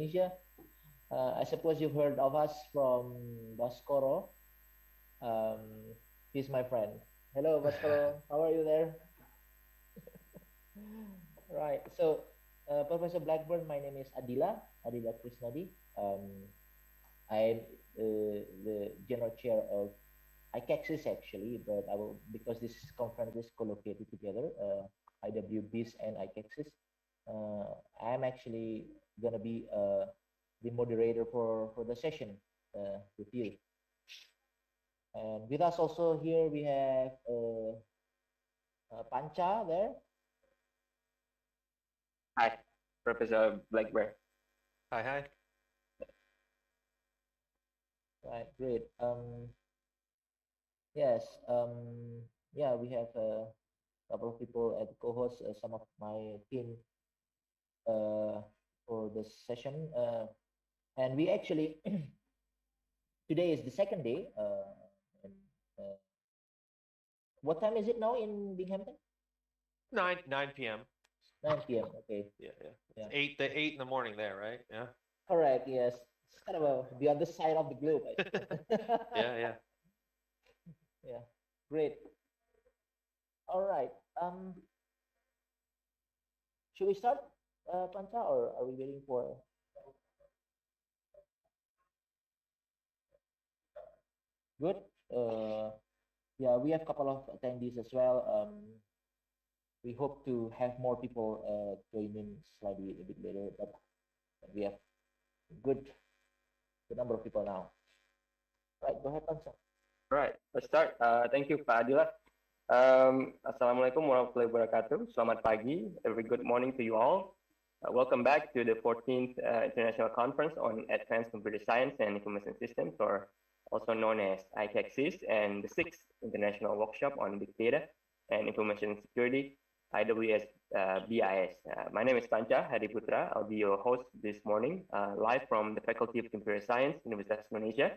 Indonesia. I suppose you've heard of us from Baskoro. He's my friend. Hello, Baskoro. How are you there? Right. So, Professor Blackburn, my name is Adila Krishnadi. I'm the general chair of ICACSIS actually, but I will, because this conference is co-located together, IWBIS and ICACSIS. I'm actually gonna be the moderator for the session with you. And with us also here we have Pancha there. Hi, Professor Blackburn. Hi. Right, great. Yes. Yeah, we have a couple of people at the co-host, some of my team for this session, and we actually today is the second day. And, what time is it now in Binghamton? 9 p.m. 9 p.m. Okay. Yeah. It's 8 in the morning there, right? Yeah. Correct. Yes. It's kind of the other side of the globe. Yeah. Yeah. Great. All right. Should we start, Pancha, or are we waiting for? Good. Yeah, we have a couple of attendees as well. We hope to have more people join in slightly a bit later, but we have good number of people now. Right, go ahead, Pancha. Right, let's start. Thank you, Pak Adila. Assalamualaikum warahmatullahi wabarakatuh. Selamat pagi. A very good morning to you all. Welcome back to the 14th International Conference on Advanced Computer Science and Information Systems, or also known as ICACSIS, and the 6th International Workshop on Big Data and Information Security, IWBIS. My name is Pancha Hadiputra. I'll be your host this morning, live from the Faculty of Computer Science, Universiti Indonesia.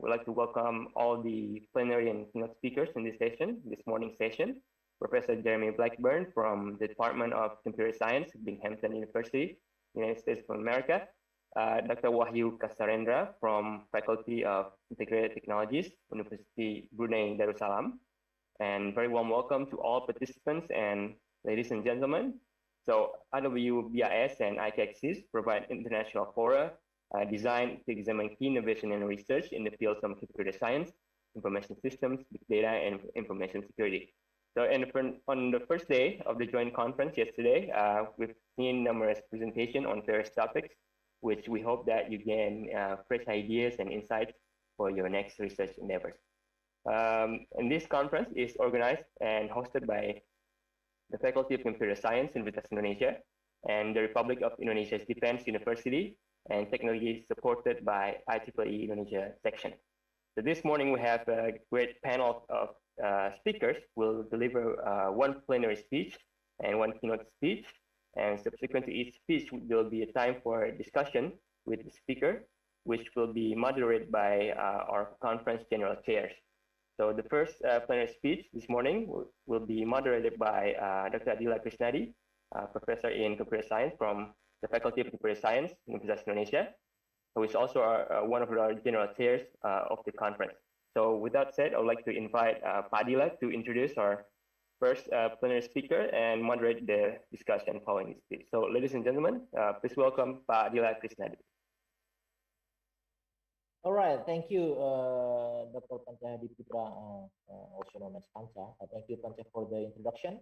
We'd like to welcome all the plenary and keynote speakers in this morning's session. Professor Jeremy Blackburn from the Department of Computer Science, Binghamton University, United States of America. Dr. Wahyu Caesarendra from Faculty of Integrated Technologies, Universiti Brunei Darussalam. And very warm welcome to all participants and ladies and gentlemen. So IWBIS and ICACSIS provide international fora designed to examine key innovation and research in the fields of computer science, information systems, big data, and information security. So on the first day of the joint conference yesterday, we've seen numerous presentations on various topics, which we hope that you gain fresh ideas and insights for your next research endeavors. And this conference is organized and hosted by the Faculty of Computer Science in Universiti Indonesia and the Republic of Indonesia's Defense University, and technology supported by IEEE Indonesia section. So this morning we have a great panel of speakers. Will deliver one plenary speech and one keynote speech, and subsequent to each speech there will be a time for discussion with the speaker, which will be moderated by our conference general chairs. So the first plenary speech this morning will be moderated by Dr. Adila Krishnadi, professor in computer science from the Faculty of Computer Science, Universiti Indonesia, who is also one of our general chairs of the conference. So with that said, I would like to invite Pak Adila to introduce our first plenary speaker and moderate the discussion following this speech. So ladies and gentlemen, please welcome Pak Adila Krishnadi. All right, thank you, Dr. Pancha Hadiputra, also known as Pancha. Thank you, Pancha, for the introduction.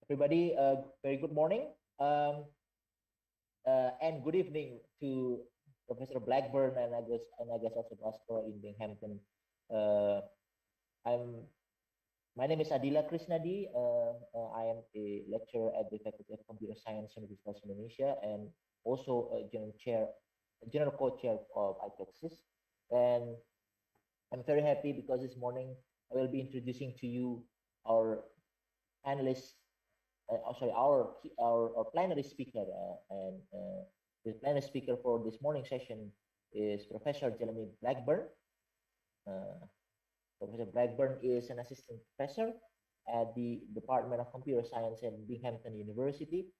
Everybody, very good morning and good evening to Professor Blackburn and I guess also Pastor in Binghamton. My name is Adila Krishnadi. I am a lecturer at the Faculty of Computer Science, Universiti Indonesia, and also a general co-chair of ICACSIS. And I'm very happy because this morning I will be introducing to you our panelists. Our plenary speaker, and the plenary speaker for this morning session is Professor Jeremy Blackburn. Professor Blackburn is an assistant professor at the Department of Computer Science at Binghamton University.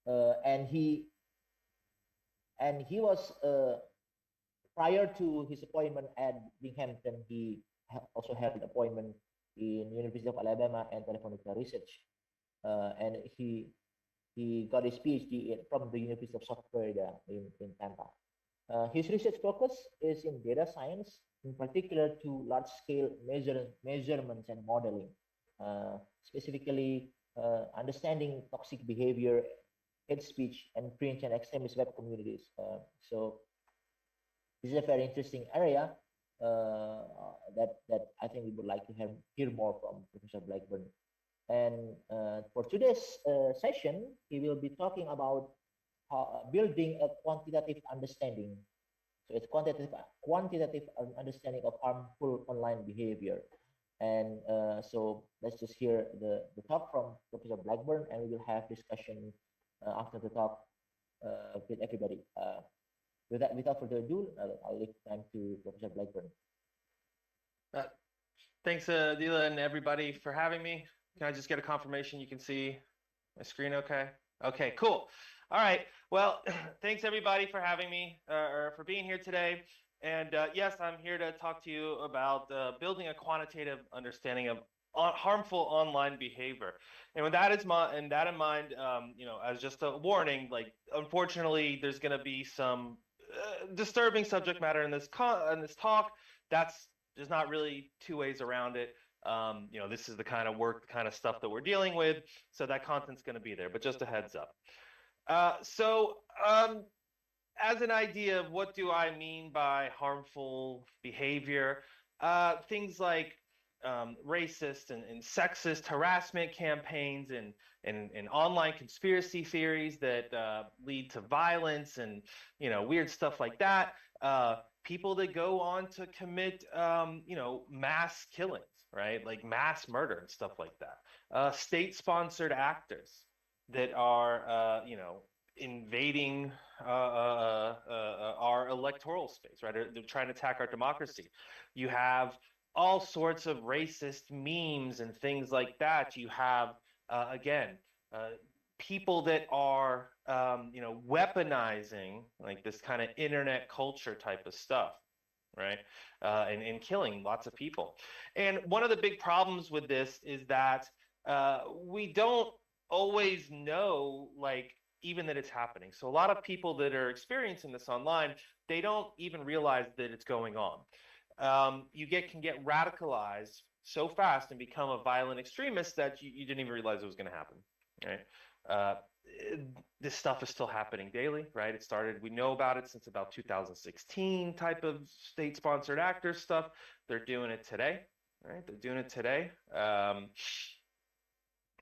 and he was prior to his appointment at Binghamton, he also held appointment in University of Alabama and Telefonica Research, and he got his PhD from the University of South Florida in Tampa. His research focus is in data science, in particular to large-scale measurements and modeling, specifically understanding toxic behavior, hate speech, and fringe and extremist web communities. So this is a very interesting area that I think we would like to hear more from Professor Blackburn. And for today's session, he will be talking about building a quantitative understanding. So it's quantitative understanding of harmful online behavior. And so let's just hear the talk from Professor Blackburn, and we will have discussion after the talk with everybody. Without further ado, I'll leave time to Professor Blackburn. Thanks, Adila, and everybody for having me. Can I just get a confirmation you can see my screen okay? Okay, cool. All right. Well, thanks everybody for having me or for being here today. And yes, I'm here to talk to you about building a quantitative understanding of harmful online behavior. And with that in mind, you know, as just a warning, like unfortunately, there's going to be some disturbing subject matter in this talk. There's not really two ways around it. You know, this is the kind of work, the kind of stuff that we're dealing with, so that content's going to be there. But just a heads up. As an idea of what do I mean by harmful behavior, things like racist and sexist harassment campaigns and online conspiracy theories that lead to violence and, you know, weird stuff like that. People that go on to commit, you know, mass killings, right? Like mass murder and stuff like that. State-sponsored actors that are, you know, invading our electoral space, right? They're trying to attack our democracy. You have all sorts of racist memes and things like that. You have, again, people that are, you know, weaponizing like this kind of internet culture type of stuff, right? And killing lots of people. And one of the big problems with this is that we don't always know, like, even that it's happening. So a lot of people that are experiencing this online, they don't even realize that it's going on. You can get radicalized so fast and become a violent extremist that you didn't even realize it was going to happen, right? This stuff is still happening daily, right? We know about it since about 2016 type of state-sponsored actor stuff. They're doing it today, right? They're doing it today.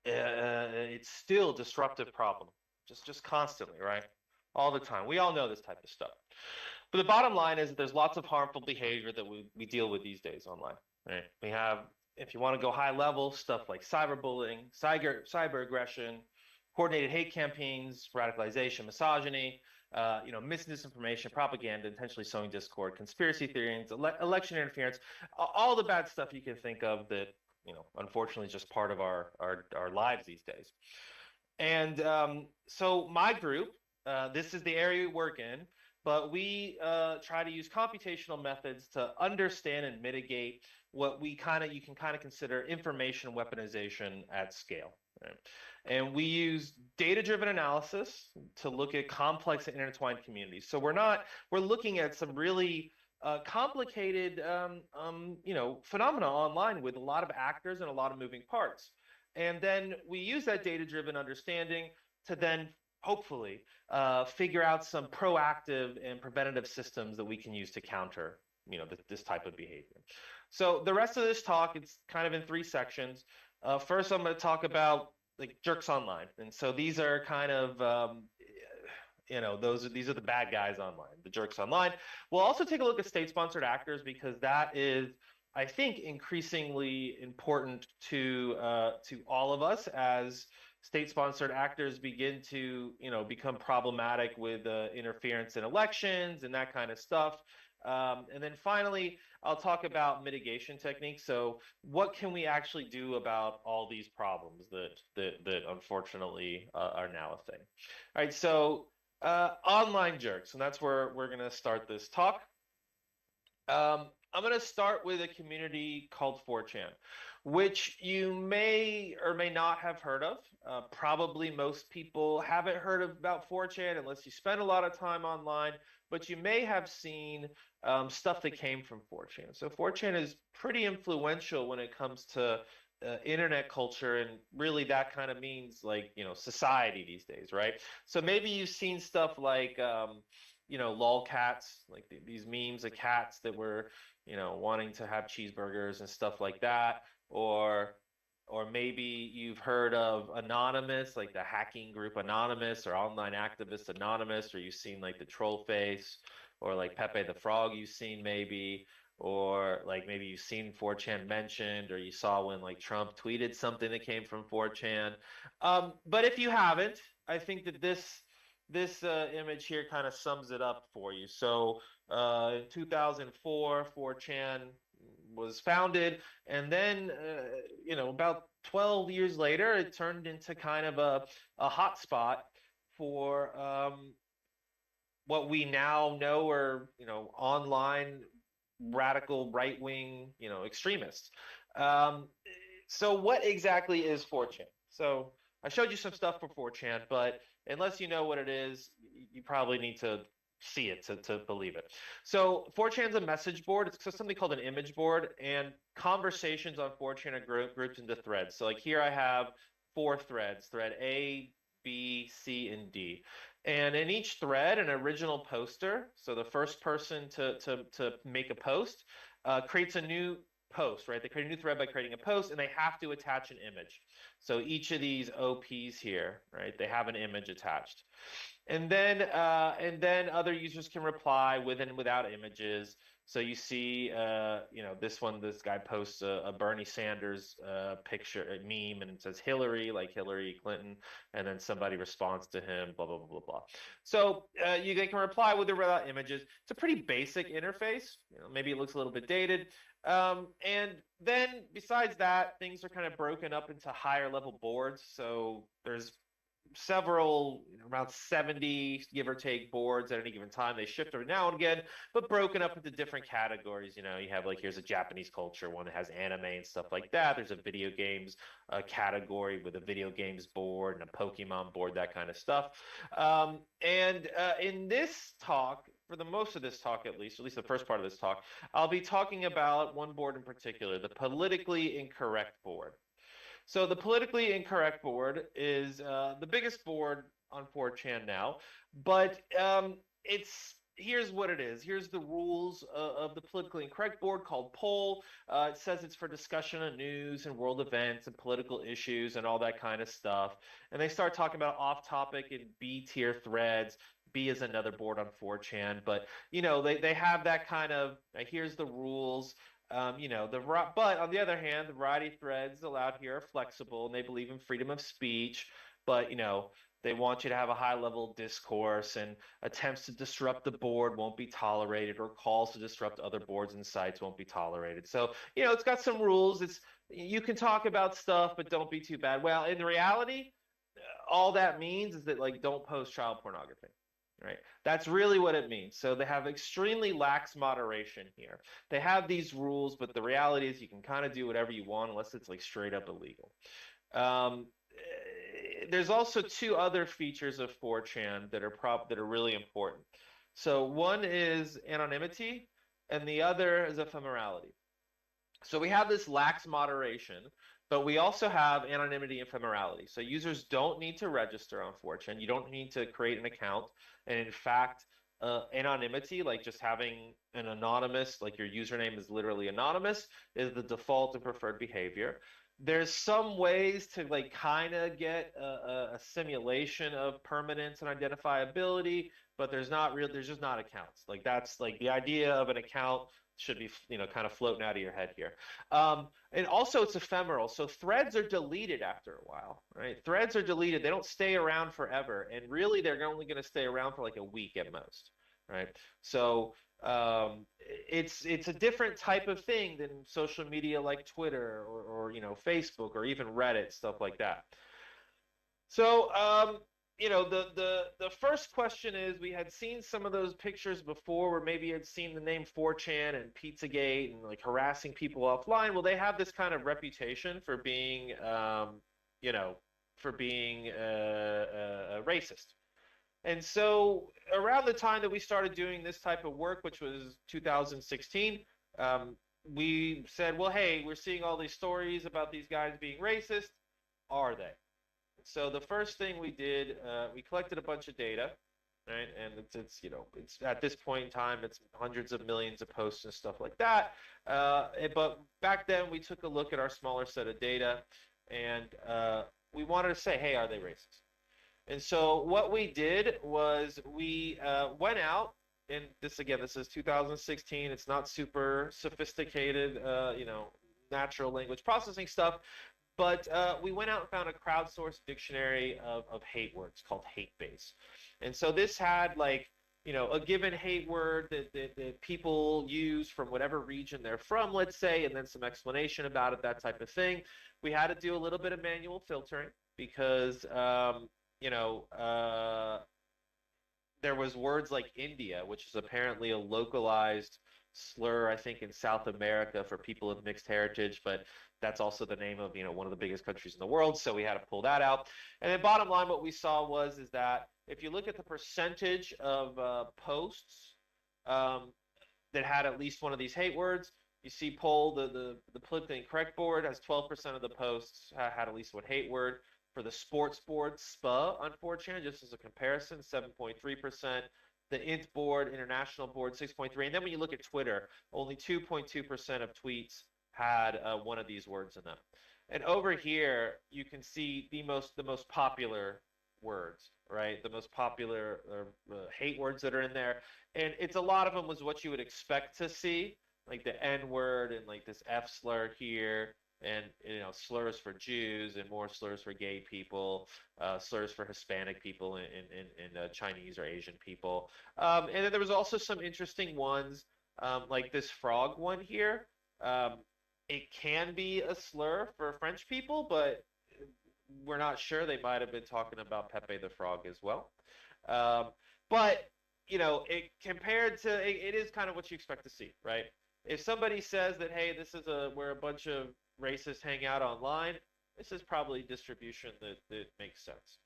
It's still a disruptive problem, just constantly, right? All the time. We all know this type of stuff. But the bottom line is that there's lots of harmful behavior that we deal with these days online, right? We have, if you want to go high level, stuff like cyberbullying, cyber aggression, coordinated hate campaigns, radicalization, misogyny, you know, misinformation, propaganda, intentionally sowing discord, conspiracy theories, election interference, all the bad stuff you can think of that, you know, unfortunately is just part of our lives these days. And so my group, this is the area we work in, but we try to use computational methods to understand and mitigate what you can kind of consider information weaponization at scale. Right? And we use data-driven analysis to look at complex and intertwined communities. So we're looking at some really complicated, you know, phenomena online with a lot of actors and a lot of moving parts. And then we use that data-driven understanding to then hopefully figure out some proactive and preventative systems that we can use to counter, you know, this type of behavior. So the rest of this talk, it's kind of in 3 sections. First, I'm going to talk about like jerks online, and so these are kind of you know, these are the bad guys online, the jerks online. We'll also take a look at state-sponsored actors because that is, I think, increasingly important to all of us as state-sponsored actors begin to, you know, become problematic with interference in elections and that kind of stuff. And then finally, I'll talk about mitigation techniques. So what can we actually do about all these problems that unfortunately are now a thing? All right, so online jerks, and that's where we're going to start this talk. I'm going to start with a community called 4chan, which you may or may not have heard of. Probably most people haven't heard about 4chan unless you spend a lot of time online, but you may have seen stuff that came from 4chan. So 4chan is pretty influential when it comes to internet culture, and really that kind of means like, society these days, right? So maybe you've seen stuff like lolcats, like these memes of cats that were, wanting to have cheeseburgers and stuff like that, or maybe you've heard of Anonymous, like the hacking group Anonymous, or online activist Anonymous, or you've seen like the troll face, or like Pepe the Frog you've seen maybe, or like maybe you've seen 4chan mentioned, or you saw when like Trump tweeted something that came from 4chan. But if you haven't, I think that this image here kind of sums it up for you. So in 2004, 4chan was founded, and then about 12 years later, it turned into kind of a hotspot for what we now know are online radical right-wing extremists. So what exactly is 4chan? So I showed you some stuff for 4chan, but unless you know what it is, you probably need to see it to believe it. So 4chan is a message board. It's something called an image board, and conversations on 4chan are grouped into threads. So like here I have 4 threads, thread A, B, C, and D. And in each thread, an original poster, so the first person to make a post, creates a new post, right? They create a new thread by creating a post, and they have to attach an image. So each of these OPs here, right, they have an image attached. And then other users can reply with and without images. So you see, this guy posts a Bernie Sanders picture, a meme, and it says Hillary, like Hillary Clinton, and then somebody responds to him, blah, blah, blah, blah, blah. So they can reply with or without images. It's a pretty basic interface. Maybe it looks a little bit dated. And then besides that, things are kind of broken up into higher level boards. So there's several, around 70, give or take, boards at any given time. They shift every now and again, but broken up into different categories. You have like, here's a Japanese culture, one that has anime and stuff like that. There's a video games category with a video games board and a Pokemon board, that kind of stuff. In this talk, for the most of this talk at least the first part of this talk, I'll be talking about one board in particular, the politically incorrect board. So the politically incorrect board is the biggest board on 4chan now, but here's what it is. Here's the rules of the politically incorrect board, called poll. It says it's for discussion of news and world events and political issues and all that kind of stuff. And they start talking about off-topic and B-tier threads. B is another board on 4chan, but they have that kind of, here's the rules. But on the other hand, the variety of threads allowed here are flexible, and they believe in freedom of speech, but they want you to have a high level discourse, and attempts to disrupt the board won't be tolerated, or calls to disrupt other boards and sites won't be tolerated. So it's got some rules. You can talk about stuff, but don't be too bad. Well, in reality, all that means is that, like, don't post child pornography. Right? That's really what it means. So they have extremely lax moderation here. They have these rules, but the reality is you can kind of do whatever you want unless it's like straight up illegal. There's also 2 other features of 4chan that are really important. So one is anonymity, and the other is ephemerality. So we have this lax moderation, but we also have anonymity and ephemerality. So users don't need to register on 4chan. You don't need to create an account. And in fact, anonymity, like just having an anonymous, like your username is literally anonymous, is the default and preferred behavior. There's some ways to like kind of get a simulation of permanence and identifiability, but there's just not accounts. Like that's like the idea of an account should be kind of floating out of your head here. And also it's ephemeral, so threads are deleted after a while, right? Threads are deleted. They don't stay around forever, and really they're only going to stay around for like a week at most, right? So It's a different type of thing than social media like Twitter or Facebook or even Reddit, stuff like that. So the first question is, we had seen some of those pictures before where maybe you had seen the name 4chan and Pizzagate and like harassing people offline. Well, they have this kind of reputation for being racist. And so around the time that we started doing this type of work, which was 2016, we said, well, hey, we're seeing all these stories about these guys being racist. Are they? So the first thing we did, we collected a bunch of data, right? And it's at this point in time, it's hundreds of millions of posts and stuff like that. But back then, we took a look at our smaller set of data, and we wanted to say, hey, are they racist? And so what we did was we went out, and this is 2016. It's not super sophisticated, natural language processing stuff, but we went out and found a crowdsourced dictionary of hate words called HateBase. And so this had like, a given hate word that people use from whatever region they're from, let's say, and then some explanation about it, that type of thing. We had to do a little bit of manual filtering because there was words like India, which is apparently a localized slur, I think, in South America for people of mixed heritage, but that's also the name of one of the biggest countries in the world, so we had to pull that out. And then bottom line, what we saw is that if you look at the percentage of posts that had at least one of these hate words, you see the politically incorrect board has 12% of the posts had at least one hate word. For the sports board, SPA on 4chan, just as a comparison, 7.3%. The INT board, international board, 6.3%. And then when you look at Twitter, only 2.2% of tweets had one of these words in them. And over here, you can see the most popular words, right? The most popular hate words that are in there. And it's a lot of them was what you would expect to see, like the N word and like this F slur here. And slurs for Jews and more slurs for gay people, slurs for Hispanic people and Chinese or Asian people. And then there was also some interesting ones, like this frog one here. It can be a slur for French people, but we're not sure. They might have been talking about Pepe the Frog as well. But it compared to it is kind of what you expect to see, right? If somebody says that, hey, this is where a bunch of racists hang out online, this is probably distribution that makes sense.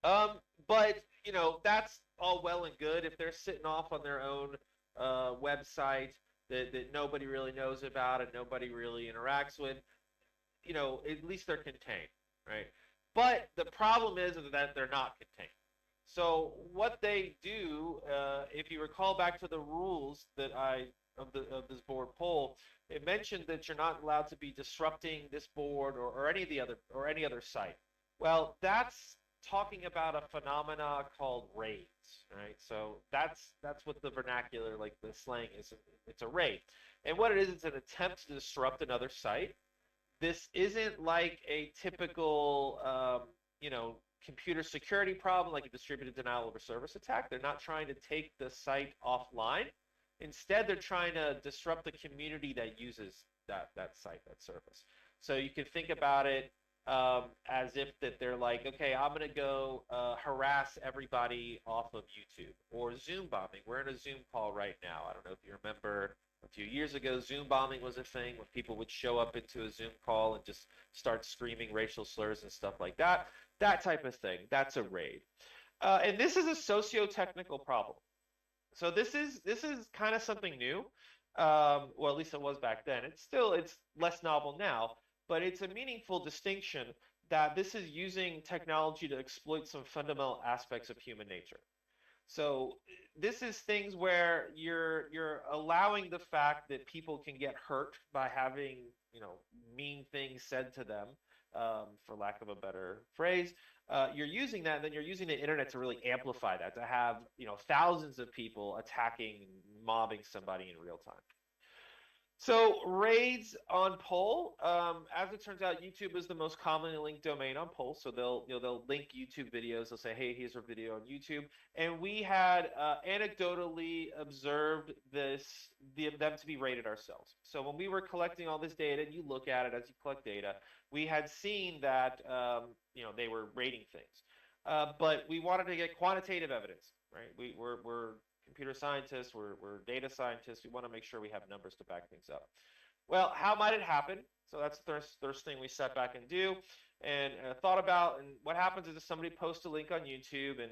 But that's all well and good if they're sitting off on their own website that nobody really knows about and nobody really interacts with. At least they're contained, right? But the problem is that they're not contained. So what they do, if you recall back to the rules that of this board poll, it mentioned that you're not allowed to be disrupting this board or any other site. Well, that's talking about a phenomena called raids, right? So that's what the vernacular, like the slang is. It's a raid, and what it is, it's an attempt to disrupt another site. This isn't like a typical, computer security problem like a distributed denial of service attack. They're not trying to take the site offline. Instead, they're trying to disrupt the community that uses that site, that service. So you can think about it as if that they're like, okay, I'm going to go harass everybody off of YouTube, or Zoom bombing. We're in a Zoom call right now. I don't know if you remember a few years ago, Zoom bombing was a thing when people would show up into a Zoom call and just start screaming racial slurs and stuff like that. That type of thing. That's a raid. And this is a socio-technical problem. So this is kind of something new. Well, at least it was back then. It's less novel now, but it's a meaningful distinction that this is using technology to exploit some fundamental aspects of human nature. So this is things where you're allowing the fact that people can get hurt by having mean things said to them, for lack of a better phrase. You're using that, and then you're using the internet to really amplify that, to have thousands of people attacking, mobbing somebody in real time. So raids on poll, as it turns out, YouTube is the most commonly linked domain on poll. So they'll link YouTube videos. They'll say, hey, here's our video on YouTube. And we had anecdotally observed them to be rated ourselves. So when we were collecting all this data, and you look at it as you collect data, we had seen that they were rating things. But we wanted to get quantitative evidence, right? We're computer scientists, we're data scientists. We want to make sure we have numbers to back things up. Well, how might it happen? So that's the first thing we sat back and do, and thought about. And what happens is if somebody posts a link on YouTube, and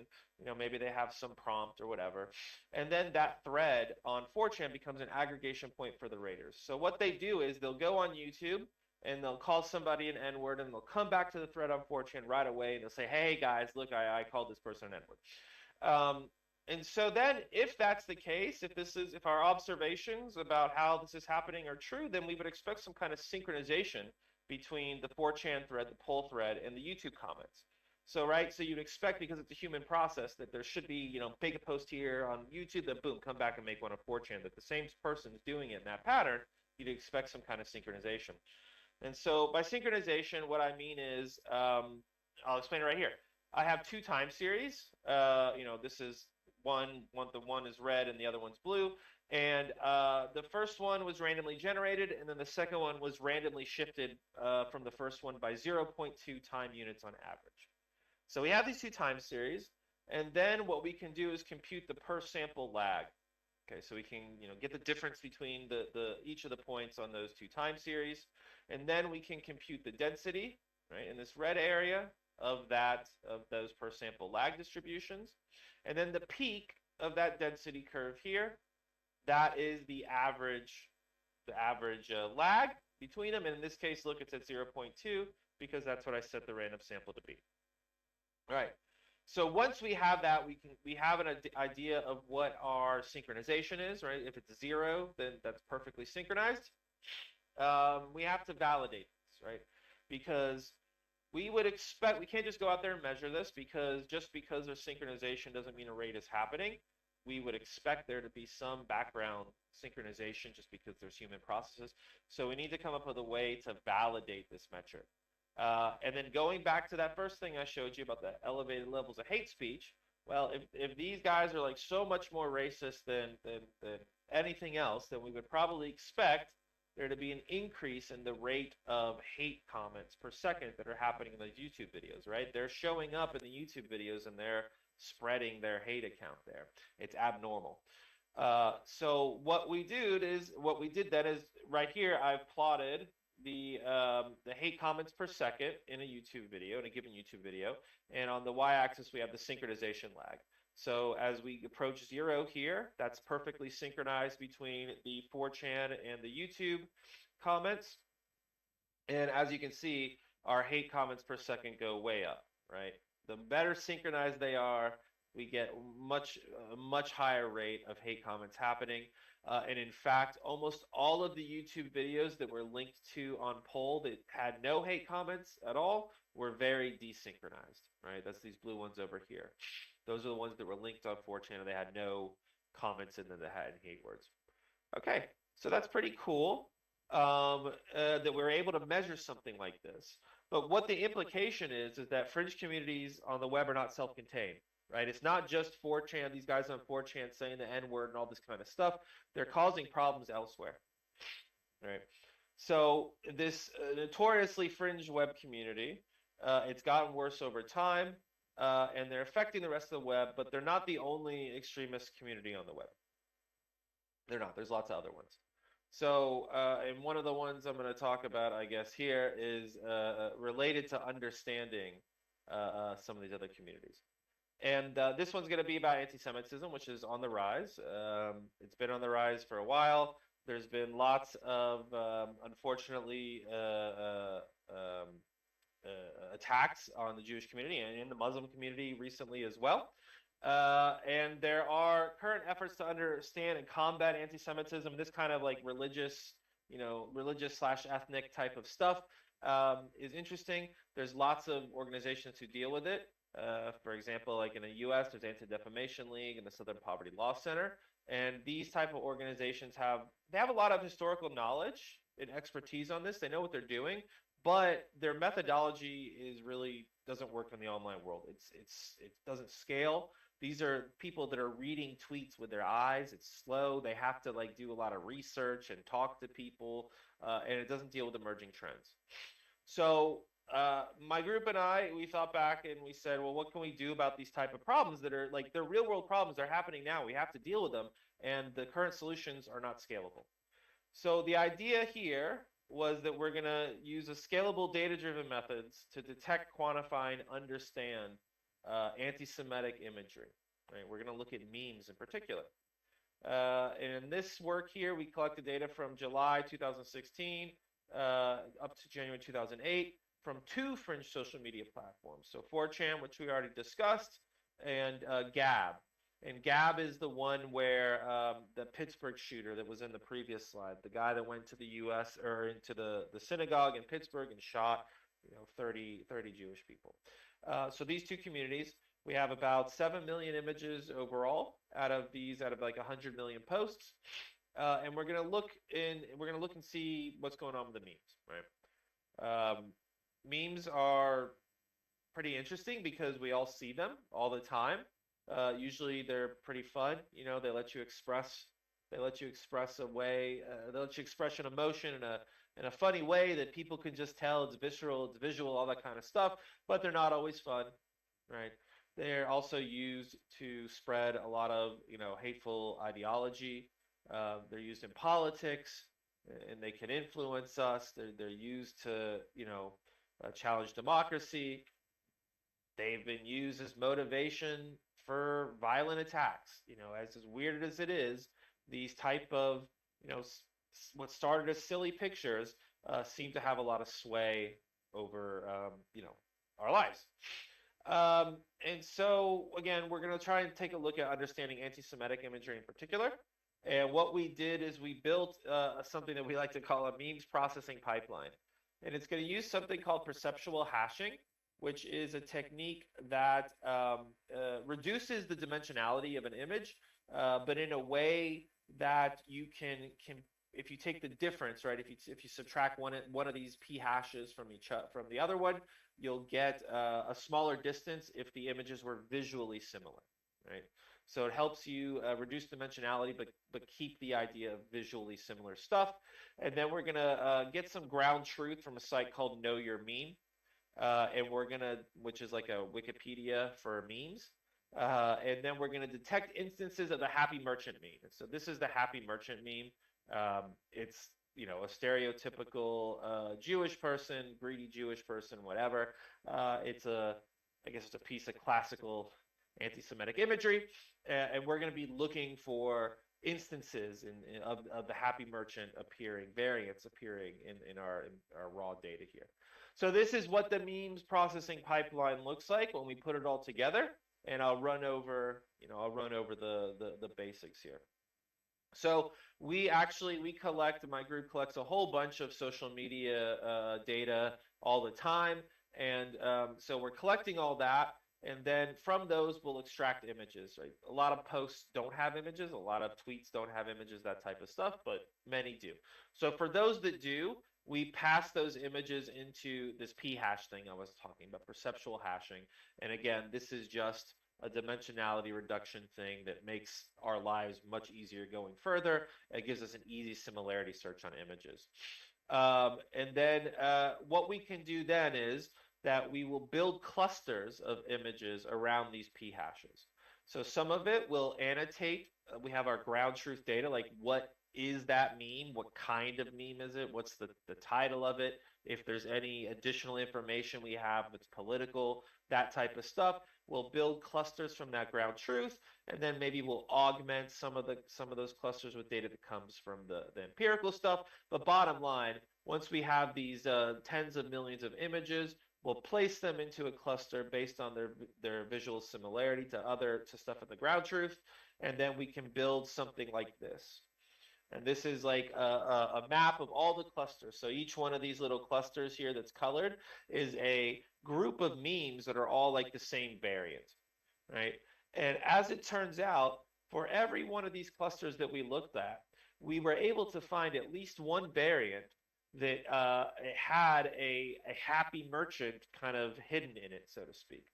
maybe they have some prompt or whatever, and then that thread on 4chan becomes an aggregation point for the raters. So what they do is they'll go on YouTube and they'll call somebody an N-word, and they'll come back to the thread on 4chan right away, and they'll say, hey guys, look, I called this person an N-word. And so then if that's the case, if our observations about how this is happening are true, then we would expect some kind of synchronization between the 4chan thread, the poll thread, and the YouTube comments. So, right, so you'd expect, because it's a human process, that there should be, make a post here on YouTube, then boom, come back and make one on 4chan, that the same person is doing it in that pattern. You'd expect some kind of synchronization. And so by synchronization, what I mean is, I'll explain it right here. I have two time series. This is the one is red and the other one's blue. And the first one was randomly generated, and then the second one was randomly shifted from the first one by 0.2 time units on average. So we have these two time series, and then what we can do is compute the per sample lag. Okay, so we can get the difference between each of the points on those two time series, and then we can compute the density, right, in this red area of those per sample lag distributions. And then the peak of that density curve here, that is the average lag between them. And in this case, look, it's at 0.2 because that's what I set the random sample to be. All right. So once we have that, we have an idea of what our synchronization is, right? If it's 0, then that's perfectly synchronized. We have to validate this, right? Because we would expect, we can't just go out there and measure this, because just because there's synchronization doesn't mean a rate is happening. We would expect there to be some background synchronization just because there's human processes. So we need to come up with a way to validate this metric. And then going back to that first thing I showed you about the elevated levels of hate speech, well, if these guys are like so much more racist than anything else, then we would probably expect there to be an increase in the rate of hate comments per second that are happening in those YouTube videos, right? They're showing up in the YouTube videos and they're spreading their hate account there. It's abnormal. So what we did then is right here I've plotted the hate comments per second in a YouTube video, in a given YouTube video, and on the y-axis we have the synchronization lag. So as we approach 0 here, that's perfectly synchronized between the 4chan and the YouTube comments. And as you can see, our hate comments per second go way up, right? The better synchronized they are, we get a much higher rate of hate comments happening. And in fact, almost all of the YouTube videos that were linked to on poll that had no hate comments at all were very desynchronized, right? That's these blue ones over here. Those are the ones that were linked on 4chan and they had no comments in them that had hate words. Okay, so that's pretty cool that we're able to measure something like this. But what the implication is that fringe communities on the web are not self-contained, right? It's not just 4chan, these guys on 4chan saying the N-word and all this kind of stuff. They're causing problems elsewhere, right? So this notoriously fringe web community, it's gotten worse over time. And they're affecting the rest of the web, but they're not the only extremist community on the web. They're not. There's lots of other ones. So, and one of the ones I'm going to talk about, I guess, here is related to understanding some of these other communities. And this one's going to be about anti-Semitism, which is on the rise. It's been on the rise for a while. There's been lots of, unfortunately, attacks on the Jewish community and in the Muslim community recently as well. And there are current efforts to understand and combat anti-Semitism, this kind of like religious / ethnic type of stuff is interesting. There's lots of organizations who deal with it. For example, like in the US, there's Anti-Defamation League and the Southern Poverty Law Center. And these type of organizations have a lot of historical knowledge and expertise on this. They know what they're doing, but their methodology is really doesn't work in the online world. It doesn't scale. These are people that are reading tweets with their eyes. It's slow. They have to like do a lot of research and talk to people, and it doesn't deal with emerging trends. So my group and I, we thought back and we said, well, what can we do about these type of problems that are like they're real world problems? They're happening now. We have to deal with them, and the current solutions are not scalable. So the idea here was that we're going to use a scalable data-driven methods to detect, quantify, and understand anti-Semitic imagery. Right? We're going to look at memes in particular. And in this work here, we collected data from July 2016 up to January 2008 from 2 fringe social media platforms. So 4chan, which we already discussed, and Gab. And Gab is the one where the Pittsburgh shooter that was in the previous slide, the guy that went to the U.S. or into the synagogue in Pittsburgh and shot 30 Jewish people. So these 2 communities, we have about 7 million images overall out of like 100 million posts. And we're gonna look and see what's going on with the memes, right? Memes are pretty interesting because we all see them all the time. Usually they're pretty fun. They let you express a way. They let you express an emotion in a funny way that people can just tell it's visceral, it's visual, all that kind of stuff. But they're not always fun, right? They're also used to spread a lot of hateful ideology. They're used in politics, and they can influence us. They're used to challenge democracy. They've been used as motivation for violent attacks. As weird as it is, these type of what started as silly pictures seem to have a lot of sway over our lives. And so again, we're going to try and take a look at understanding anti-Semitic imagery in particular. And what we did is we built something that we like to call a memes processing pipeline. And it's going to use something called perceptual hashing, which is a technique that reduces the dimensionality of an image, but in a way that you can if you take the difference, right? If you subtract one of these p hashes from the other one, you'll get a smaller distance if the images were visually similar, right? So it helps you reduce dimensionality, but keep the idea of visually similar stuff. And then we're gonna get some ground truth from a site called Know Your Meme, and which is like a Wikipedia for memes. And then we're gonna detect instances of the happy merchant meme. And so this is the happy merchant meme. It's a stereotypical Jewish person, greedy Jewish person, whatever. I guess it's a piece of classical anti-Semitic imagery, and we're going to be looking for instances of the happy merchant variants appearing in our raw data here. So this is what the memes processing pipeline looks like when we put it all together, and I'll run over the basics here. So my group collects a whole bunch of social media data all the time, and so we're collecting all that. And then from those, we'll extract images, right? A lot of posts don't have images. A lot of tweets don't have images, that type of stuff, but many do. So for those that do, we pass those images into this p-hash thing I was talking about, perceptual hashing. And again, this is just a dimensionality reduction thing that makes our lives much easier going further. It gives us an easy similarity search on images. And then what we can do then is that we will build clusters of images around these p-hashes. So some of it will annotate. We have our ground truth data, like what is that meme? What kind of meme is it? What's the title of it? If there's any additional information we have that's political, that type of stuff, we'll build clusters from that ground truth, and then maybe we'll augment some of those clusters with data that comes from the empirical stuff. But bottom line, once we have these tens of millions of images, we'll place them into a cluster based on their visual similarity to stuff in the ground truth, and then we can build something like this. And this is like a map of all the clusters. So each one of these little clusters here that's colored is a group of memes that are all like the same variant, right? And as it turns out, for every one of these clusters that we looked at, we were able to find at least one variant that had a happy merchant kind of hidden in it, so to speak.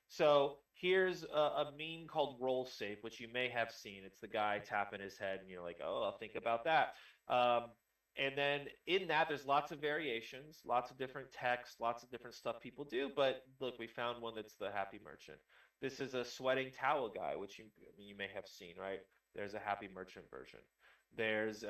So here's a meme called roll safe, which you may have seen. It's the guy tapping his head, and you're like, oh, I'll think about that. And then in that, there's lots of variations, lots of different text, lots of different stuff people do. But look, we found one that's the happy merchant. This is a sweating towel guy, which you may have seen, right? There's a happy merchant version. There's,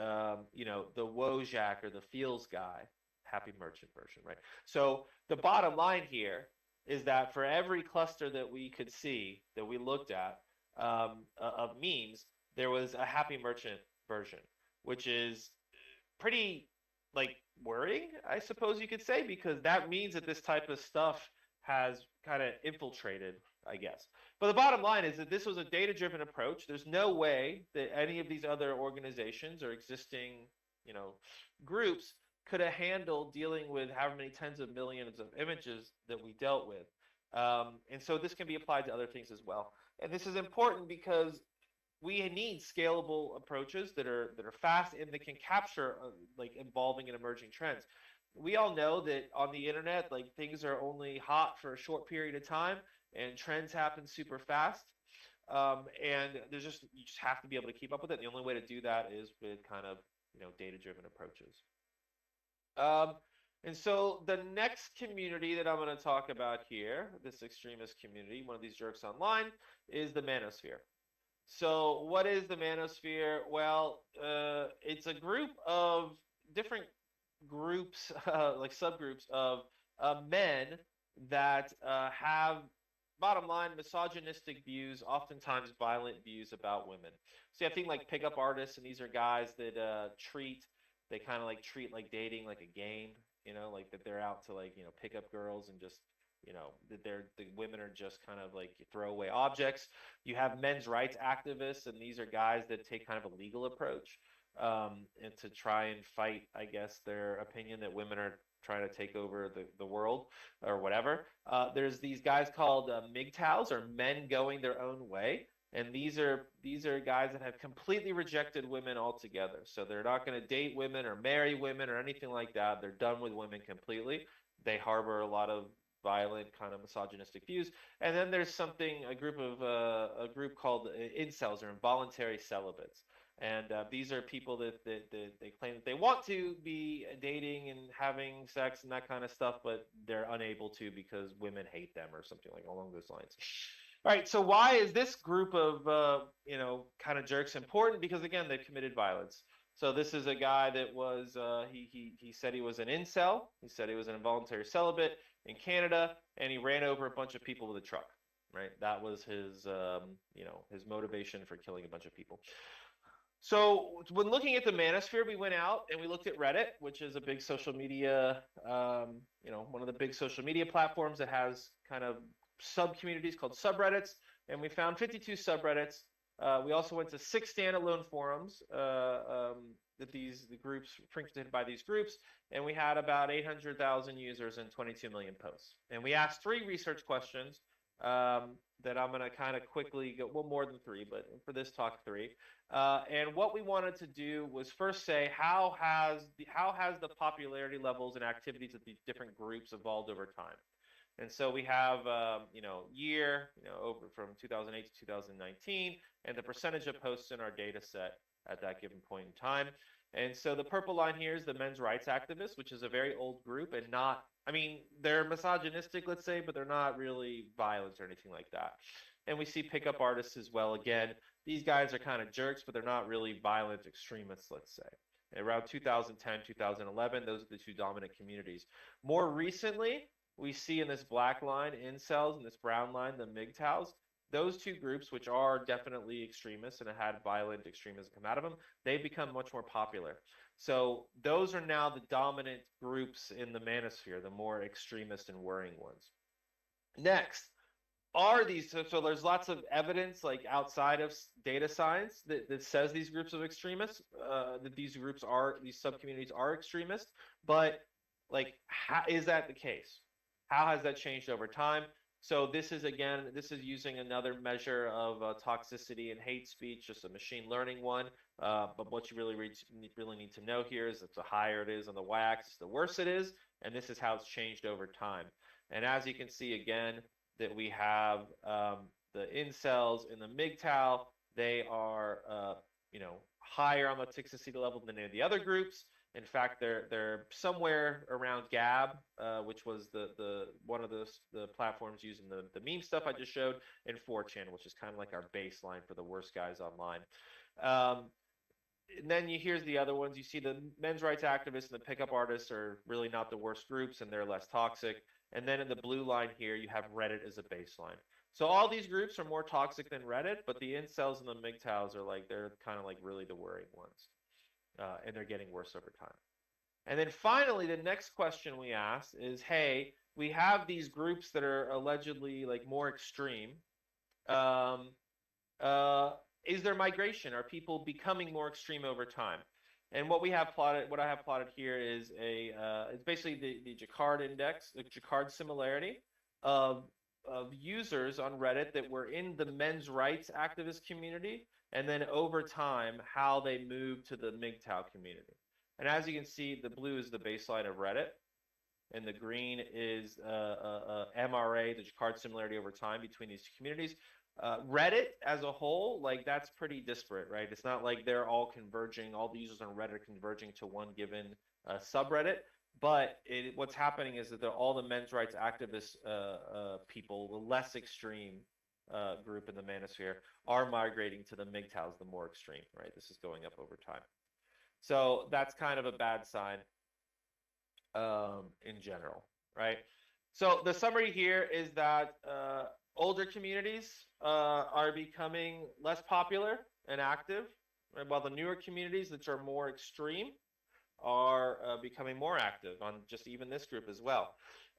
you know, the Wojak or the feels guy, happy merchant version, right? So the bottom line here is that for every cluster that we could see, that we looked at, of memes, there was a happy merchant version, which is pretty, like, worrying, I suppose you could say, because that means that this type of stuff has kind of infiltrated, I guess. But the bottom line is that this was a data-driven approach. There's no way that any of these other organizations or existing, you know, groups could have handled dealing with however many tens of millions of images that we dealt with. And so this can be applied to other things as well. And this is important because we need scalable approaches that are fast and that can capture like evolving and emerging trends. We all know that on the internet, like, things are only hot for a short period of time, and trends happen super fast. And you just have to be able to keep up with it. The only way to do that is with kind of, you know, data-driven approaches. And so the next community that I'm going to talk about here, this extremist community, one of these jerks online, is the Manosphere. So what is the Manosphere? Well, it's a group of different groups, like subgroups of men that have, bottom line, misogynistic views, oftentimes violent views about women. So you have things like pickup artists, and these are guys that they kind of like treat like dating like a game, you know, like that they're out to, like, you know, pick up girls and just, you know, that the women are just kind of like throwaway objects. You have men's rights activists, and these are guys that take kind of a legal approach and to try and fight, I guess, their opinion that women are trying to take over the world or whatever. There's these guys called MGTOWs, or men going their own way. And these are guys that have completely rejected women altogether. So they're not going to date women or marry women or anything like that. They're done with women completely. They harbor a lot of violent, kind of misogynistic views. And then there's a group called incels, or involuntary celibates. And these are people that they claim that they want to be dating and having sex and that kind of stuff, but they're unable to because women hate them or something like along those lines. All right, so why is this group of you know, kind of jerks important? Because again, they've committed violence. So this is a guy that was he said he was an incel. He said he was an involuntary celibate in Canada, and he ran over a bunch of people with a truck. Right, that was his you know, his motivation for killing a bunch of people. So when looking at the Manosphere, we went out and we looked at Reddit, which is a big social media, you know, one of the big social media platforms that has kind of sub-communities called subreddits, and we found 52 subreddits. We also went to 6 standalone forums that the groups frequented by these groups, and we had about 800,000 users and 22 million posts. And we asked 3 research questions that I'm going to kind of quickly go, well, more than 3, but for this talk 3. And what we wanted to do was first say, how has the popularity levels and activities of these different groups evolved over time? And so we have, you know, year, you know, over from 2008 to 2019, and the percentage of posts in our data set at that given point in time. And so the purple line here is the men's rights activists, which is a very old group, and not, I mean, they're misogynistic, let's say, but they're not really violent or anything like that. And we see pickup artists as well. Again, these guys are kind of jerks, but they're not really violent extremists, let's say. And around 2010, 2011, those are the 2 dominant communities. More recently, we see in this black line incels, and this brown line the MGTOWs. Those 2 groups, which are definitely extremists and have had violent extremism come out of them, they've become much more popular. So those are now the dominant groups in the Manosphere, the more extremist and worrying ones. Next, are these, so there's lots of evidence, like outside of data science, that says these groups of extremists, that these subcommunities are extremist, but like, how is that the case? How has that changed over time? So this is, again, this is using another measure of toxicity and hate speech, just a machine learning one. But what you really need to know here is that the higher it is on the y-axis, the worse it is, and this is how it's changed over time. And as you can see, again, that we have the incels in the MGTOW, they are higher on the toxicity level than any of the other groups. In fact, they're somewhere around Gab, which was the one of the platforms using the meme stuff I just showed, and 4chan, which is kind of like our baseline for the worst guys online. And then here's the other ones. You see the men's rights activists and the pickup artists are really not the worst groups, and they're less toxic. And then in the blue line here, you have Reddit as a baseline. So all these groups are more toxic than Reddit, but the incels and the MGTOWs are like, they're kind of like really the worrying ones. And they're getting worse over time. And then finally, the next question we asked is, hey, we have these groups that are allegedly like more extreme. Is there migration? Are people becoming more extreme over time? And what I have plotted here is it's basically the Jacquard index, the Jacquard similarity of users on Reddit that were in the men's rights activist community, and then over time, how they move to the MGTOW community. And as you can see, the blue is the baseline of Reddit, and the green is MRA, the Jacquard similarity over time between these two communities. Reddit as a whole, like, that's pretty disparate, right? It's not like they're all converging, all the users on Reddit are converging to one given subreddit. But what's happening is that all the men's rights activist people, the less extreme group in the manosphere, are migrating to the MGTOWs, the more extreme, right? This is going up over time. So that's kind of a bad sign in general, right? So the summary here is that older communities are becoming less popular and active, right? While the newer communities, which are more extreme, are becoming more active on just even this group as well.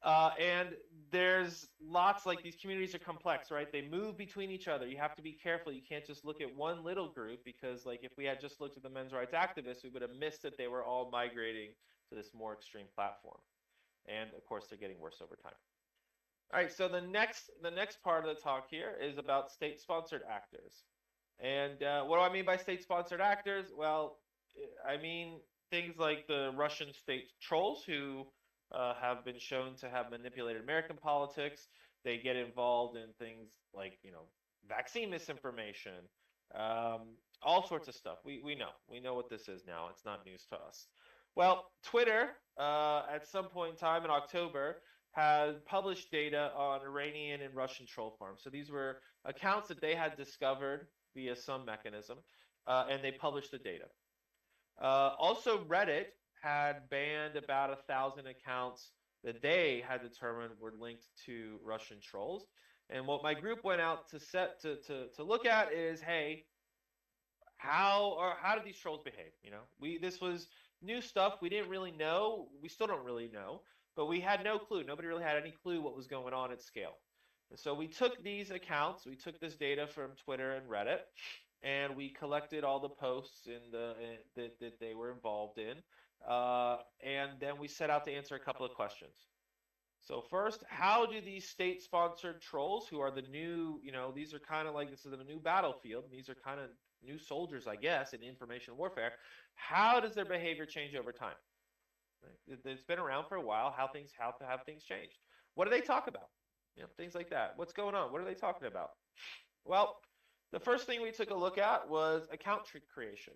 And there's lots, like, these communities are complex, right? They move between each other. You have to be careful. You can't just look at one little group, because, like, if we had just looked at the men's rights activists, we would have missed that they were all migrating to this more extreme platform. And of course, they're getting worse over time. All right, so the next part of the talk here is about state-sponsored actors. And what do I mean by state-sponsored actors? Well, I mean things like the Russian state trolls who have been shown to have manipulated American politics. They get involved in things like, vaccine misinformation, all sorts of stuff. We know what this is now. It's not news to us. Well, Twitter, at some point in time in October, had published data on Iranian and Russian troll farms. So these were accounts that they had discovered via some mechanism, and they published the data. Also, Reddit had banned about 1,000 accounts that they had determined were linked to Russian trolls. And what my group went out to look at is, hey, how did these trolls behave? This was new stuff. We didn't really know. We still don't really know, but we had no clue. Nobody really had any clue what was going on at scale. And so we took these accounts, we took this data from Twitter and Reddit, and we collected all the posts that they were involved in, and then we set out to answer a couple of questions. So first, how do these state-sponsored trolls, who are the new, these are kind of like, this is a new battlefield, and these are kind of new soldiers, I guess, in information warfare, how does their behavior change over time? Right? It's been around for a while. How have things changed? What do they talk about? Things like that. What's going on? What are they talking about? Well, the first thing we took a look at was account creation.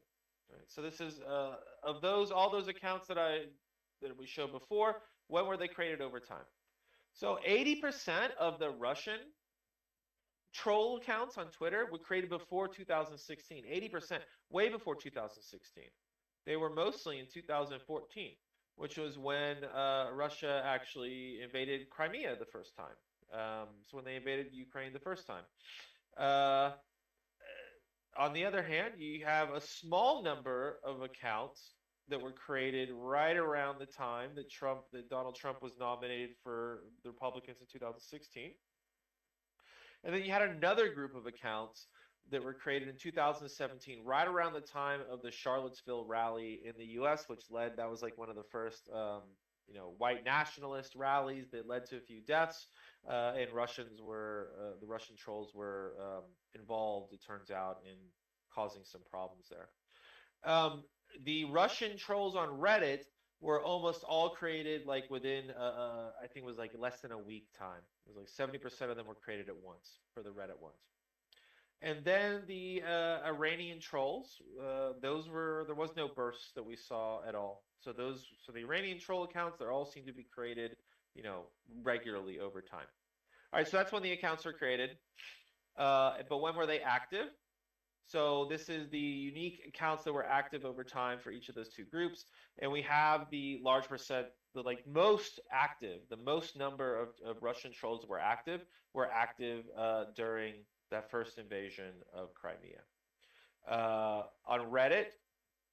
Right? So this is of all those accounts that we showed before, when were they created over time? So 80% of the Russian troll accounts on Twitter were created before 2016. 80%, way before 2016. They were mostly in 2014, which was when Russia actually invaded Crimea the first time. So when they invaded Ukraine the first time. On the other hand, you have a small number of accounts that were created right around the time that Donald Trump was nominated for the Republicans in 2016. And then you had another group of accounts that were created in 2017, right around the time of the Charlottesville rally in the U.S., that was like one of the first white nationalist rallies that led to a few deaths, and the Russian trolls were involved, it turns out, in causing some problems there. The Russian trolls on Reddit were almost all created like within, I think it was like less than a week time. It was like 70% of them were created at once for the Reddit ones. And then the Iranian trolls, there was no bursts that we saw at all. So the Iranian troll accounts, they all seem to be created, regularly over time. All right, so that's when the accounts were created. But when were they active? So this is the unique accounts that were active over time for each of those two groups. And we have the large percent, the most active, the most number of Russian trolls that were active during that first invasion of Crimea. On Reddit,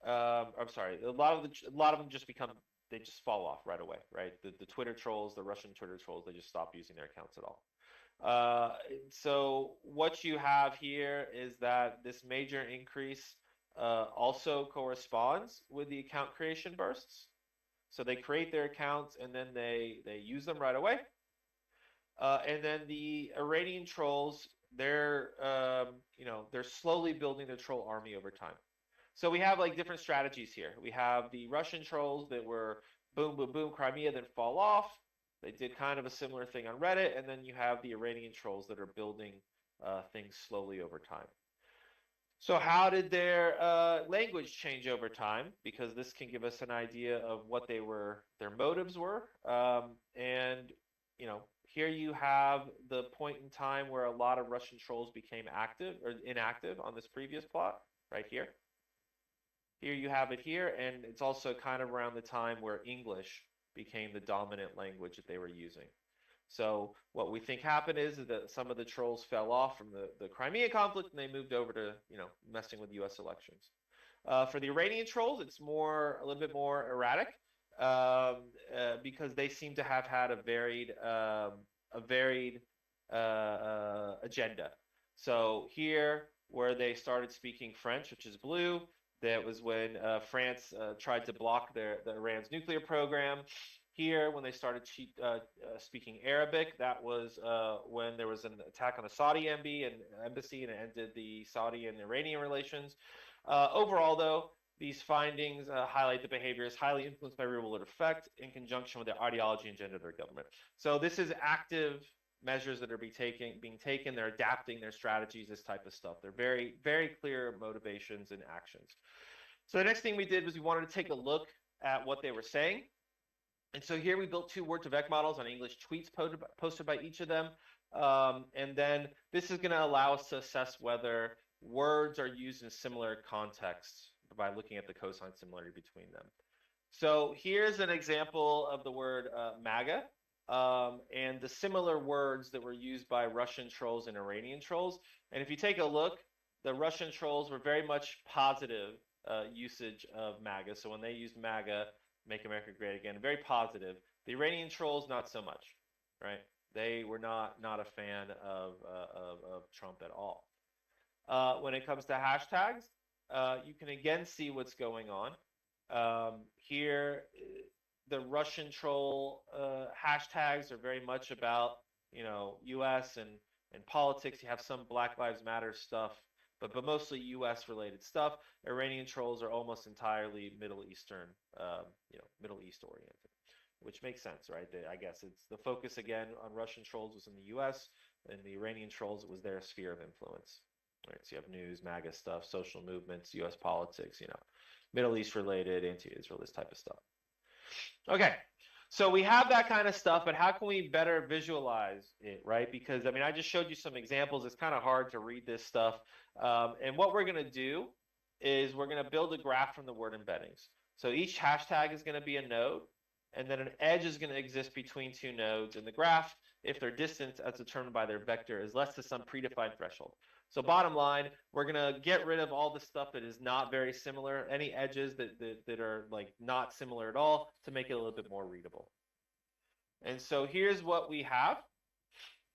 I'm sorry, a lot of them just fall off right away, right? The Twitter trolls, the Russian Twitter trolls, they just stop using their accounts at all. So what you have here is that this major increase also corresponds with the account creation bursts. So they create their accounts and then they use them right away. And then the Iranian trolls, they're slowly building their troll army over time. So we have like different strategies here. We have the Russian trolls that were boom, boom, boom, Crimea, then fall off. They did kind of a similar thing on Reddit, and then you have the Iranian trolls that are building things slowly over time. So how did their language change over time? Because this can give us an idea of what their motives were. And here you have the point in time where a lot of Russian trolls became active or inactive on this previous plot right here. Here you have it here, and it's also kind of around the time where English became the dominant language that they were using. So what we think happened is that some of the trolls fell off from the Crimea conflict and they moved over to messing with U.S. elections. For the Iranian trolls, it's a little bit more erratic because they seem to have had a varied agenda. So here, where they started speaking French, which is blue, that was when France tried to block Iran's nuclear program. Here, when they started speaking Arabic, that was when there was an attack on the Saudi embassy and it ended the Saudi and Iranian relations. Overall, though, these findings highlight the behavior is highly influenced by real-world effect in conjunction with the ideology and agenda of their government. So this is active measures that are being taken. They're adapting their strategies, this type of stuff. They're very, very clear motivations and actions. So the next thing we did was we wanted to take a look at what they were saying. And so here we built two word-to-vec models on English tweets posted by each of them. And then this is going to allow us to assess whether words are used in similar contexts by looking at the cosine similarity between them. So here's an example of the word MAGA. And the similar words that were used by Russian trolls and Iranian trolls. And if you take a look, the Russian trolls were very much positive usage of MAGA. So when they used MAGA, Make America Great Again, very positive. The Iranian trolls, not so much, right? They were not a fan of Trump at all. When it comes to hashtags, you can again see what's going on. Here, the Russian troll hashtags are very much about, U.S. and politics. You have some Black Lives Matter stuff, but mostly U.S. related stuff. Iranian trolls are almost entirely Middle Eastern, Middle East oriented, which makes sense, right? I guess it's the focus again on Russian trolls was in the U.S. and the Iranian trolls, it was their sphere of influence. Right? So you have news, MAGA stuff, social movements, U.S. politics, Middle East related, anti-Israel, this type of stuff. Okay, so we have that kind of stuff, but how can we better visualize it, right? Because, I just showed you some examples. It's kind of hard to read this stuff. And what we're going to do is we're going to build a graph from the word embeddings. So each hashtag is going to be a node, and then an edge is going to exist between two nodes in the graph if their distance, as determined by their vector, is less than some predefined threshold. So bottom line, we're going to get rid of all the stuff that is not very similar, any edges that are like not similar at all, to make it a little bit more readable. And so here's what we have,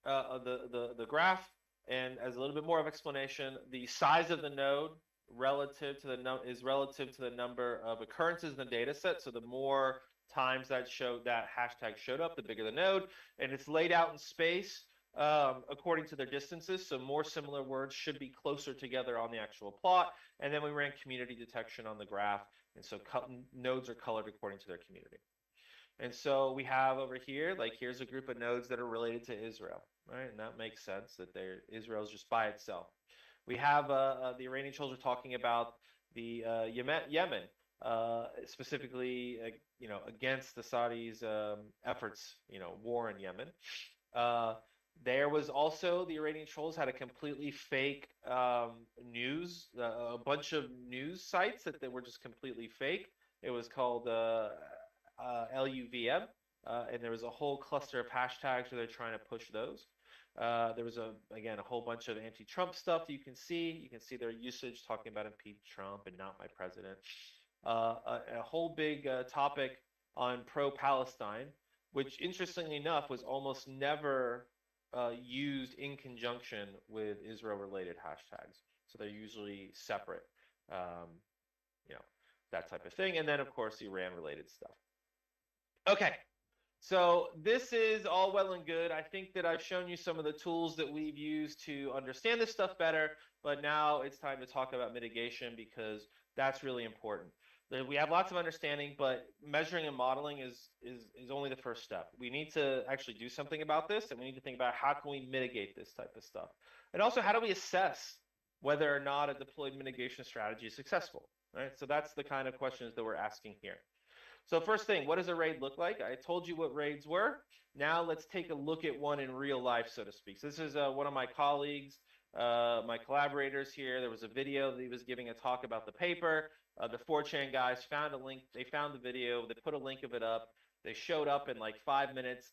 the graph, and as a little bit more of explanation, the size of the node relative to the number of occurrences in the data set. So the more times that hashtag showed up, the bigger the node, and it's laid out in space according to their distances. So more similar words should be closer together on the actual plot. And then we ran community detection on the graph, and so nodes are colored according to their community. And so we have over here, like, here's a group of nodes that are related to Israel, right? And that makes sense that Israel is just by itself. We have the Iranian trolls are talking about the Yemen, specifically, against the Saudis' efforts, war in Yemen. There was also, the Iranian trolls had a completely fake news, a bunch of news sites that they were just completely fake. It was called LUVM, and there was a whole cluster of hashtags where they're trying to push those. There was again a whole bunch of anti-Trump stuff that you can see. You can see their usage talking about impeach Trump and not my president. A whole big topic on pro-Palestine, which interestingly enough was almost never used in conjunction with Israel-related hashtags. So they're usually separate, that type of thing. And then, of course, Iran-related stuff. Okay, so this is all well and good. I think that I've shown you some of the tools that we've used to understand this stuff better, but now it's time to talk about mitigation, because that's really important. We have lots of understanding, but measuring and modeling is only the first step. We need to actually do something about this, and we need to think about how can we mitigate this type of stuff. And also, how do we assess whether or not a deployed mitigation strategy is successful, right? So that's the kind of questions that we're asking here. So first thing, what does a raid look like? I told you what raids were. Now let's take a look at one in real life, so to speak. So this is one of my colleagues, my collaborators here. There was a video that he was giving a talk about the paper. The 4chan guys found a link. They found the video. They put a link of it up. They showed up in like 5 minutes,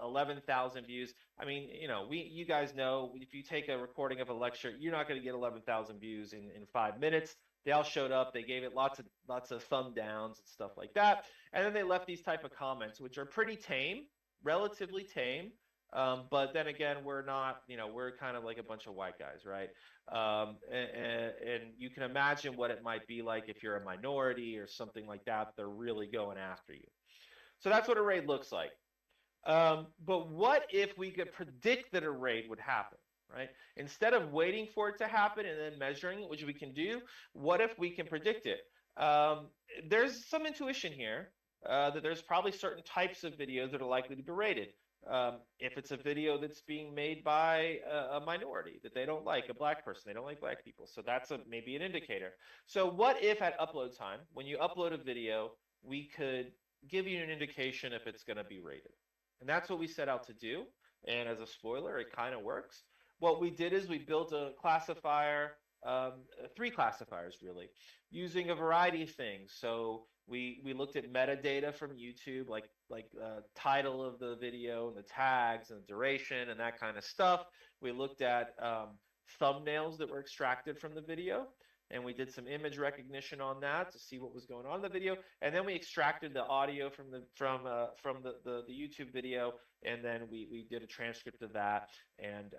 11,000 views. I mean, you guys know, if you take a recording of a lecture, you're not going to get 11,000 views in 5 minutes. They all showed up. They gave it lots of thumb downs and stuff like that. And then they left these type of comments, which are pretty tame, relatively tame. But then again, we're not, we're kind of like a bunch of white guys, right? And you can imagine what it might be like if you're a minority or something like that. They're really going after you. So that's what a raid looks like. But what if we could predict that a raid would happen, right? Instead of waiting for it to happen and then measuring it, which we can do, what if we can predict it? There's some intuition here that there's probably certain types of videos that are likely to be rated. If it's a video that's being made by a minority that they don't like, a black person, they don't like black people. So that's maybe an indicator. So what if at upload time, when you upload a video, we could give you an indication if it's going to be rated? And that's what we set out to do. And as a spoiler, it kind of works. What we did is we built a classifier, 3 classifiers really, using a variety of things. So we looked at metadata from YouTube, like title of the video and the tags and the duration and that kind of stuff. We looked at thumbnails that were extracted from the video, and we did some image recognition on that to see what was going on in the video. And then we extracted the audio from the YouTube video, and then we did a transcript of that, and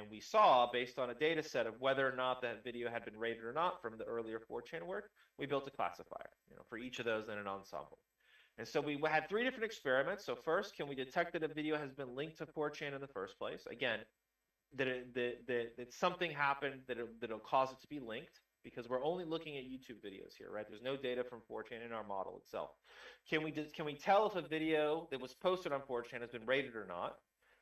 we saw, based on a data set of whether or not that video had been rated or not from the earlier 4chan work, we built a classifier, for each of those in an ensemble. And so we had 3 different experiments. So first, can we detect that a video has been linked to 4chan in the first place? Again, that something happened that'll cause it to be linked, because we're only looking at YouTube videos here, right? There's no data from 4chan in our model itself. Can we tell if a video that was posted on 4chan has been rated or not?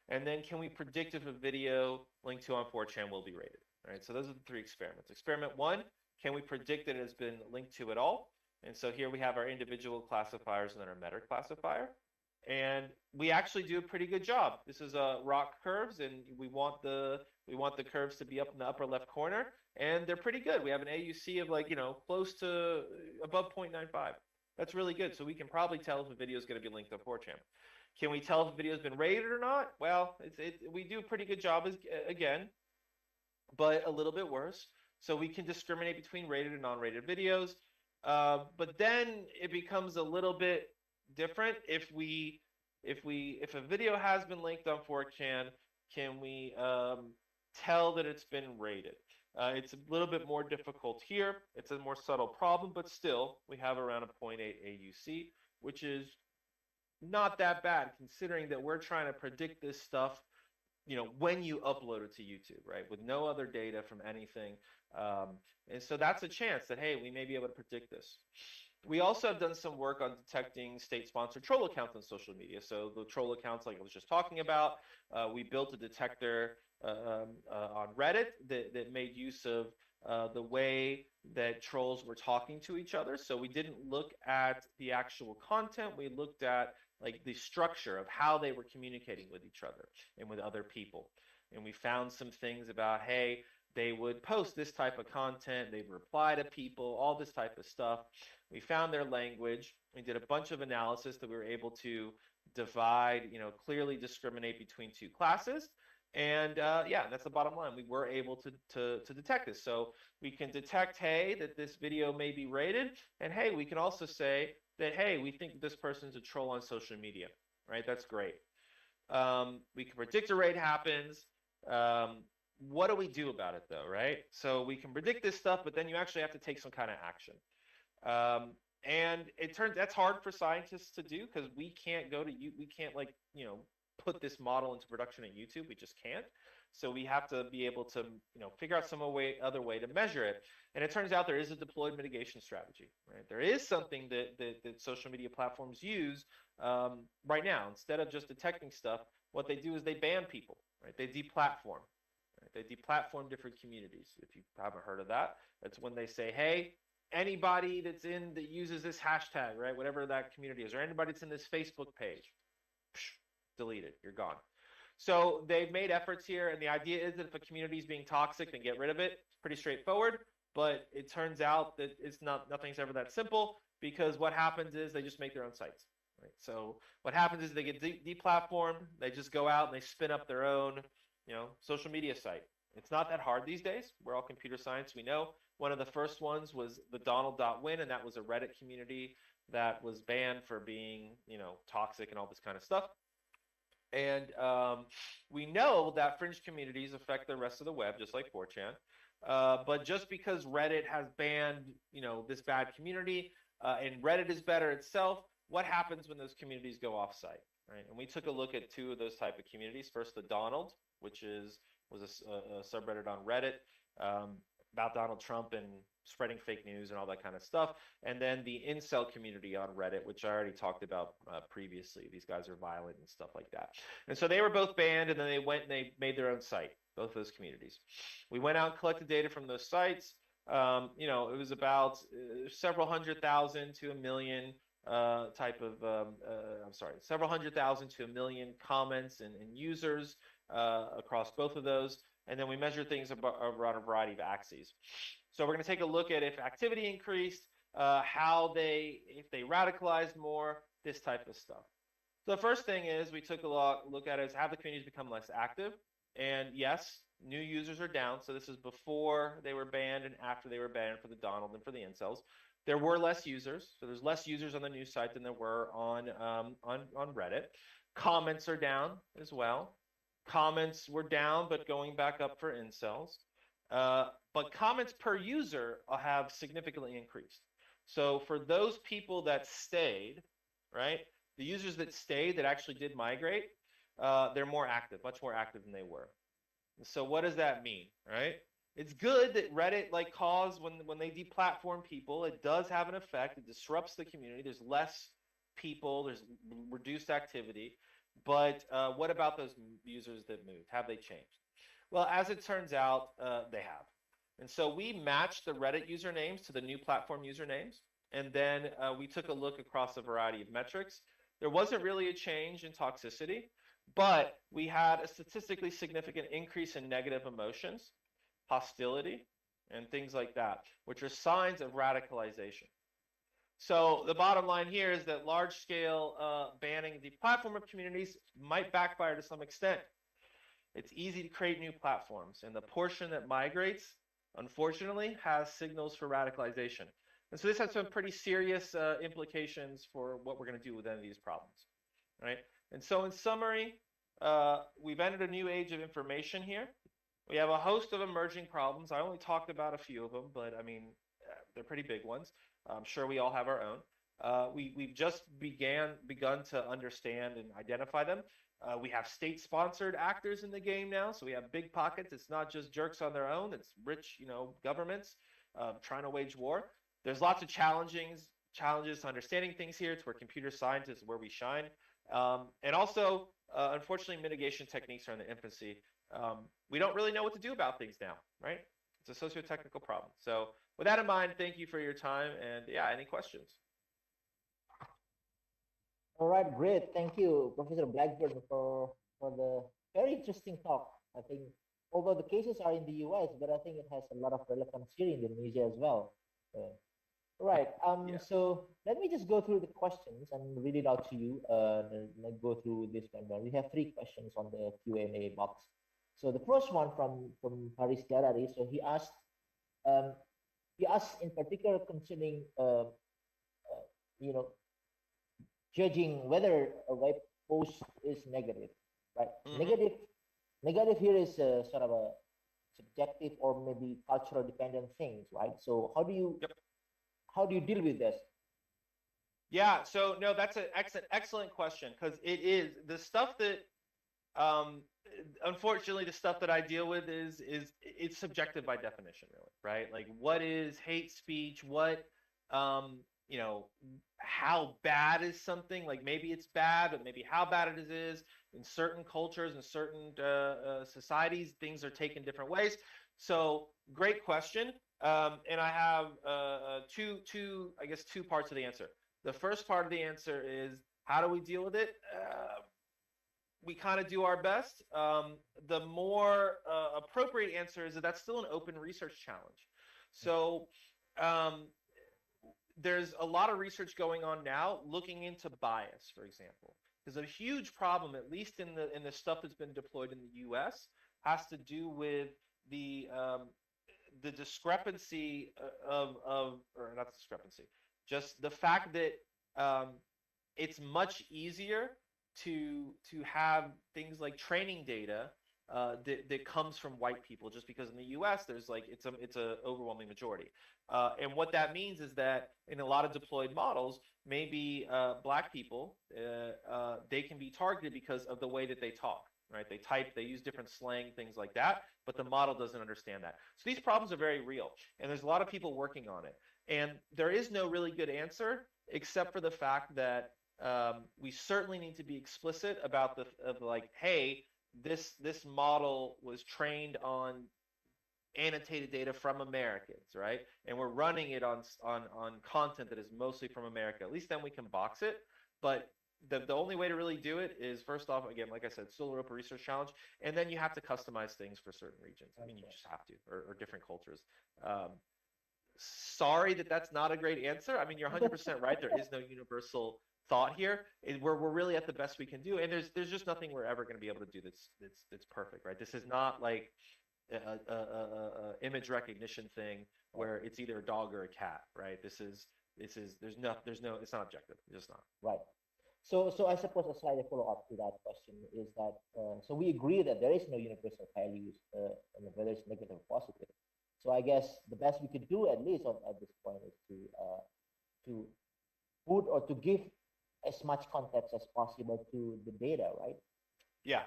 And then can we predict if a video linked to on 4chan will be rated? All right, so those are the 3 experiments. Experiment 1, can we predict that it has been linked to at all? And so here we have our individual classifiers and then our meta classifier. And we actually do a pretty good job. This is rock curves, and we want the curves to be up in the upper left corner, and they're pretty good. We have an AUC of close to above 0.95. That's really good. So we can probably tell if a video is going to be linked to 4chan. Can we tell if a video has been rated or not? Well, we do a pretty good job again, but a little bit worse. So we can discriminate between rated and non-rated videos. But then it becomes a little bit different. If a video has been linked on 4chan, can we tell that it's been rated? It's a little bit more difficult here. It's a more subtle problem, but still we have around a 0.8 AUC, which is not that bad, considering that we're trying to predict this stuff, when you upload it to YouTube, right, with no other data from anything. And so that's a chance that, hey, we may be able to predict this. We also have done some work on detecting state-sponsored troll accounts on social media. So the troll accounts, like I was just talking about, we built a detector on Reddit that made use of the way that trolls were talking to each other. So we didn't look at the actual content. We looked at like the structure of how they were communicating with each other and with other people. And we found some things about, hey, they would post this type of content, they'd reply to people, all this type of stuff. We found their language. We did a bunch of analysis that we were able to divide, clearly discriminate between two classes. And yeah, that's the bottom line. We were able to detect this. So we can detect, hey, that this video may be rated. And hey, we can also say that, hey, we think this person's a troll on social media, right? That's great. We can predict a raid happens. What do we do about it though, right? So we can predict this stuff, but then you actually have to take some kind of action. And it turns that's hard for scientists to do because we can't put this model into production at YouTube. We just can't. So we have to be able to, figure out some other way to measure it. And it turns out there is a deployed mitigation strategy, right? There is something that social media platforms use right now. Instead of just detecting stuff, what they do is they ban people, right? They deplatform. Right? They deplatform different communities. If you haven't heard of that, that's when they say, hey, anybody that uses this hashtag, right, whatever that community is, or anybody that's in this Facebook page, delete it, you're gone. So they've made efforts here, and the idea is that if a community is being toxic, then get rid of it. It's pretty straightforward, but it turns out that nothing's ever that simple, because what happens is they just make their own sites. Right? So what happens is they get deplatformed, they just go out and they spin up their own, social media site. It's not that hard these days. We're all computer science, we know. One of the first ones was the Donald.win, and that was a Reddit community that was banned for being, toxic and all this kind of stuff. And we know that fringe communities affect the rest of the web, just like 4chan. But just because Reddit has banned, this bad community, and Reddit is better itself, what happens when those communities go off-site, right? And we took a look at two of those type of communities. First, the Donald, which was a subreddit on Reddit about Donald Trump and spreading fake news and all that kind of stuff. And then the incel community on Reddit, which I already talked about previously. These guys are violent and stuff like that. And so they were both banned, and then they went and they made their own site, both those communities. We went out and collected data from those sites. It was about several hundred thousand to a million several hundred thousand to a million comments and users across both of those. And then we measure things around a variety of axes. So we're going to take a look at if activity increased, if they radicalized more, this type of stuff. So the first thing is we took a look at is have the communities become less active? And yes, new users are down. So this is before they were banned and after they were banned for the Donald and for the incels. There were less users. So there's less users on the news site than there were on Reddit. Comments are down as well. Comments were down, but going back up for incels. But comments per user have significantly increased. So for those people that stayed, right, the users that stayed that actually did migrate, they're more active, much more active than they were. So what does that mean, right? It's good that Reddit when they deplatform people, it does have an effect. It disrupts the community. There's less people. There's reduced activity. But what about those users that moved? Have they changed? Well, as it turns out, they have. And so we matched the Reddit usernames to the new platform usernames. And then we took a look across a variety of metrics. There wasn't really a change in toxicity, but we had a statistically significant increase in negative emotions, hostility, and things like that, which are signs of radicalization. So the bottom line here is that large-scale banning the platform of communities might backfire to some extent. It's easy to create new platforms, and the portion that migrates, unfortunately, has signals for radicalization. And so this has some pretty serious implications for what we're going to do with any of these problems, right? And so in summary, we've entered a new age of information here. We have a host of emerging problems. I only talked about a few of them, but I mean, they're pretty big ones. I'm sure we all have our own. We've just begun to understand and identify them. We have state-sponsored actors in the game now, so we have big pockets. It's not just jerks on their own. It's rich, governments trying to wage war. There's lots of challenges to understanding things here. It's where computer science is where we shine. And also, unfortunately, mitigation techniques are in the infancy. We don't really know what to do about things now, right? It's a socio-technical problem. So with that in mind, thank you for your time. And yeah, any questions? All right, great. Thank you, Professor Blackburn, for the very interesting talk. I think, although the cases are in the US, but I think it has a lot of relevance here in Indonesia as well. Right. Yeah. So let me just go through the questions and read it out to you. And go through this one. We have 3 questions on the Q&A box. So the first one from Haris Garari. So he asked in particular concerning judging whether a web post is negative, right? Mm-hmm. Negative here is sort of a subjective or maybe cultural dependent things, right? So how do you deal with this? Yeah, so no, that's an excellent question, because it is the stuff that unfortunately the stuff that I deal with is it's subjective by definition, really, right? Like, what is hate speech? What how bad is something? Like, maybe it's bad, but maybe how bad it is in certain cultures and certain societies, things are taken different ways. So great question. And I have two parts of the answer. The first part of the answer is, how do we deal with it? We kind of do our best. The more appropriate answer is that that's still an open research challenge. So there's a lot of research going on now looking into bias, for example. There's a huge problem, at least in the stuff that's been deployed in the US, has to do with the discrepancy or not discrepancy, just the fact that it's much easier to have things like training data that comes from white people, just because in the US there's it's a overwhelming majority. And what that means is that in a lot of deployed models, maybe Black people, they can be targeted because of the way that they talk, right? They type, they use different slang, things like that, but the model doesn't understand that. So these problems are very real, and there's a lot of people working on it. And there is no really good answer, except for the fact that we certainly need to be explicit about hey, this model was trained on annotated data from Americans, right? And we're running it on content that is mostly from America. At least then we can box it. But the only way to really do it is, first off, again, like I said, still a open research challenge, and then you have to customize things for certain regions. I mean, you just have to, or different cultures. Sorry that's not a great answer. I mean, you're 100% right. There is no universal thought here. We're really at the best we can do, and there's just nothing we're ever going to be able to do that's perfect, right? This is not like a image recognition thing where it's either a dog or a cat, right? There's no, it's not objective. It's just not. Right. So I suppose a slight follow-up to that question is that so we agree that there is no universal values, whether it's negative or positive. So I guess the best we could do, at least at this point, is to put or to give as much context as possible to the data, right? Yeah.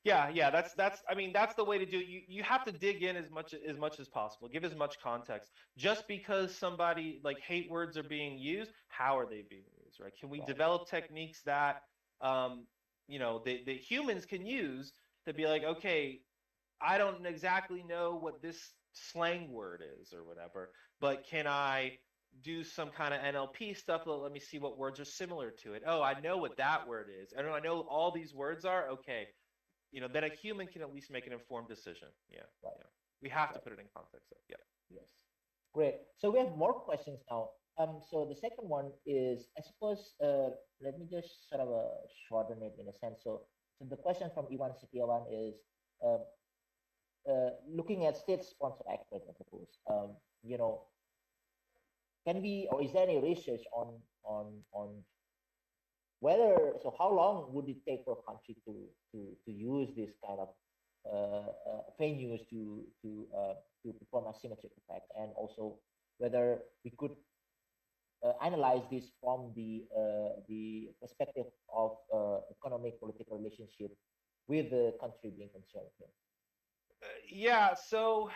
That's I mean, that's the way to do it. You have to dig in as much as possible. Give as much context. Just because somebody, like, hate words are being used, how are they being used, right? Can we develop techniques that that humans can use to be like, okay, I don't exactly know what this slang word is or whatever, but can I do some kind of NLP stuff? Let me see what words are similar to it. Oh, I know what that word is. I know all these words are. Okay. Then a human can at least make an informed decision. Yeah. Right. Yeah. We have to put it in context. So, yeah. Yes. Great. So we have more questions now. So the second one is, I suppose, let me just sort of shorten it in a sense. So the question from Iwan Setiawan is, looking at state-sponsored actors, I suppose, can we, or is there any research on whether, so how long would it take for a country to use this kind of venues to perform asymmetric effect, and also whether we could analyze this from the perspective of economic political relationship with the country being concerned here. Yeah, so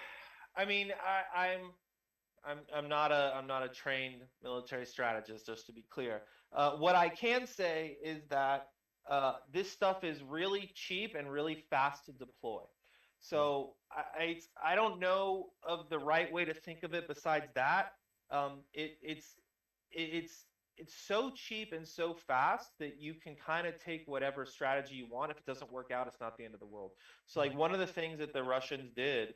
I mean, I'm not a trained military strategist, just to be clear. What I can say is that this stuff is really cheap and really fast to deploy. So I don't know of the right way to think of it besides that. It's it's so cheap and so fast that you can kind of take whatever strategy you want. If it doesn't work out, it's not the end of the world. So like one of the things that the Russians did,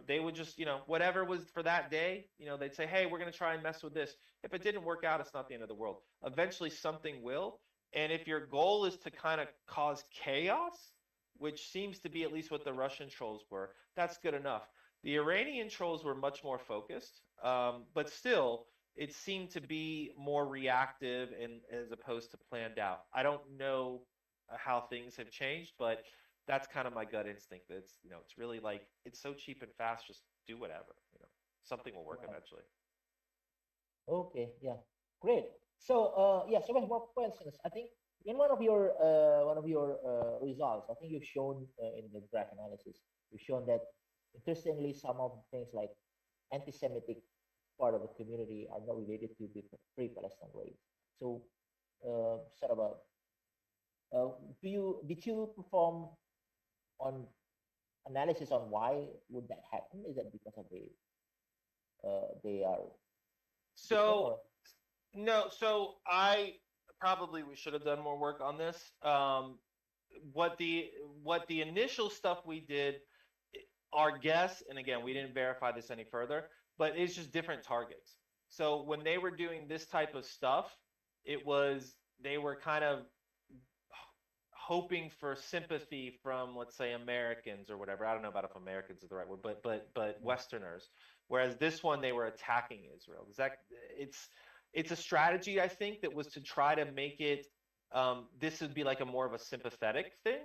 they would just, whatever was for that day, they'd say, hey, we're going to try and mess with this. If it didn't work out, it's not the end of the world. Eventually something will. And if your goal is to kind of cause chaos, which seems to be at least what the Russian trolls were, that's good enough. The Iranian trolls were much more focused, but still, it seemed to be more reactive and as opposed to planned out. I don't know how things have changed, but that's kind of my gut instinct. That it's really like it's so cheap and fast. Just do whatever. Something will work eventually. Okay, yeah, great. So so we have more questions. I think in one of your results, I think you've shown in the graph analysis, you've shown that interestingly some of the things like anti-Semitic part of the community are not related to the pre-Palestine race. So, sort of did you perform on analysis on why would that happen? Is that because of they are so no? So we should have done more work on this. What the initial stuff we did, our guess, and again, we didn't verify this any further, but it's just different targets. So when they were doing this type of stuff, they were kind of hoping for sympathy from, let's say, Americans or whatever. I don't know about if Americans is the right word, but Westerners. Whereas this one, they were attacking Israel. It's a strategy, I think, that was to try to make it. This would be like a more of a sympathetic thing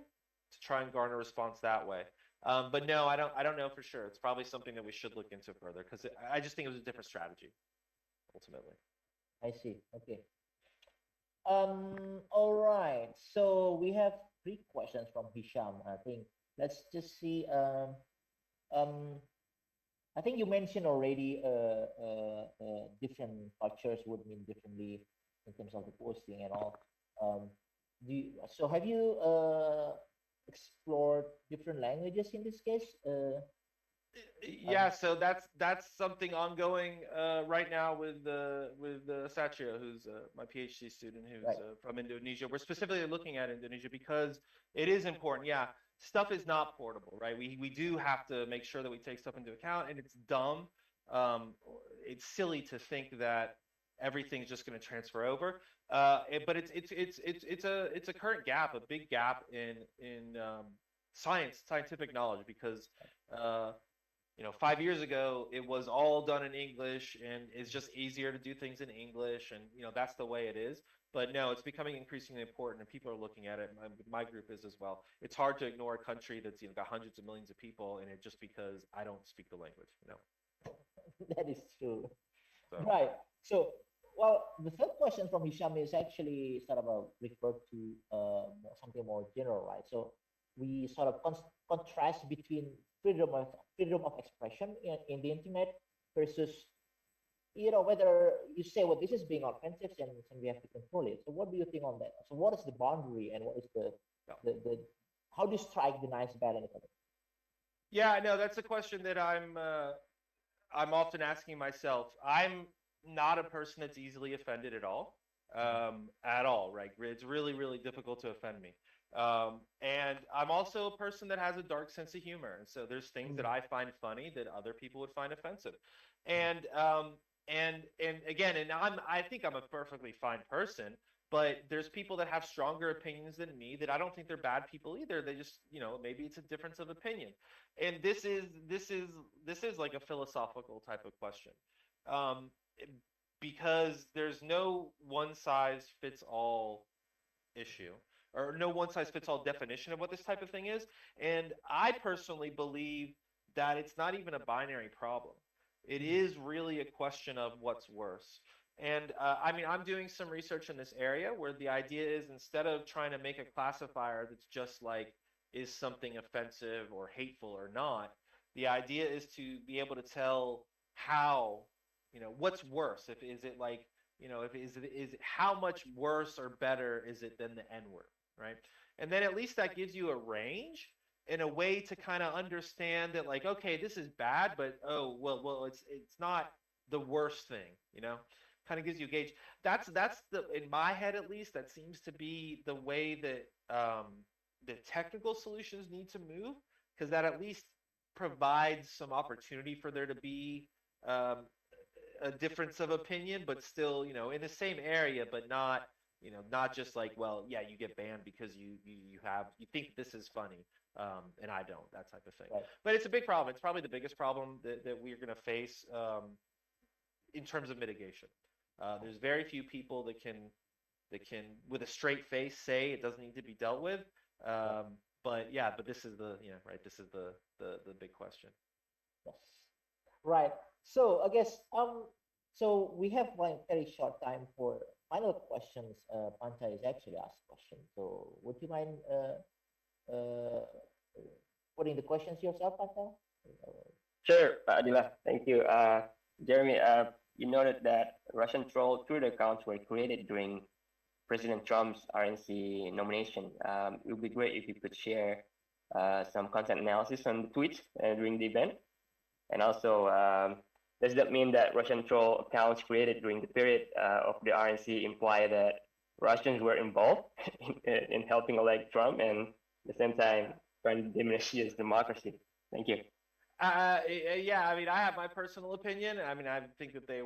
to try and garner response that way. But no, I don't know for sure. It's probably something that we should look into further because I just think it was a different strategy, ultimately. I see. Okay. All right. So we have 3 questions from Hisham. I think let's just see. I think you mentioned already. Different cultures would mean differently in terms of the posting and all. So have you explored different languages in this case? Yeah, so that's something ongoing right now with Satrio, who's my PhD student, who's from Indonesia. We're specifically looking at Indonesia because it is important. Yeah, stuff is not portable, right? We do have to make sure that we take stuff into account, and it's dumb. It's silly to think that everything's just going to transfer over. But it's a current gap, a big gap in scientific knowledge because 5 years ago it was all done in English and it's just easier to do things in English, and that's the way it is. But no, it's becoming increasingly important, and people are looking at it. My group is as well. It's hard to ignore a country that's got hundreds of millions of people in it just because I don't speak the language. That is true. So. Right. So, well, the third question from Hisham is actually sort of referred to something more general, right? So we sort of contrast between freedom of expression in the internet versus whether you say, well, this is being offensive and we have to control it. So what do you think on that? So what is the boundary and what is the how do you strike the nice balance? Yeah, no, that's a question that I'm often asking myself. I'm not a person that's easily offended at all, right? It's really, really difficult to offend me. And I'm also a person that has a dark sense of humor. And so there's things that I find funny that other people would find offensive. And again, I think I'm a perfectly fine person, but there's people that have stronger opinions than me that I don't think they're bad people either. They just, maybe it's a difference of opinion. And this is like a philosophical type of question. Because there's no one size fits all issue, or no one size fits all definition of what this type of thing is. And I personally believe that it's not even a binary problem. It is really a question of what's worse. And I mean, I'm doing some research in this area where the idea is instead of trying to make a classifier that's just like, is something offensive or hateful or not, the idea is to be able to tell how, what's worse. If is it like, if is it how much worse or better is it than the N word, right? And then at least that gives you a range in a way to kind of understand that, like, okay, this is bad, but oh well, it's not the worst thing, kind of gives you a gauge. That's the, in my head at least, that seems to be the way that the technical solutions need to move, because that at least provides some opportunity for there to be a difference of opinion, but still, in the same area, but not, not just like, well, yeah, you get banned because you think this is funny, and I don't, that type of thing. Right. But it's a big problem. It's probably the biggest problem that we're going to face in terms of mitigation. There's very few people that can with a straight face say it doesn't need to be dealt with. But yeah, but this is the, right, this is the big question. Yes. Right. So I guess so we have one very short time for final questions. Panta is actually asked question. So would you mind putting the questions yourself, Panta? Sure, Adila. Thank you. Jeremy, you noted that Russian troll Twitter accounts were created during President Trump's RNC nomination. It would be great if you could share some content analysis on the tweets during the event. And also, does that mean that Russian troll accounts created during the period of the RNC imply that Russians were involved in helping elect Trump and at the same time trying to diminish his democracy? Thank you. Yeah, I mean, I have my personal opinion. I mean, I think that there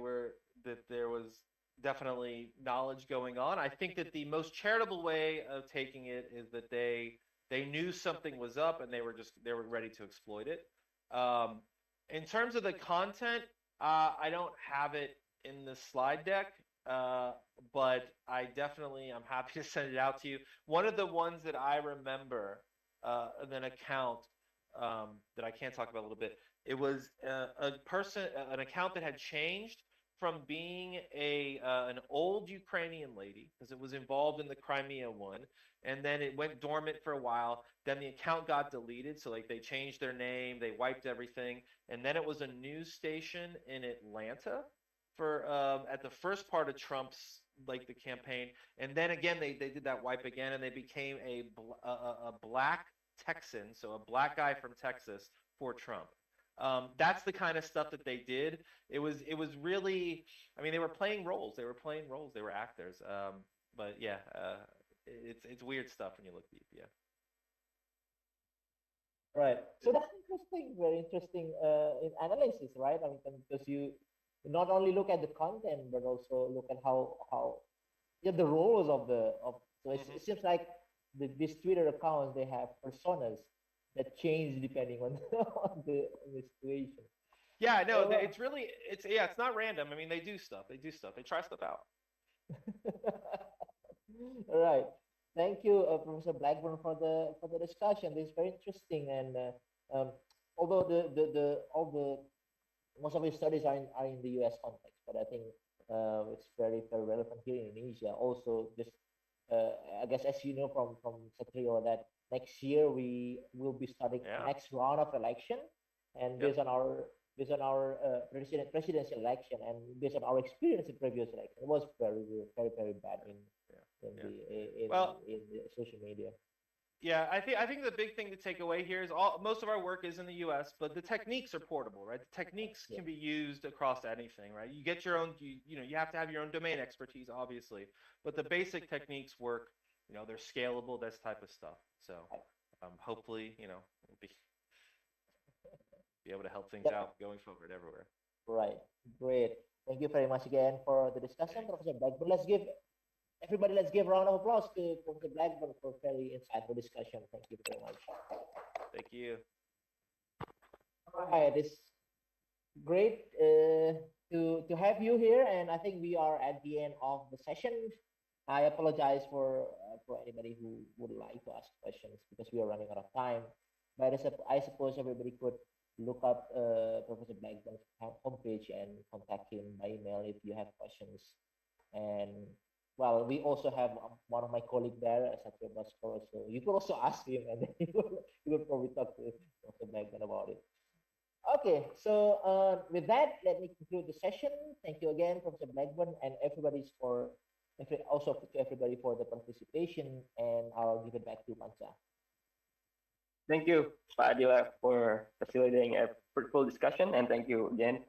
was definitely knowledge going on. I think that the most charitable way of taking it is that they knew something was up and they were ready to exploit it. In terms of the content, I don't have it in the slide deck, but I'm happy to send it out to you. One of the ones that I remember, an account that I can talk about a little bit. It was an account that had changed from being an old Ukrainian lady, because it was involved in the Crimea one, and then it went dormant for a while. Then the account got deleted, so like they changed their name, they wiped everything, and then it was a news station in Atlanta for at the first part of Trump's the campaign, and then again they did that wipe again, and they became a black Texan, so a black guy from Texas for Trump. That's the kind of stuff that they did. It was really, I mean, they were playing roles. They were actors. But yeah, it's weird stuff when you look deep. Yeah. Right. So that's interesting. Very interesting in analysis, right? I mean, because you not only look at the content, but also look at how the roles of so it seems like these Twitter accounts, they have personas that change depending on the situation. Yeah, no, it's not random. I mean, they do stuff. They try stuff out. All right. Thank you, Professor Blackburn, for the discussion. This is very interesting, and although most of his studies are in the U.S. context, but I think it's very relevant here in Indonesia. Also, just I guess, as you know from Satrio, that next year we will be starting the next round of election, and based on our presidential election, and based on our experience in previous election, it was very bad in the social media. Yeah, I think the big thing to take away here is most of our work is in the U.S., but the techniques are portable, right? The techniques can be used across anything, right? You get your own, you have to have your own domain expertise, obviously, but the basic techniques work. They're scalable, this type of stuff. So hopefully, we'll be able to help things out going forward everywhere. Right. Great. Thank you very much again for the discussion, Professor Blackburn. Let's give a round of applause to Professor Blackburn for a very insightful discussion. Thank you very much. Thank you. All right, it's great to have you here, and I think we are at the end of the session. I apologize for anybody who would like to ask questions because we are running out of time. But I suppose everybody could look up Professor Blackburn's homepage and contact him by email if you have questions And well, we also have one of my colleagues there, Satya Bhaskar. So you could also ask him, and then you will probably talk to Dr. Blackburn about it. Okay, so with that, let me conclude the session. Thank you again, Professor Blackburn, and also to everybody for the participation. And I'll give it back to Mansa. Thank you, Pak Adila, for facilitating a fruitful discussion, and thank you again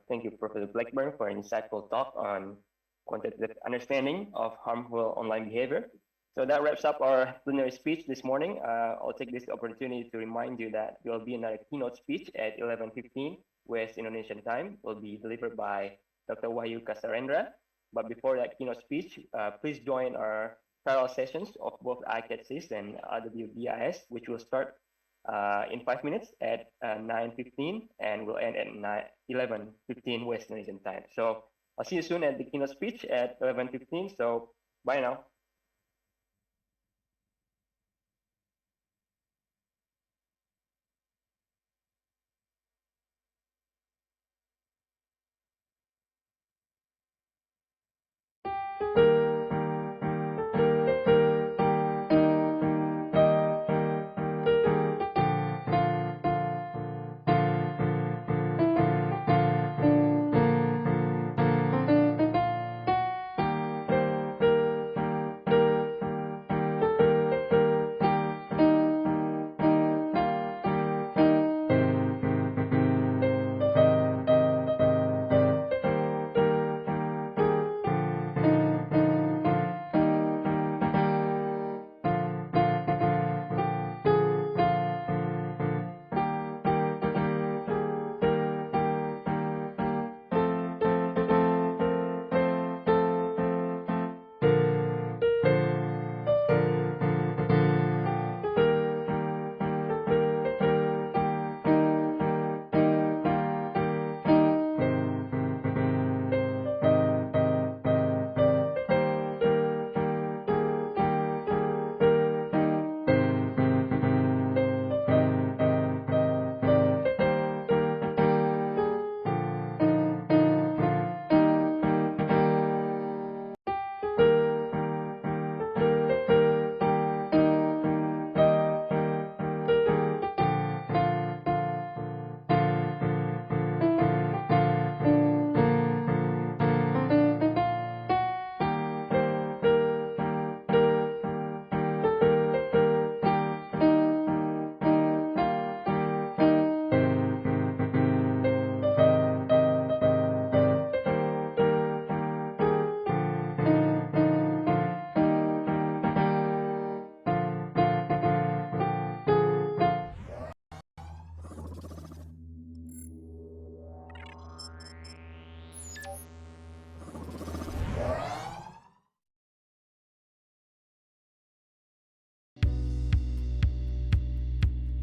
thank you, Professor Blackburn, for an insightful talk on quantitative understanding of harmful online behavior. So that wraps up our plenary speech this morning. I'll take this opportunity to remind you that there will be another keynote speech at 11:15 West Indonesian time. Will be delivered by Dr. Wahyu Caesarendra. But before that keynote speech, please join our parallel sessions of both ICACSIS and IWBIS, which will start in 5 minutes at 9:15 and will end at 11:15 West Indonesian time. So I'll see you soon at the keynote speech at 11:15. So bye now.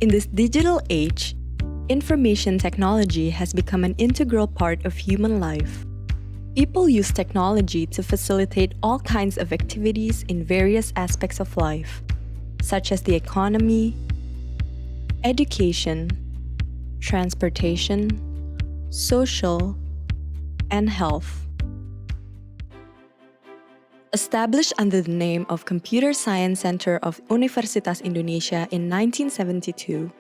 In this digital age, information technology has become an integral part of human life. People use technology to facilitate all kinds of activities in various aspects of life, such as the economy, education, transportation, social, and health. Established under the name of Computer Science Center of Universitas Indonesia in 1972,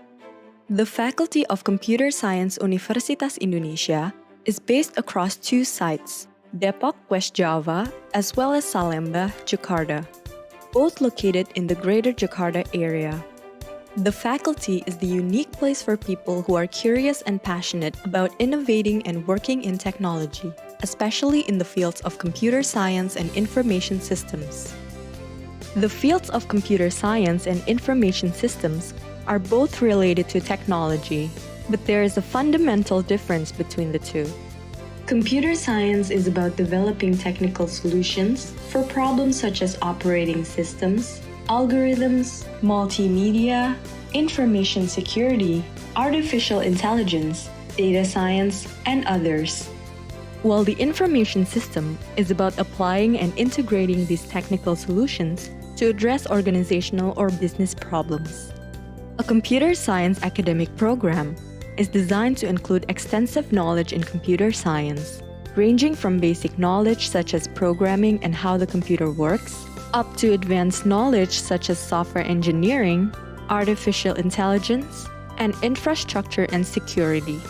the Faculty of Computer Science Universitas Indonesia is based across two sites, Depok, West Java, as well as Salemba, Jakarta, both located in the Greater Jakarta area. The faculty is the unique place for people who are curious and passionate about innovating and working in technology, especially in the fields of computer science and information systems. The fields of computer science and information systems are both related to technology, but there is a fundamental difference between the two. Computer science is about developing technical solutions for problems such as operating systems, algorithms, multimedia, information security, artificial intelligence, data science, and others. While the information system is about applying and integrating these technical solutions to address organizational or business problems. A computer science academic program is designed to include extensive knowledge in computer science, ranging from basic knowledge such as programming and how the computer works, up to advanced knowledge such as software engineering, artificial intelligence, and infrastructure and security.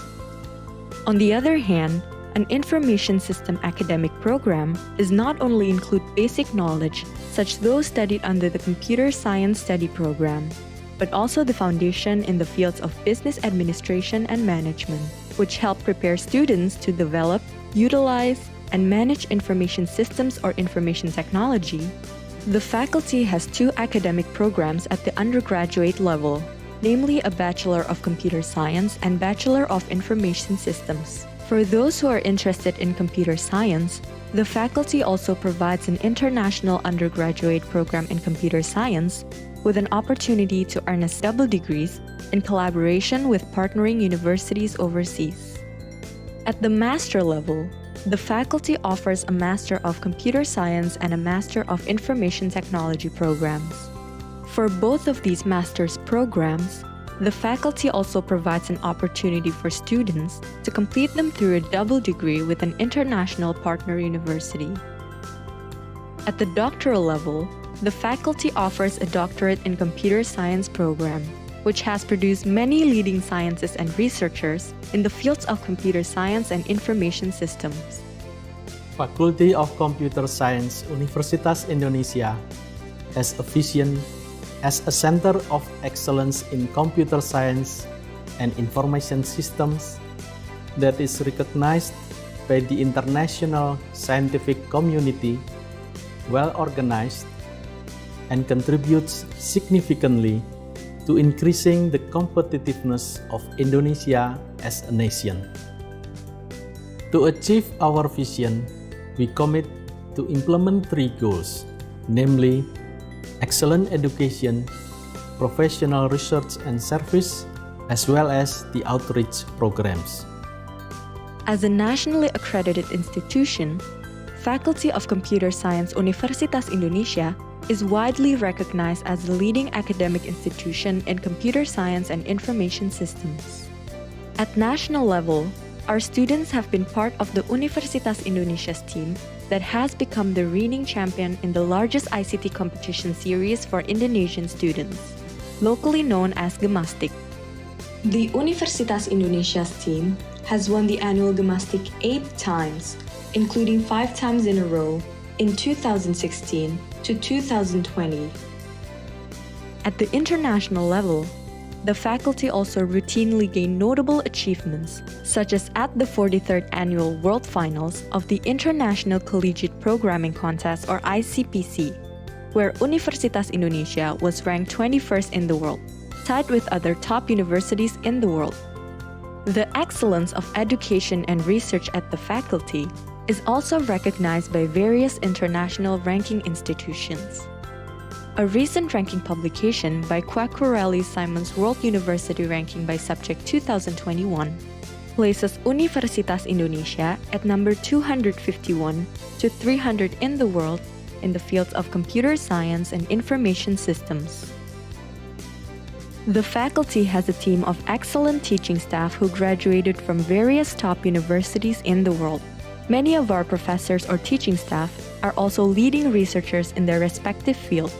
On the other hand, an information system academic program does not only include basic knowledge, such those studied under the computer science study program, but also the foundation in the fields of business administration and management, which help prepare students to develop, utilize, and manage information systems or information technology. The faculty has 2 academic programs at the undergraduate level, namely a Bachelor of Computer Science and Bachelor of Information Systems. For those who are interested in computer science, the faculty also provides an international undergraduate program in computer science with an opportunity to earn double degrees in collaboration with partnering universities overseas. At the master level, the faculty offers a Master of Computer Science and a Master of Information Technology programs. For both of these master's programs, the faculty also provides an opportunity for students to complete them through a double degree with an international partner university. At the doctoral level, the faculty offers a Doctorate in Computer Science program, which has produced many leading scientists and researchers in the fields of computer science and information systems. Faculty of Computer Science Universitas Indonesia has a vision as a center of excellence in computer science and information systems that is recognized by the international scientific community, well organized, and contributes significantly to increasing the competitiveness of Indonesia as a nation. To achieve our vision, we commit to implement 3 goals, namely excellent education, professional research and service, as well as the outreach programs. As a nationally accredited institution, Faculty of Computer Science Universitas Indonesia is widely recognized as the leading academic institution in computer science and information systems. At national level, our students have been part of the Universitas Indonesia's team that has become the reigning champion in the largest ICT competition series for Indonesian students, locally known as Gemastik. The Universitas Indonesia's team has won the annual Gemastik 8 times, including 5 times in a row in 2016 to 2020. At the international level, the faculty also routinely gain notable achievements, such as at the 43rd Annual World Finals of the International Collegiate Programming Contest or ICPC, where Universitas Indonesia was ranked 21st in the world, tied with other top universities in the world. The excellence of education and research at the faculty is also recognized by various international ranking institutions. A recent ranking publication by Quacquarelli-Simons World University Ranking by Subject 2021 places Universitas Indonesia at number 251 to 300 in the world in the fields of computer science and information systems. The faculty has a team of excellent teaching staff who graduated from various top universities in the world. Many of our professors or teaching staff are also leading researchers in their respective field.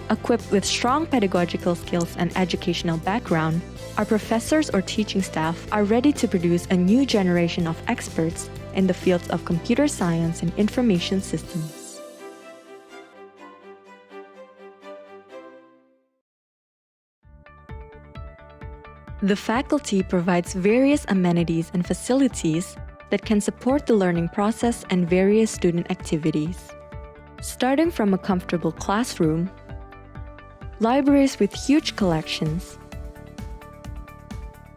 Equipped with strong pedagogical skills and educational background, our professors or teaching staff are ready to produce a new generation of experts in the fields of computer science and information systems. The faculty provides various amenities and facilities that can support the learning process and various student activities. Starting from a comfortable classroom, libraries with huge collections,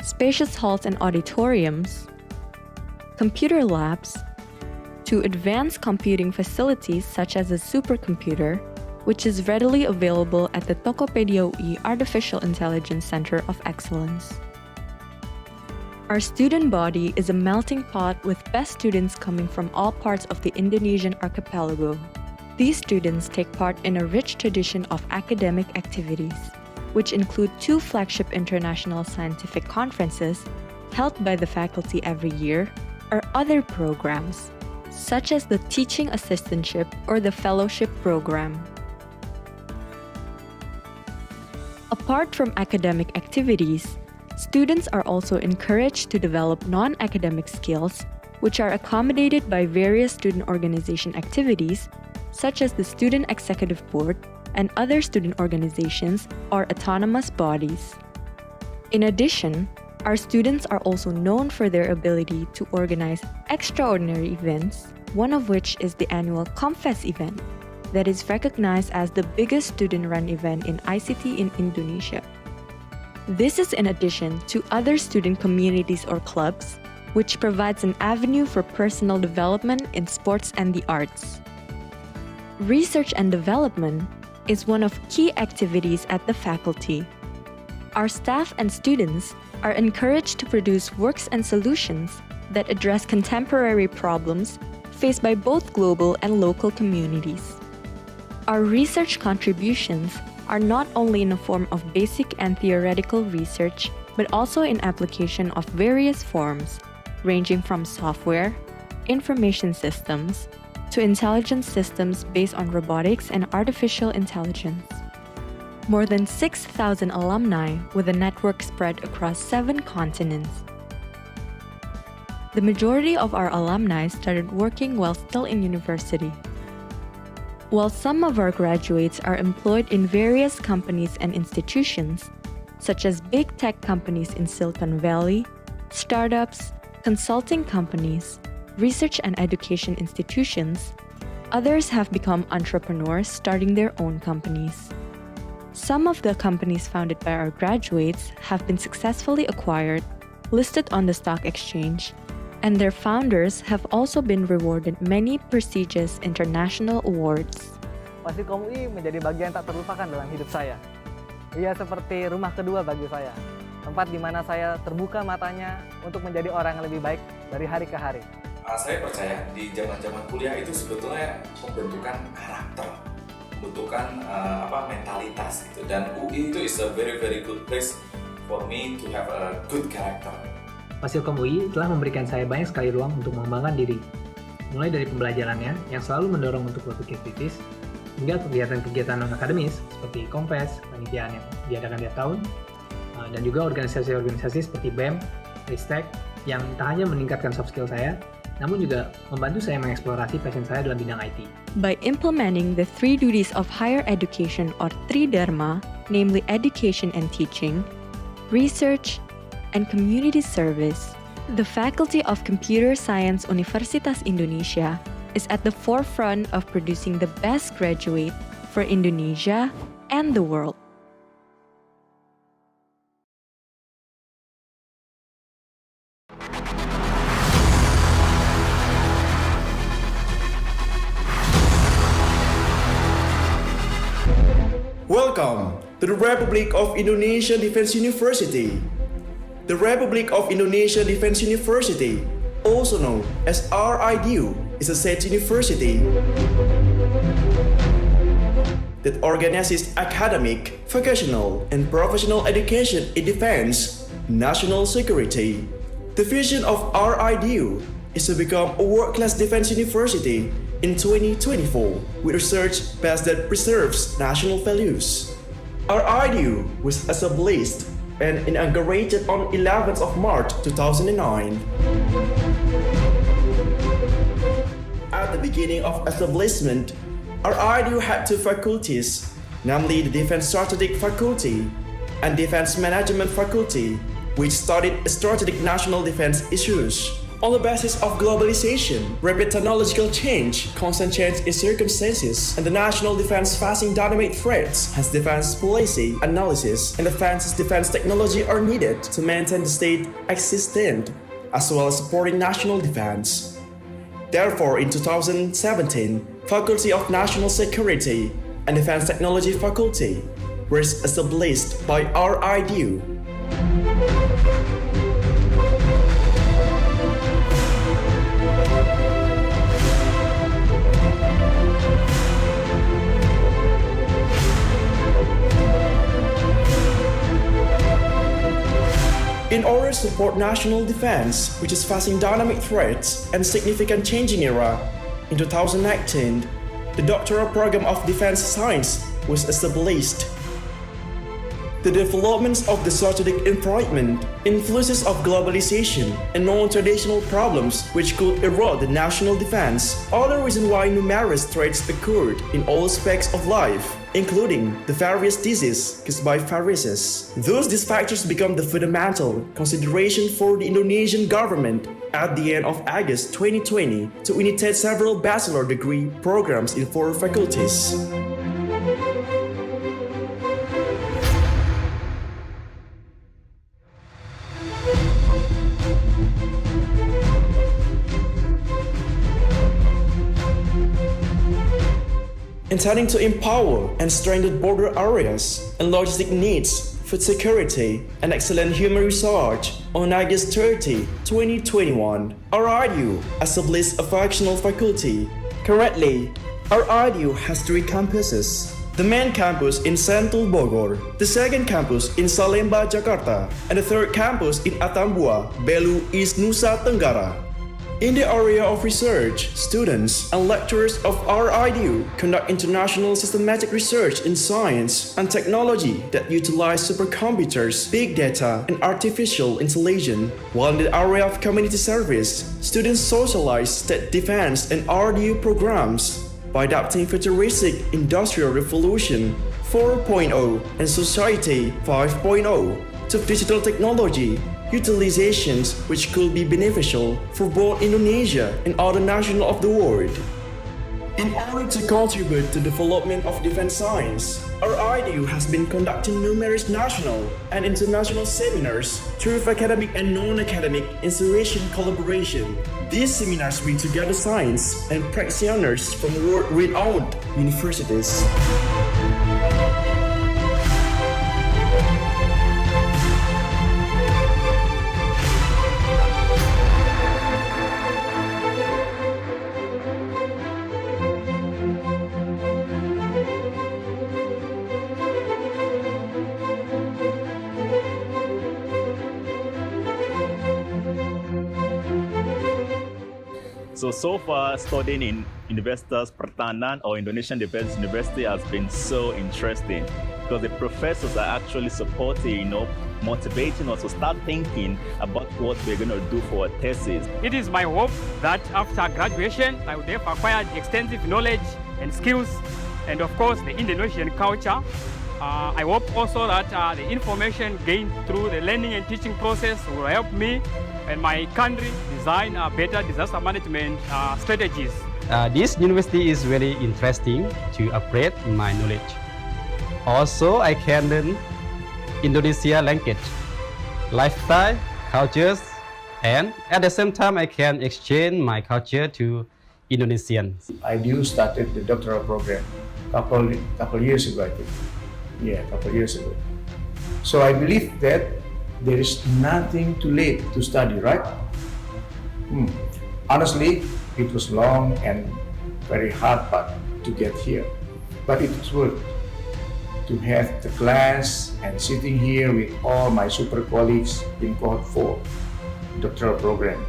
spacious halls and auditoriums, computer labs, to advanced computing facilities such as a supercomputer, which is readily available at the Tokopedia UI Artificial Intelligence Center of Excellence. Our student body is a melting pot with best students coming from all parts of the Indonesian archipelago. These students take part in a rich tradition of academic activities, which include 2 flagship international scientific conferences held by the faculty every year, or other programs, such as the teaching assistantship or the fellowship program. Apart from academic activities, students are also encouraged to develop non-academic skills, which are accommodated by various student organization activities, such as the Student Executive Board and other student organizations or autonomous bodies. In addition, our students are also known for their ability to organize extraordinary events, one of which is the annual ComFest event, that is recognized as the biggest student-run event in ICT in Indonesia. This is in addition to other student communities or clubs, which provides an avenue for personal development in sports and the arts. Research and development is one of key activities at the faculty. Our staff and students are encouraged to produce works and solutions that address contemporary problems faced by both global and local communities. Our research contributions are not only in the form of basic and theoretical research, but also in application of various forms, ranging from software, information systems, to intelligence systems based on robotics and artificial intelligence. More than 6,000 alumni with a network spread across 7 continents. The majority of our alumni started working while still in university. While some of our graduates are employed in various companies and institutions, such as big tech companies in Silicon Valley, startups, consulting companies, research and education institutions, others have become entrepreneurs starting their own companies. Some of the companies founded by our graduates have been successfully acquired, listed on the stock exchange, and their founders have also been rewarded many prestigious international awards. Fasilkom UI menjadi bagian tak terlupakan dalam hidup saya. Ia seperti rumah kedua bagi saya, tempat di mana saya terbuka matanya untuk menjadi orang yang lebih baik dari hari ke hari. Saya percaya di zaman-zaman kuliah itu sebetulnya pembentukan karakter, pembentukan mentalitas gitu. Dan UI itu is a very good place for me to have a good character. Fasilkom UI telah memberikan saya banyak sekali ruang untuk mengembangkan diri, mulai dari pembelajarannya yang selalu mendorong untuk berpikir kritis, hingga kegiatan-kegiatan non-akademis seperti Kompes, panitiaan yang diadakan tiap tahun, dan juga organisasi-organisasi seperti BEM, Ristek, yang tak hanya meningkatkan soft skill saya, namun juga membantu saya mengeksplorasi passion saya dalam bidang IT. By implementing the 3 duties of higher education or Tridharma, namely education and teaching, research, and community service, the Faculty of Computer Science Universitas Indonesia is at the forefront of producing the best graduate for Indonesia and the world. Welcome to the Republic of Indonesia Defense University. The Republic of Indonesia Defense University, also known as RIDU, is a state university that organizes academic, vocational, and professional education in defense, national security. The vision of RIDU is to become a world-class defense university in 2024 with research base that preserves national values. RIDU was established and inaugurated on 11th of March 2009. At the beginning of establishment, RIDU had 2 faculties, namely the Defense Strategic Faculty and Defense Management Faculty, which studied strategic national defense issues. On the basis of globalization, rapid technological change, constant change in circumstances, and the national defense facing dynamic threats, hence defense policy, analysis, and advanced defense technology are needed to maintain the state existent, as well as supporting national defense. Therefore, in 2017, Faculty of National Security and Defense Technology Faculty was established by RIDU. In order to support national defense, which is facing dynamic threats and significant changing era, in 2019, the Doctoral Program of Defense Science was established. The developments of the strategic environment, influences of globalization, and non-traditional problems which could erode the national defense are the reason why numerous threats occurred in all aspects of life, including the various diseases caused by viruses. Thus, these factors become the fundamental consideration for the Indonesian government at the end of August 2020 to initiate several bachelor degree programs in 4 faculties. Intending to empower and strengthen border areas and logistic needs, food security, and excellent human research, on August 30, 2021, RIDU established a functional faculty. Currently, RIDU has 3 campuses. The main campus in Sentul Bogor, the second campus in Salemba, Jakarta, and the third campus in Atambua, Belu, East Nusa Tenggara. In the area of research, students and lecturers of RIDU conduct international systematic research in science and technology that utilize supercomputers, big data, and artificial intelligence. While in the area of community service, students socialize state defense and RDU programs by adapting futuristic Industrial Revolution 4.0 and Society 5.0 to digital technology utilizations which could be beneficial for both Indonesia and other nations of the world. In order to contribute to the development of defense science, RIDU has been conducting numerous national and international seminars through academic and non-academic institution collaboration. These seminars bring together science and practitioners from world-renowned universities. So far, studying in Universitas Pertahanan or Indonesian Defense University has been so interesting because the professors are actually supporting, motivating us to start thinking about what we're going to do for our thesis. It is my hope that after graduation, I would have acquired extensive knowledge and skills, and of course, the Indonesian culture. I hope also that the information gained through the learning and teaching process will help me and my country design better disaster management strategies. This university is very interesting to upgrade my knowledge. Also, I can learn Indonesia language, lifestyle, cultures, and at the same time, I can exchange my culture to Indonesians. IDU started the doctoral program couple years ago, I think. Yeah, a couple years ago. So I believe that there is nothing too late to study, right? Honestly, it was long and very hard path to get here, but it was worth to have the class and sitting here with all my super colleagues in cohort 4 doctoral program.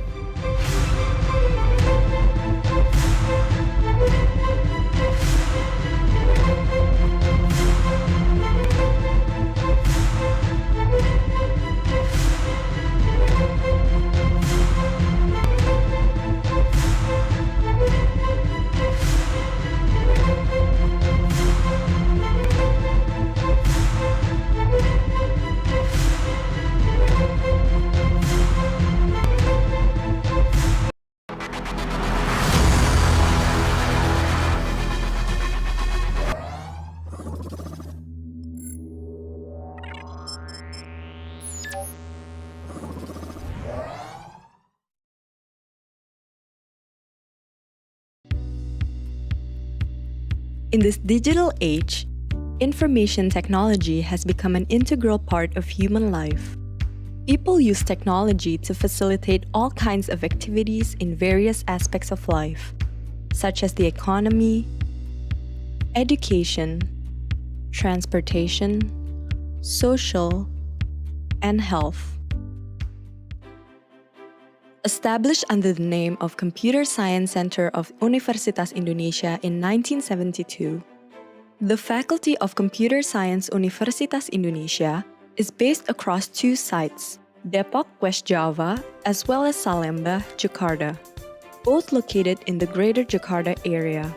In this digital age, information technology has become an integral part of human life. People use technology to facilitate all kinds of activities in various aspects of life, such as the economy, education, transportation, social, and health. Established under the name of Computer Science Center of Universitas Indonesia in 1972, the Faculty of Computer Science Universitas Indonesia is based across two sites, Depok, West Java, as well as Salemba, Jakarta, both located in the Greater Jakarta area.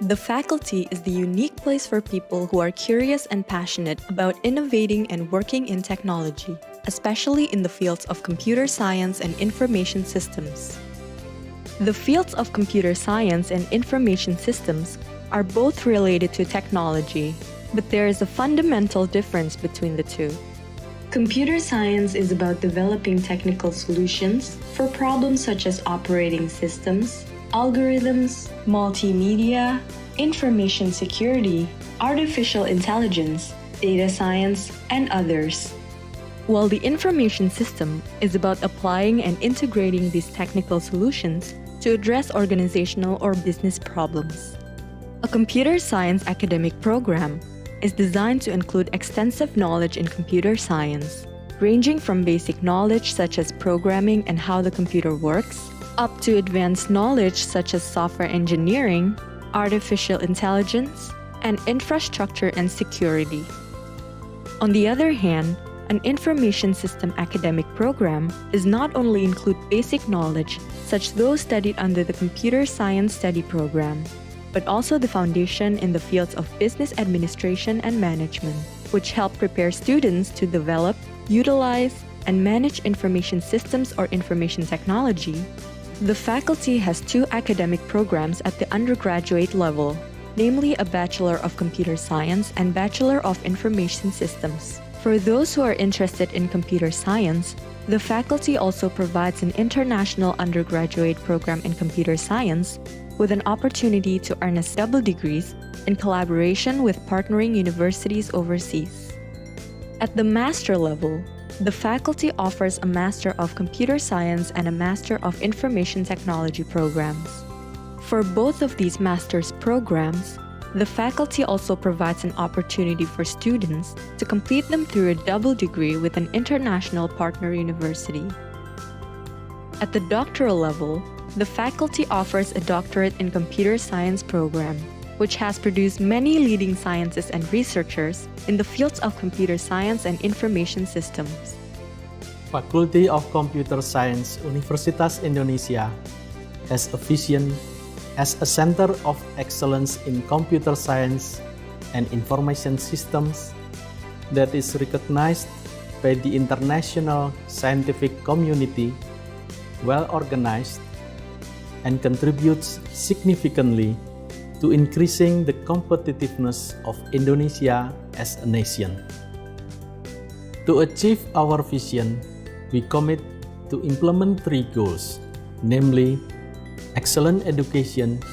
The faculty is the unique place for people who are curious and passionate about innovating and working in technology, especially in the fields of computer science and information systems. The fields of computer science and information systems are both related to technology, but there is a fundamental difference between the two. Computer science is about developing technical solutions for problems such as operating systems, algorithms, multimedia, information security, artificial intelligence, data science, and others. While the information system is about applying and integrating these technical solutions to address organizational or business problems. A computer science academic program is designed to include extensive knowledge in computer science, ranging from basic knowledge such as programming and how the computer works, up to advanced knowledge such as software engineering, artificial intelligence, and infrastructure and security. On the other hand, an information system academic program does not only include basic knowledge, such as those studied under the Computer Science Study Program, but also the foundation in the fields of business administration and management, which help prepare students to develop, utilize, and manage information systems or information technology. The faculty has two academic programs at the undergraduate level, namely a Bachelor of Computer Science and Bachelor of Information Systems. For those who are interested in computer science, the faculty also provides an international undergraduate program in computer science with an opportunity to earn a double degrees in collaboration with partnering universities overseas. At the master level, the faculty offers a Master of Computer Science and a Master of Information Technology programs. For both of these master's programs, the faculty also provides an opportunity for students to complete them through a double degree with an international partner university. At the doctoral level, the faculty offers a Doctorate in Computer Science program, which has produced many leading scientists and researchers in the fields of computer science and information systems. Faculty of Computer Science Universitas Indonesia has a vision as a center of excellence in computer science and information systems that is recognized by the international scientific community, well organized, and contributes significantly to increasing the competitiveness of Indonesia as a nation. To achieve our vision, we commit to implement three goals, namely excellent education,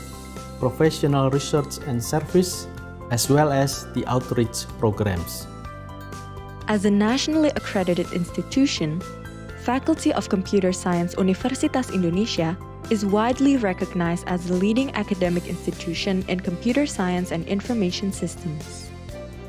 professional research and service, as well as the outreach programs. As a nationally accredited institution, Faculty of Computer Science Universitas Indonesia is widely recognized as the leading academic institution in computer science and information systems.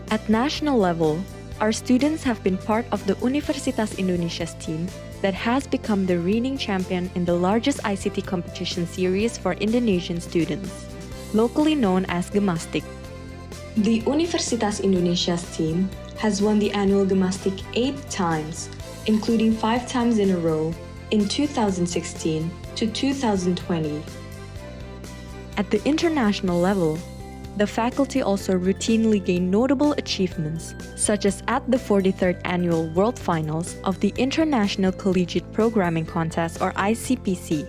At national level, our students have been part of the Universitas Indonesia's team that has become the reigning champion in the largest ICT competition series for Indonesian students, locally known as Gemastik. The Universitas Indonesia's team has won the annual Gemastik 8 times, including 5 times in a row in 2016 to 2020. At the international level, the faculty also routinely gain notable achievements, such as at the 43rd Annual World Finals of the International Collegiate Programming Contest or ICPC,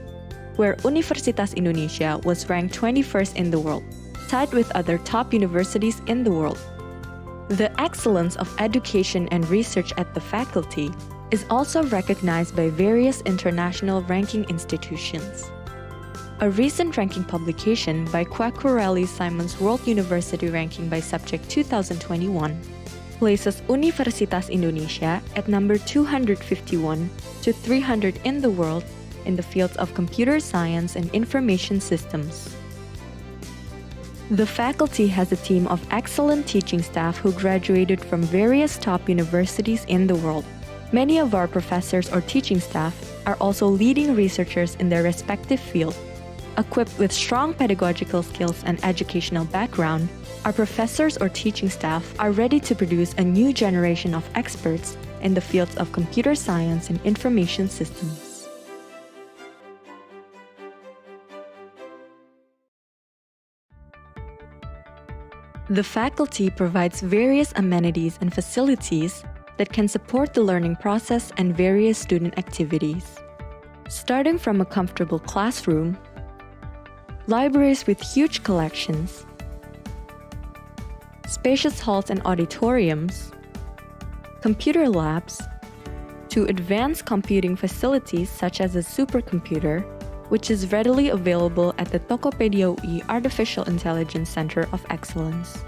where Universitas Indonesia was ranked 21st in the world, tied with other top universities in the world. The excellence of education and research at the faculty is also recognized by various international ranking institutions. A recent ranking publication by Quacquarelli-Simons World University Ranking by Subject 2021 places Universitas Indonesia at number 251 to 300 in the world in the fields of computer science and information systems. The faculty has a team of excellent teaching staff who graduated from various top universities in the world, Many of our professors or teaching staff are also leading researchers in their respective field. Equipped with strong pedagogical skills and educational background, our professors or teaching staff are ready to produce a new generation of experts in the fields of computer science and information systems. The faculty provides various amenities and facilities that can support the learning process and various student activities. Starting from a comfortable classroom, libraries with huge collections, spacious halls and auditoriums, computer labs, to advanced computing facilities such as a supercomputer, which is readily available at the Tokopedia UI Artificial Intelligence Center of Excellence.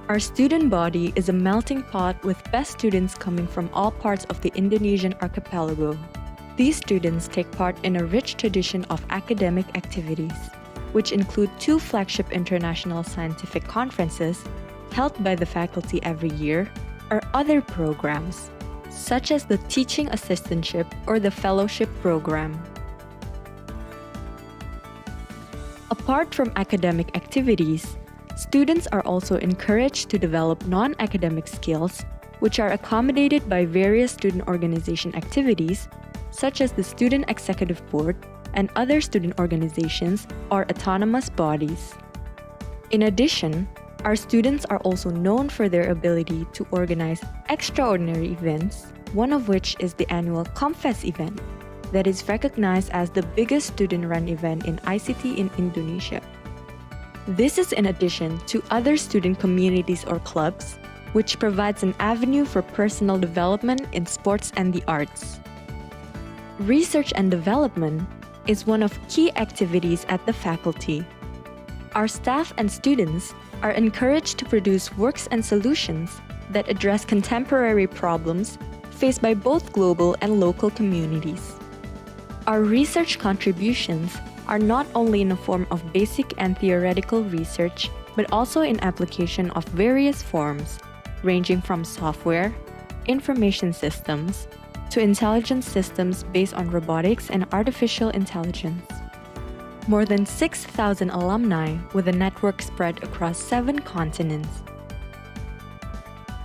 Our student body is a melting pot with best students coming from all parts of the Indonesian archipelago. These students take part in a rich tradition of academic activities, which include 2 flagship international scientific conferences held by the faculty every year, or other programs, such as the Teaching Assistantship or the Fellowship Program. Apart from academic activities, students are also encouraged to develop non-academic skills, which are accommodated by various student organization activities, such as the Student Executive Board and other student organizations or autonomous bodies. In addition, our students are also known for their ability to organize extraordinary events, one of which is the annual ComFest event, that is recognized as the biggest student-run event in ICT in Indonesia. This is in addition to other student communities or clubs, which provides an avenue for personal development in sports and the arts. Research and development is one of key activities at the faculty. Our staff and students are encouraged to produce works and solutions that address contemporary problems faced by both global and local communities. Our research contributions are not only in the form of basic and theoretical research, but also in application of various forms, ranging from software, information systems, to intelligence systems based on robotics and artificial intelligence. More than 6,000 alumni with a network spread across 7 continents.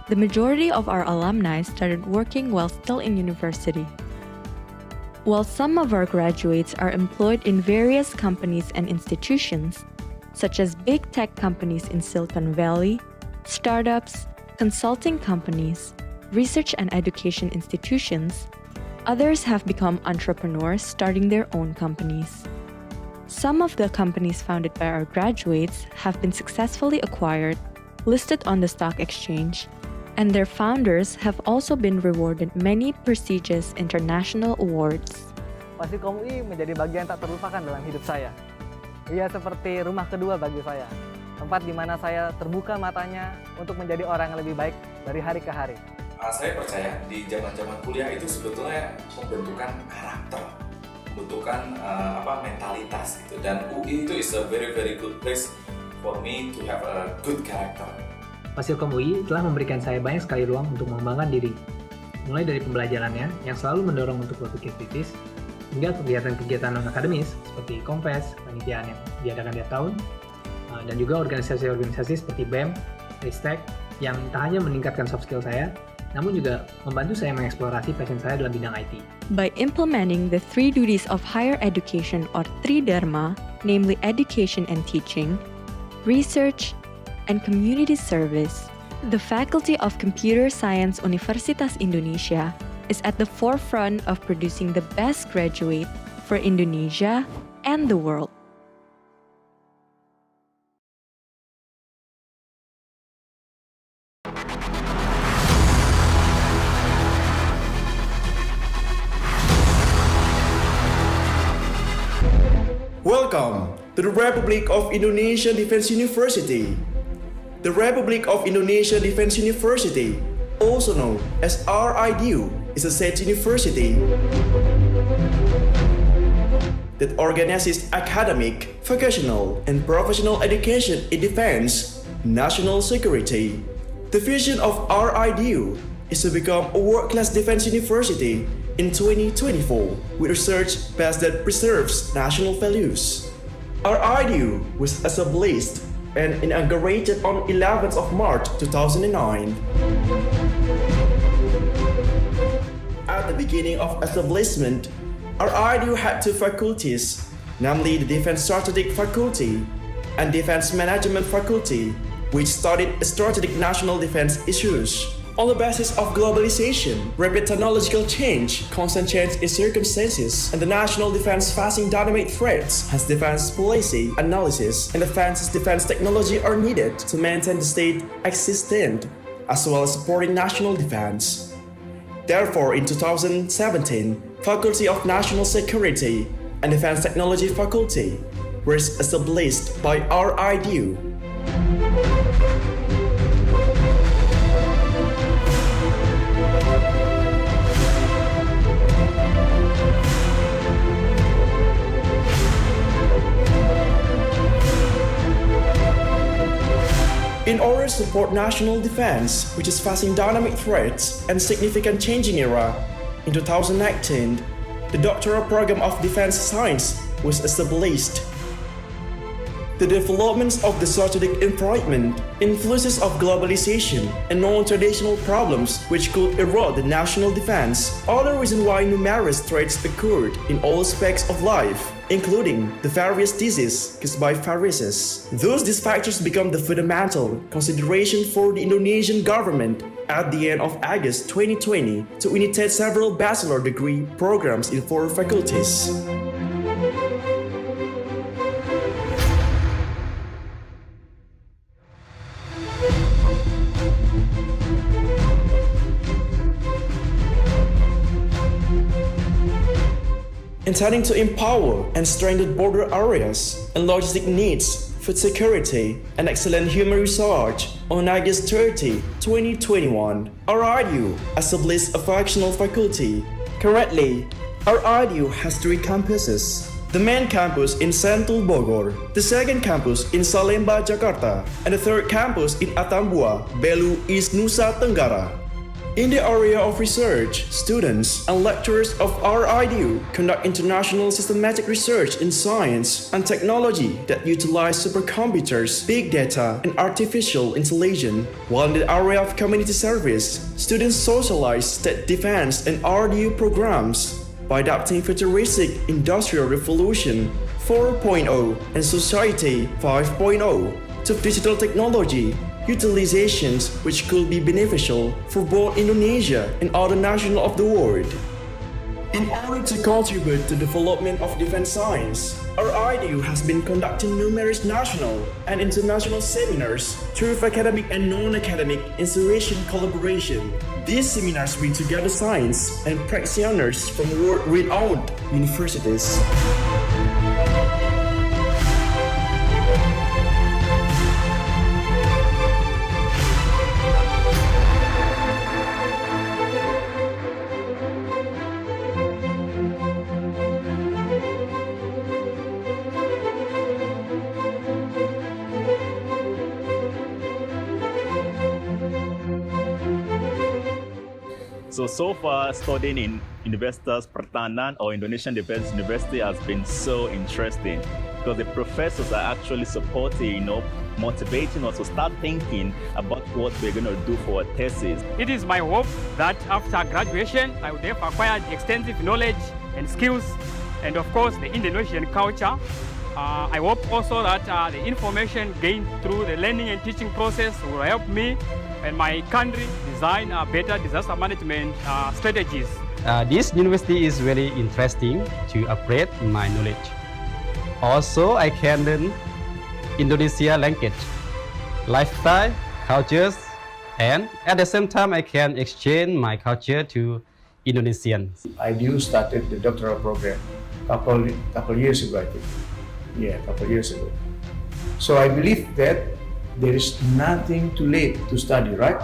The majority of our alumni started working while still in university. While some of our graduates are employed in various companies and institutions, such as big tech companies in Silicon Valley, startups, consulting companies, research and education institutions, others have become entrepreneurs starting their own companies. Some of the companies founded by our graduates have been successfully acquired, listed on the stock exchange, and their founders have also been rewarded many prestigious international awards. Fasilkom UI menjadi bagian tak terlupakan dalam hidup saya. Ia seperti rumah kedua bagi saya, tempat di mana saya terbuka matanya untuk menjadi orang yang lebih baik dari hari ke hari. Saya percaya di zaman-zaman kuliah itu sebetulnya pembentukan karakter, pembentukan mentalitas gitu. Dan UI itu is a very good place for me to have a good character. Fasilkom UI telah memberikan saya banyak sekali ruang untuk mengembangkan diri, mulai dari pembelajarannya yang selalu mendorong untuk berpikir kritis, hingga kegiatan-kegiatan non-akademis seperti kompes, panitiaan yang diadakan tiap tahun, dan juga organisasi-organisasi seperti BEM, Ristek, yang tak hanya meningkatkan soft skill saya, namun juga membantu saya mengeksplorasi passion saya dalam bidang IT. By implementing the 3 duties of higher education or Tridharma, namely education and teaching, research, and community service, the Faculty of Computer Science Universitas Indonesia is at the forefront of producing the best graduate for Indonesia and the world. Welcome to the Republic of Indonesia Defense University. The Republic of Indonesia Defense University, also known as RIDU, is a state university that organizes academic, vocational, and professional education in defense, national security. The vision of RIDU is to become a world-class defense university in 2024 with research base that preserves national values. Our IDU was established and inaugurated on 11th of March 2009. At the beginning of establishment, our IDU had two faculties, namely the Defense Strategic Faculty and Defense Management Faculty, which studied strategic national defense issues. On the basis of globalization, rapid technological change, constant change in circumstances, and the national defense facing dynamic threats, hence defense policy, analysis, and advanced defense technology are needed to maintain the state existent, as well as supporting national defense. Therefore, in 2017, Faculty of National Security and Defense Technology Faculty were established by our IDU. In order to support national defense, which is facing dynamic threats and significant changing era, in 2019, the doctoral program of defense science was established. The developments of the strategic environment, influences of globalization, and non-traditional problems which could erode the national defense are the reason why numerous threats occurred in all aspects of life, including the various diseases caused by viruses. Thus, these factors become the fundamental consideration for the Indonesian government at the end of August 2020 to initiate several bachelor degree programs in 4 faculties. Intending to empower and strengthen border areas and logistic needs, food security, and excellent human research, on August 30, 2021, our IDU established a functional faculty. Currently, our IDU has 3 campuses. The main campus in Sentul Bogor, the second campus in Salemba, Jakarta, and the third campus in Atambua, Belu, East Nusa Tenggara. In the area of research, students and lecturers of our IDU conduct international systematic research in science and technology that utilize supercomputers, big data, and artificial intelligence. While in the area of community service, students socialize state defense and RDU programs by adapting futuristic Industrial Revolution 4.0 and Society 5.0 to digital technology utilizations which could be beneficial for both Indonesia and other nations of the world. In order to contribute to the development of defense science, our IDU has been conducting numerous national and international seminars through academic and non-academic institution collaboration. These seminars bring together science and practitioners from world-renowned universities. So far, studying in Universitas Pertahanan or Indonesian Defense University has been so interesting because the professors are actually supporting, motivating us to start thinking about what we're going to do for our thesis. It is my hope that after graduation, I would have acquired extensive knowledge and skills, and of course, the Indonesian culture. I hope also that the information gained through the learning and teaching process will help me and my country design better disaster management strategies. This university is very interesting to upgrade my knowledge. Also, I can learn Indonesia language, lifestyle, cultures, and at the same time, I can exchange my culture to Indonesians. I started the doctoral program couple years ago, I think. Yeah, a couple years ago. So I believe that there is nothing too late to study, right?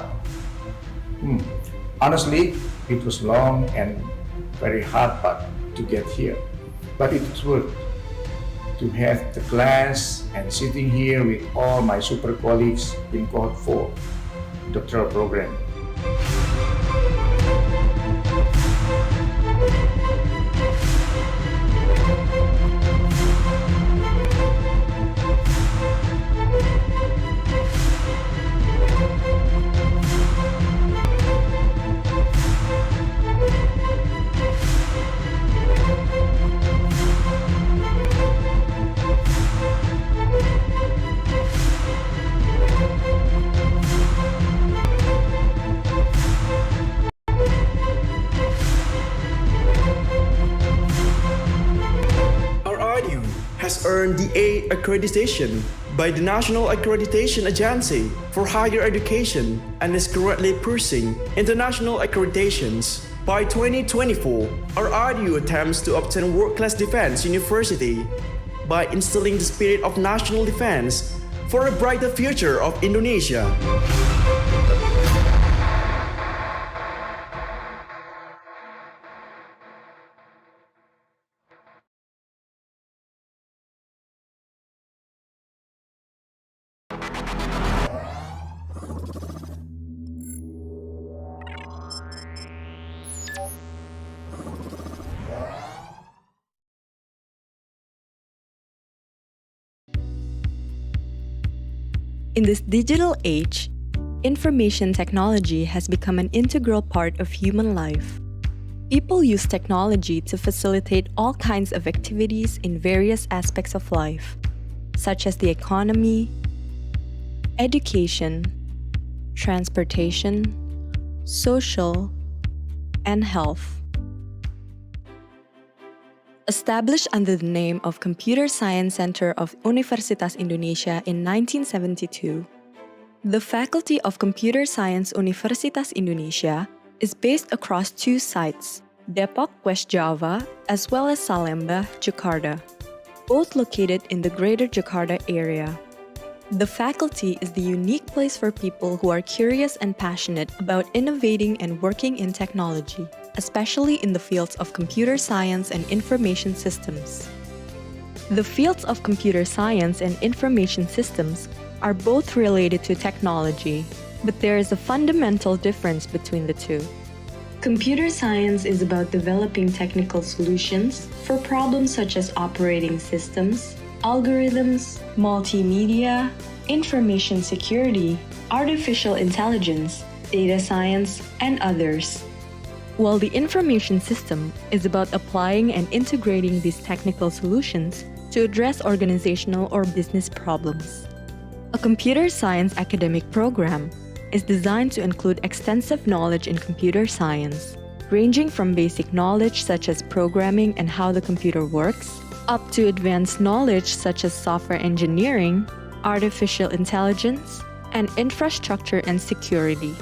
Honestly, it was long and very hard path to get here, but it's worth to have the class and sitting here with all my super colleagues in cohort 4 doctoral program. has earned the A accreditation by the National Accreditation Agency for Higher Education and is currently pursuing international accreditations. By 2024, our RDU attempts to obtain world-class defense university by instilling the spirit of national defense for a brighter future of Indonesia. In this digital age, information technology has become an integral part of human life. People use technology to facilitate all kinds of activities in various aspects of life, such as the economy, education, transportation, social, and health. Established under the name of Computer Science Center of Universitas Indonesia in 1972, the Faculty of Computer Science Universitas Indonesia is based across two sites, Depok, West Java, as well as Salemba, Jakarta, both located in the Greater Jakarta area. The faculty is the unique place for people who are curious and passionate about innovating and working in technology, especially in the fields of computer science and information systems. The fields of computer science and information systems are both related to technology, but there is a fundamental difference between the two. Computer science is about developing technical solutions for problems such as operating systems, algorithms, multimedia, information security, artificial intelligence, data science, and others. While the information system is about applying and integrating these technical solutions to address organizational or business problems. A computer science academic program is designed to include extensive knowledge in computer science, ranging from basic knowledge such as programming and how the computer works, up to advanced knowledge such as software engineering, artificial intelligence, and infrastructure and security.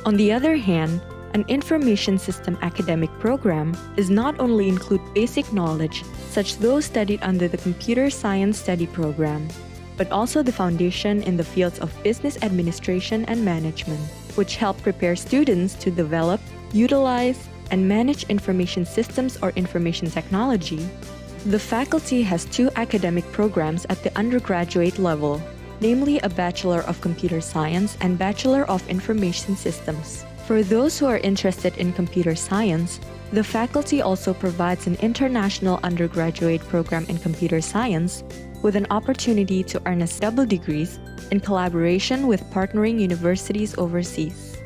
On the other hand, an information system academic program does not only include basic knowledge, such those studied under the Computer Science Study Program, but also the foundation in the fields of business administration and management, which help prepare students to develop, utilize, and manage information systems or information technology. The faculty has two academic programs at the undergraduate level, namely a Bachelor of Computer Science and Bachelor of Information Systems. For those who are interested in computer science, the faculty also provides an international undergraduate program in computer science with an opportunity to earn double degrees in collaboration with partnering universities overseas.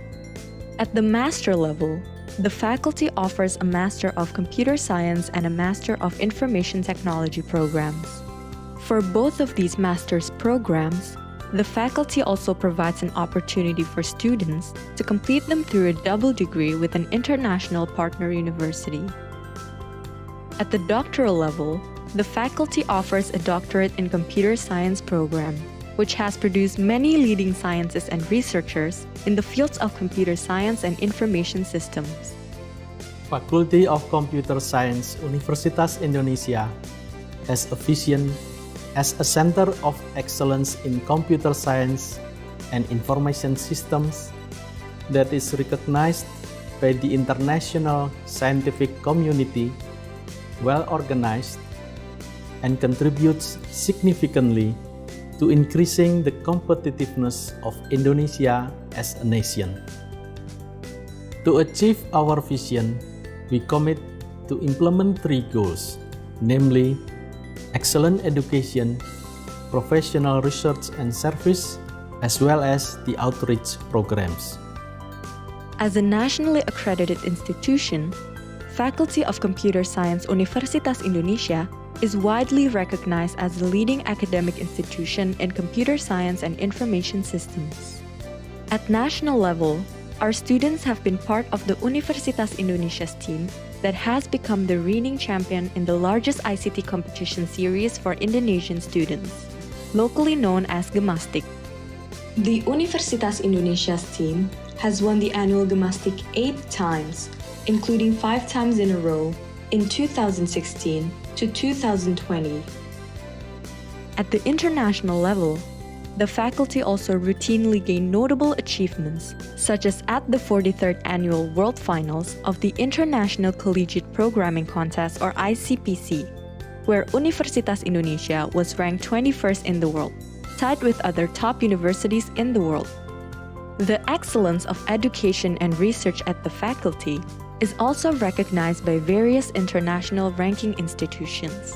At the master level, the faculty offers a Master of Computer Science and a Master of Information Technology programs. For both of these master's programs, the faculty also provides an opportunity for students to complete them through a double degree with an international partner university. At the doctoral level, the faculty offers a Doctorate in Computer Science program, which has produced many leading scientists and researchers in the fields of computer science and information systems. Faculty of Computer Science Universitas Indonesia has a vision as a center of excellence in computer science and information systems that is recognized by the international scientific community, well organized, and contributes significantly to increasing the competitiveness of Indonesia as a nation. To achieve our vision, we commit to implement three goals, namely excellent education, professional research and service, as well as the outreach programs. As a nationally accredited institution, Faculty of Computer Science Universitas Indonesia is widely recognized as the leading academic institution in computer science and information systems. At national level, our students have been part of the Universitas Indonesia's team that has become the reigning champion in the largest ICT competition series for Indonesian students, locally known as Gemastik. The Universitas Indonesia's team has won the annual Gemastik 8 times, including 5 times in a row in 2016 to 2020. At the international level, the faculty also routinely gain notable achievements, such as at the 43rd Annual World Finals of the International Collegiate Programming Contest or ICPC, where Universitas Indonesia was ranked 21st in the world, tied with other top universities in the world. The excellence of education and research at the faculty is also recognized by various international ranking institutions.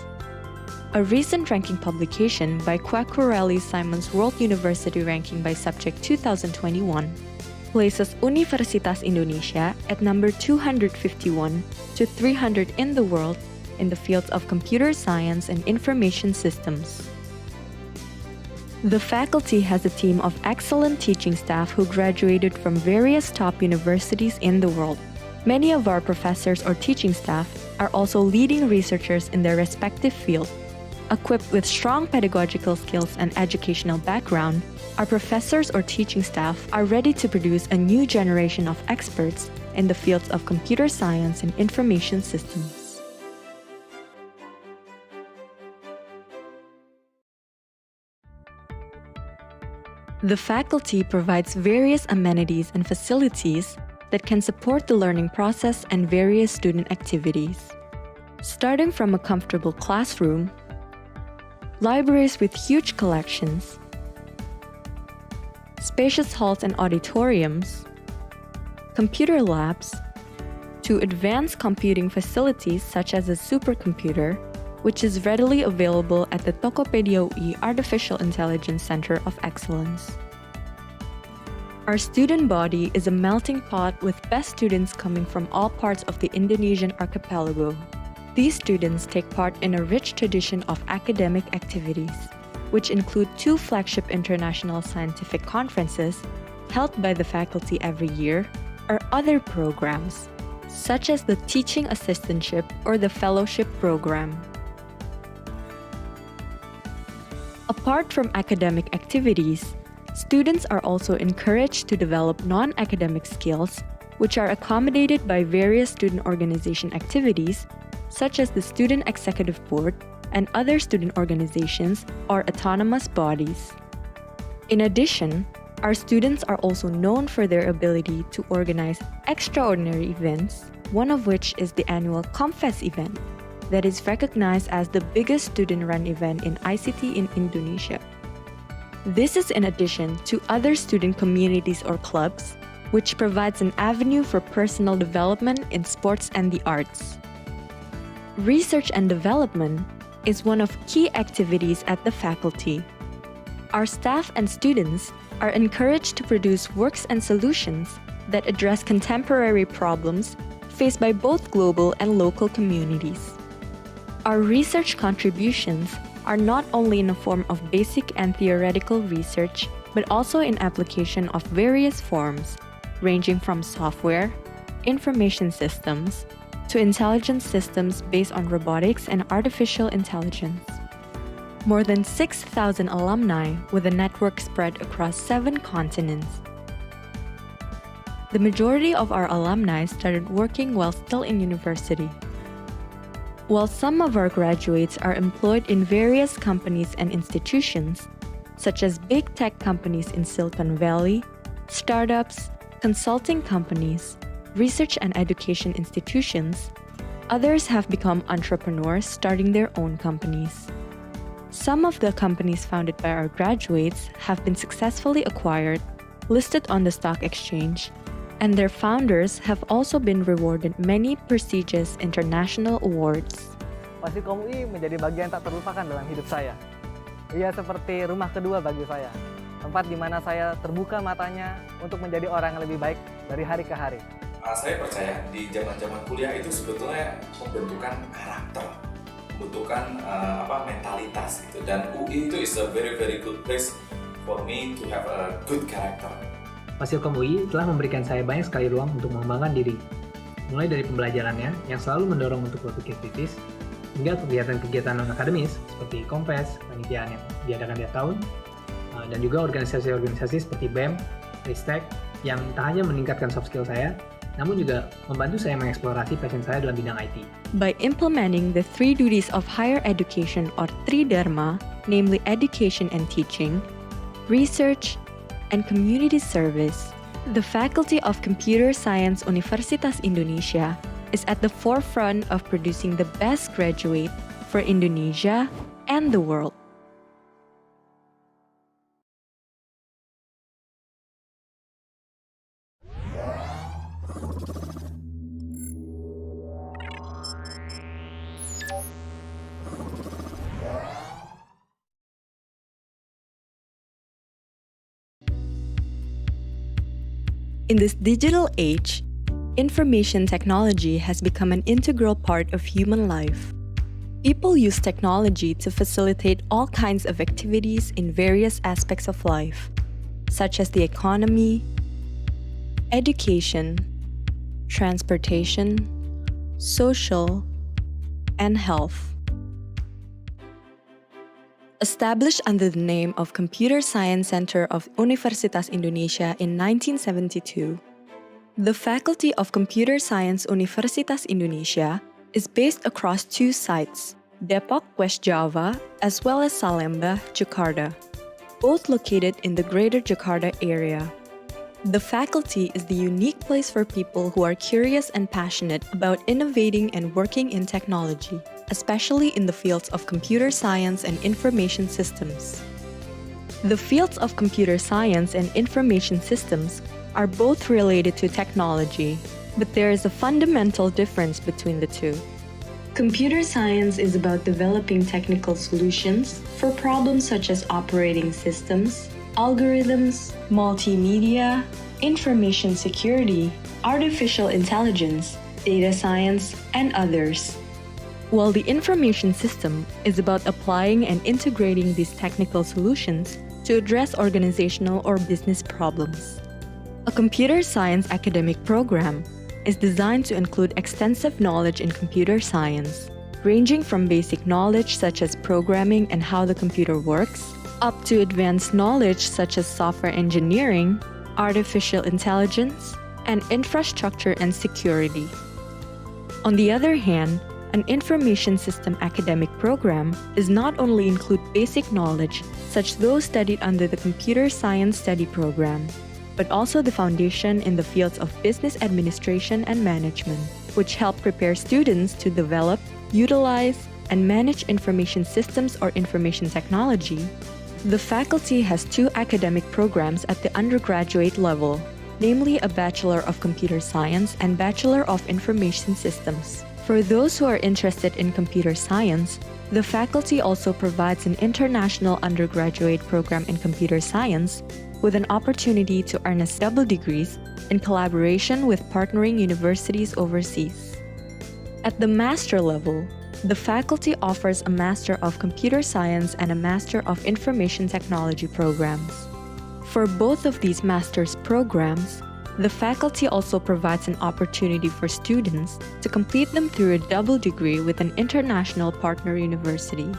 A recent ranking publication by Quacquarelli-Simons World University Ranking by Subject 2021 places Universitas Indonesia at number 251 to 300 in the world in the fields of computer science and information systems. The faculty has a team of excellent teaching staff who graduated from various top universities in the world. Many of our professors or teaching staff are also leading researchers in their respective field. Equipped with strong pedagogical skills and educational background, our professors or teaching staff are ready to produce a new generation of experts in the fields of computer science and information systems. The faculty provides various amenities and facilities that can support the learning process and various student activities. Starting from a comfortable classroom, libraries with huge collections, spacious halls and auditoriums, computer labs, to advanced computing facilities such as a supercomputer, which is readily available at the Tokopedia UI Artificial Intelligence Center of Excellence. Our student body is a melting pot with best students coming from all parts of the Indonesian archipelago. These students take part in a rich tradition of academic activities, which include 2 flagship international scientific conferences held by the faculty every year, or other programs, such as the Teaching Assistantship or the Fellowship Program. Apart from academic activities, students are also encouraged to develop non-academic skills, which are accommodated by various student organization activities, such as the Student Executive Board and other student organizations or autonomous bodies. In addition, our students are also known for their ability to organize extraordinary events, one of which is the annual Comfest event, that is recognized as the biggest student-run event in ICT in Indonesia. This is in addition to other student communities or clubs, which provides an avenue for personal development in sports and the arts. Research and development is one of key activities at the faculty. Our staff and students are encouraged to produce works and solutions that address contemporary problems faced by both global and local communities. Our research contributions are not only in the form of basic and theoretical research, but also in application of various forms, ranging from software, information systems, to intelligence systems based on robotics and artificial intelligence. More than 6,000 alumni with a network spread across 7 continents. The majority of our alumni started working while still in university. While some of our graduates are employed in various companies and institutions, such as big tech companies in Silicon Valley, startups, consulting companies, research and education institutions, others have become entrepreneurs starting their own companies. Some of the companies founded by our graduates have been successfully acquired, listed on the stock exchange, and their founders have also been rewarded many prestigious international awards. Wasikom UI menjadi bagian tak terlupakan dalam hidup saya. Ia seperti rumah kedua bagi saya, tempat di mana saya terbuka matanya untuk menjadi orang yang lebih baik dari hari ke hari. Saya percaya di zaman-zaman kuliah itu sebetulnya pembentukan karakter, pembentukan mentalitas gitu. Dan UI itu is a very good place for me to have a good character. Fasilkom UI telah memberikan saya banyak sekali ruang untuk mengembangkan diri. Mulai dari pembelajarannya yang selalu mendorong untuk berpikir kritis, hingga kegiatan-kegiatan non-akademis seperti kompes, panitiaan yang diadakan tiap tahun, dan juga organisasi-organisasi seperti BEM, Ristek, yang tak hanya meningkatkan soft skill saya, namun juga membantu saya mengeksplorasi passion saya dalam bidang IT. By implementing the three duties of higher education or Tridharma, namely education and teaching, research, and community service, the Faculty of Computer Science Universitas Indonesia is at the forefront of producing the best graduate for Indonesia and the world. In this digital age, information technology has become an integral part of human life. People use technology to facilitate all kinds of activities in various aspects of life, such as the economy, education, transportation, social, and health. Established under the name of Computer Science Center of Universitas Indonesia in 1972, the Faculty of Computer Science Universitas Indonesia is based across two sites, Depok, West Java, as well as Salemba, Jakarta, both located in the Greater Jakarta area. The faculty is the unique place for people who are curious and passionate about innovating and working in technology, especially in the fields of computer science and information systems. The fields of computer science and information systems are both related to technology, but there is a fundamental difference between the two. Computer science is about developing technical solutions for problems such as operating systems, algorithms, multimedia, information security, artificial intelligence, data science, and others. While the information system is about applying and integrating these technical solutions to address organizational or business problems. A computer science academic program is designed to include extensive knowledge in computer science, ranging from basic knowledge such as programming and how the computer works, up to advanced knowledge such as software engineering, artificial intelligence, and infrastructure and security. On the other hand, an information system academic program does not only include basic knowledge, such those studied under the Computer Science Study Program, but also the foundation in the fields of business administration and management, which help prepare students to develop, utilize, and manage information systems or information technology. The faculty has two academic programs at the undergraduate level, namely a Bachelor of Computer Science and Bachelor of Information Systems. For those who are interested in computer science, the faculty also provides an international undergraduate program in computer science with an opportunity to earn double degrees in collaboration with partnering universities overseas. At the master level, the faculty offers a Master of Computer Science and a Master of Information Technology programs. For both of these master's programs, the faculty also provides an opportunity for students to complete them through a double degree with an international partner university.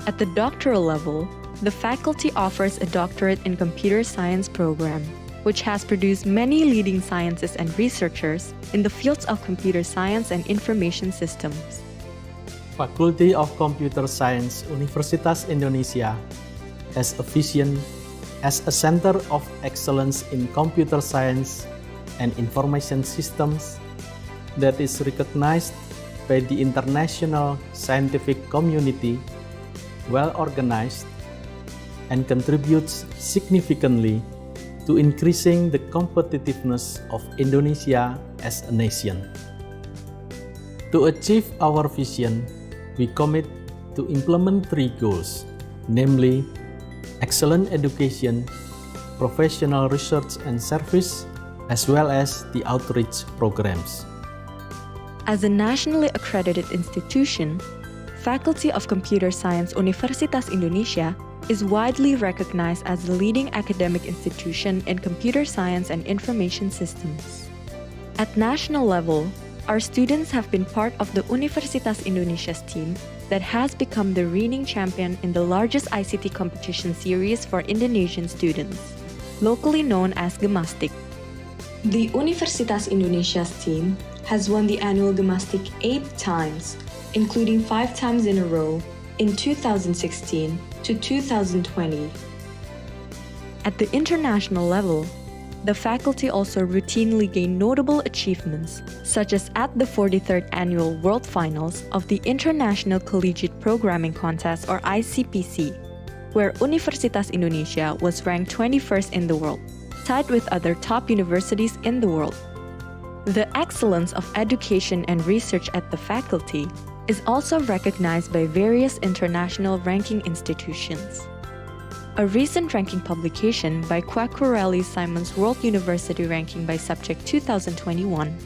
At the doctoral level, the faculty offers a Doctorate in Computer Science program, which has produced many leading scientists and researchers in the fields of computer science and information systems. Faculty of Computer Science Universitas Indonesia has a vision as a center of excellence in computer science and information systems that is recognized by the international scientific community, well organized, and contributes significantly to increasing the competitiveness of Indonesia as a nation. To achieve our vision, we commit to implement three goals, namely excellent education, professional research and service, as well as the outreach programs. As a nationally accredited institution, Faculty of Computer Science Universitas Indonesia is widely recognized as the leading academic institution in computer science and information systems. At national level, our students have been part of the Universitas Indonesia's team that has become the reigning champion in the largest ICT competition series for Indonesian students, locally known as Gemastik. The Universitas Indonesia's team has won the annual Gemastik 8 times, including 5 times in a row in 2016 to 2020. At the international level, the faculty also routinely gain notable achievements, such as at the 43rd Annual World Finals of the International Collegiate Programming Contest or ICPC, where Universitas Indonesia was ranked 21st in the world, tied with other top universities in the world. The excellence of education and research at the faculty is also recognized by various international ranking institutions. A recent ranking publication by Quacquarelli-Simons World University Ranking by Subject 2021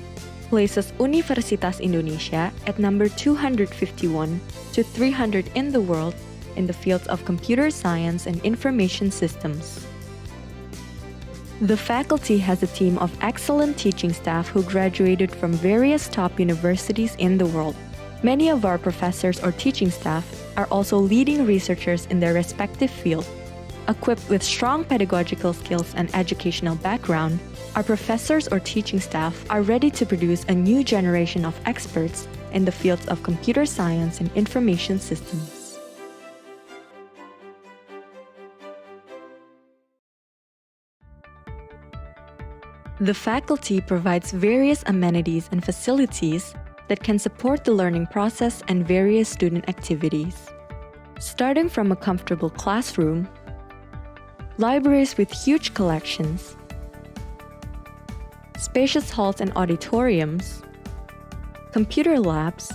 places Universitas Indonesia at number 251 to 300 in the world in the fields of computer science and information systems. The faculty has a team of excellent teaching staff who graduated from various top universities in the world. Many of our professors or teaching staff are also leading researchers in their respective field. Equipped with strong pedagogical skills and educational background, our professors or teaching staff are ready to produce a new generation of experts in the fields of computer science and information systems. The faculty provides various amenities and facilities that can support the learning process and various student activities. Starting from a comfortable classroom, libraries with huge collections, spacious halls and auditoriums, computer labs,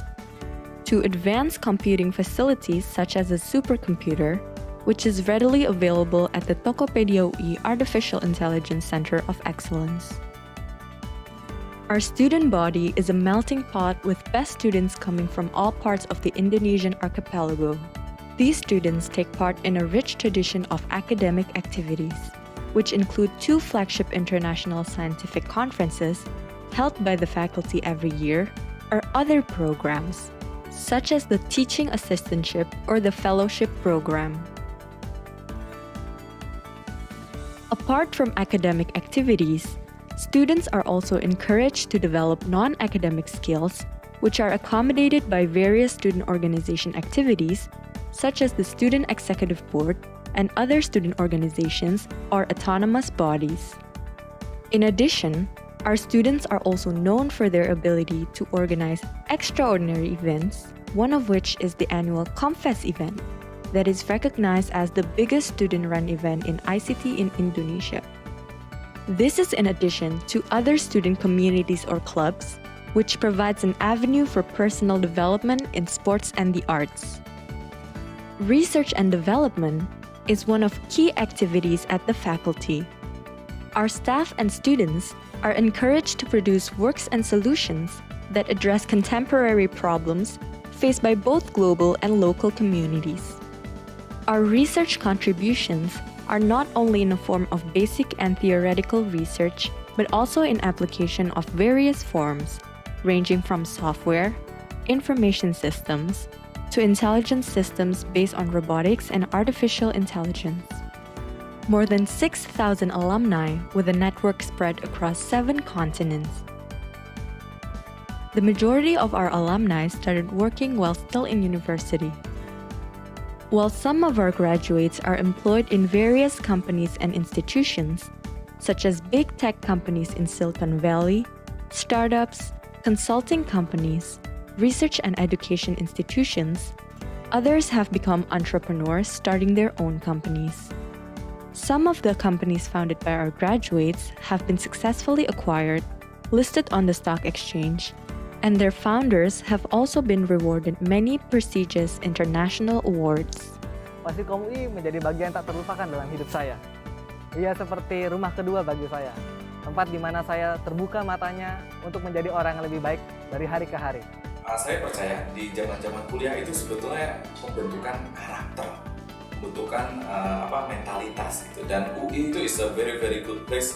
to advanced computing facilities such as a supercomputer, which is readily available at the Tokopedia UI Artificial Intelligence Center of Excellence. Our student body is a melting pot with best students coming from all parts of the Indonesian archipelago. These students take part in a rich tradition of academic activities, which include 2 flagship international scientific conferences held by the faculty every year, or other programs, such as the Teaching Assistantship or the Fellowship Program. Apart from academic activities, students are also encouraged to develop non-academic skills, which are accommodated by various student organization activities, such as the Student Executive Board and other student organizations or autonomous bodies. In addition, our students are also known for their ability to organize extraordinary events, one of which is the annual Confess event, that is recognized as the biggest student-run event in ICT in Indonesia. This is in addition to other student communities or clubs, which provides an avenue for personal development in sports and the arts. Research and development is one of key activities at the faculty. Our staff and students are encouraged to produce works and solutions that address contemporary problems faced by both global and local communities. Our research contributions are not only in the form of basic and theoretical research, but also in application of various forms, ranging from software, information systems, to intelligence systems based on robotics and artificial intelligence. More than 6,000 alumni with a network spread across 7 continents. The majority of our alumni started working while still in university. While some of our graduates are employed in various companies and institutions, such as big tech companies in Silicon Valley, startups, consulting companies, research and education institutions, others have become entrepreneurs starting their own companies. Some of the companies founded by our graduates have been successfully acquired, listed on the stock exchange, and their founders have also been rewarded many prestigious international awards. Wasikom UI menjadi bagian tak terlupakan dalam hidup saya. Ia seperti rumah kedua bagi saya, tempat di mana saya terbuka matanya untuk menjadi orang yang lebih baik dari hari ke hari. Saya percaya di zaman-zaman kuliah itu sebetulnya pembentukan karakter, membutuhkan mentalitas gitu, dan UI itu is a very good place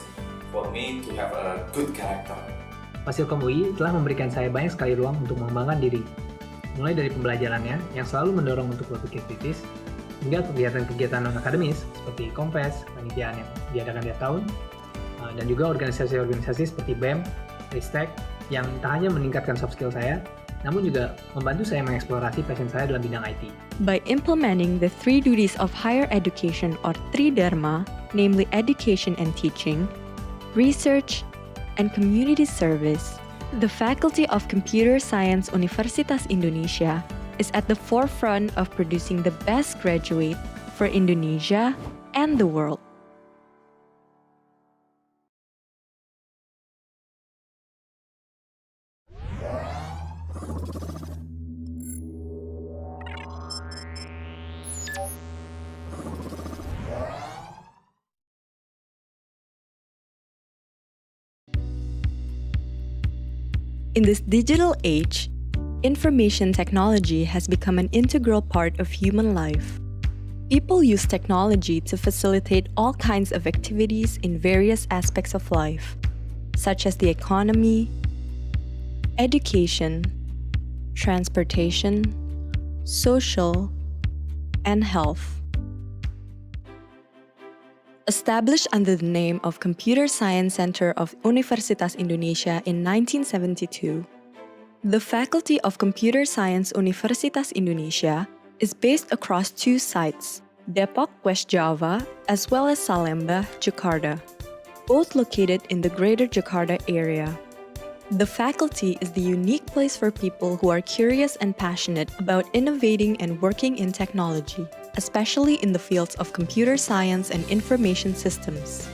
for me to have a good character. Fasilkom UI telah memberikan saya banyak sekali ruang untuk mengembangkan diri, mulai dari pembelajarannya yang selalu mendorong untuk berpikir kritis, hingga kegiatan-kegiatan non-akademis seperti Kompes, kepanitiaan yang diadakan tiap tahun, dan juga organisasi-organisasi seperti BEM, Ristek, yang tak hanya meningkatkan soft skill saya, namun juga membantu saya mengeksplorasi passion saya dalam bidang IT. By implementing the three duties of higher education or Tridharma, namely education and teaching, research, and community service, the Faculty of Computer Science Universitas Indonesia is at the forefront of producing the best graduate for Indonesia and the world. In this digital age, information technology has become an integral part of human life. People use technology to facilitate all kinds of activities in various aspects of life, such as the economy, education, transportation, social, and health. Established under the name of Computer Science Center of Universitas Indonesia in 1972, the Faculty of Computer Science Universitas Indonesia is based across two sites, Depok, West Java, as well as Salemba, Jakarta, both located in the Greater Jakarta area. The faculty is the unique place for people who are curious and passionate about innovating and working in technology, especially in the fields of computer science and information systems.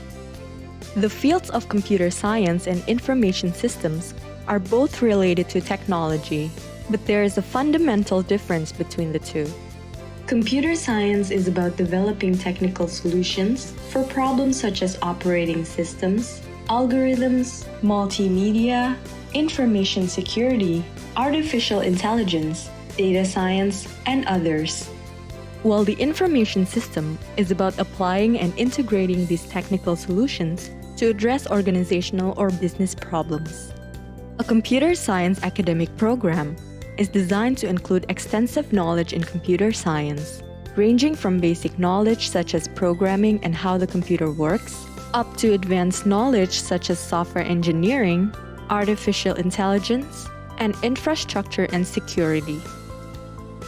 The fields of computer science and information systems are both related to technology, but there is a fundamental difference between the two. Computer science is about developing technical solutions for problems such as operating systems, algorithms, multimedia, information security, artificial intelligence, data science, and others. While the information system is about applying and integrating these technical solutions to address organizational or business problems. A computer science academic program is designed to include extensive knowledge in computer science, ranging from basic knowledge such as programming and how the computer works, up to advanced knowledge such as software engineering, artificial intelligence, and infrastructure and security.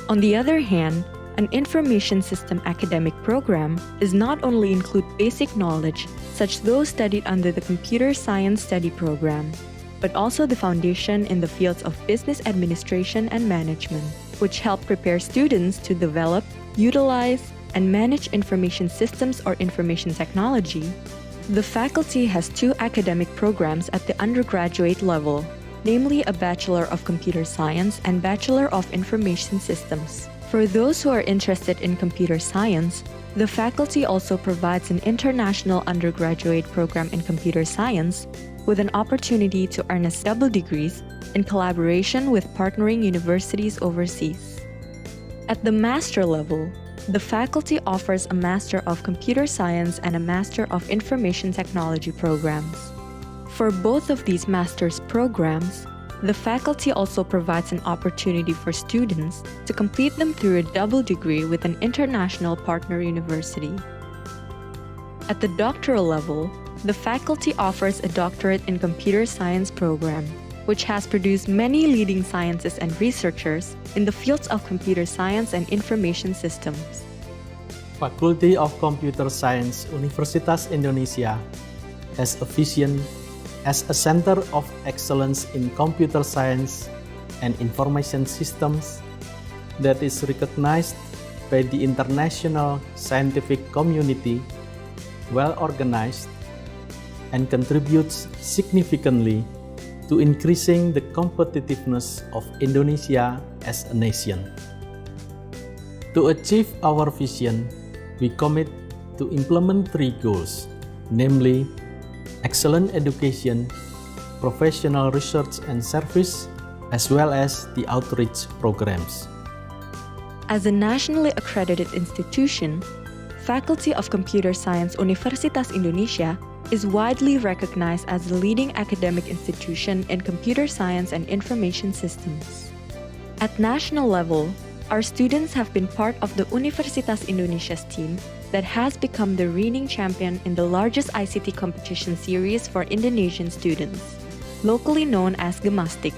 On the other hand, an information system academic program does not only include basic knowledge, such those studied under the Computer Science Study Program, but also the foundation in the fields of business administration and management, which help prepare students to develop, utilize, and manage information systems or information technology. The faculty has two academic programs at the undergraduate level, namely a Bachelor of Computer Science and Bachelor of Information Systems. For those who are interested in computer science, the faculty also provides an international undergraduate program in computer science with an opportunity to earn double degrees in collaboration with partnering universities overseas. At the master level, the faculty offers a Master of Computer Science and a Master of Information Technology programs. For both of these master's programs, the faculty also provides an opportunity for students to complete them through a double degree with an international partner university. At the doctoral level, the faculty offers a Doctorate in Computer Science program, which has produced many leading scientists and researchers in the fields of computer science and information systems. Faculty of Computer Science Universitas Indonesia has a vision as a center of excellence in computer science and information systems that is recognized by the international scientific community, well organized, and contributes significantly to increasing the competitiveness of Indonesia as a nation. To achieve our vision, we commit to implement three goals, namely excellent education, professional research and service, as well as the outreach programs. As a nationally accredited institution, Faculty of Computer Science Universitas Indonesia is widely recognized as the leading academic institution in computer science and information systems. At national level, our students have been part of the Universitas Indonesia's team that has become the reigning champion in the largest ICT competition series for Indonesian students, locally known as Gemastik.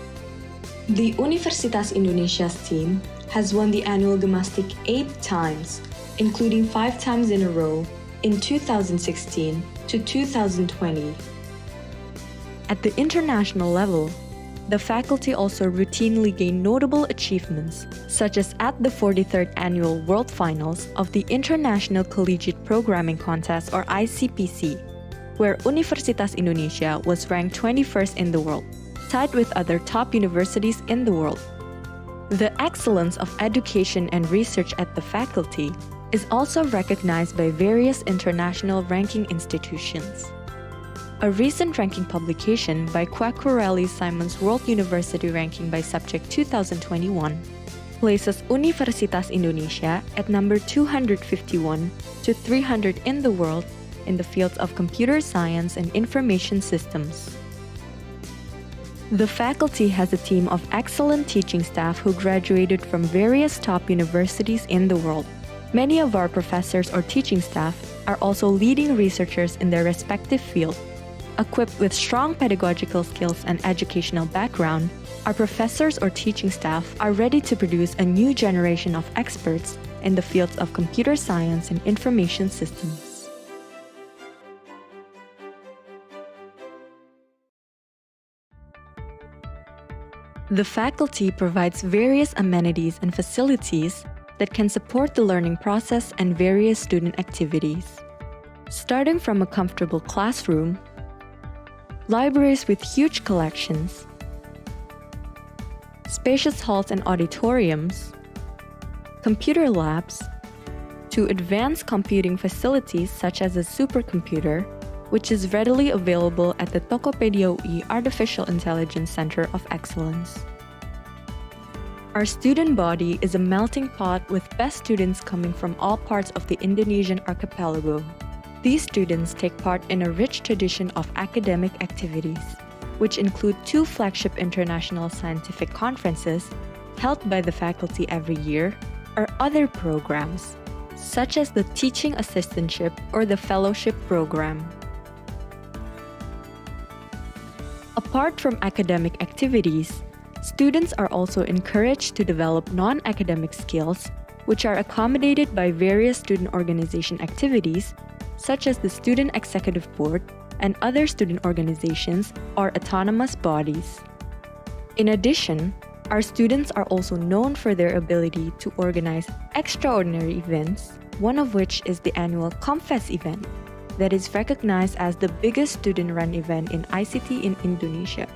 The Universitas Indonesia's team has won the annual Gemastik 8 times, including 5 times in a row in 2016 to 2020. At the international level, the faculty also routinely gain notable achievements, such as at the 43rd Annual World Finals of the International Collegiate Programming Contest or ICPC, where Universitas Indonesia was ranked 21st in the world, tied with other top universities in the world. The excellence of education and research at the faculty is also recognized by various international ranking institutions. A recent ranking publication by Quacquarelli-Simons World University Ranking by Subject 2021 places Universitas Indonesia at number 251 to 300 in the world in the fields of computer science and information systems. The faculty has a team of excellent teaching staff who graduated from various top universities in the world. Many of our professors or teaching staff are also leading researchers in their respective field. Equipped with strong pedagogical skills and educational background, our professors or teaching staff are ready to produce a new generation of experts in the fields of computer science and information systems. The faculty provides various amenities and facilities that can support the learning process and various student activities. Starting from a comfortable classroom, libraries with huge collections, spacious halls and auditoriums, computer labs, to advanced computing facilities such as a supercomputer, which is readily available at the Tokopedia UI Artificial Intelligence Center of Excellence. Our student body is a melting pot with best students coming from all parts of the Indonesian archipelago. These students take part in a rich tradition of academic activities, which include 2 flagship international scientific conferences held by the faculty every year, or other programs, such as the Teaching Assistantship or the Fellowship Program. Apart from academic activities, students are also encouraged to develop non-academic skills, which are accommodated by various student organization activities, such as the Student Executive Board and other student organizations or autonomous bodies. In addition, our students are also known for their ability to organize extraordinary events, one of which is the annual Confess event, that is recognized as the biggest student-run event in ICT in Indonesia.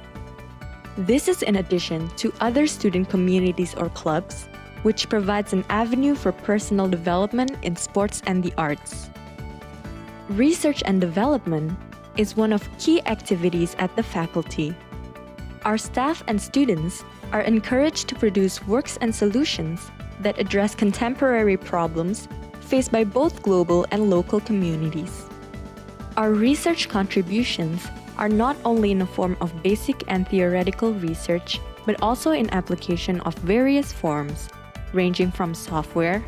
This is in addition to other student communities or clubs, which provides an avenue for personal development in sports and the arts. Research and development is one of key activities at the faculty. Our staff and students are encouraged to produce works and solutions that address contemporary problems faced by both global and local communities. Our research contributions are not only in the form of basic and theoretical research, but also in application of various forms, ranging from software,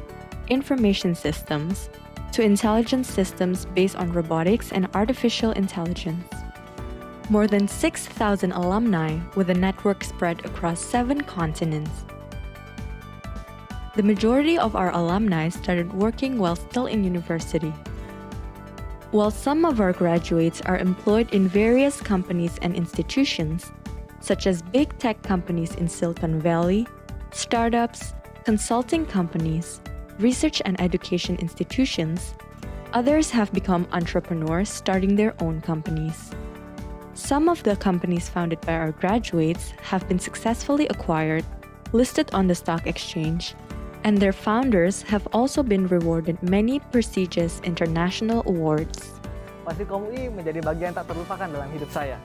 information systems, to intelligence systems based on robotics and artificial intelligence. More than 6,000 alumni with a network spread across 7 continents. The majority of our alumni started working while still in university. While some of our graduates are employed in various companies and institutions, such as big tech companies in Silicon Valley, startups, consulting companies, research and education institutions, others have become entrepreneurs starting their own companies. Some of the companies founded by our graduates have been successfully acquired, listed on the stock exchange, and their founders have also been rewarded many prestigious international awards. Wasikom UI menjadi bagian tak terlupakan dalam hidup saya.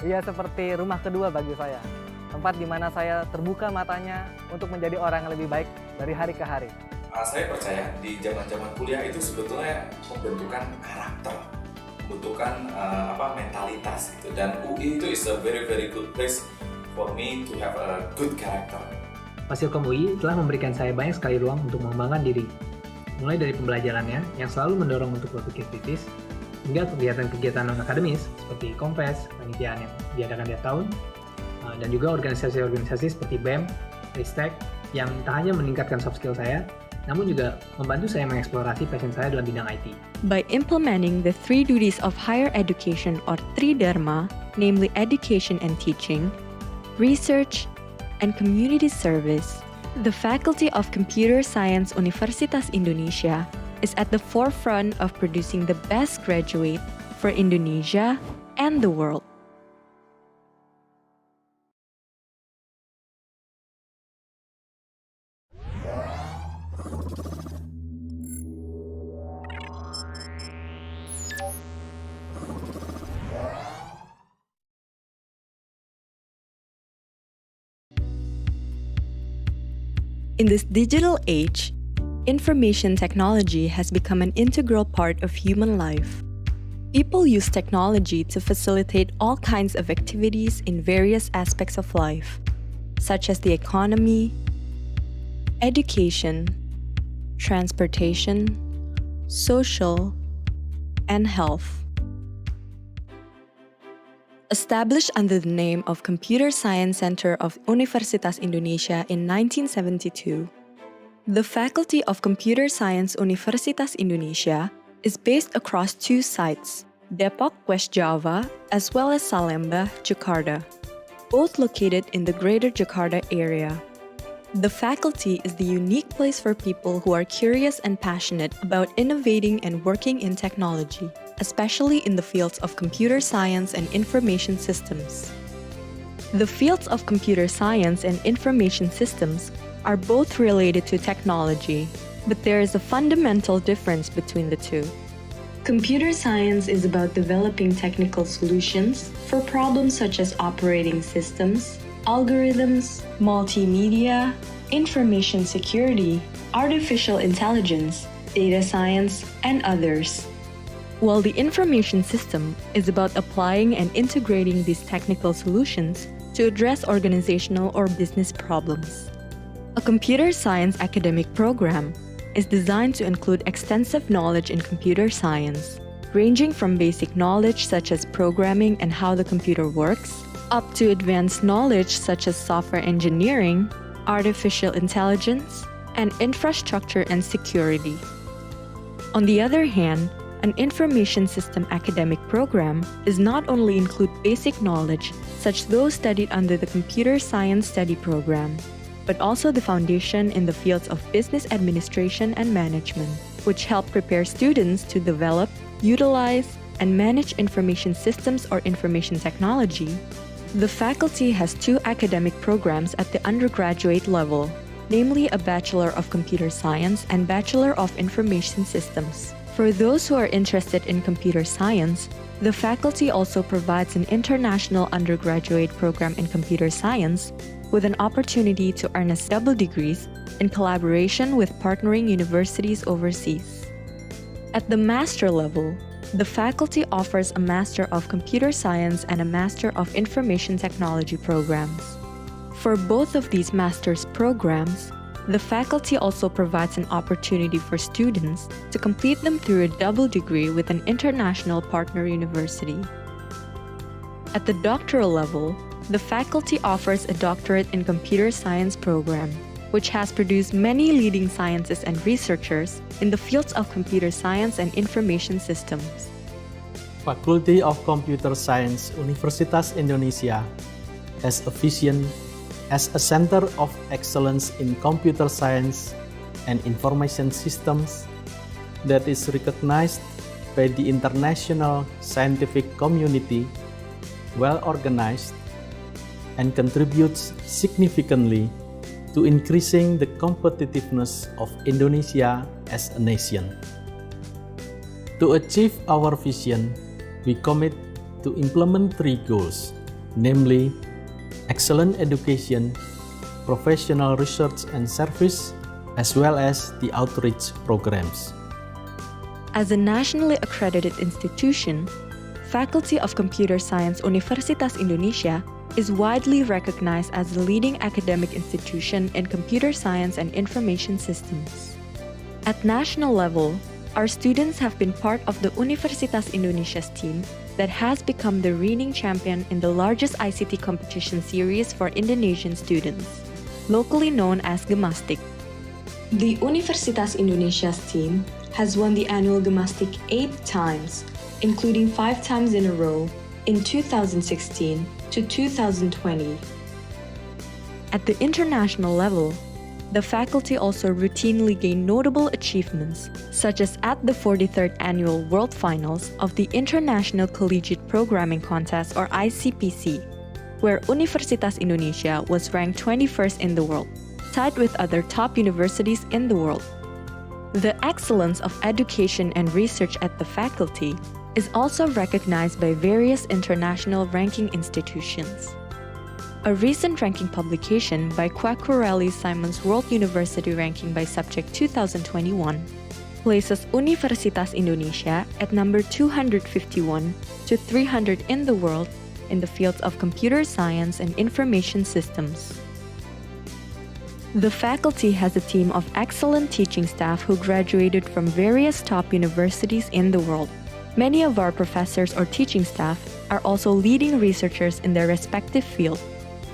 Ia seperti rumah kedua bagi saya, tempat di mana saya terbuka matanya untuk menjadi orang yang lebih baik dari hari ke hari. Saya percaya di zaman-zaman kuliah itu sebetulnya pembentukan karakter, pembentukan mentalitas gitu. Dan UI itu is a very good place for me to have a good character. Fasilkom UI telah memberikan saya banyak sekali ruang untuk mengembangkan diri. Mulai dari pembelajarannya yang selalu mendorong untuk berpikir kritis, hingga kegiatan-kegiatan non-akademis seperti konfes, panitiaan yang diadakan tiap tahun, dan juga organisasi-organisasi seperti BEM, Ristek, yang tak hanya meningkatkan soft skill saya, namun juga membantu saya mengeksplorasi passion saya dalam bidang IT. By implementing the 3 duties of higher education or Tridharma, namely education and teaching, research, and community service, the Faculty of Computer Science Universitas Indonesia is at the forefront of producing the best graduate for Indonesia and the world. In this digital age, information technology has become an integral part of human life. People use technology to facilitate all kinds of activities in various aspects of life, such as the economy, education, transportation, social, and health. Established under the name of Computer Science Center of Universitas Indonesia in 1972, the Faculty of Computer Science Universitas Indonesia is based across 2 sites, Depok, West Java, as well as Salemba, Jakarta, both located in the Greater Jakarta area. The faculty is the unique place for people who are curious and passionate about innovating and working in technology, especially in the fields of computer science and information systems. The fields of computer science and information systems are both related to technology, but there is a fundamental difference between the two. Computer science is about developing technical solutions for problems such as operating systems, algorithms, multimedia, information security, artificial intelligence, data science, and others. While the information system is about applying and integrating these technical solutions to address organizational or business problems. A computer science academic program is designed to include extensive knowledge in computer science, ranging from basic knowledge such as programming and how the computer works, up to advanced knowledge such as software engineering, artificial intelligence, and infrastructure and security. On the other hand, an information system academic program does not only include basic knowledge, such those studied under the Computer Science Study Program, but also the foundation in the fields of business administration and management, which help prepare students to develop, utilize, and manage information systems or information technology. The faculty has 2 academic programs at the undergraduate level, namely a Bachelor of Computer Science and Bachelor of Information Systems. For those who are interested in computer science, the faculty also provides an international undergraduate program in computer science with an opportunity to earn a double degrees in collaboration with partnering universities overseas. At the master level, the faculty offers a Master of Computer Science and a Master of Information Technology programs. For both of these master's programs, the faculty also provides an opportunity for students to complete them through a double degree with an international partner university. At the doctoral level, the faculty offers a Doctorate in Computer Science program, which has produced many leading scientists and researchers in the fields of computer science and information systems. Faculty of Computer Science Universitas Indonesia has a vision as a center of excellence in computer science and information systems that is recognized by the international scientific community, well organized, and contributes significantly to increasing the competitiveness of Indonesia as a nation. To achieve our vision, we commit to implement 3 goals, namely excellent education, professional research and service, as well as the outreach programs. As a nationally accredited institution, Faculty of Computer Science Universitas Indonesia is widely recognized as the leading academic institution in computer science and information systems. At national level, our students have been part of the Universitas Indonesia's team that has become the reigning champion in the largest ICT competition series for Indonesian students, locally known as Gemastik. The Universitas Indonesia's team has won the annual Gemastik 8 times, including 5 times in a row in 2016 to 2020. At the international level, the faculty also routinely gain notable achievements, such as at the 43rd Annual World Finals of the International Collegiate Programming Contest or ICPC, where Universitas Indonesia was ranked 21st in the world, tied with other top universities in the world. The excellence of education and research at the faculty is also recognized by various international ranking institutions. A recent ranking publication by Quacquarelli-Simons World University Ranking by Subject 2021 places Universitas Indonesia at number 251 to 300 in the world in the fields of computer science and information systems. The faculty has a team of excellent teaching staff who graduated from various top universities in the world. Many of our professors or teaching staff are also leading researchers in their respective field.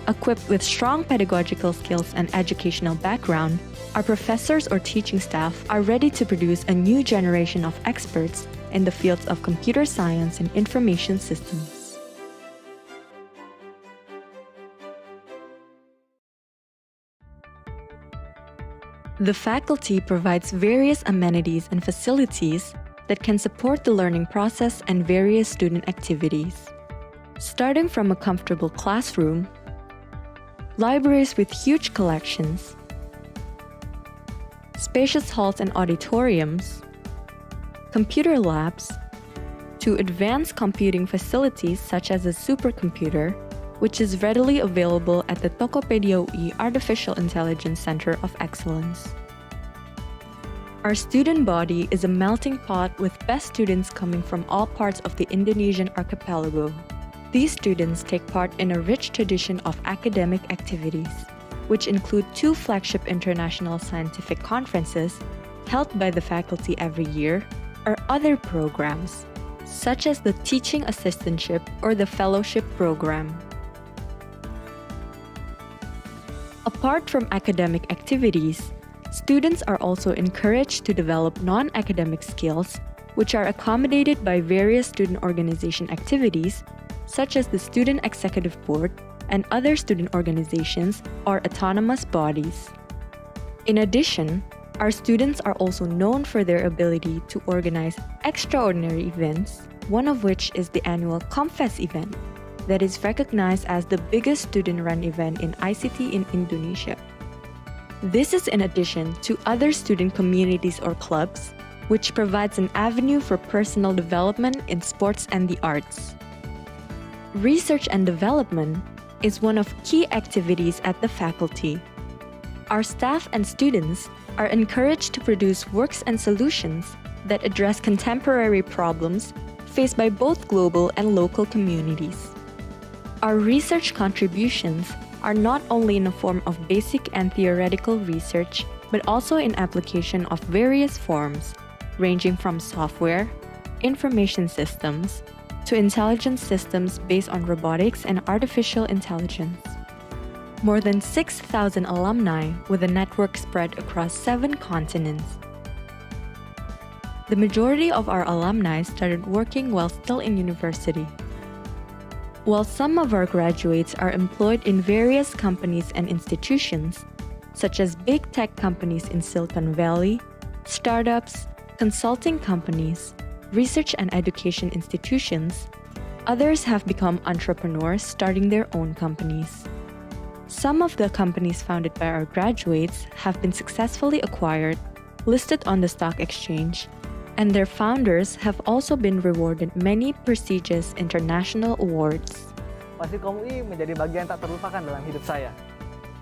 Equipped with strong pedagogical skills and educational background, our professors or teaching staff are ready to produce a new generation of experts in the fields of computer science and information systems. The faculty provides various amenities and facilities that can support the learning process and various student activities. Starting from a comfortable classroom, libraries with huge collections, spacious halls and auditoriums, computer labs, to advanced computing facilities such as a supercomputer, which is readily available at the Tokopedia UI Artificial Intelligence Center of Excellence. Our student body is a melting pot with best students coming from all parts of the Indonesian archipelago. These students take part in a rich tradition of academic activities, which include 2 flagship international scientific conferences held by the faculty every year, or other programs, such as the Teaching Assistantship or the Fellowship Program. Apart from academic activities, students are also encouraged to develop non-academic skills, which are accommodated by various student organization activities, such as the Student Executive Board and other student organizations or autonomous bodies. In addition, our students are also known for their ability to organize extraordinary events, one of which is the annual ComFest event, that is recognized as the biggest student-run event in ICT in Indonesia. This is in addition to other student communities or clubs, which provides an avenue for personal development in sports and the arts. Research and development is one of key activities at the faculty. Our staff and students are encouraged to produce works and solutions that address contemporary problems faced by both global and local communities. Our research contributions are not only in the form of basic and theoretical research, but also in application of various forms, ranging from software, information systems, to intelligence systems based on robotics and artificial intelligence. More than 6,000 alumni with a network spread across 7 continents. The majority of our alumni started working while still in university. While some of our graduates are employed in various companies and institutions, such as big tech companies in Silicon Valley, startups, consulting companies, research and education institutions, others have become entrepreneurs starting their own companies. Some of the companies founded by our graduates have been successfully acquired, listed on the stock exchange, and their founders have also been rewarded many prestigious international awards. Wasikom UI menjadi bagian tak terlupakan dalam hidup saya.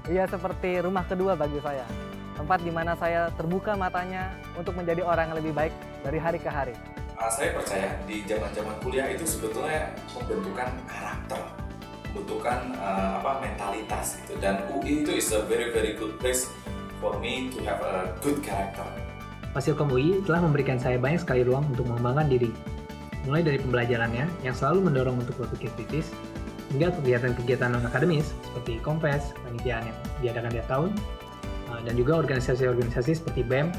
Ia seperti rumah kedua bagi saya. tempat di mana saya terbuka matanya untuk menjadi orang yang lebih baik dari hari ke hari. Saya percaya di zaman-zaman kuliah itu sebetulnya pembentukan karakter, pembentukan mentalitas gitu. Dan UI itu is a very good place for me to have a good character. Fasilkom UI telah memberikan saya banyak sekali ruang untuk mengembangkan diri. Mulai dari pembelajarannya yang selalu mendorong untuk berpikir kritis, hingga kegiatan-kegiatan non-akademis seperti kompes, kepanitiaan yang diadakan tiap tahun, dan juga organisasi-organisasi seperti BEM,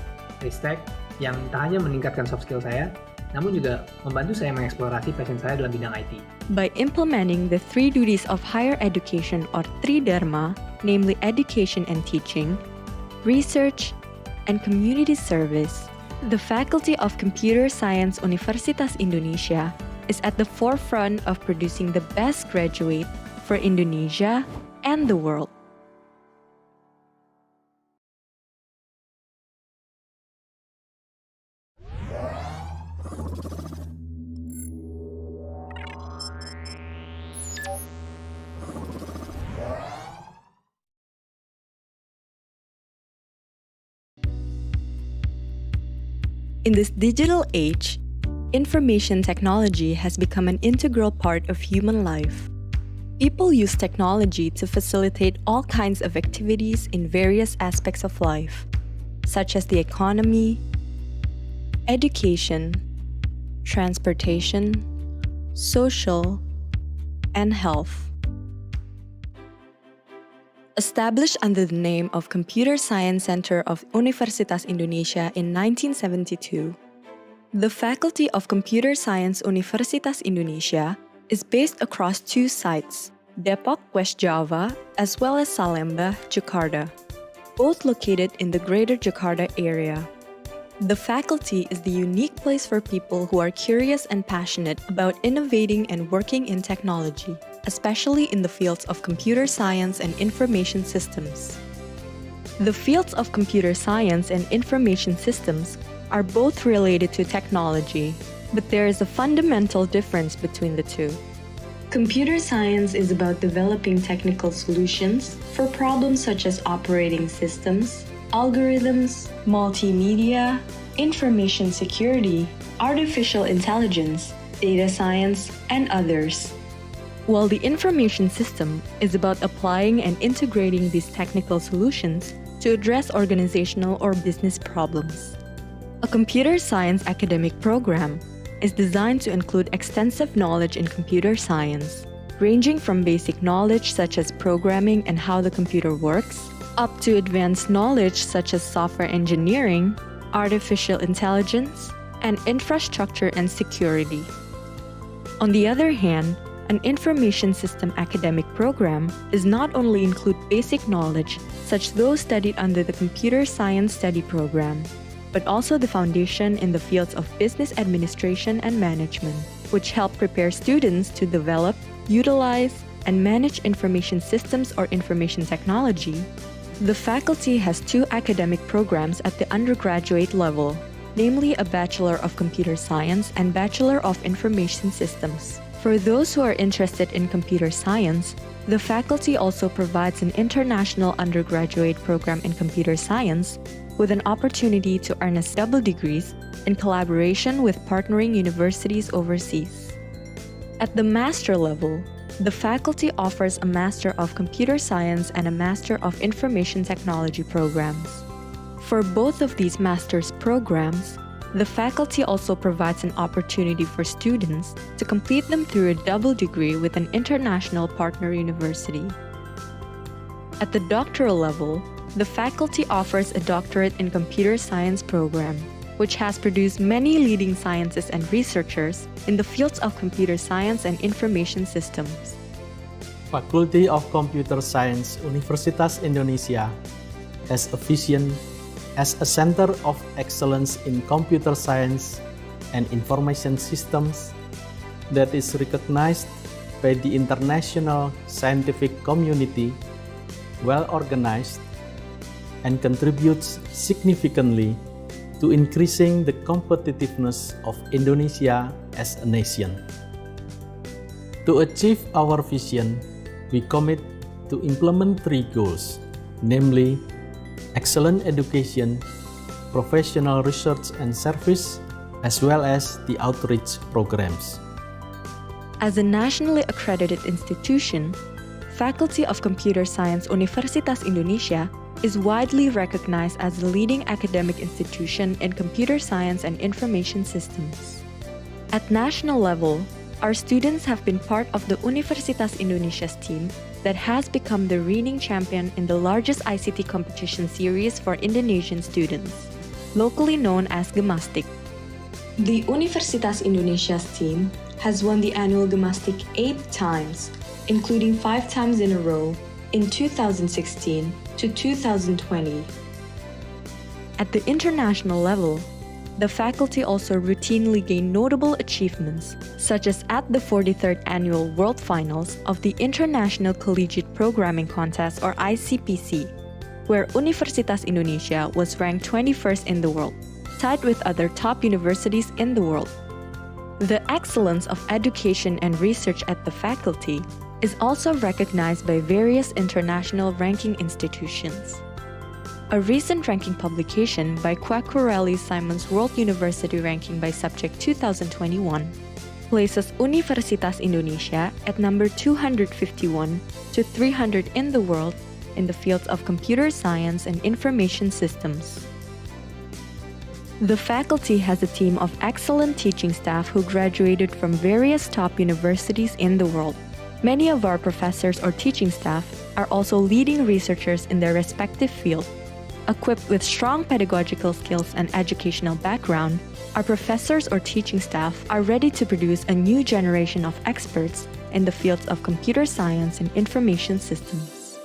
Ristek, yang tak hanya meningkatkan soft skill saya, namun juga membantu saya mengeksplorasi passion saya dalam bidang IT. By implementing the 3 duties of higher education or Tridharma, namely education and teaching, research, and community service, the Faculty of Computer Science Universitas Indonesia is at the forefront of producing the best graduate for Indonesia and the world. In this digital age, information technology has become an integral part of human life. People use technology to facilitate all kinds of activities in various aspects of life, such as the economy, education, transportation, social, and health. Established under the name of Computer Science Center of Universitas Indonesia in 1972, the Faculty of Computer Science Universitas Indonesia is based across 2 sites, Depok, West Java, as well as Salemba, Jakarta, both located in the Greater Jakarta area. The faculty is the unique place for people who are curious and passionate about innovating and working in technology, especially in the fields of computer science and information systems. The fields of computer science and information systems are both related to technology, but there is a fundamental difference between the two. Computer science is about developing technical solutions for problems such as operating systems, algorithms, multimedia, information security, artificial intelligence, data science, and others. While the information system is about applying and integrating these technical solutions to address organizational or business problems. A computer science academic program is designed to include extensive knowledge in computer science, ranging from basic knowledge such as programming and how the computer works, up to advanced knowledge such as software engineering, artificial intelligence, and infrastructure and security. On the other hand, an information system academic program does not only include basic knowledge, such as those studied under the Computer Science Study Program, but also the foundation in the fields of business administration and management, which help prepare students to develop, utilize, and manage information systems or information technology. The faculty has 2 academic programs at the undergraduate level, namely a Bachelor of Computer Science and Bachelor of Information Systems. For those who are interested in computer science, the faculty also provides an international undergraduate program in computer science with an opportunity to earn a double degrees in collaboration with partnering universities overseas. At the master level, the faculty offers a Master of Computer Science and a Master of Information Technology programs. For both of these master's programs, the faculty also provides an opportunity for students to complete them through a double degree with an international partner university. At the doctoral level, the faculty offers a Doctorate in Computer Science program, which has produced many leading scientists and researchers in the fields of computer science and information systems. Faculty of Computer Science Universitas Indonesia has a vision as a center of excellence in computer science and information systems that is recognized by the international scientific community, well organized, and contributes significantly to increasing the competitiveness of Indonesia as a nation. To achieve our vision, we commit to implement 3 goals, namely excellent education, professional research and service, as well as the outreach programs. As a nationally accredited institution, Faculty of Computer Science Universitas Indonesia is widely recognized as the leading academic institution in computer science and information systems. At national level, our students have been part of the Universitas Indonesia's team that has become the reigning champion in the largest ICT competition series for Indonesian students, locally known as Gemastik. The Universitas Indonesia's team has won the annual Gemastik 8 times, including 5 times in a row in 2016 to 2020. At the international level, the faculty also routinely gain notable achievements, such as at the 43rd Annual World Finals of the International Collegiate Programming Contest or ICPC, where Universitas Indonesia was ranked 21st in the world, tied with other top universities in the world. The excellence of education and research at the faculty is also recognized by various international ranking institutions. A recent ranking publication by Quacquarelli-Simons World University Ranking by Subject 2021 places Universitas Indonesia at number 251 to 300 in the world in the fields of computer science and information systems. The faculty has a team of excellent teaching staff who graduated from various top universities in the world. Many of our professors or teaching staff are also leading researchers in their respective field. Equipped with strong pedagogical skills and educational background, our professors or teaching staff are ready to produce a new generation of experts in the fields of computer science and information systems.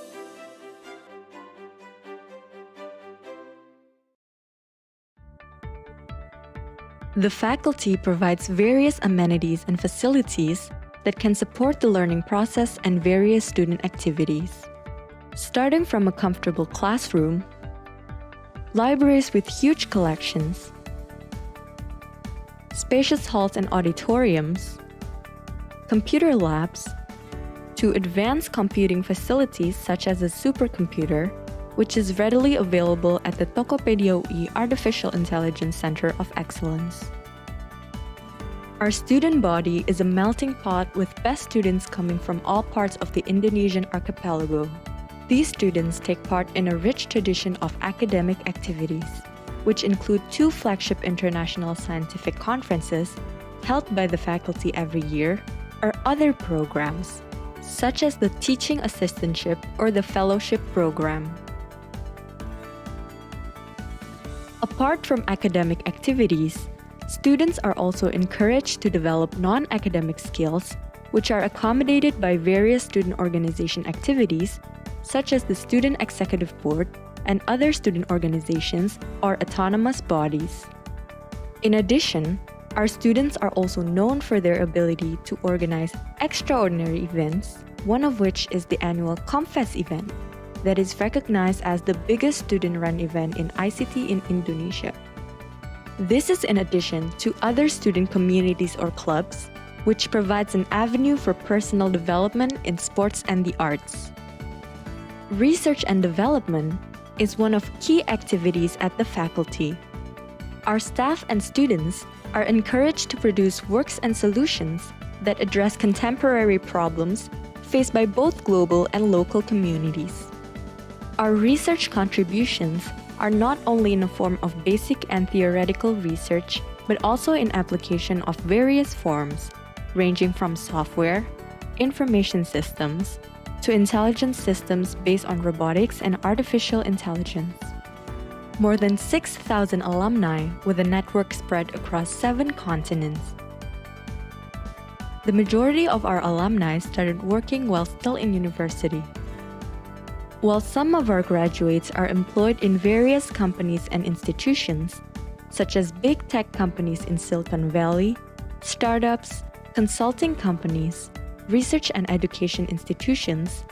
The faculty provides various amenities and facilities that can support the learning process and various student activities. Starting from a comfortable classroom, libraries with huge collections, spacious halls and auditoriums, computer labs, to advanced computing facilities such as a supercomputer, which is readily available at the Tokopedia UI Artificial Intelligence Center of Excellence. Our student body is a melting pot with best students coming from all parts of the Indonesian archipelago. These students take part in a rich tradition of academic activities, which include 2 flagship international scientific conferences held by the faculty every year, or other programs, such as the Teaching Assistantship or the Fellowship Program. Apart from academic activities, students are also encouraged to develop non-academic skills, which are accommodated by various student organization activities, such as the Student Executive Board and other student organizations or autonomous bodies. In addition, our students are also known for their ability to organize extraordinary events, one of which is the annual ComFest event, that is recognized as the biggest student-run event in ICT in Indonesia. This is in addition to other student communities or clubs, which provides an avenue for personal development in sports and the arts. Research and development is one of key activities at the faculty. Our staff and students are encouraged to produce works and solutions that address contemporary problems faced by both global and local communities. Our research contributions are not only in the form of basic and theoretical research, but also in application of various forms, ranging from software, information systems, to intelligence systems based on robotics and artificial intelligence. More than 6,000 alumni with a network spread across 7 continents. The majority of our alumni started working while still in university. While some of our graduates are employed in various companies and institutions, such as big tech companies in Silicon Valley, startups, consulting companies, research and education institutions,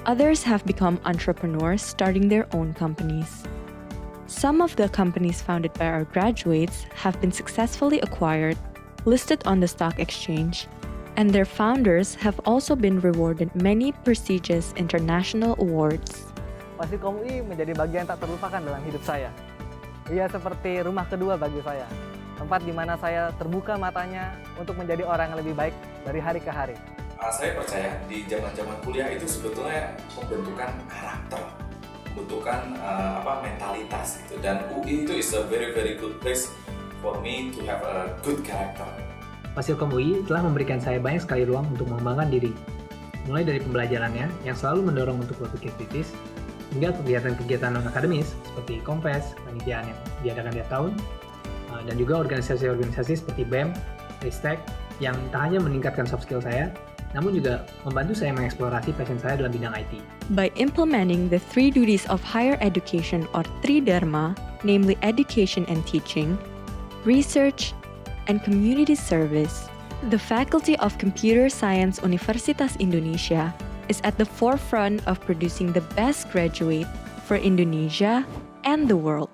others have become entrepreneurs starting their own companies. Some of the companies founded by our graduates have been successfully acquired, listed on the stock exchange, and their founders have also been rewarded many prestigious international awards. Fasilkom UI menjadi bagian tak terlupakan dalam hidup saya. Ia seperti rumah kedua bagi saya, tempat di mana saya terbuka matanya untuk menjadi orang yang lebih baik dari hari ke hari. Saya percaya di zaman-zaman kuliah itu sebetulnya pembentukan karakter, pembentukan mentalitas gitu. Dan UI itu is a very good place for me to have a good character. Fasilkom UI telah memberikan saya banyak sekali ruang untuk mengembangkan diri, mulai dari pembelajarannya yang selalu mendorong untuk berpikir kritis, hingga kegiatan-kegiatan non-akademis seperti kompes, panitiaan yang diadakan tiap tahun, dan juga organisasi-organisasi seperti BEM, Ristek, yang tak hanya meningkatkan soft skill saya, namun juga membantu saya mengeksplorasi passion saya dalam bidang IT. By implementing the three duties of higher education or Tridharma, namely education and teaching, research, and community service, the Faculty of Computer Science Universitas Indonesia is at the forefront of producing the best graduate for Indonesia and the world.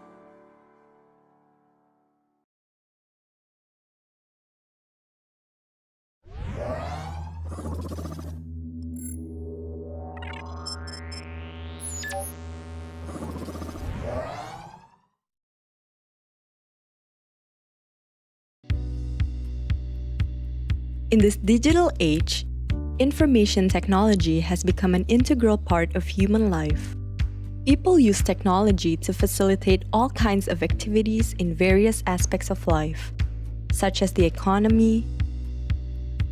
In this digital age, information technology has become an integral part of human life. People use technology to facilitate all kinds of activities in various aspects of life, such as the economy,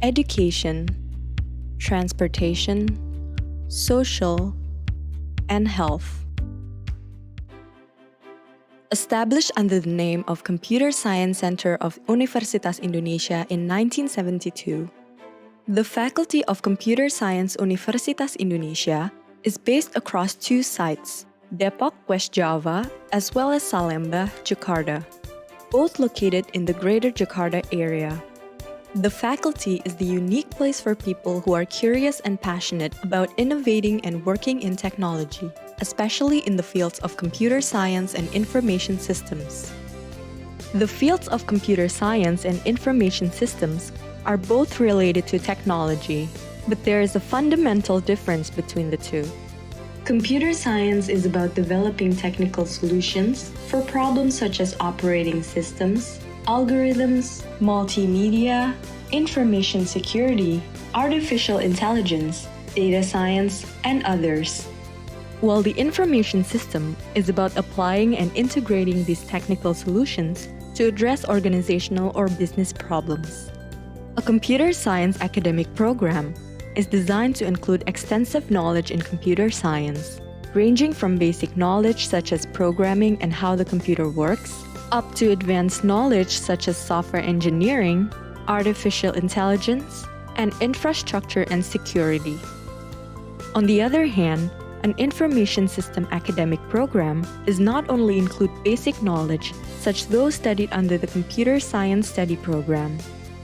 education, transportation, social, and health. Established under the name of Computer Science Center of Universitas Indonesia in 1972, the Faculty of Computer Science Universitas Indonesia is based across two sites, Depok, West Java, as well as Salemba, Jakarta, both located in the Greater Jakarta area. The faculty is the unique place for people who are curious and passionate about innovating and working in technology, especially in the fields of computer science and information systems. The fields of computer science and information systems are both related to technology, but there is a fundamental difference between the two. Computer science is about developing technical solutions for problems such as operating systems, algorithms, multimedia, information security, artificial intelligence, data science, and others. While the information system is about applying and integrating these technical solutions to address organizational or business problems. A computer science academic program is designed to include extensive knowledge in computer science, ranging from basic knowledge such as programming and how the computer works, up to advanced knowledge such as software engineering, artificial intelligence, and infrastructure and security. On the other hand, an information system academic program does not only include basic knowledge, such those studied under the Computer Science Study Program,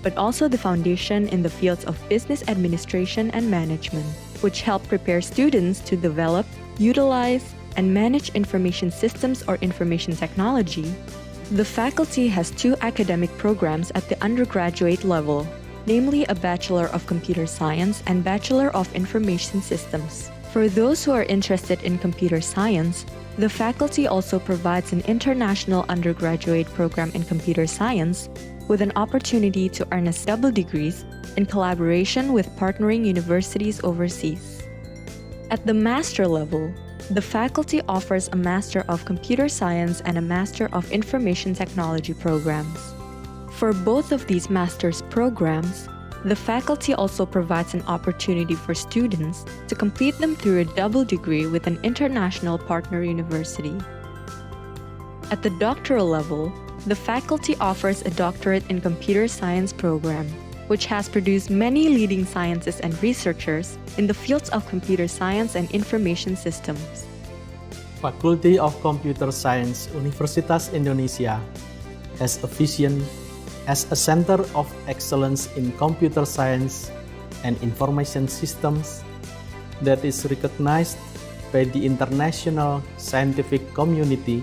but also the foundation in the fields of business administration and management, which help prepare students to develop, utilize, and manage information systems or information technology. The faculty has two academic programs at the undergraduate level, namely a Bachelor of Computer Science and Bachelor of Information Systems. For those who are interested in computer science, the faculty also provides an international undergraduate program in computer science with an opportunity to earn a double degrees in collaboration with partnering universities overseas. At the master level, the faculty offers a Master of Computer Science and a Master of Information Technology programs. For both of these master's programs, the faculty also provides an opportunity for students to complete them through a double degree with an international partner university. At the doctoral level, the faculty offers a Doctorate in Computer Science program, which has produced many leading scientists and researchers in the fields of computer science and information systems. Faculty of Computer Science Universitas Indonesia has a vision as a center of excellence in computer science and information systems that is recognized by the international scientific community,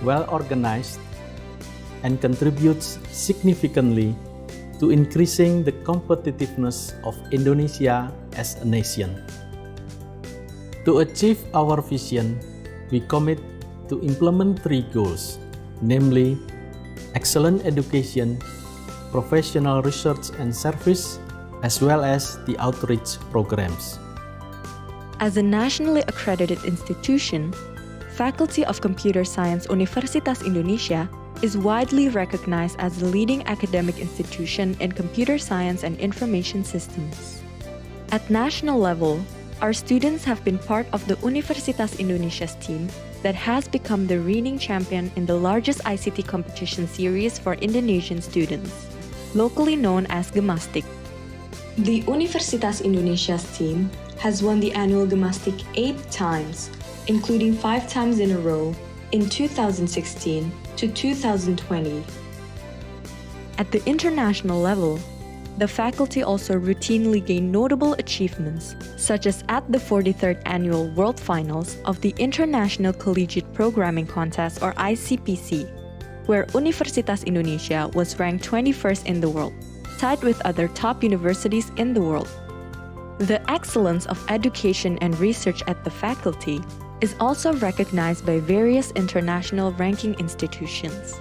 well organized, and contributes significantly to increasing the competitiveness of Indonesia as a nation. To To achieve our vision, we commit to implement 3 goals, namely excellent education, professional research and service, as well as the outreach programs. As a nationally accredited institution, Faculty of Computer Science Universitas Indonesia is widely recognized as the leading academic institution in computer science and information systems. At national level, our students have been part of the Universitas Indonesia's team that has become the reigning champion in the largest ICT competition series for Indonesian students, locally known as Gemastik. The Universitas Indonesia's team has won the annual Gemastik 8 times, including 5 times in a row in 2016 to 2020. At the international level, the faculty also routinely gain notable achievements, such as at the 43rd Annual World Finals of the International Collegiate Programming Contest or ICPC, where Universitas Indonesia was ranked 21st in the world, tied with other top universities in the world. The excellence of education and research at the faculty is also recognized by various international ranking institutions.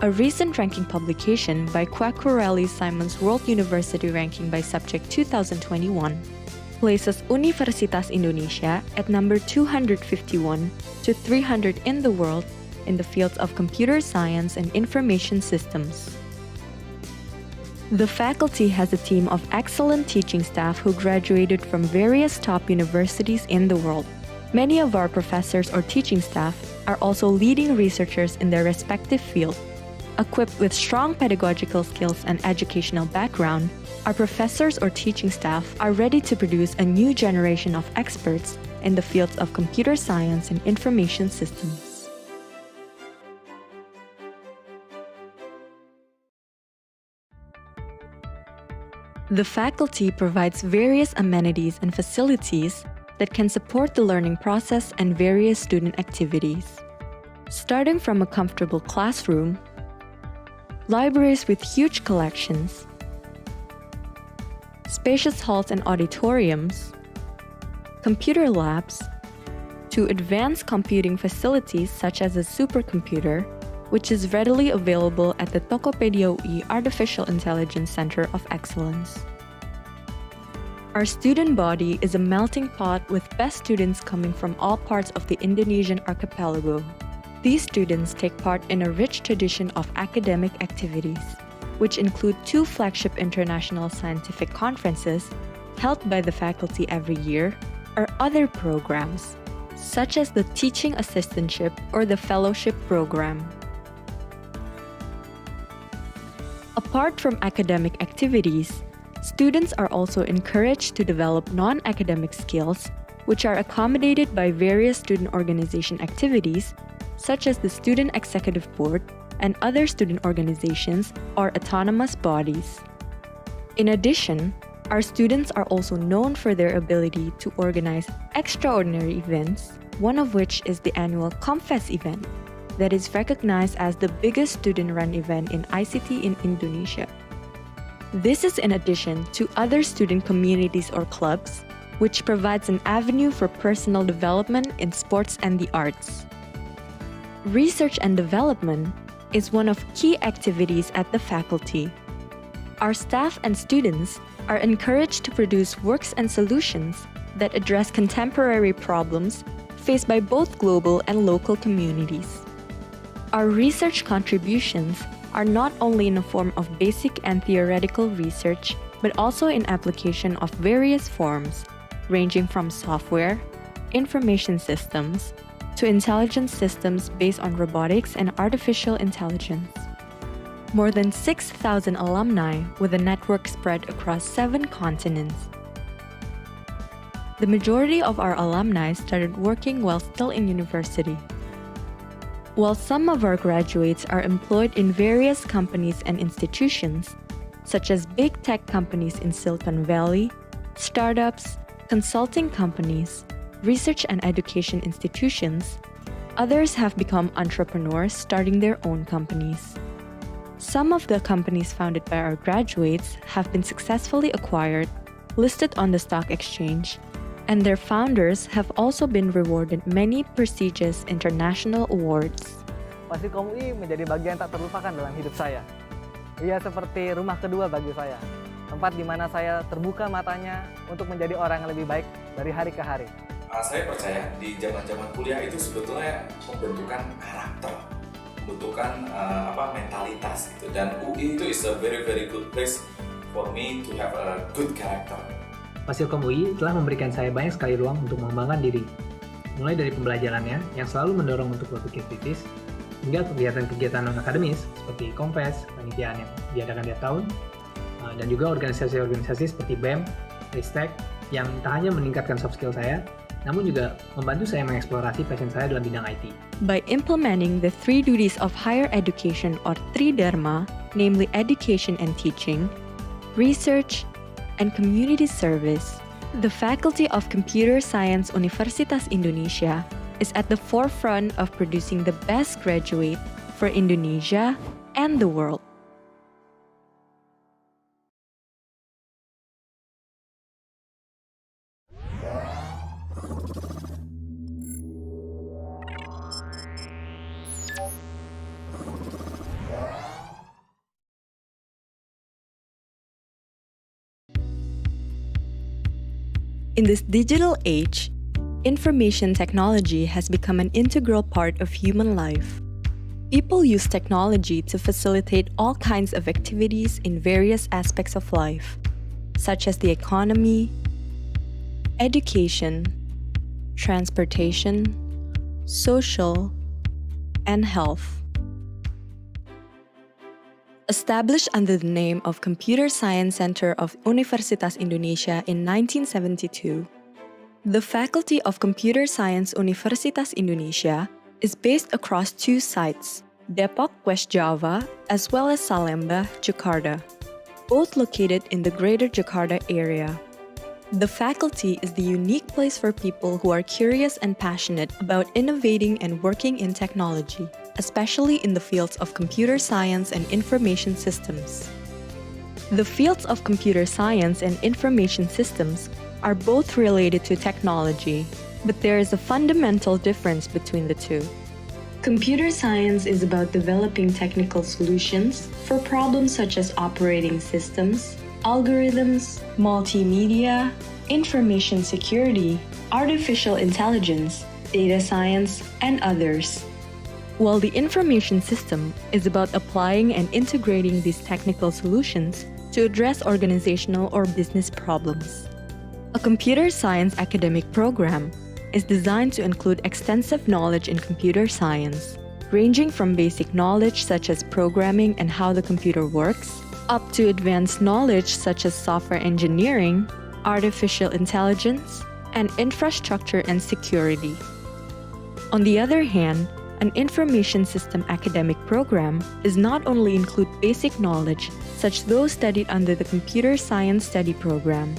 A recent ranking publication by Quacquarelli Simons World University Ranking by Subject 2021 places Universitas Indonesia at number 251 to 300 in the world in the fields of computer science and information systems. The faculty has a team of excellent teaching staff who graduated from various top universities in the world. Many of our professors or teaching staff are also leading researchers in their respective field. Equipped with strong pedagogical skills and educational background, our professors or teaching staff are ready to produce a new generation of experts in the fields of computer science and information systems. The faculty provides various amenities and facilities that can support the learning process and various student activities. Starting from a comfortable classroom, libraries with huge collections, spacious halls and auditoriums, computer labs, to advanced computing facilities such as a supercomputer, which is readily available at the Tokopedia UI Artificial Intelligence Center of Excellence. Our student body is a melting pot with best students coming from all parts of the Indonesian archipelago. These students take part in a rich tradition of academic activities, which include 2 flagship international scientific conferences held by the faculty every year, or other programs, such as the Teaching Assistantship or the Fellowship Program. Apart from academic activities, students are also encouraged to develop non-academic skills, which are accommodated by various student organization activities, such as the Student Executive Board and other student organizations or autonomous bodies. In addition, our students are also known for their ability to organize extraordinary events, one of which is the annual ComFest event, that is recognized as the biggest student-run event in ICT in Indonesia. This is in addition to other student communities or clubs, which provides an avenue for personal development in sports and the arts. Research and development is one of key activities at the faculty. Our staff and students are encouraged to produce works and solutions that address contemporary problems faced by both global and local communities. Our research contributions are not only in the form of basic and theoretical research, but also in application of various forms, ranging from software, information systems, to intelligence systems based on robotics and artificial intelligence. More than 6,000 alumni with a network spread across 7 continents. The majority of our alumni started working while still in university. While some of our graduates are employed in various companies and institutions, such as big tech companies in Silicon Valley, startups, consulting companies, research and education institutions, others have become entrepreneurs starting their own companies. Some of the companies founded by our graduates have been successfully acquired, listed on the stock exchange, and their founders have also been rewarded many prestigious international awards. Fasilkom UI menjadi bagian tak terlupakan dalam hidup saya. Ia seperti rumah kedua bagi saya, tempat di mana saya terbuka matanya untuk menjadi orang yang lebih baik dari hari ke hari. Saya percaya di zaman-zaman kuliah itu sebetulnya pembentukan karakter, pembentukan mentalitas gitu. Dan UI itu is a very good place for me to have a good character. Fasilkom UI telah memberikan saya banyak sekali ruang untuk mengembangkan diri, mulai dari pembelajarannya yang selalu mendorong untuk berpikir kritis, hingga kegiatan-kegiatan non-akademis seperti kompes, panitiaan yang diadakan tiap tahun, dan juga organisasi-organisasi seperti BEM, Ristek, yang tak hanya meningkatkan soft skill saya, namun juga membantu saya mengeksplorasi passion saya dalam bidang IT. By implementing the three duties of higher education or Tridharma, namely education and teaching, research, and community service, the Faculty of Computer Science Universitas Indonesia is at the forefront of producing the best graduate for Indonesia and the world. In this digital age, information technology has become an integral part of human life. People use technology to facilitate all kinds of activities in various aspects of life, such as the economy, education, transportation, social, and health. Established under the name of Computer Science Center of Universitas Indonesia in 1972, the Faculty of Computer Science Universitas Indonesia is based across two sites, Depok, West Java, as well as Salemba, Jakarta, both located in the Greater Jakarta area. The faculty is the unique place for people who are curious and passionate about innovating and working in technology, especially in the fields of computer science and information systems. The fields of computer science and information systems are both related to technology, but there is a fundamental difference between the two. Computer science is about developing technical solutions for problems such as operating systems, algorithms, multimedia, information security, artificial intelligence, data science, and others. While the information system is about applying and integrating these technical solutions to address organizational or business problems. A computer science academic program is designed to include extensive knowledge in computer science, ranging from basic knowledge such as programming and how the computer works, up to advanced knowledge such as software engineering, artificial intelligence, and infrastructure and security. On the other hand, an information system academic program does not only include basic knowledge, such those studied under the Computer Science Study Program,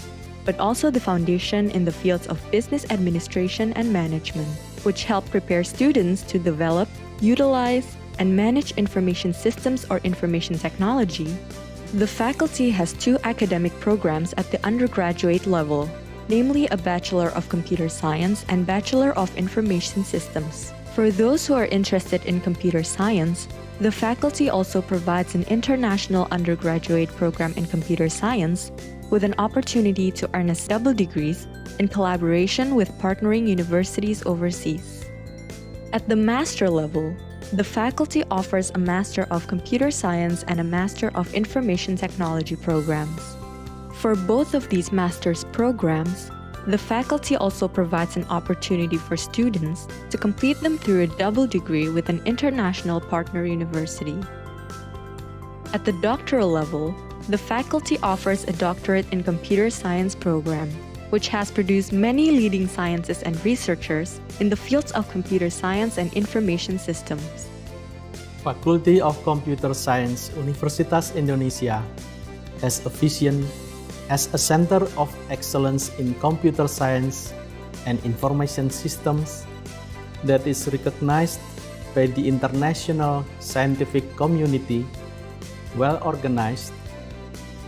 but also the foundation in the fields of business administration and management, which help prepare students to develop, utilize, and manage information systems or information technology. The faculty has two academic programs at the undergraduate level, namely a Bachelor of Computer Science and Bachelor of Information Systems. For those who are interested in computer science, the faculty also provides an international undergraduate program in computer science with an opportunity to earn a double degrees in collaboration with partnering universities overseas. At the master level, the faculty offers a Master of Computer Science and a Master of Information Technology programs. For both of these master's programs, the faculty also provides an opportunity for students to complete them through a double degree with an international partner university. At the doctoral level, the faculty offers a Doctorate in Computer Science program, which has produced many leading scientists and researchers in the fields of computer science and information systems. Faculty of Computer Science Universitas Indonesia has a vision as a center of excellence in computer science and information systems that is recognized by the international scientific community, well organized,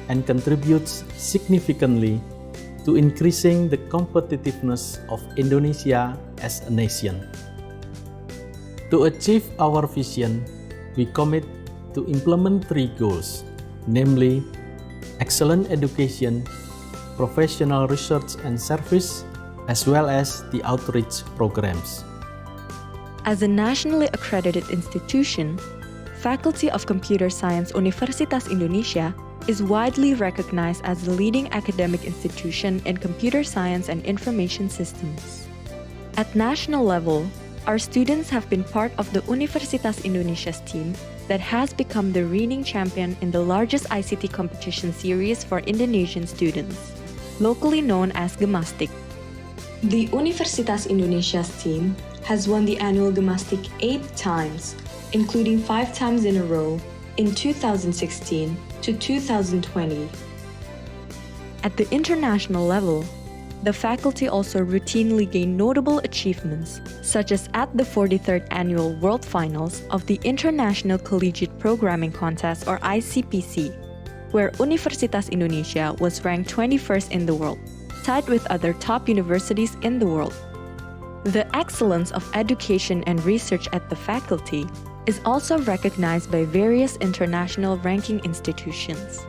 and contributes significantly to increasing the competitiveness of Indonesia as a nation. To achieve our vision, we commit to implement 3 goals, namely excellent education, professional research and service, as well as the outreach programs. As a nationally accredited institution, Faculty of Computer Science Universitas Indonesia is widely recognized as the leading academic institution in computer science and information systems. At national level, our students have been part of the Universitas Indonesia's team that has become the reigning champion in the largest ICT competition series for Indonesian students, locally known as Gemastik. The Universitas Indonesia's team has won the annual Gemastik 8 times, including 5 times in a row in 2016 to 2020. At the international level, the faculty also routinely gain notable achievements, such as at the 43rd Annual World Finals of the International Collegiate Programming Contest or ICPC, where Universitas Indonesia was ranked 21st in the world, tied with other top universities in the world. The excellence of education and research at the faculty is also recognized by various international ranking institutions.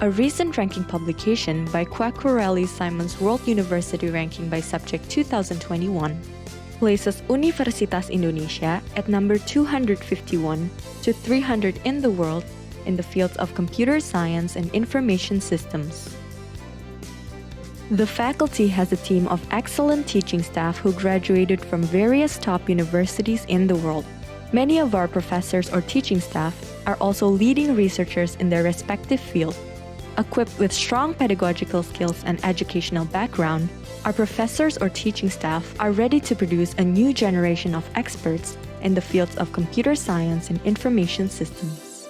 A recent ranking publication by Quacquarelli Simons World University Ranking by Subject 2021 places Universitas Indonesia at number 251 to 300 in the world in the fields of computer science and information systems. The faculty has a team of excellent teaching staff who graduated from various top universities in the world. Many of our professors or teaching staff are also leading researchers in their respective field. Equipped with strong pedagogical skills and educational background, our professors or teaching staff are ready to produce a new generation of experts in the fields of computer science and information systems.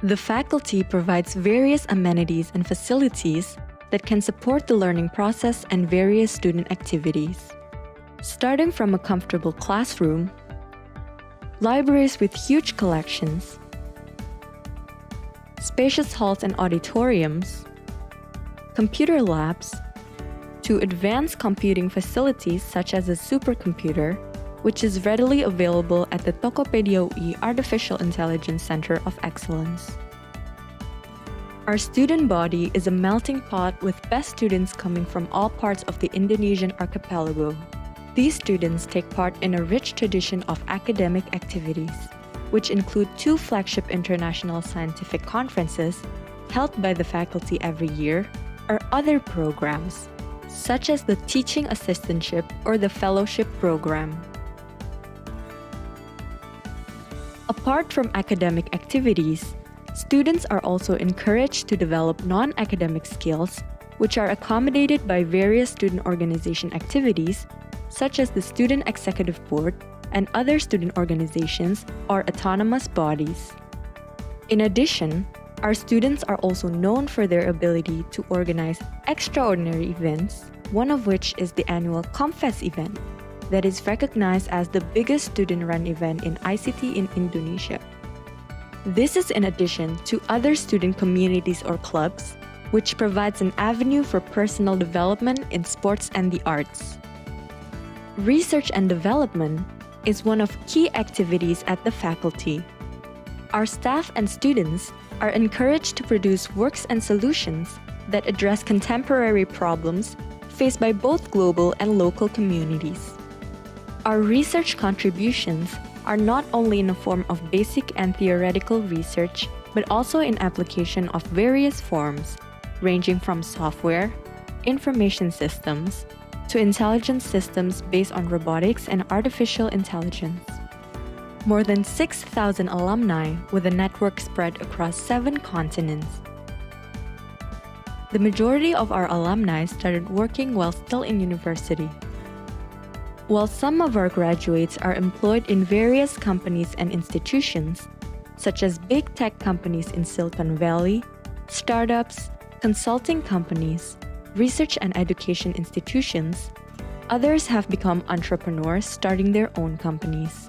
The faculty provides various amenities and facilities that can support the learning process and various student activities. Starting from a comfortable classroom, libraries with huge collections, spacious halls and auditoriums, computer labs, to advanced computing facilities such as a supercomputer, which is readily available at the Tokopedia UI Artificial Intelligence Center of Excellence. Our student body is a melting pot with best students coming from all parts of the Indonesian archipelago. These students take part in a rich tradition of academic activities, which include 2 flagship international scientific conferences held by the faculty every year, or other programs, such as the Teaching Assistantship or the Fellowship Program. Apart from academic activities, students are also encouraged to develop non-academic skills, which are accommodated by various student organization activities, such as the Student Executive Board and other student organizations or autonomous bodies. In addition, our students are also known for their ability to organize extraordinary events, one of which is the annual ComFest event, that is recognized as the biggest student-run event in ICT in Indonesia. This is in addition to other student communities or clubs, which provides an avenue for personal development in sports and the arts. Research and development is one of key activities at the faculty. Our staff and students are encouraged to produce works and solutions that address contemporary problems faced by both global and local communities. Our research contributions are not only in the form of basic and theoretical research, but also in application of various forms, ranging from software, information systems, to intelligence systems based on robotics and artificial intelligence. More than 6,000 alumni with a network spread across 7 continents. The majority of our alumni started working while still in university. While some of our graduates are employed in various companies and institutions, such as big tech companies in Silicon Valley, startups, consulting companies, research and education institutions, others have become entrepreneurs starting their own companies.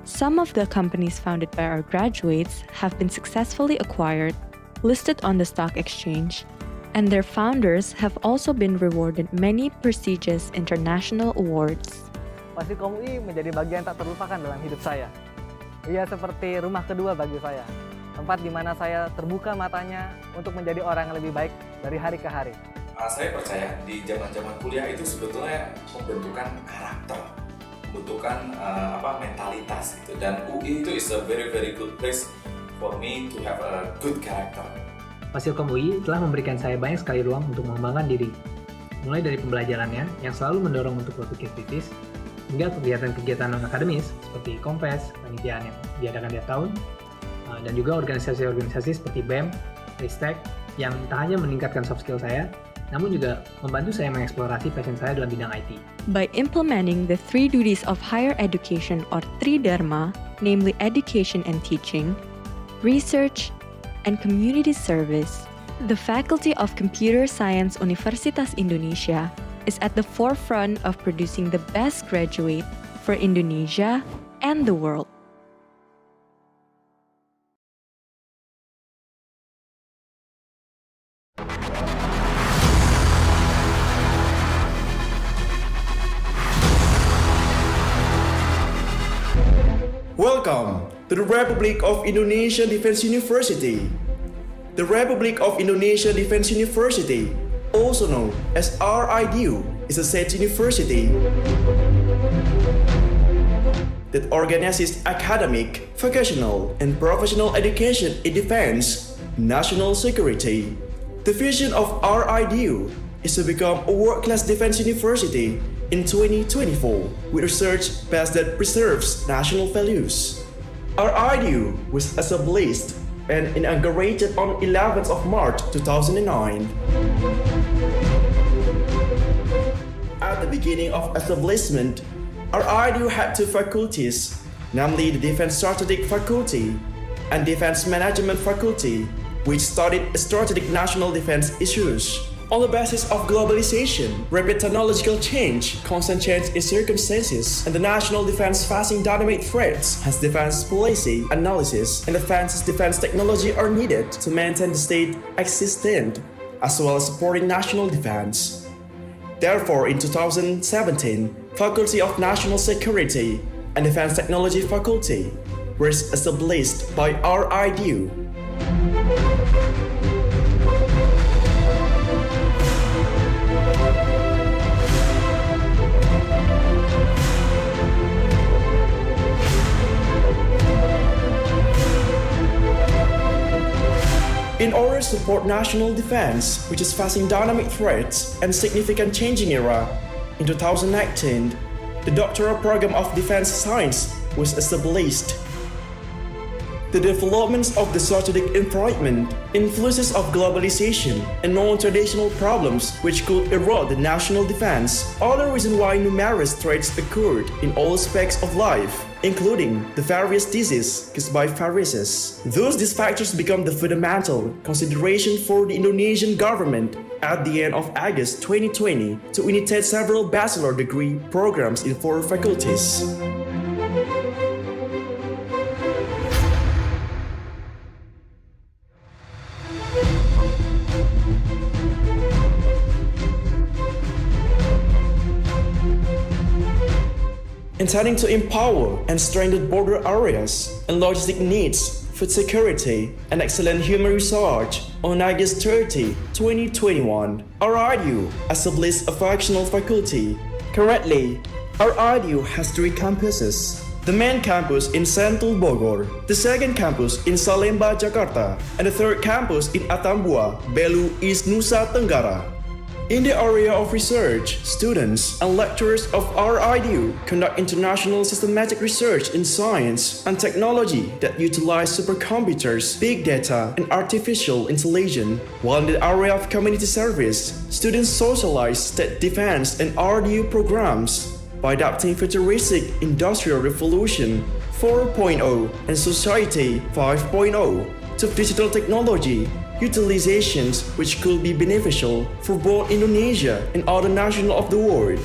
Some of the companies founded by our graduates have been successfully acquired, listed on the stock exchange, and their founders have also been rewarded many prestigious international awards. Wasikom UI menjadi bagian tak terlupakan dalam hidup saya. Ia seperti rumah kedua bagi saya, tempat di mana saya terbuka matanya untuk menjadi orang yang lebih baik dari hari ke hari. Saya percaya di zaman-zaman kuliah itu sebetulnya pembentukan karakter, pembentukan mentalitas gitu. Dan UI itu is a very good place for me to have a good character. Fasilkom UI telah memberikan saya banyak sekali ruang untuk mengembangkan diri, mulai dari pembelajarannya yang selalu mendorong untuk berpikir kritis, hingga kegiatan-kegiatan non-akademis seperti kompes, panitiaan yang diadakan tiap tahun, dan juga organisasi-organisasi seperti BEM, Ristek, yang tak hanya meningkatkan soft skill saya, namun juga membantu saya mengeksplorasi passion saya dalam bidang IT. By implementing the 3 duties of higher education or Tridharma, namely education and teaching, research, and community service, the Faculty of Computer Science Universitas Indonesia is at the forefront of producing the best graduate for Indonesia and the world. Welcome to the Republic of Indonesia Defense University. The Republic of Indonesia Defense University, also known as RIDU, is a state university that organizes academic, vocational, and professional education in defense, national security. The vision of RIDU is to become a world-class defense university in 2024 with research base that preserves national values. RIDU was established and inaugurated on 11th of March 2009. At the beginning of establishment, RIDU had 2 faculties, namely the Defense Strategic Faculty and Defense Management Faculty, which studied strategic national defense issues. On the basis of globalization, rapid technological change, constant change in circumstances, and the national defense facing dynamic threats, hence defense policy, analysis, and advanced defense technology are needed to maintain the state existent, as well as supporting national defense. Therefore, in 2017, Faculty of National Security and Defense Technology Faculty was established by RIDU. In order to support national defense, which is facing dynamic threats and significant changing era, in 2019, the Doctoral Program of Defense Science was established. The developments of the strategic environment, influences of globalization, and non-traditional problems which could erode the national defense are the reason why numerous threats occurred in all aspects of life, including the various diseases caused by viruses. Thus, these factors become the fundamental consideration for the Indonesian government at the end of August 2020 to initiate several bachelor degree programs in 4 faculties. Intending to empower and strengthen border areas and logistic needs, food security, and excellent human research, on August 30, 2021, RIDU established a functional faculty. Currently, RIDU has 3 campuses. The main campus in Sentul Bogor, the second campus in Salemba, Jakarta, and the third campus in Atambua, Belu, East Nusa Tenggara. In the area of research, students and lecturers of RIDU conduct international systematic research in science and technology that utilize supercomputers, big data, and artificial intelligence. While in the area of community service, students socialize state defense and RDU programs by adapting futuristic Industrial Revolution 4.0 and Society 5.0 to digital technology utilizations which could be beneficial for both Indonesia and other nations of the world.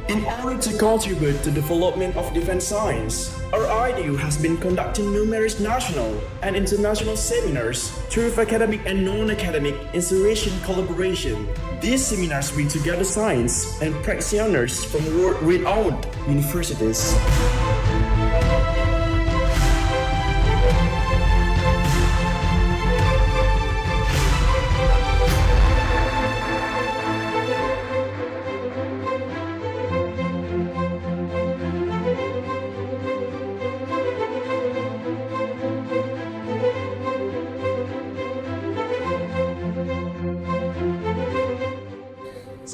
In order to contribute to the development of defense science, our IDU has been conducting numerous national and international seminars through academic and non-academic institution collaboration. These seminars bring together science and practitioners from world-renowned universities.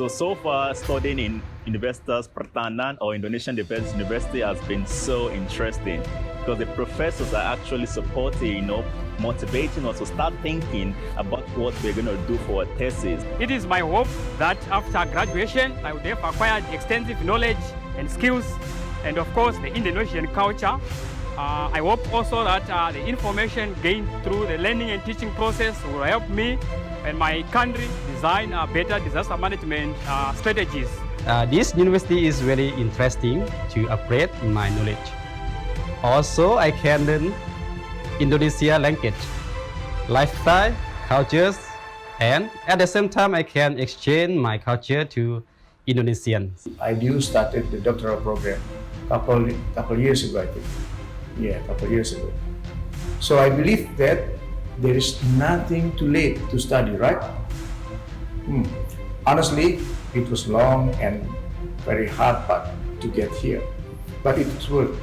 So far, studying in Universitas Pertahanan or Indonesian Defense University has been so interesting because the professors are actually supporting, motivating us to start thinking about what we're going to do for our thesis. It is my hope that after graduation, I would have acquired extensive knowledge and skills, and of course, the Indonesian culture. I hope also that the information gained through the learning and teaching process will help me and my country design better disaster management strategies. This university is very interesting to upgrade my knowledge. Also, I can learn Indonesia language, lifestyle, cultures, and at the same time, I can exchange my culture to Indonesians. I started the doctoral program couple years ago, I think. Yeah, a couple years ago. So I believe that there is nothing too late to study, right? Honestly, it was long and very hard path to get here, but it was worth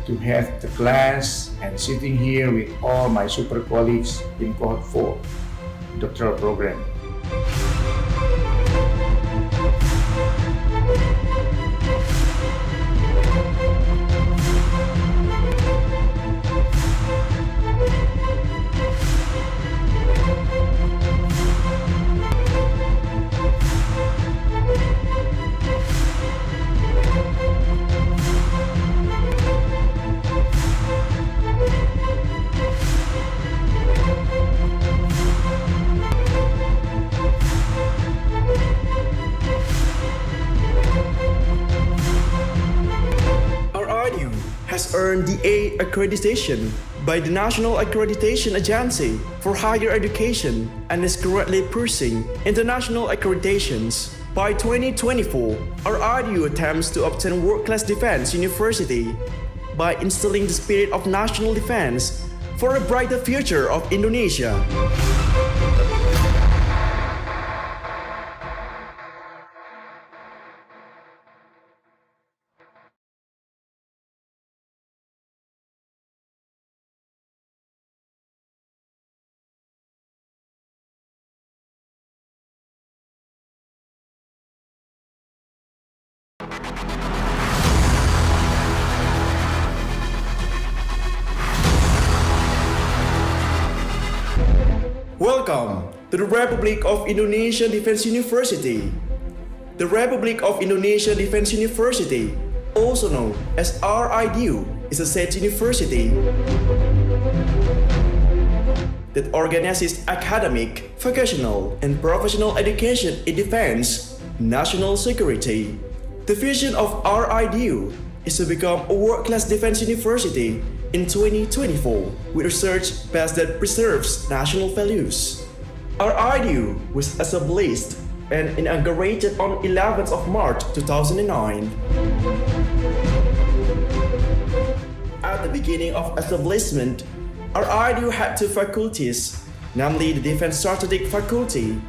to have the class and sitting here with all my super colleagues in cohort 4 doctoral program. Has earned the A accreditation by the National Accreditation Agency for Higher Education and is currently pursuing international accreditations. By 2024, our IDU attempts to obtain world-class defense university by instilling the spirit of national defense for a brighter future of Indonesia. Welcome to the Republic of Indonesia Defense University. The Republic of Indonesia Defense University, also known as RIDU, is a state university that organizes academic, vocational, and professional education in defense, national security. The vision of RIDU is to become a world-class defense university in 2024 with research base that preserves national values. Our IDU was established and inaugurated on 11th of March 2009. At the beginning of establishment, our IDU had two faculties, namely the Defense Strategic Faculty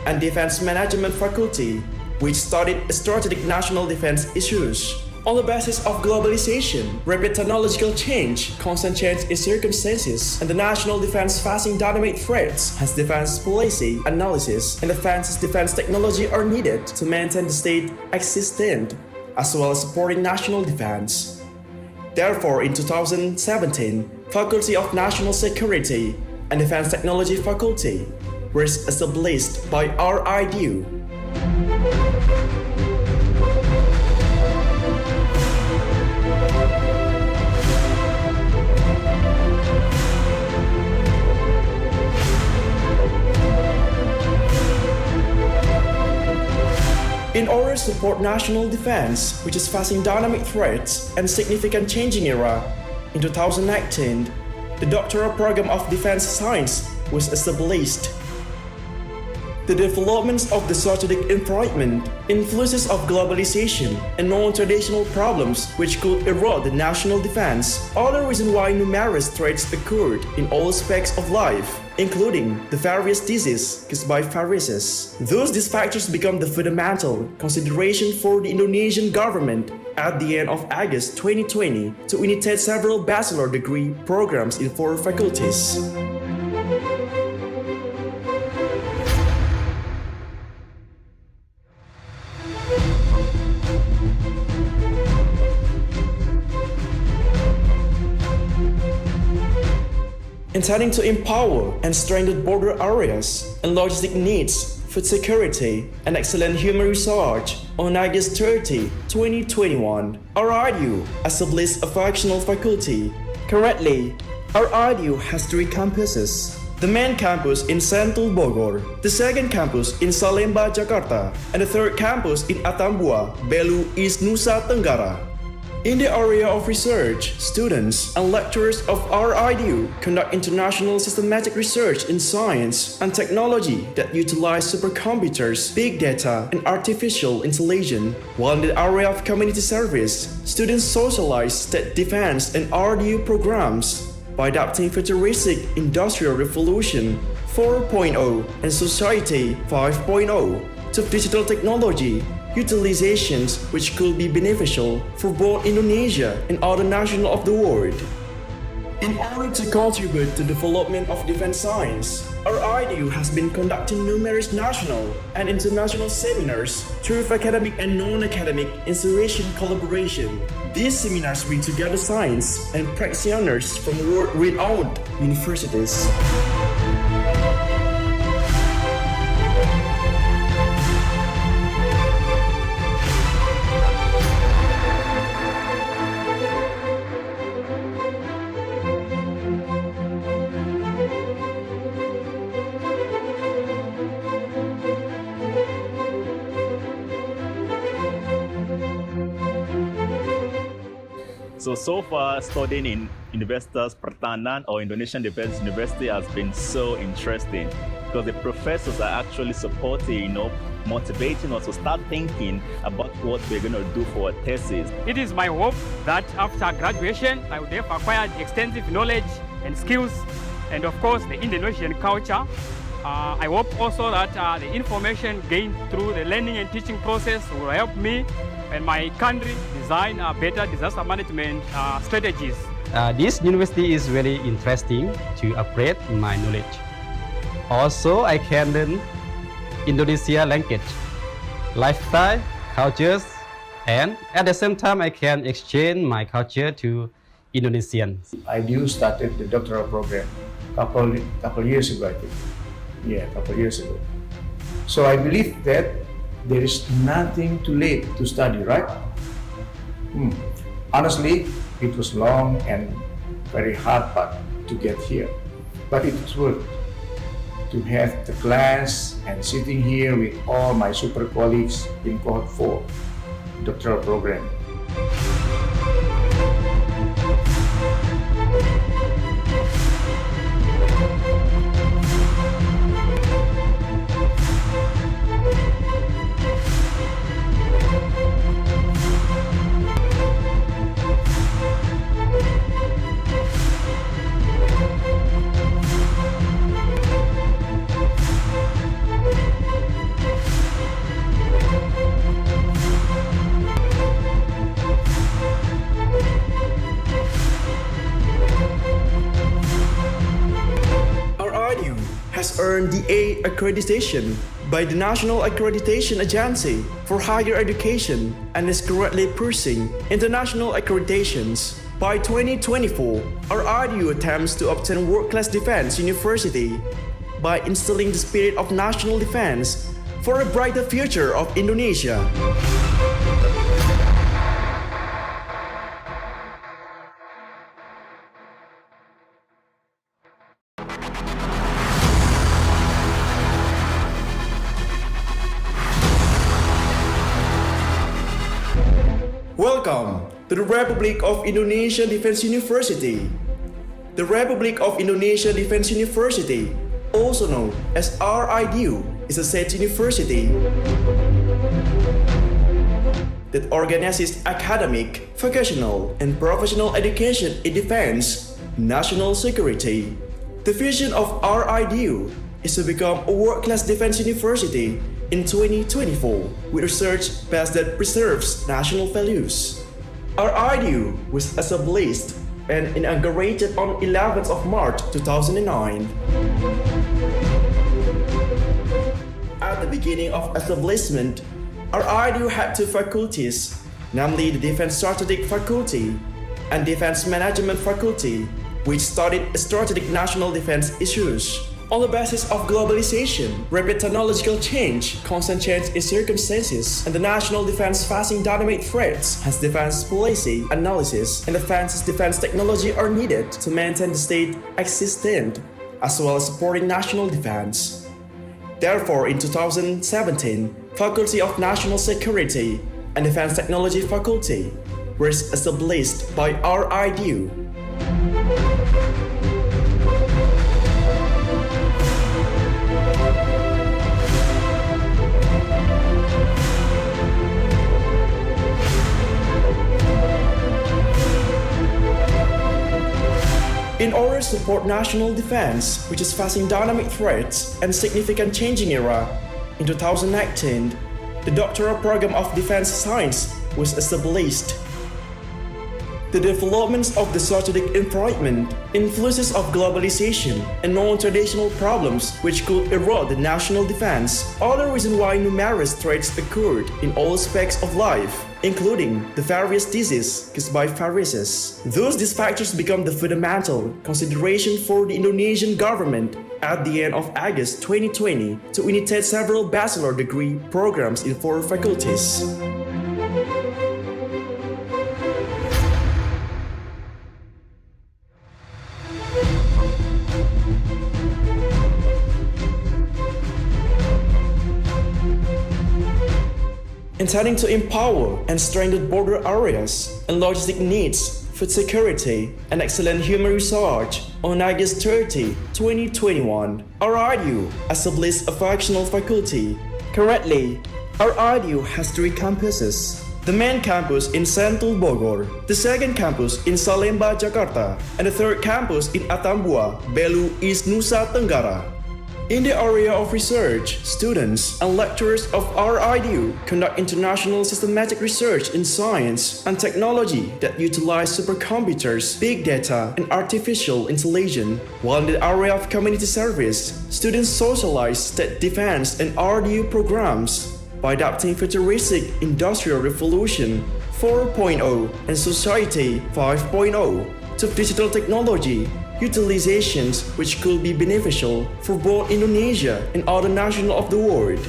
and Defense Management Faculty, which studied strategic national defense issues. On the basis of globalization, rapid technological change, constant change in circumstances, and the national defense facing dynamic threats, hence defense policy, analysis, and advanced defense technology are needed to maintain the state existent, as well as supporting national defense. Therefore, in 2017, Faculty of National Security and Defense Technology Faculty were established by our IDU. In order to support national defense, which is facing dynamic threats and significant changing era, in 2019, the doctoral program of defense science was established. The developments of the strategic environment, influences of globalization, and non-traditional problems which could erode the national defense are the reason why numerous threats occurred in all aspects of life, including the various diseases caused by viruses. Thus, these factors become the fundamental consideration for the Indonesian government at the end of August 2020 to initiate several bachelor degree programs in 4 faculties. Intending to empower and strengthen border areas and logistic needs, food security, and excellent human research, on August 30, 2021, RIDU established a functional faculty. Currently, RIDU has 3 campuses. The main campus in Sentul Bogor, the second campus in Salemba, Jakarta, and the third campus in Atambua, Belu, East Nusa Tenggara. In the area of research, students and lecturers of RIDU conduct international systematic research in science and technology that utilize supercomputers, big data, and artificial intelligence. While in the area of community service, students socialize state defense and RDU programs by adapting futuristic Industrial Revolution 4.0 and Society 5.0 to digital technology utilizations which could be beneficial for both Indonesia and other nations of the world. In order to contribute to the development of defense science, RIDU has been conducting numerous national and international seminars through academic and non-academic institution collaboration. These seminars bring together science and practitioners from world-renowned universities. So far, studying in Universitas Pertahanan or Indonesian Defense University has been so interesting because the professors are actually supporting, motivating us to start thinking about what we're going to do for our thesis. It is my hope that after graduation, I would have acquired extensive knowledge and skills, and of course, the Indonesian culture. I hope also that the information gained through the learning and teaching process will help me and my country design better disaster management strategies. This university is very interesting to upgrade my knowledge. Also, I can learn Indonesia language, lifestyle, cultures, and at the same time, I can exchange my culture to Indonesians. I started the doctoral program couple years ago, I think. Yeah, a couple years ago. So I believe that there is nothing too late to study, right? Honestly, it was long and very hard path to get here, but it was worth to have the class and sitting here with all my super colleagues in cohort 4 doctoral program. Has earned the A accreditation by the National Accreditation Agency for Higher Education and is currently pursuing international accreditations. By 2024, RIDU attempts to obtain world-class defense university by instilling the spirit of national defense for a brighter future of Indonesia. Welcome to the Republic of Indonesia Defense University. The Republic of Indonesia Defense University, also known as RIDU, is a state university that organizes academic, vocational, and professional education in defense, national security. The vision of RIDU is to become a world-class defense university in 2024 with research base that preserves national values. RIDU was established and inaugurated on 11th of March 2009. At the beginning of establishment, RIDU had two faculties, namely the Defense Strategic Faculty and Defense Management Faculty, which studied strategic national defense issues. On the basis of globalization, rapid technological change, constant change in circumstances, and the national defense facing dynamic threats, hence defense policy, analysis, and advanced defense technology are needed to maintain the state existent, as well as supporting national defense. Therefore, in 2017, Faculty of National Security and Defense Technology Faculty were established by RIDU. In order to support national defense, which is facing dynamic threats and significant changing era, in 2019, the Doctoral Program of Defense Science was established. The developments of the strategic environment, influences of globalization, and non-traditional problems which could erode the national defense are the reason why numerous threats occurred in all aspects of life, including the various diseases caused by viruses. Thus, these factors become the fundamental consideration for the Indonesian government at the end of August 2020 to initiate several bachelor degree programs in 4 faculties. Intending to empower and strengthen border areas and logistic needs, food security, and excellent human research, on August 30, 2021, RIDU established a fractional faculty. Currently, RIDU has 3 campuses. The main campus in Sentul Bogor, the second campus in Salemba, Jakarta, and the third campus in Atambua, Belu, East Nusa Tenggara. In the area of research, students and lecturers of RIDU conduct international systematic research in science and technology that utilize supercomputers, big data, and artificial intelligence. While in the area of community service, students socialize state defense and RDU programs by adapting futuristic Industrial Revolution 4.0 and Society 5.0 to digital technology utilizations which could be beneficial for both Indonesia and other nations of the world.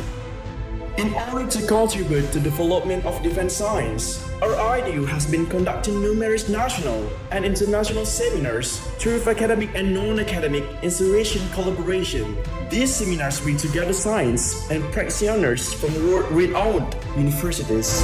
In order to contribute to the development of defense science, RIDU has been conducting numerous national and international seminars through academic and non-academic institution collaboration. These seminars bring together science and practitioners from world-renowned universities.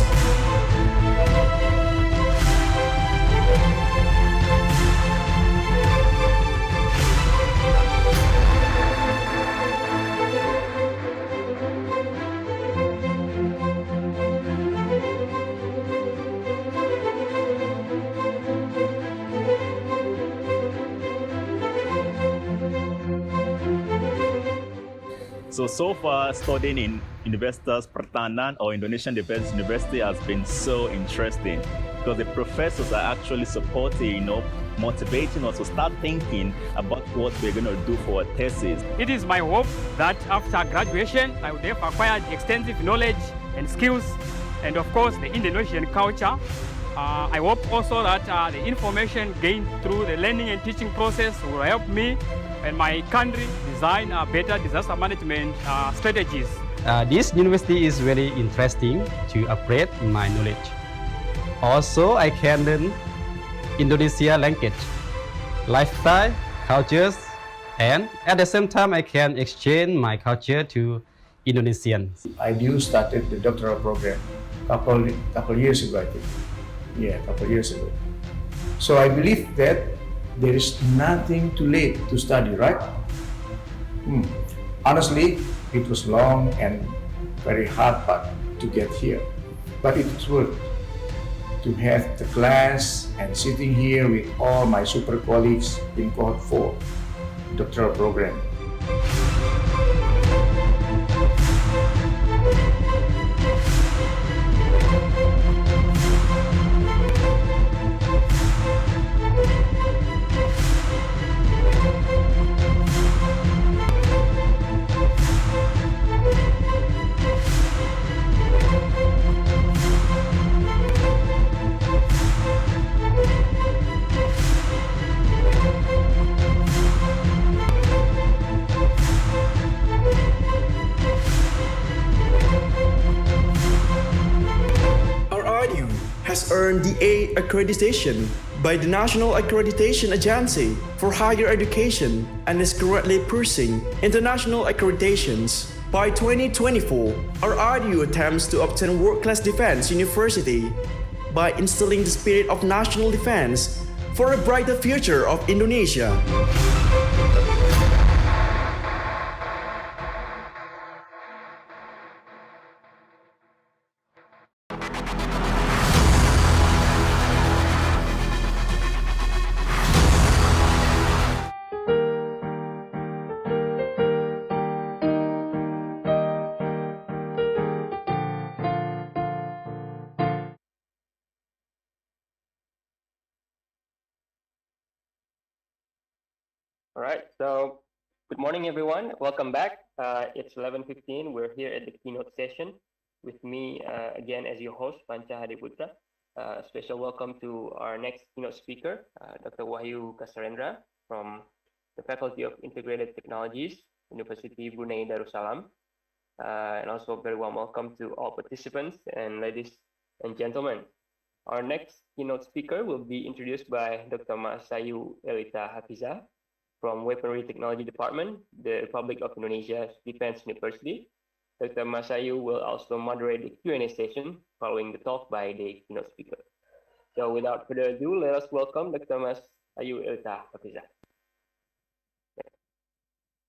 So far, studying in Universitas Pertahanan or Indonesian Defense University has been so interesting because the professors are actually supporting, motivating us to start thinking about what we're going to do for our thesis. It is my hope that after graduation, I would have acquired extensive knowledge and skills, and of course, the Indonesian culture. I hope also that the information gained through the learning and teaching process will help me and my country design better disaster management strategies. This university is very interesting to upgrade my knowledge. Also, I can learn Indonesia language, lifestyle, cultures, and at the same time, I can exchange my culture to Indonesians. IDU started the doctoral program a couple years ago, I think. a couple of years ago. So I believe that there is nothing too late to study, right? Honestly, it was long and very hard path to get here, but it was worth to have the class and sitting here with all my super colleagues in cohort 4 doctoral program. Earned the A accreditation by the National Accreditation Agency for Higher Education and is currently pursuing international accreditations. By 2024, our IDU attempts to obtain world-class defense university by instilling the spirit of national defense for a brighter future of Indonesia. All right, so good morning, everyone. Welcome back. It's 11:15. We're here at the keynote session with me again as your host, Panca Hadiputra. Special welcome to our next keynote speaker, Dr. Wahyu Caesarendra from the Faculty of Integrated Technologies, Universiti Brunei Darussalam. And also very warm welcome to all participants and ladies and gentlemen. Our next keynote speaker will be introduced by Dr. Masayu Elita Hafiza from Weaponry Technology Department, the Republic of Indonesia Defense University. Dr. Masayu will also moderate the Q&A session following the talk by the keynote speaker. So without further ado, let us welcome Dr. Masayu Elita Hafiza.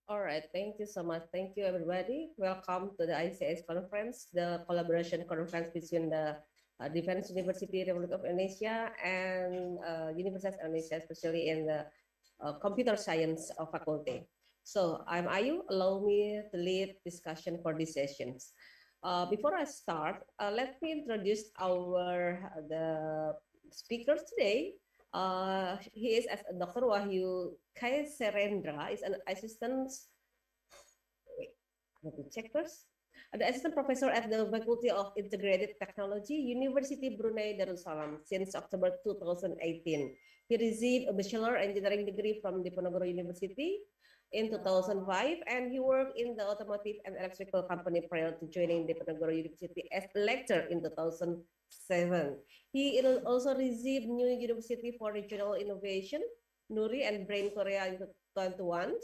All right, thank you so much. Thank you, everybody. Welcome to the ICACSIS conference, the collaboration conference between the Defense University Republic of Indonesia and University of Indonesia, especially in the computer science faculty. So I'm Ayu. Allow me to lead discussion for these sessions. Before I start, let me introduce the speakers today. He is as Dr. Wahyu Caesarendra, is an assistant. Wait, let me check first. The assistant professor at the Faculty of Integrated Technology, Universiti Brunei Darussalam since October 2018. He received a bachelor engineering degree from Diponegoro University in 2005, and he worked in the automotive and electrical company prior to joining Diponegoro University as a lecturer in 2007. He also received New University for Regional Innovation, NURI, and Brain Korea in 2021,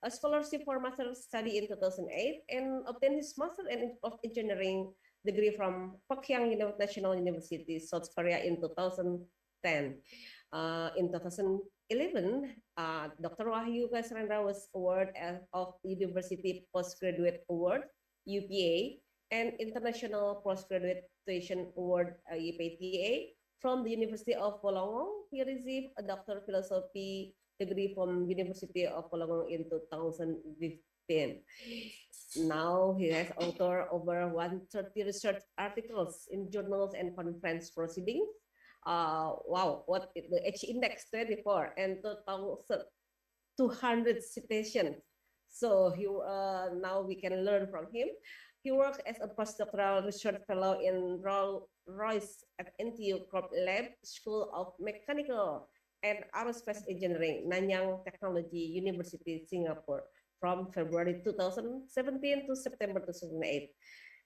a scholarship for master's study in 2008, and obtained his master of engineering degree from Pyongyang National University, South Korea in 2010. In 2011, Dr. Wahyu Caesarendra was awarded of University Postgraduate Award, UPA, and International Postgraduate Tuition Award, UPTA, from the University of Wollongong. He received a Doctor of Philosophy degree from University of Wollongong in 2015. Now he has authored over 130 research articles in journals and conference proceedings. Wow, what is the H index 24 and 2,200 citations. So he, now we can learn from him. He works as a postdoctoral research fellow in Rolls-Royce at NTU Corp Lab, School of Mechanical and Aerospace Engineering, Nanyang Technology University, Singapore, from February 2017 to September 2008.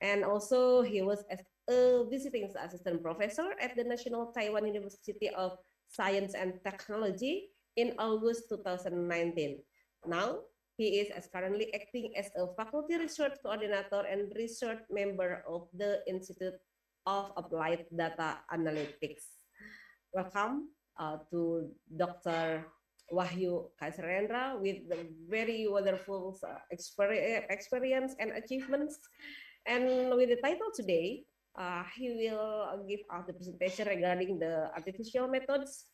And also he was as a visiting assistant professor at the National Taiwan University of Science and Technology in August 2019. Now, he is currently acting as a faculty research coordinator and research member of the Institute of Applied Data Analytics. welcome to Dr. Wahyu Caesarendra with the very wonderful experience and achievements. And with the title today, he will give us the presentation regarding the artificial methods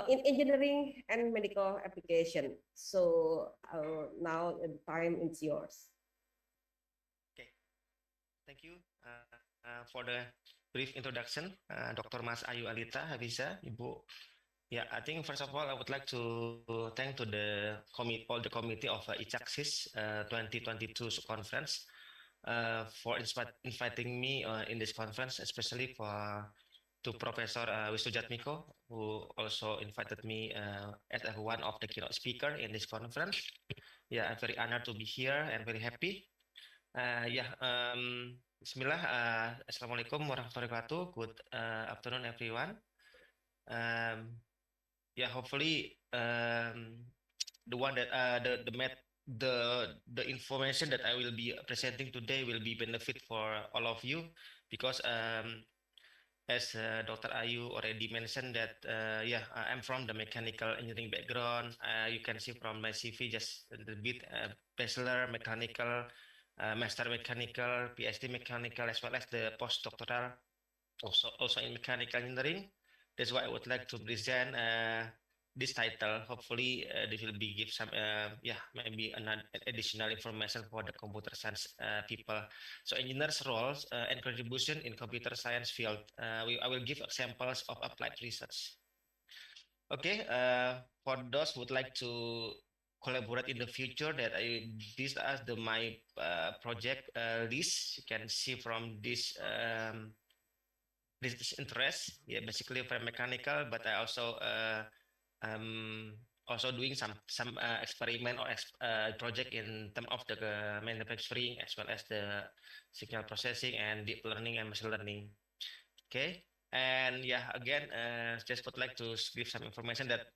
in engineering and medical application. So now the time is yours. Okay, thank you for the brief introduction, Dr. Mas Ayu Alita Habiza, Ibu. Yeah, I think first of all, I would like to thank to the committee of ICACSIS 2022 conference for inviting me in this conference, especially to Professor Wisnujatmiko, who also invited me as one of the keynote speaker in this conference. Yeah, I'm very honored to be here and very happy. Bismillah, Assalamualaikum warahmatullahi wabarakatuh. Good afternoon, everyone. Hopefully, the one that the information that I will be presenting today will be benefit for all of you, because as Dr. Ayu already mentioned that I'm from the mechanical engineering background. You can see from my CV just a little bit bachelor mechanical, master mechanical, Ph.D. mechanical, as well as the postdoctoral also in mechanical engineering. That's why I would like to present this title. Hopefully, this will be give some maybe an additional information for the computer science people. So engineers' roles and contribution in computer science field. I will give examples of applied research. Okay, for those who would like to collaborate in the future, that this as my project list. You can see from this. This interest, basically from mechanical, but I also doing some experiment or project in terms of the manufacturing, as well as the signal processing and deep learning and machine learning. Okay, and again, just would like to give some information that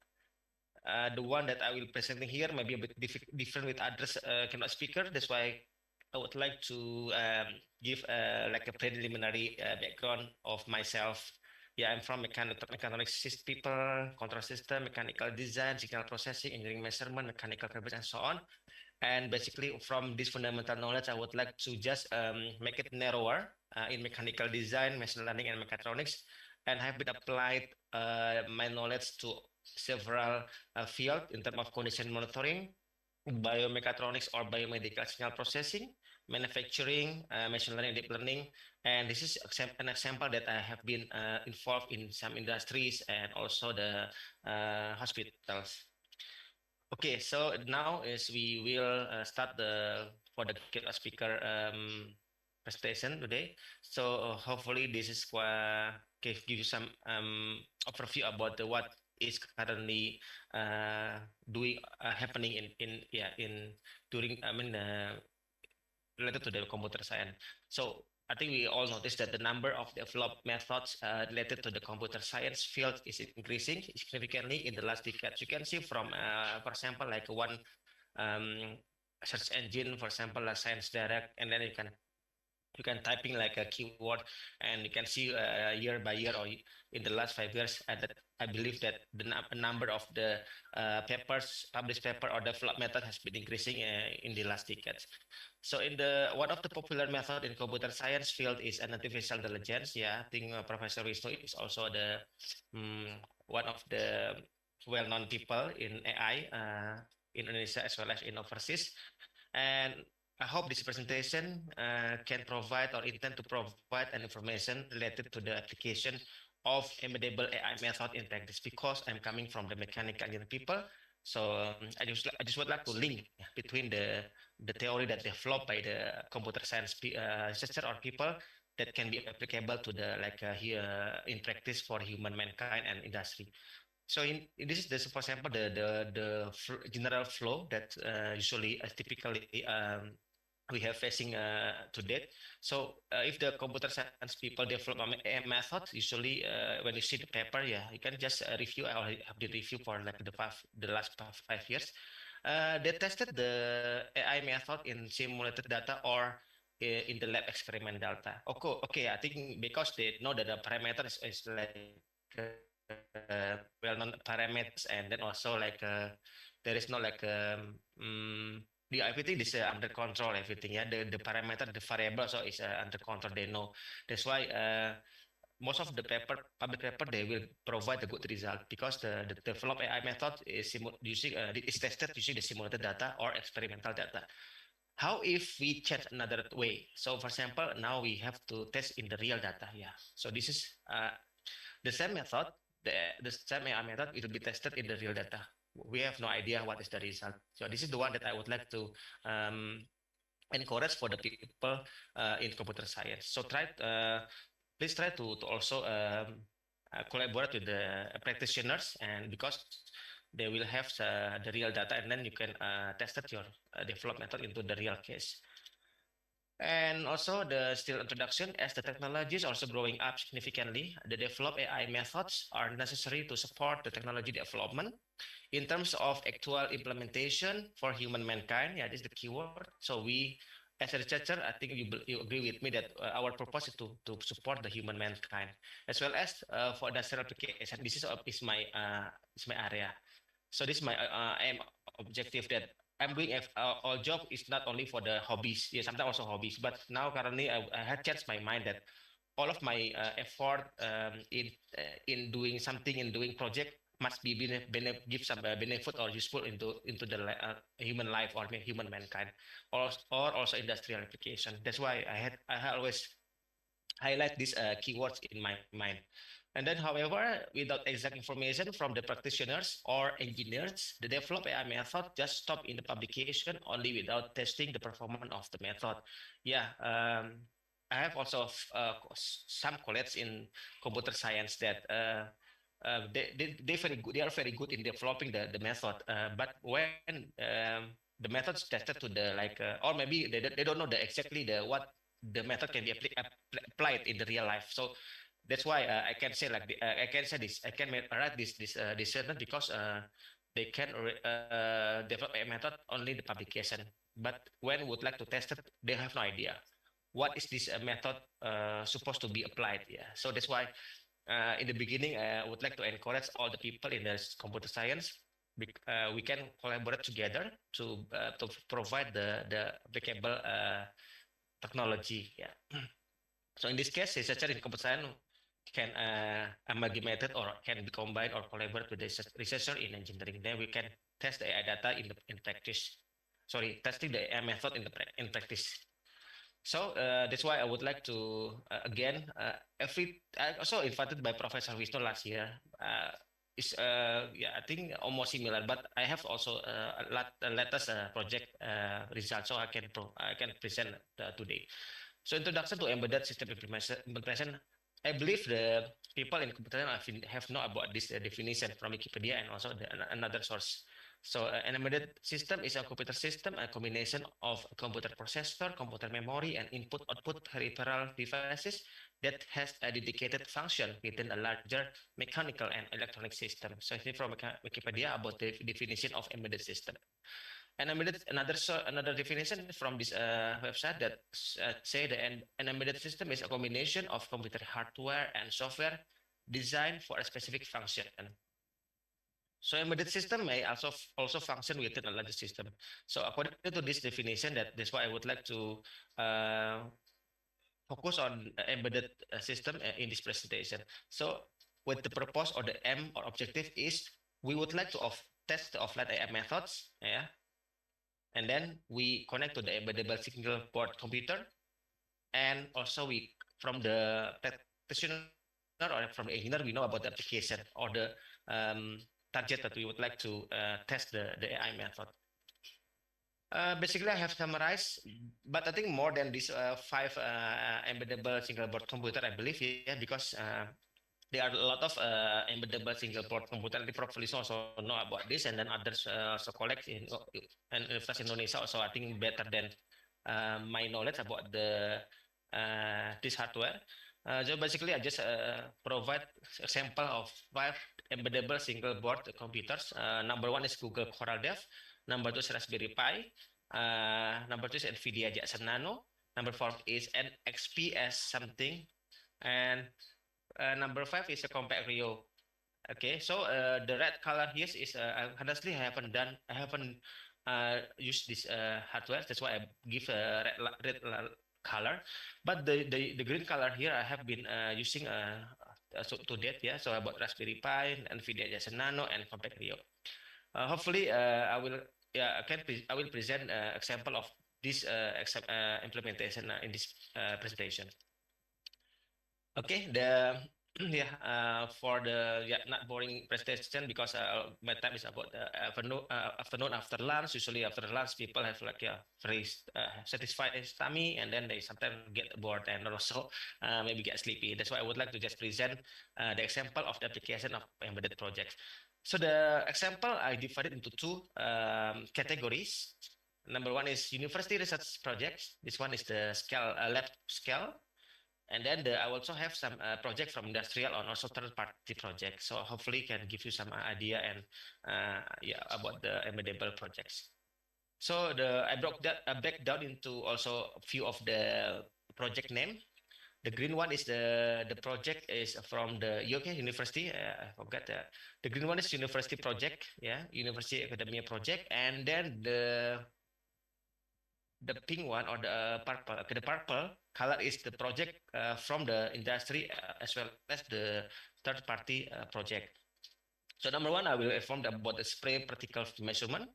the one that I will presenting here may be a bit different with others keynote speaker. That's why I would like to give like a preliminary background of myself. I'm from mechanics people, control system, mechanical design, signal processing, engineering measurement, mechanical fabrication, and so on. And basically from this fundamental knowledge, I would like to just make it narrower in mechanical design, machine learning, and mechatronics, and have been applied my knowledge to several fields in terms of condition monitoring, biomechatronics or biomedical signal processing, manufacturing, machine learning, deep learning, and this is an example that I have been involved in some industries and also the hospitals. Okay, so now is we will start for the keynote speaker presentation today. So hopefully this is give you some overview about what is currently happening related to the computer science. So I think we all noticed that the number of developed methods related to the computer science field is increasing significantly in the last decade. You can see from, for example, like one search engine, for example, like Science Direct, and then you can typing like a keyword, and you can see year by year or in the last 5 years that I believe that the number of the published paper or developed method has been increasing in the last decades. So one of the popular method in computer science field is an artificial intelligence. I think Professor Wisnu is also the one of the well-known people in AI in Indonesia as well as in overseas. And I hope this presentation can provide or intend to provide an information related to the application of embeddable AI method in practice, because I'm coming from the mechanical engineering people. So I just would like to link between the theory that developed by the computer science researcher or people that can be applicable to the in practice for human, mankind, and industry. So this is for example the general flow that usually typically we have facing to date. So if the computer science people develop a method, usually when you see the paper, you can just review. I have the review for like the last 5 years. They tested the AI method in simulated data or in the lab experiment data. Okay, I think because they know that the parameter is like well-known parameters, and then also like there is no like everything is under control, everything, yeah, the parameter, the variable, so is under control. They know. That's why most of the public paper, they will provide a good result because the developed AI method is tested using the simulated data or experimental data. How if we change another way? So for example, now we have to test in the real data. Yeah. So this is the same method, the same AI method, it will be tested in the real data. We have no idea what is the result. So this is the one that I would like to encourage for the people in computer science. So please try to also collaborate with the practitioners, and because they will have the real data, and then you can test your development method into the real case. And also the still introduction, as the technology is also growing up significantly, the developed AI methods are necessary to support the technology development. In terms of actual implementation for human mankind, yeah, this is the keyword. So we, as a researcher, I think you agree with me that our purpose is to support the human mankind, as well as for industrial application. This is my area. So this is my aim objective that I'm doing. All job is not only for the hobbies, yeah, sometimes also hobbies. But now currently I had changed my mind that all of my effort in doing something, in doing project, must be give some benefit or useful into the human life or human mankind, or also industrial application. That's why I always highlight these keywords in my mind. And then, however, without exact information from the practitioners or engineers, the developed AI method just stop in the publication only without testing the performance of the method. Yeah, I have also some colleagues in computer science that they very good. They are very good in developing the method. But when the method is tested to the or maybe they don't know exactly what the method can be applied in the real life. So that's why I can say I can say this. I can write this sentence because they can develop a method only the publication. But when would like to test it, they have no idea what is this method supposed to be applied. Yeah. So that's why. In the beginning, I would like to encourage all the people in the computer science. We can collaborate together to provide the applicable technology. Yeah. So in this case, researcher in computer science can amalgamate it, or can be combined or collaborate with the researcher in engineering. Then we can test the AI data in practice. Sorry, testing the AI method in practice. So that's why I would like to again I also invited by Professor Wisnu last year. Yeah, I think almost similar, but I have also latest project result, so I can present today. So introduction to embedded system implementation. I believe the people in computer have known about this definition from Wikipedia and also another source. So an embedded system is a computer system, a combination of a computer processor, computer memory, and input-output peripheral devices that has a dedicated function within a larger mechanical and electronic system. So here from Wikipedia about the definition of embedded system. And another definition from this website that say that an embedded system is a combination of computer hardware and software designed for a specific function. So embedded system may also function within a larger system. So according to this definition, that's why I would like to focus on embedded system in this presentation. So what the purpose or the aim or objective is, we would like to test the offline AI methods, yeah, and then we connect to the embeddable single board computer, and also we from the practitioner or from the engineer, we know about the application or the target that we would like to test the AI method. Basically, I have summarized, but I think more than these 5 embeddable single board computer, I believe, yeah, because there are a lot of embeddable single board computer. The Prof also know about this, and then others also collect in Universitas Indonesia. Also, I think better than my knowledge about this hardware. So basically, I just provide a sample of 5 embeddable single board computers. Number 1 is Google Coral Dev. Number 2 is Raspberry Pi. Number 2 is NVIDIA Jetson Nano. Number 4 is an XPS something. And number 5 is a compact Rio. Okay, so the red color here is honestly I haven't used this hardware. That's why I give a red color. But the green color here I have been using so to date, yeah. So about Raspberry Pi, NVIDIA Jetson Nano, and compact Rio. Hopefully, I will present example of this implementation in this presentation. Okay, for the not boring presentation because my time is about afternoon after lunch. Usually after lunch people have like very satisfied tummy, and then they sometimes get bored and also maybe get sleepy. That's why I would like to just present the example of the application of embedded projects. So the example I divided into two categories. Number one is university research projects. This one is the lab scale. And then I also have some project from industrial and also third-party projects. So hopefully can give you some idea and about the embeddable projects. So I broke down into also a few of the project name. The green one is the project is from the UK University. I forgot the green one is university project, University Academia project, and then the pink one or the purple. Okay, the purple color is the project from the industry as well as the third-party project. So number one, I will inform about the spray particle measurement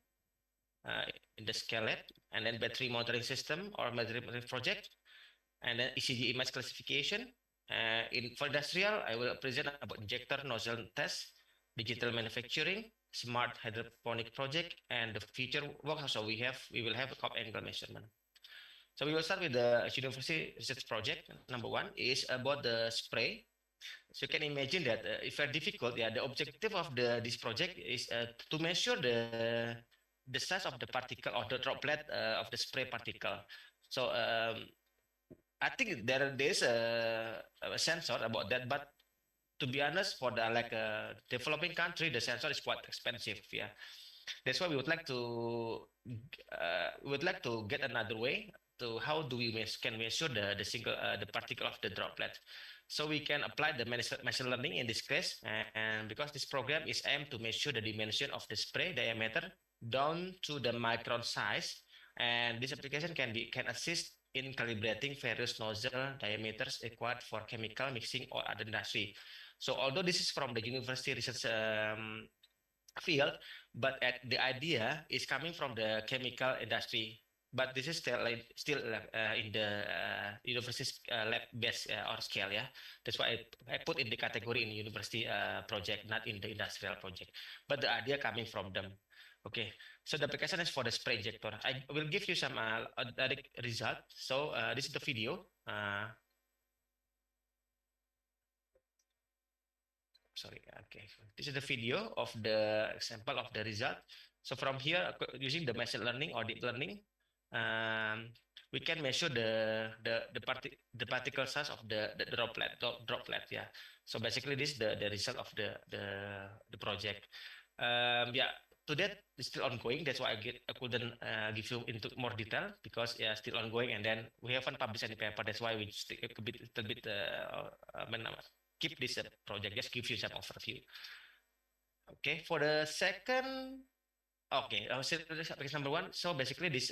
in the scale lab, and then battery monitoring system or monitoring project, and then ECG image classification. For industrial, I will present about injector nozzle test, digital manufacturing, smart hydroponic project, and the future work. So we will have a cup angle measurement. So we will start with the university research project. Number one is about the spray. So you can imagine that if very difficult, the objective of this project is to measure the size of the particle or the droplet of the spray particle. So I think there is a sensor about that, but to be honest, for the developing country, the sensor is quite expensive. Yeah, that's why we would like to get another way to how do we can measure the particle of the droplet. So we can apply the machine learning in this case, and because this program is aimed to measure the dimension of the spray diameter down to the micron size, and this application can assist in calibrating various nozzle diameters required for chemical mixing or other industry. So although this is from the university research field, but the idea is coming from the chemical industry. But this is still in the university lab based or scale. Yeah, that's why I put in the category in university project, not in the industrial project. But the idea coming from them. Okay, so the application is for the spray injector. I will give you some direct result. So this is the video. Sorry, okay. This is the video of the example of the result. So from here, using the machine learning or deep learning, we can measure the particle size of the droplet. Yeah. So basically, this is the result of the project. To that is still ongoing. That's why I couldn't give you into more detail because still ongoing, and then we haven't published any paper. That's why we just keep this project. Just give you some overview. Okay, for the second. Okay, application number one. So basically, this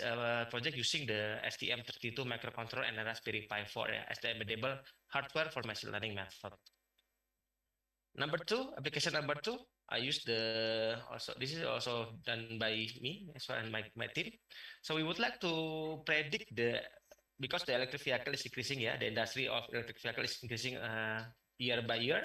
project using the STM32 microcontroller and the Raspberry Pi 4 as the embeddable hardware for machine learning method. Number two, application number two, I use this is also done by me as well and my team. So we would like to predict because the electric vehicle is increasing, the industry of electric vehicle is increasing year by year,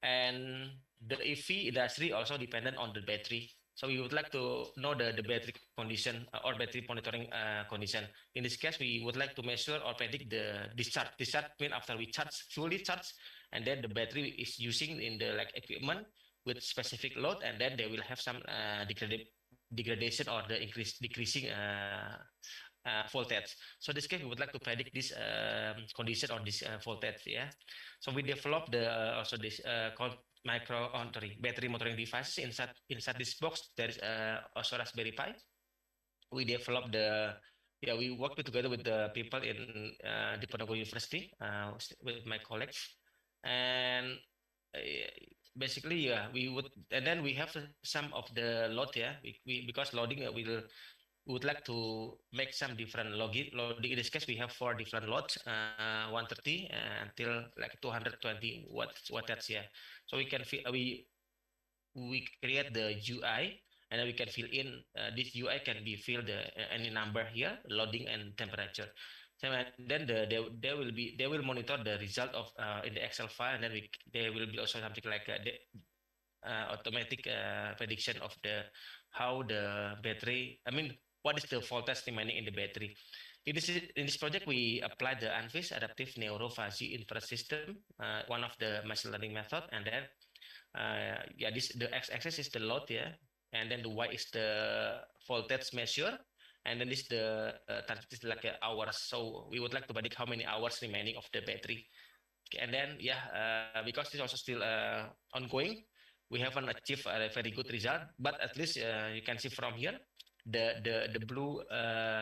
and the EV industry also dependent on the battery. So we would like to know the battery condition or battery monitoring condition. In this case, we would like to measure or predict the discharge. Discharge means after we fully charge, and then the battery is using in the equipment with specific load, and then they will have some degradation or the decreasing voltage. So in this case, we would like to predict this condition on this voltage. Yeah. So we developed also this called battery monitoring devices. Inside this box there is also Raspberry Pi. We developed we worked together with the people in Diponegoro University with my colleagues, And basically, yeah, we would, and then we have some of the load, yeah, because loading we would like to make some different loading. In this case, we have 4 different loads, 130 until like 220 watts, yeah. So we can we create the UI, and then we can fill in this UI can be filled any number here, loading and temperature. So then they will monitor the result of in the Excel file, and then there will be also something like the automatic prediction of the how the battery. I mean, what is the voltage remaining in the battery. In this project, we applied the UNVIS adaptive neuro-fuzzy inference system, one of the machine learning method, and then yeah, the x-axis is the load, yeah, and then the y is the voltage measure, and then this the target is like hours. So we would like to predict how many hours remaining of the battery. Okay, and then yeah, because this also still ongoing, we haven't achieved a very good result, but at least you can see from here, the blue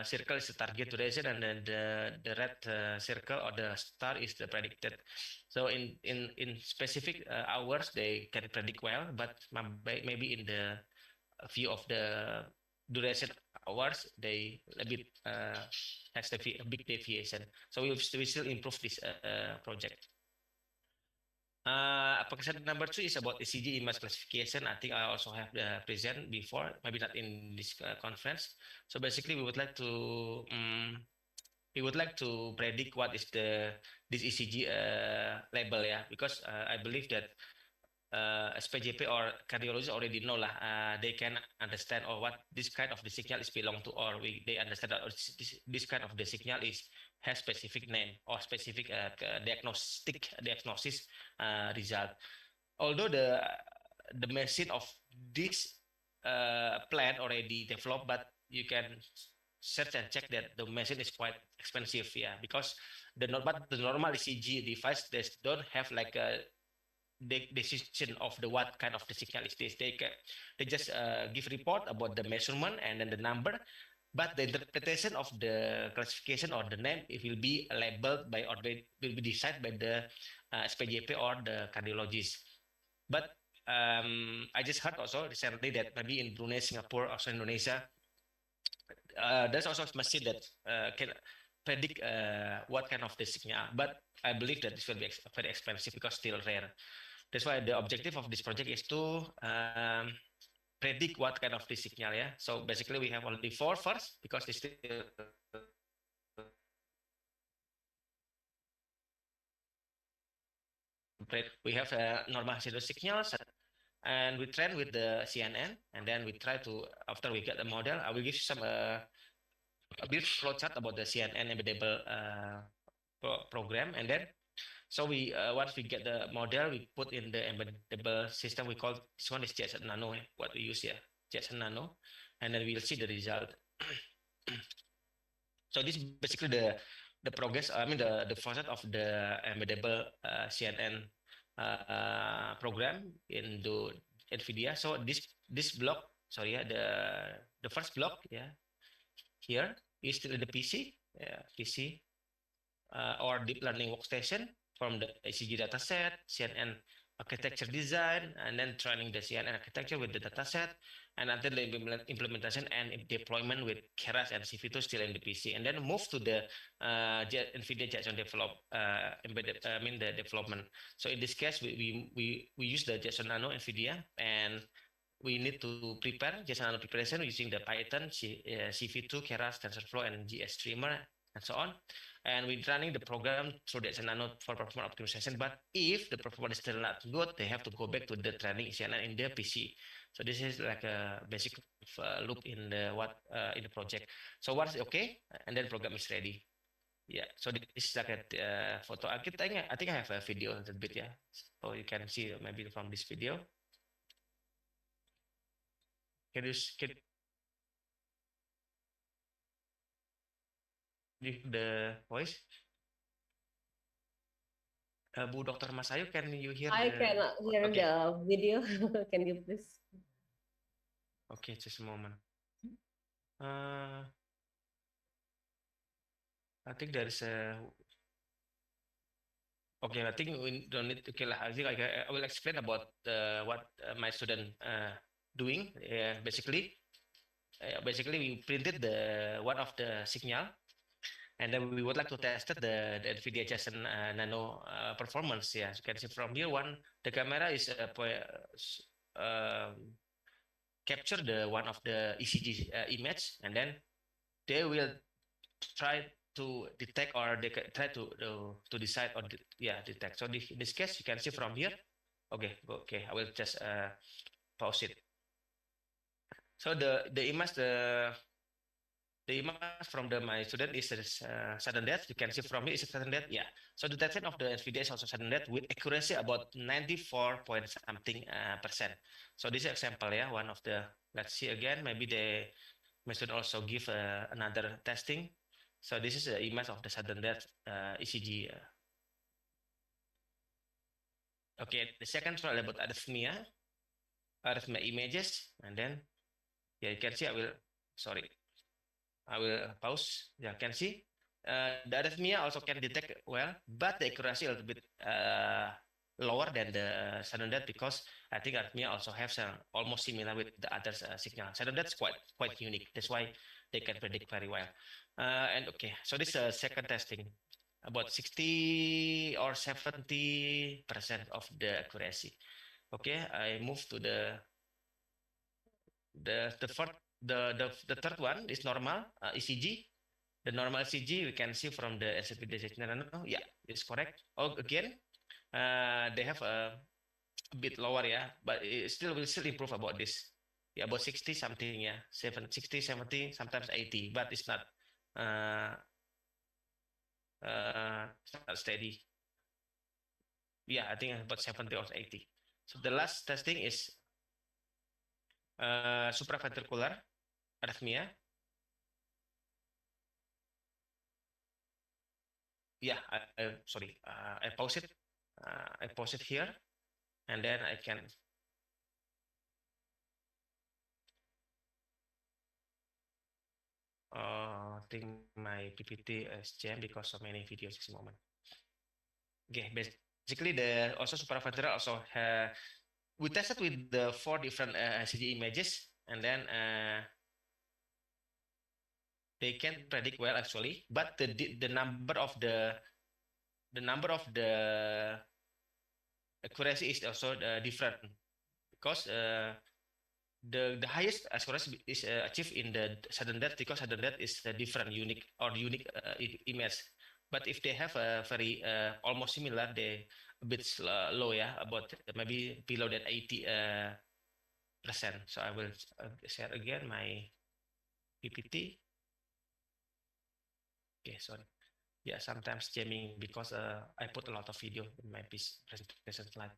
circle is the target duration, and then the red circle or the star is the predicted. So in specific hours they can predict well, but maybe in the view of the duration hours they a bit has a big deviation. So we still improve this project. Application number 2 is about ECG image classification. I think I also have the present before, maybe not in this conference. So basically, we would like to predict what is this ECG label, yeah, because I believe that SPJP or cardiologists already know lah. They can understand what this kind of the signal is belong to, or they understand that this kind of the signal has specific name or specific diagnosis result. Although the machine of this plan already developed, but you can search and check that the machine is quite expensive, yeah, because the normal ECG device they don't have like a decision of the what kind of the signal is this. They just give report about the measurement and then the number, but the interpretation of the classification or the name, it will be labeled by, or will be decided by the SPJP or the cardiologist. But I just heard also recently that maybe in Brunei, Singapore, also Indonesia, there's also a machine that can predict what kind of the signal. But I believe that this will be very expensive because still rare. That's why the objective of this project is to predict what kind of the signal, yeah. So basically we have only 4 first because it's still we have normal signals, and we train with the CNN, and then we try to, after we get the model, I will give some a brief flowchart about the CNN embeddable program, and then so we once we get the model, we put in the embeddable system. We call this one is JSON Nano, what we use here, JSON Nano, and then we'll see the result. So this is basically the progress. I mean the process of the embeddable CNN program into NVIDIA. So this block, sorry, yeah, the first block, yeah, here is still in the PC, yeah, PC or deep learning workstation from the ECG dataset, CNN architecture design, and then training the CNN architecture with the dataset, and until the implementation and deployment with Keras and CV2 still in the PC, and then move to the NVIDIA JSON the development. So in this case, we use the JSON Nano NVIDIA, and we need to prepare JSON Nano preparation using the Python, CV2, Keras, TensorFlow, and GStreamer, and so on. And we're running the program through the Nano for performance optimization. But if the performance is still not good, they have to go back to the training CNN in the PC. So this is like a basic loop in the in the project. So once okay, and then program is ready. Yeah. So this is like a photo. I think I have a video a little bit, yeah. So you can see maybe from this video. Can give the voice? Bu Dr. Mas Ayu, can you hear? I cannot hear the video. Can you please? Okay, just a moment. I think there is a. Okay, I think we don't need to kill. I think I will explain about what my student doing. Basically, we printed the one of the signal, and then we would like to test the NVIDIA Jetson Nano performance. Yeah, as you can see from here, the camera is capture the one of the ECG image, and then they will try to detect, or they try to decide or detect. So in this case, you can see from here. Okay, I will just pause it. So the image from my student is sudden death. You can see from here is sudden death. Yeah. So the detection of the NVIDIA is also sudden death with accuracy about 94 point something %. So this is example, yeah. One of the, let's see again. Maybe my student also give another testing. So this is the image of the sudden death ECG. Okay, the second one about arrhythmia images, and then yeah, you can see I will pause. Yeah, you can see the arrhythmia also can detect well, but the accuracy a little bit lower than the sudden death, because I think arrhythmia also have some almost similar with the other signal. Sudden death is quite unique. That's why they can predict very well. And okay, so this second testing, about 60 or 70% of the accuracy. Okay, I move to the third one is normal ECG. The normal ECG we can see from the NVIDIA Nano. Yeah, it's correct. Oh, again, they have a bit lower, yeah, but it will still improve about this. Yeah, about 60 something, yeah, 60, 70, sometimes 80, but it's not steady. Yeah, I think about 70 or 80. So the last testing is supraventricular arrhythmia. Yeah, sorry, I pause it. I pause it here, and then I can. I think my PPT is jammed because so many videos at this moment. Okay, basically the also supraventricular also we tested with the 4 different ECG images, and then they can predict well actually, but the number of the accuracy is also different, because the highest accuracy is achieved in the sudden death, because sudden death is a different unique image. But if they have a very almost similar, they a bit low, yeah, about maybe below than 80%. So I will share again my PPT. Okay, sorry. Yeah, sometimes jamming because I put a lot of video in my presentation slide.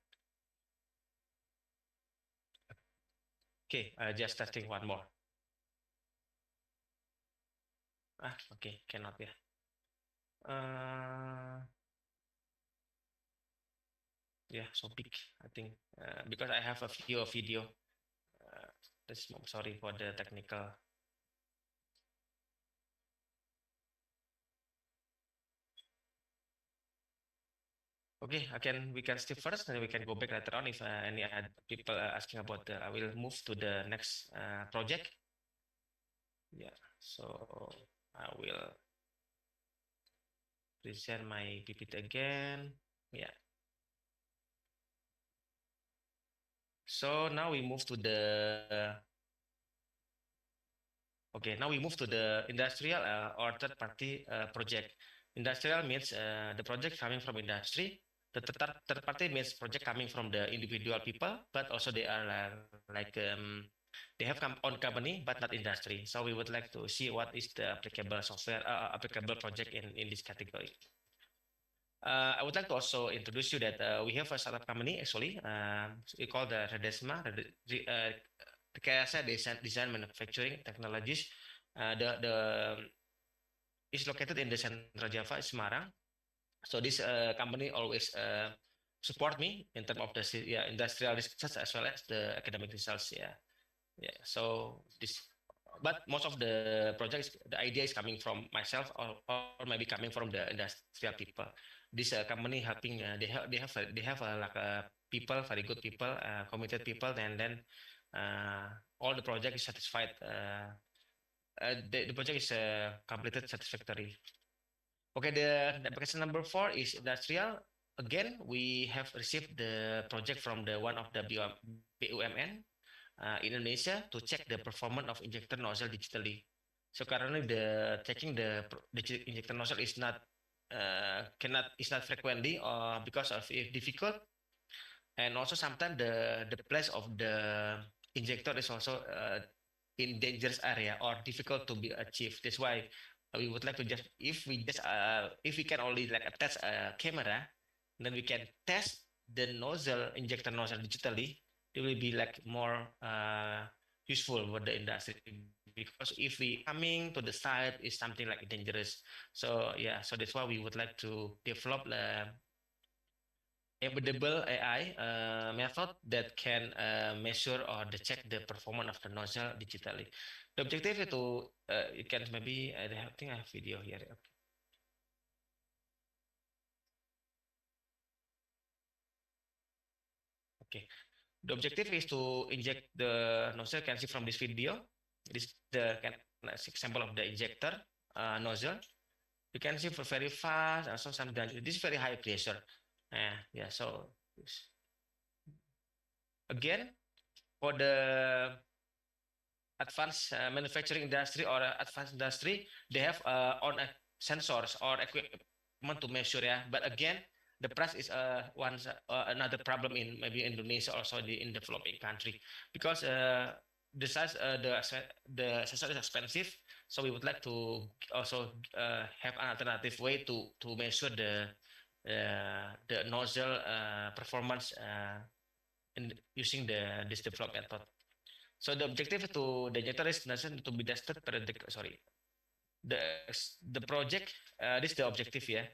Okay, just testing one more. Okay, cannot, yeah. Yeah, so big, I think, because I have a few video. Sorry for the technical. Okay, we can skip first, and we can go back later on if any people are asking about. I will move to the next project. Yeah, so I will present my PPT again. Yeah. So now we move to the. Okay, now we move to the industrial or third-party project. Industrial means the project coming from industry. The third party means project coming from the individual people, but also they are like they have own company, but not industry. So we would like to see what is the applicable software, applicable project in this category. I would like to also introduce you that we have a startup company actually. We call the Redesma, Rekayasa Design Manufacturing Technologies. Is located in the Central Java, Semarang. So this company always support me in terms of the industrial research as well as the academic results. Yeah. So this, but most of the projects, the idea is coming from myself or maybe coming from the industrial people. this company helping. They have like people, very good people, committed people, and then all the project is satisfied. The project is completed satisfactory. Okay, the application number 4 is industrial. Again, we have received the project from one of the BUMN in Indonesia to check the performance of injector nozzle digitally. So currently, checking the injector nozzle is not frequently because of it difficult, and also sometimes the place of the injector is also in dangerous area or difficult to be achieved. That's why we would like to if we can only like attach a camera, then we can test the injector nozzle digitally. It will be like more useful for the industry, because if we coming to the site is something like dangerous. So yeah, so that's why we would like to develop the embeddable AI method that can measure or check the performance of the nozzle digitally. The objective is to you can maybe I think I have video here. Okay. The objective is to inject the nozzle. You can see from this video. This is the example of the injector nozzle. You can see for very fast. Also some this is very high pressure. Yeah. So again, for the advanced manufacturing industry or advanced industry, they have on sensors or equipment to measure. Yeah, but again, the price is another problem in maybe Indonesia, also in developing country, because the size the sensor is expensive. So we would like to also have an alternative way to measure the nozzle performance in using this developed method. So the objective to the injector is to be tested the project. This is the objective, yeah.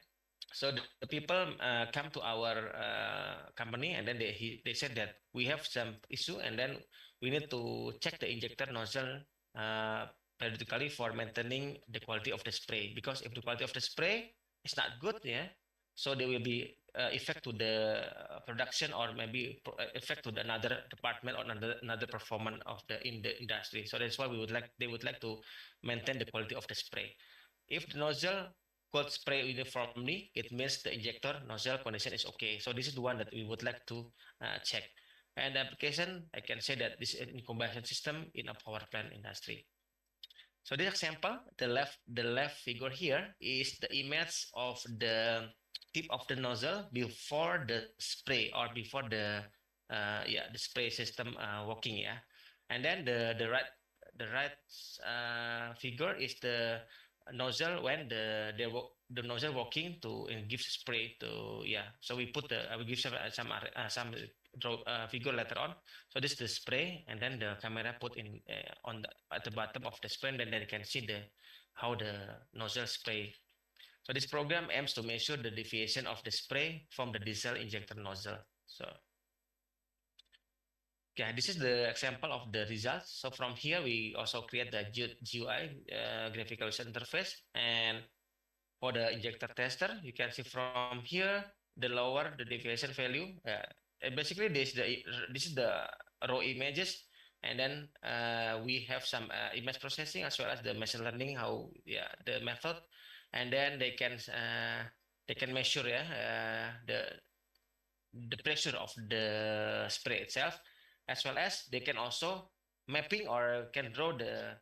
So the people come to our company, and then they said that we have some issue, and then we need to check the injector nozzle periodically for maintaining the quality of the spray. Because if the quality of the spray is not good, yeah, so there will be effect to the production, or maybe effect to another department or another performance of in the industry. So that's why they would like to maintain the quality of the spray. If the nozzle could spray uniformly, it means the injector nozzle condition is okay. So this is the one that we would like to check. And the application, I can say that this is a combustion system in a power plant industry. So this example, the left figure here is the image of the tip of the nozzle before the spray, or before the spray system working, yeah. And then the right figure is the nozzle when the nozzle working to give spray to, yeah. So we put I will give some figure later on. So this is the spray, and then the camera put in at the bottom of the spray, and then you can see how the nozzle spray. So this program aims to measure the deviation of the spray from the diesel injector nozzle. So yeah, this is the example of the results. So from here, we also create the GUI, graphical user interface. And for the injector tester, you can see from here, the lower the deviation value. Basically, this is the raw images. And then we have some image processing, as well as the machine learning, the method. And then they can measure the pressure of the spray itself, as well as they can also mapping or can draw the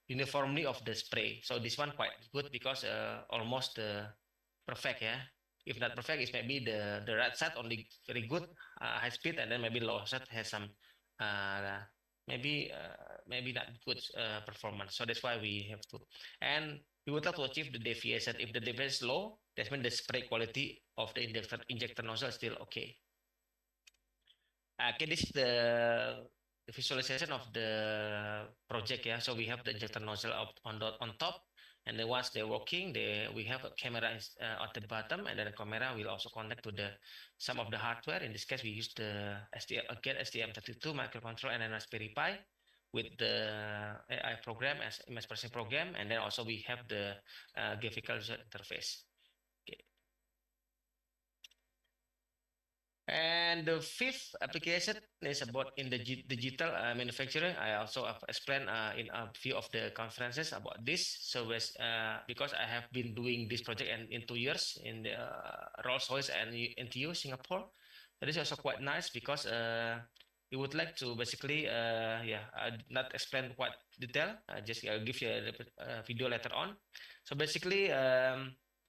uniformity of the spray. So this one quite good, because almost perfect, yeah. If not perfect, it's maybe the right side only very good high speed, and then maybe lower side has some maybe not good performance. So that's why we have to, and we would like to achieve the deviation. If the deviation is low, that means the spray quality of the injector nozzle is still okay. Okay, this is the visualization of the project, yeah. So we have the injector nozzle on top, and then once they're working, we have a camera at the bottom, and then the camera will also connect to some of the hardware. In this case, we use the STM32 microcontroller and then Raspberry Pi with the AI program as image processing program, and then also we have the graphical user interface. Okay. And the fifth application is about in the digital manufacturing. I also have explained in a few of the conferences about this. So because I have been doing this project in 2 years in the Rolls-Royce and NTU Singapore. So this is also quite nice because we would like to basically not explain quite detail. Just I'll give you a video later on. So basically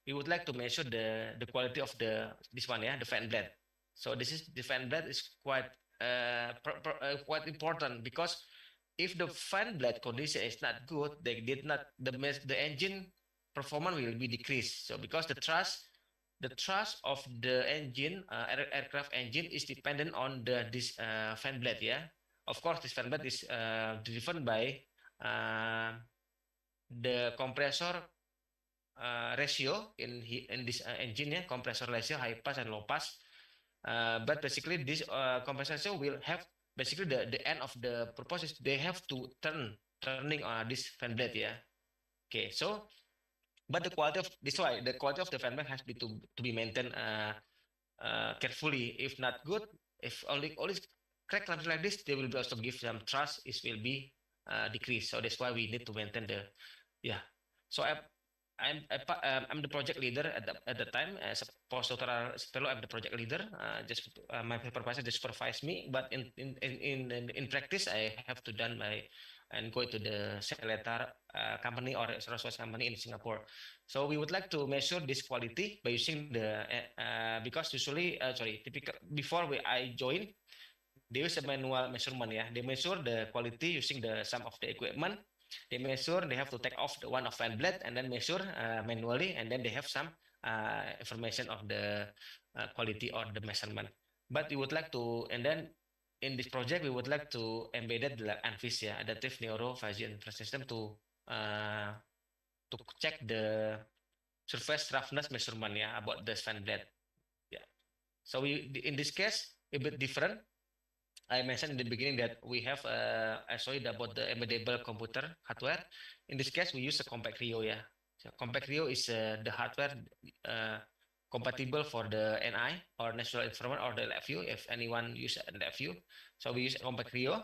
we would like to measure the quality of this one, the fan blade. So the fan blade is quite important, because if the fan blade condition is not good, the engine performance will be decreased. So because the thrust of the engine, aircraft engine, is dependent on this fan blade. Of course, this fan blade is driven by the compressor ratio in this engine, compressor ratio, high pass and low pass. But basically this compensation will have basically the end of the purpose is they have to turning this fan blade. Okay, so but the quality of the fan blade has to be maintained carefully. If not good, if only crack something like this, they will be also give some thrust, it will be decreased. So that's why we need to maintain so I'm the project leader at the time. As a postdoctoral fellow, I'm the project leader. My supervisor just supervise me, but in practice, I have to done and go to the Seletar company or Rolls-Royce company in Singapore. So we would like to measure this quality by using because usually typical before I joined, they use a manual measurement. They measure the quality using some of the equipment. They measure, they have to take off the one of fan blade and then measure manually, and then they have some information of the quality or the measurement. But we would like to, and then in this project, we would like to embed the ANVIS, adaptive neurovision system, to check the surface roughness measurement about the fan blade. So in this case, a bit different. I mentioned in the beginning that we have I showed about the embeddable computer hardware. In this case, we use a compact Rio. So compact Rio is the hardware compatible for the NI or National Instrument or the LFU, if anyone use an LFU. So we use a compact Rio,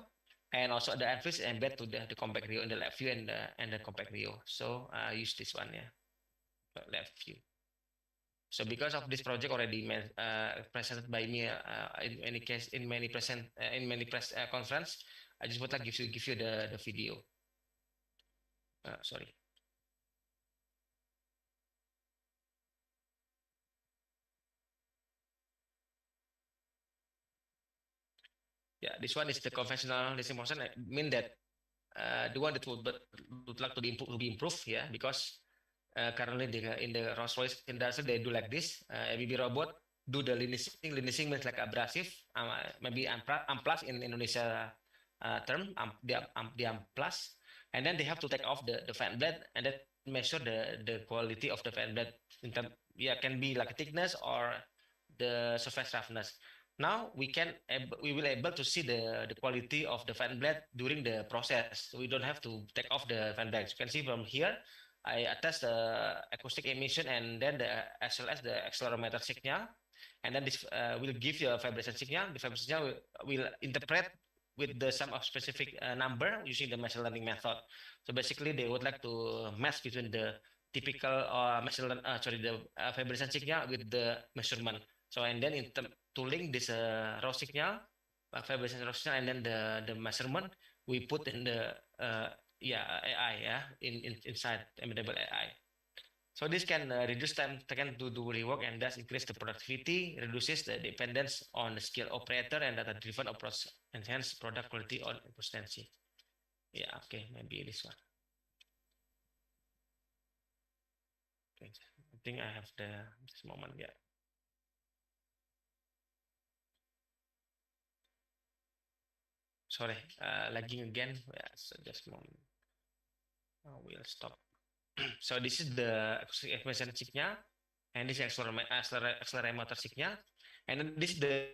and also the ANVIS embed to the compact Rio and the LFU and the compact Rio. So I use this one, LFU. So because of this project already presented by me in many press conference, I just want to give you the video. Sorry. This one is the conventional racing motion. I mean that the one that would like to be improved, because currently in the Rolls-Royce industry, they do like this. ABB robot do the linising means like abrasive, maybe amplas in Indonesia term, the amplas, and then they have to take off the fan blade and then measure the quality of the fan blade in term, can be like thickness or the surface roughness. Now we will able to see the quality of the fan blade during the process. We don't have to take off the fan blade. You can see from here, I attach the acoustic emission and then as well as the accelerometer signal, and then this will give you a vibration signal. The vibration signal will interpret with some specific number using the machine learning method. So basically, they would like to match between the typical the vibration signal with the measurement. So and then to link this raw signal, vibration raw signal, and then the measurement we put in the AI, inside embeddable AI. So this can reduce time taken to do rework and thus increase the productivity, reduces the dependence on the skilled operator and data-driven approach, enhance product quality or consistency. Okay, maybe this one. Okay, I think I have this moment. Sorry, lagging again. So just a moment. We'll stop. So this is the emission signal, and this is accelerometer signal, and then this is the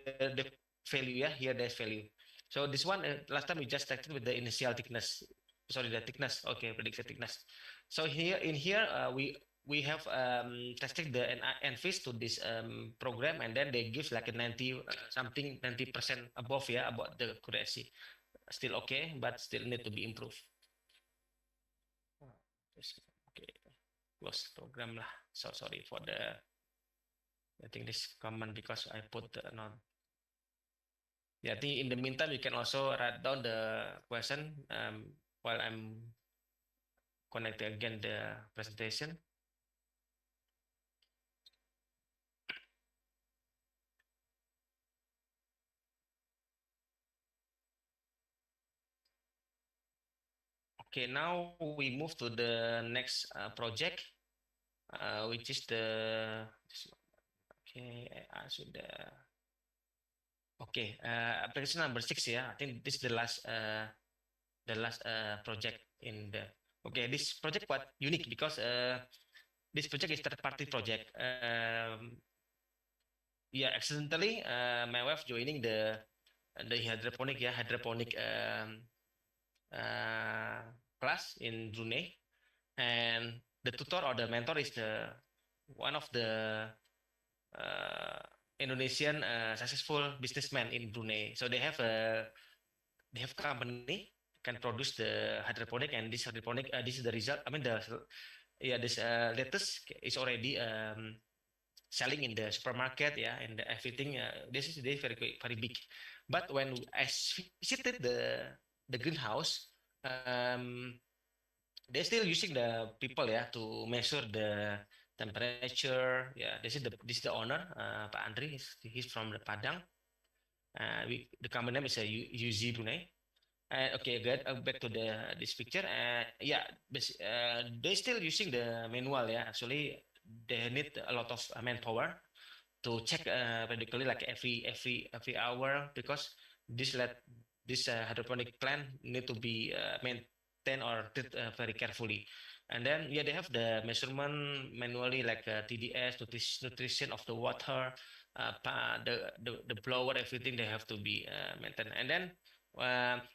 value. Here there's value. So this one last time we just started with the initial thickness. Sorry, the thickness. Okay, predicted thickness. So here we we have tested the NFIS to this program, and then they give like a 90% above, yeah, about the accuracy. Still okay, but still need to be improved. Okay, close program lah. So sorry for the, I think this comment because I put the not. Yeah, I think in the meantime you can also write down the question while I'm connecting again the presentation. Okay, now we move to the next project, which is the, okay, I should, okay, application number 6, yeah. I think this is the last project in the, okay, this project quite unique because this project is third-party project. Yeah, accidentally, my wife joining the hydroponic, yeah, hydroponic class in Brunei, and the tutor or the mentor is the one of the Indonesian successful businessman in Brunei. So they have a company can produce the hydroponic, and this hydroponic this is the result. I mean this lettuce is already selling in the supermarket, yeah, and everything. This is very big. But when I visited the greenhouse, they're still using the people, yeah, to measure the temperature. Yeah, this is the owner, Pak Andri. He's from the Padang. The company name is UZ Brunei. Okay, good. Back to this picture. Yeah, they're still using the manual. Yeah, actually they need a lot of manpower to check periodically, like every hour, because this hydroponic plant need to be maintained or treated very carefully. And then yeah, they have the measurement manually, like TDS, nutrition of the water, the blower, everything they have to be maintained. And then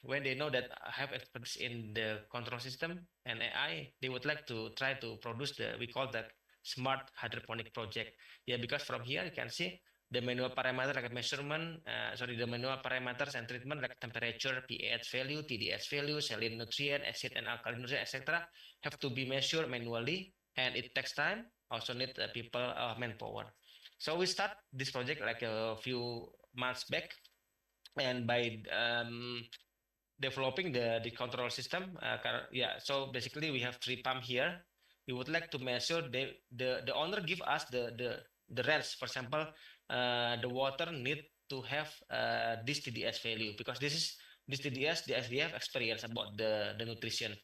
when they know that I have expertise in the control system and AI, they would like to try to produce we call that smart hydroponic project. Yeah, because from here you can see the manual parameter like measurement, the manual parameters and treatment like temperature, pH value, TDS value, saline nutrient, acid and alkaline nutrient, etc. have to be measured manually, and it takes time. Also need people manpower. So we start this project like a few months back, and by developing the control system, yeah. So basically we have 3 pumps here. We would like to measure the owner give us the range. For example, the water need to have this TDS value, because this TDS, the SDF experience about the nutrition.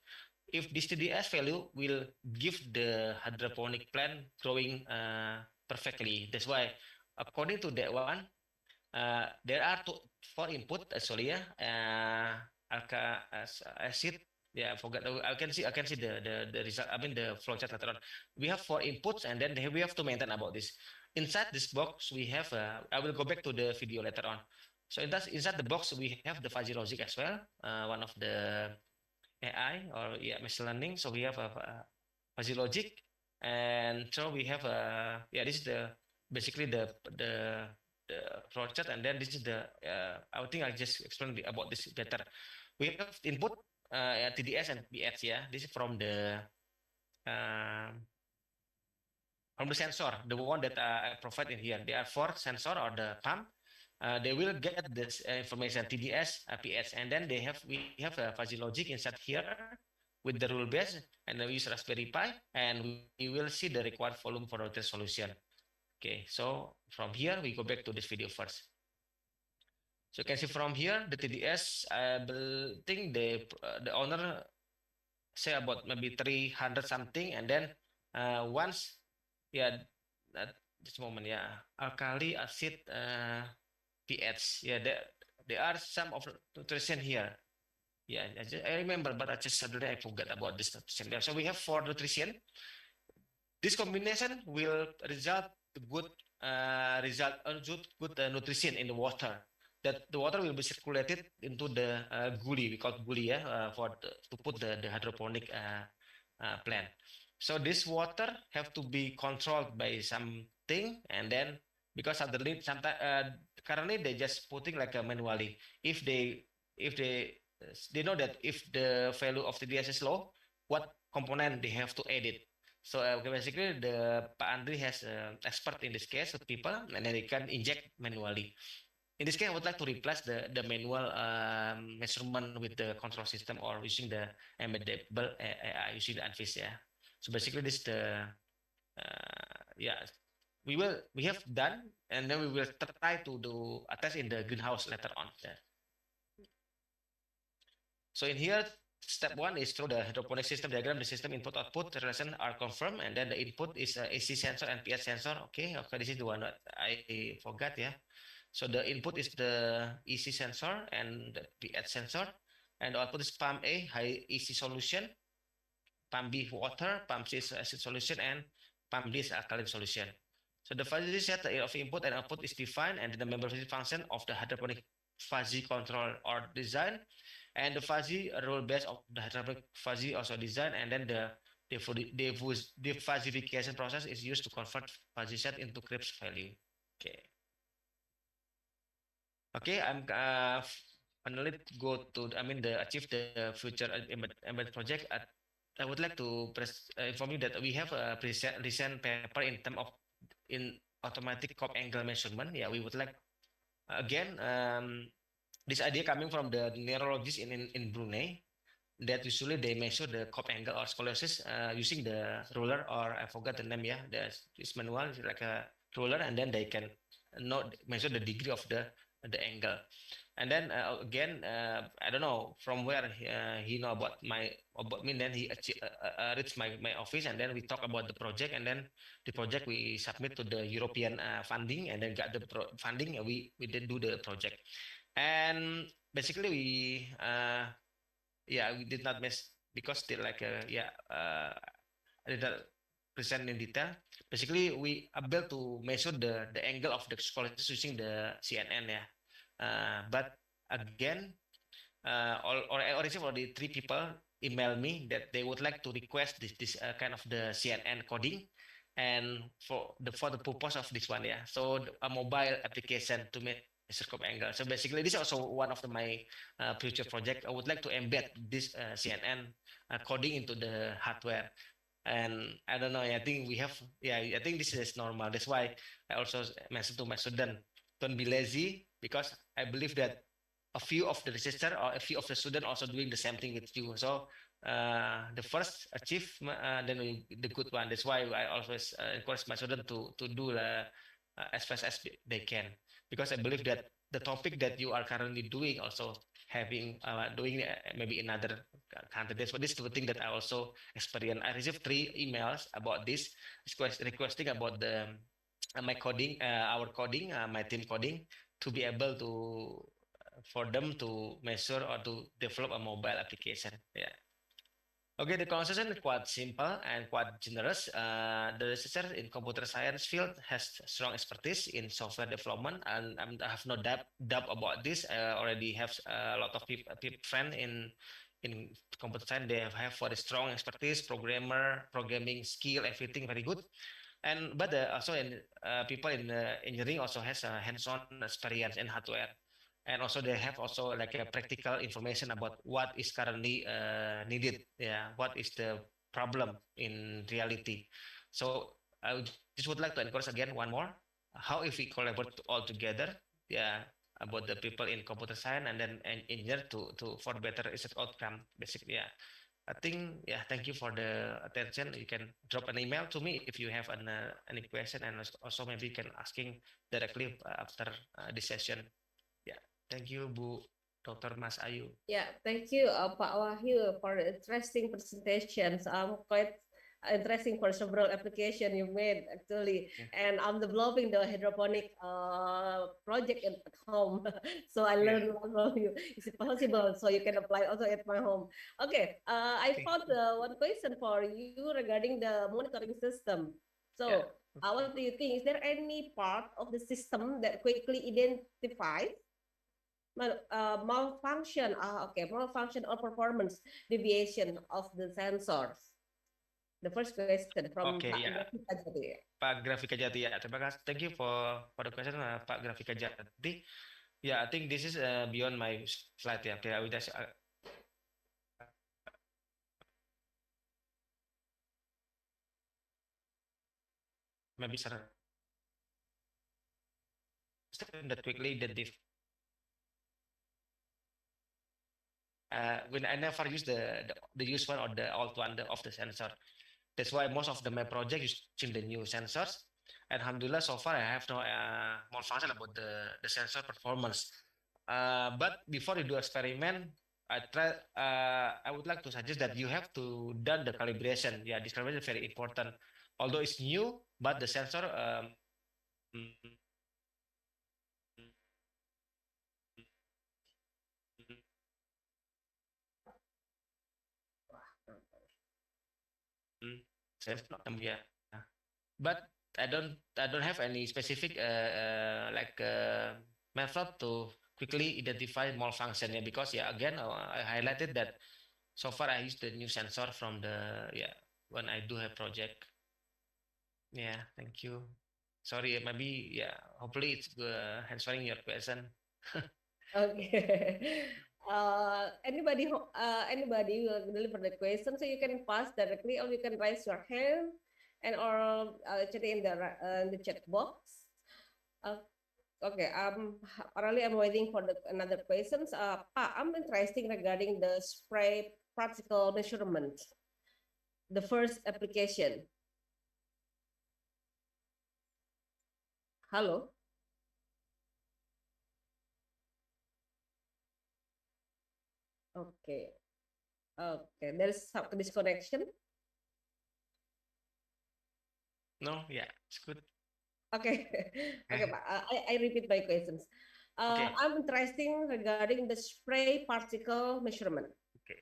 If this TDS value will give the hydroponic plant growing perfectly. That's why, according to that one, there are 4 input actually, yeah. Acid. Yeah, I forgot. I can see the result. I mean the flowchart later on. We have 4 inputs, and then we have to maintain about this. Inside this box, we have. I will go back to the video later on. So inside the box, we have the fuzzy logic as well. One of the AI or machine learning. So we have a fuzzy logic, and so we have yeah. This is basically the flowchart, and then this is the. I think I just explained about this better. We have input. TDS and pH, yeah. This is from the sensor, the one that I provide in here. There are 4 sensor or the pump. They will get this information TDS, pH, and then we have a fuzzy logic inside here with the rule base, and we use Raspberry Pi, and we will see the required volume for the solution. Okay, so from here we go back to this video first. So you can see from here the TDS. I think the owner say about maybe 300 something, and then once, yeah, this moment, yeah, alkali, acid, pH, yeah, there are some of nutrition here. Yeah, I remember, but I just suddenly I forgot about this nutrition. So we have 4 nutrition. This combination will result good nutrition in the water. That the water will be circulated into the gully. We call it gully, yeah, to put the hydroponic plant. So this water have to be controlled by something, and then because suddenly sometimes currently they just putting like a manually. If they know that if the value of TDS is low, what component they have to edit. So basically, Pak Andri has expert in this case with people, and then they can inject manually. In this case, I would like to replace the manual measurement with the control system or using the embeddable AI using the UNtitled. Yeah. So basically, this the yeah we have done, and then we will try to do a test in the greenhouse later on. Yeah. So in here, step one is through the hydroponic system diagram. The system input output relation are confirmed, and then the input is AC sensor and pH sensor. Okay, this is the one that I forgot. Yeah. So the input is the EC sensor and the pH sensor, and the output is pump A high EC solution, pump B water, pump C is acid solution, and pump D is alkaline solution. So the fuzzy set of input and output is defined, and the member function of the hydroponic fuzzy control or design, and the fuzzy rule base of the hydroponic fuzzy also design, and then the fuzzification process is used to convert fuzzy set into Krebs value. Okay. Okay, I'm finally go to achieve the future embedded project. I would like to inform you that we have a recent paper in terms of automatic crop angle measurement. Yeah, we would like again this idea coming from the neurologists in Brunei, that usually they measure the crop angle or scoliosis using the ruler, or I forgot the name. Yeah, this manual is like a ruler, and then they can measure the degree of the angle. And then again, I don't know from where he know about me. Then he reached my office, and then we talk about the project, and then the project we submit to the European funding, and then got the funding, and we did do the project. And basically we did not miss because still like I did not present in detail. Basically, we able to measure the angle of the scoliosis using the CNN. Yeah. But again, already 3 people email me that they would like to request this kind of the CNN coding, and for the purpose of this one. Yeah. So a mobile application to measure crop angle. So basically, this is also one of my future project. I would like to embed this CNN coding into the hardware. And I don't know, I think we have, I think this is normal. That's why I also mentioned to my student, don't be lazy, because I believe that a few of the researcher or a few of the students also doing the same thing with you. So the first achieve, then the good one. That's why I always encourage my student to do as fast as they can, because I believe that the topic that you are currently doing also having doing maybe another candidates. But this is the thing that I also experienced. I received 3 emails about this, requesting about the my coding, our coding, my team coding, to be able to for them to measure or to develop a mobile application. Yeah. Okay, the conversation is quite simple and quite generous. The researcher in computer science field has strong expertise in software development, and I have no doubt about this. I already have a lot of people friends in computer science. They have for the strong expertise, programming skill, everything very good. And but also in people in engineering also has a hands-on experience in hardware. And also they have also like a practical information about what is currently needed. Yeah, what is the problem in reality. So I just would like to encourage again one more. How if we collaborate all together? Yeah, about the people in computer science and then engineer to for better research outcome. Basically, yeah. I think thank you for the attention. You can drop an email to me if you have any question, and also maybe you can asking directly after this session. Thank you, Bu Dr. Mas Ayu. Yeah, thank you, Pak Wahyu, for interesting presentations. Quite interesting for several applications you made actually, and I'm developing the hydroponic project at home. So I learned a lot from you. Is it possible? So you can apply also at my home. Okay, I found one question for you regarding the monitoring system. So what do you think? Is there any part of the system that quickly identifies malfunction or performance deviation of the sensors? The first question from Okay, Pak yeah. Grafika Jati. Pak Grafika Jati, ya. Terima kasih. Thank you for the question, Pak Grafika Jati. Yeah, I think this is beyond my slide. Yeah, okay, I will just maybe start that quickly identify. When I never use the use one or the old one of the sensor. That's why most of my project using the new sensors. And alhamdulillah, so far I have no malfunction about the sensor performance. But before you do experiment, I would like to suggest that you have to done the calibration. Yeah, this calibration is very important. Although it's new, but the sensor yeah. But I don't have any specific method to quickly identify malfunction, yeah, because yeah, again I highlighted that so far I use the new sensor from the when I do a project. Yeah, thank you. Sorry, maybe yeah, hopefully it's answering your question. Okay. Anybody will deliver the question, so you can pass directly, or you can raise your hand, and or chat in the chat box. Okay. Currently I'm waiting for another questions. I'm interested regarding the spray particle measurement, the first application. Hello. Okay. Okay. There's some disconnection. No, yeah, it's good. Okay. Okay, Pak. I repeat my questions. Okay. I'm interested regarding the spray particle measurement. Okay.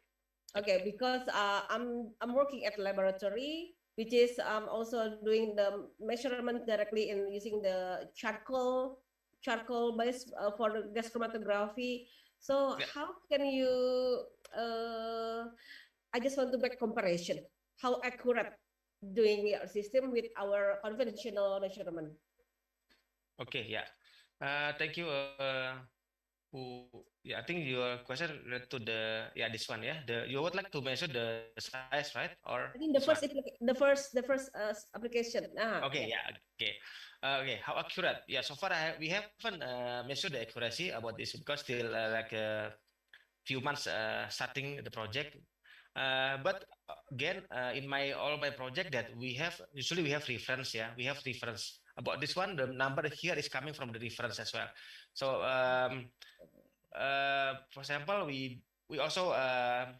Okay, because I'm working at laboratory, which is also doing the measurement directly in using the charcoal based for the gas chromatography. So how can you? I just want to make comparison. How accurate doing your system with our conventional measurement? Okay, yeah. Thank you. I think your question related to this one, yeah. You would like to measure the size, right? Or I think the first application. Okay, yeah. Okay. Okay, how accurate? Yeah, so far we haven't measured the accuracy about this because still like a few months starting the project. But again, in all my project that we have reference, yeah, we have reference about this one. The number here is coming from the reference as well. So for example, we also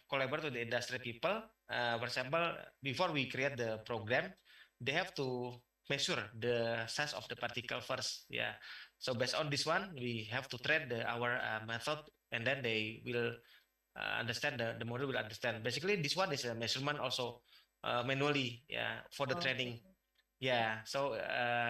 collaborate with the industry people. For example, before we create the program, they have to measure the size of the particle first. Yeah. So based on this one, we have to train our method, and then they will understand the model will understand. Basically, this one is a measurement also manually. Yeah, for the training. Yeah. So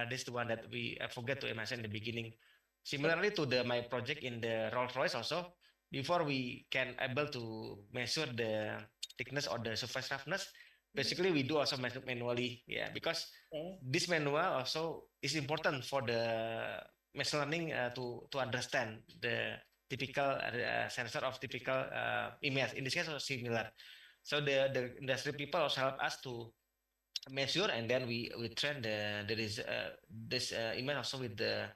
this is the one that we forget to mention in the beginning. Similarly to my project in the Rolls-Royce also, before we can able to measure the thickness or the surface roughness, basically we do also measure manually. Yeah, because this manual also is important for the machine learning to understand the typical sensor of typical image. In this case, also similar. So the industry people also help us to measure, and then we train this image also with the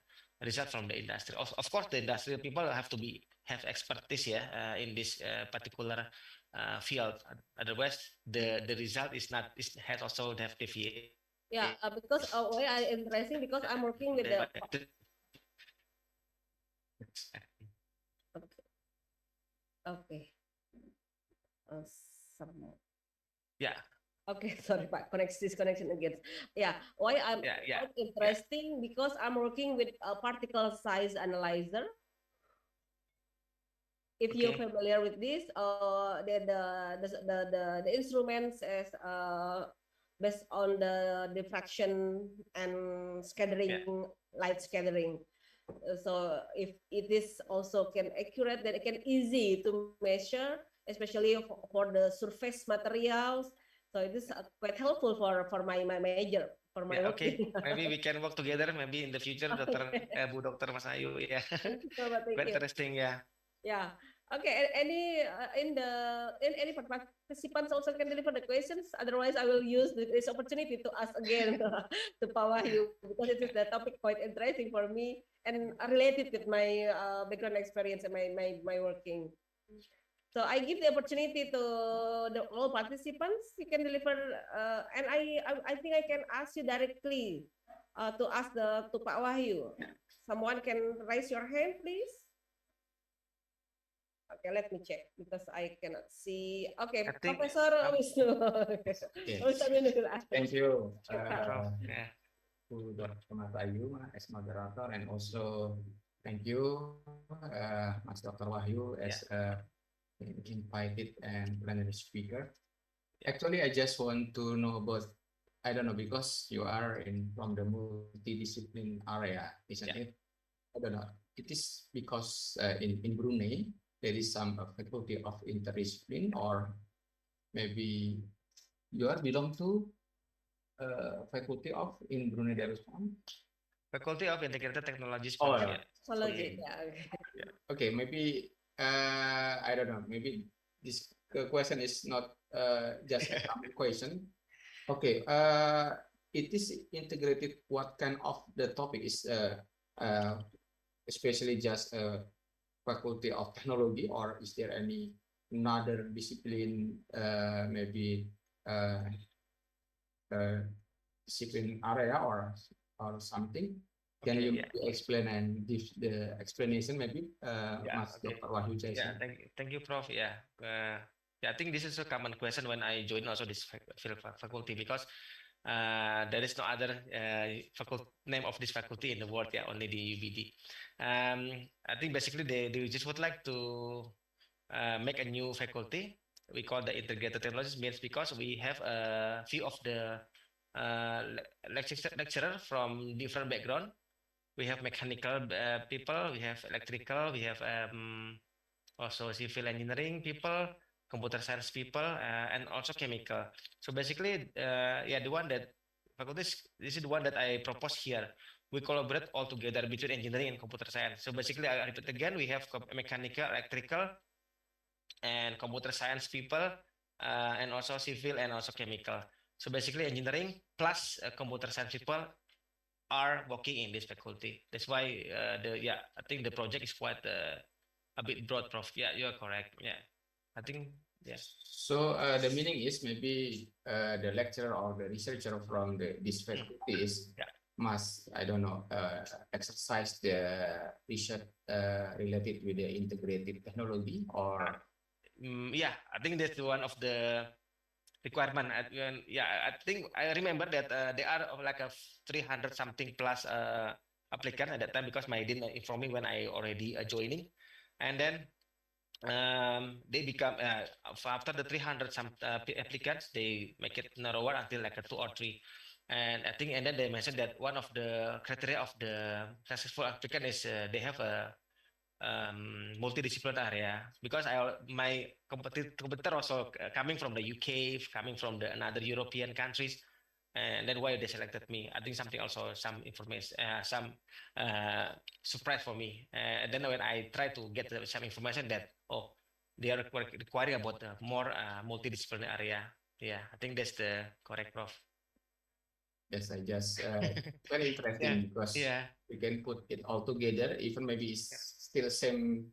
result from the industry. Of course, the industrial people have to have expertise, yeah, in this particular field. Otherwise, the result has also have deviation. Yeah, because why I interesting because I'm working with the. Okay. Yeah. Okay, sorry, Pak. Disconnection again. Yeah, why I'm quite interesting because I'm working with a particle size analyzer. If you're familiar with this, the instruments is based on the diffraction and scattering, light scattering. So if it is also accurate, then it can easy to measure, especially for the surface materials So it is quite helpful for my major, for my work. Okay, maybe we can work together maybe in the future, Dr. Bu Dr. Mas Ayu. Yeah, quite interesting. Yeah. Yeah. Okay. Any any participants also can deliver the questions. Otherwise, I will use this opportunity to ask again to Pak Wahyu, because it is the topic quite interesting for me and related with my background experience and my working. So I give the opportunity to all participants. You can deliver, and I think I can ask you directly to ask to Pak Wahyu. Someone can raise your hand, please. Okay, let me check because I cannot see. Okay, Professor Wisnu. Thank you, to Dr. Wahyu as moderator, and also thank you, Mas Dr. Wahyu as invited and plenary speaker. Actually, I just want to know about, I don't know, because you are from the multidiscipline area, isn't it? I don't know. It is because in Brunei, there is some faculty of interdiscipline, or maybe you are belong to faculty of in Brunei Darussalam? Faculty of Integrated Technologies. Oh, okay. Okay, maybe I don't know. Maybe this question is not just a common question. Okay, it is integrated. What kind of the topic is especially just faculty of technology, or is there any another discipline, maybe discipline area or something? Can you explain and give the explanation, maybe, Mas Dr. Wahyu Jason? Yeah, thank you, Prof. Yeah, I think this is a common question when I joined also this faculty, because there is no other name of this faculty in the world, only the UBD. I think basically they just would like to make a new faculty. We call the integrated technologies, means because we have a few of the lecturer from different background. We have mechanical people, we have electrical, we have also civil engineering people, computer science people, and also chemical. So basically, the one that faculty, this is the one that I propose here. We collaborate all together between engineering and computer science. So basically, I repeat again, we have mechanical, electrical, and computer science people, and also civil and also chemical. So basically, engineering plus computer science people are working in this faculty. That's why I think the project is quite a bit broad, Prof. Yeah, you are correct. Yeah, I think yes. So the meaning is maybe the lecturer or the researcher from this faculties must, I don't know, exercise the research related with the integrated technology, or I think that's one of the requirement. I think I remember that there are like a 300 something plus applicant at that time, because my dean informed me when I already joining, and then they become after the 300 some applicants, they make it narrower until like a 2 or 3. And I think, and then they mentioned that one of the criteria of the successful applicant is they have a multidisciplinary area, because my competitor also coming from the UK, coming from the another European countries, and then why they selected me. I think something also, some information, some surprise for me. And then when I try to get some information that they are requiring about more multidisciplinary area. Yeah, I think that's the correct, Prof. Yes, I just very interesting because we can put it all together, even maybe it's still same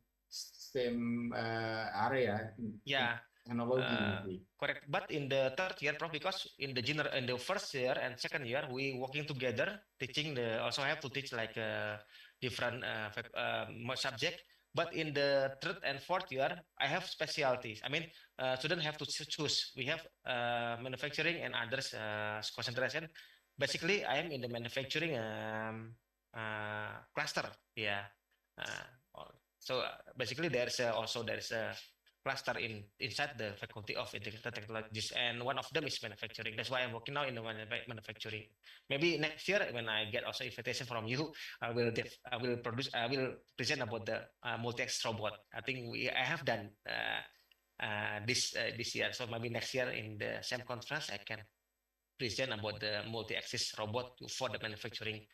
area. Technology. Correct. But in the third year, Prof, because in the first year and second year we working together, teaching also have to teach like different subject. But in the third and fourth year, I have specialties. I mean, students have to choose. We have manufacturing and others concentration. Basically, I am in the manufacturing cluster. Yeah. So basically, there's a cluster inside the Faculty of Integrated Technologies, and one of them is manufacturing. That's why I'm working now in the manufacturing. Maybe next year, when I get also invitation from you, I will present about the multi-X robot. I think I have done this year. So maybe next year in the same conference, I can present about the multi-axis robot for the manufacturing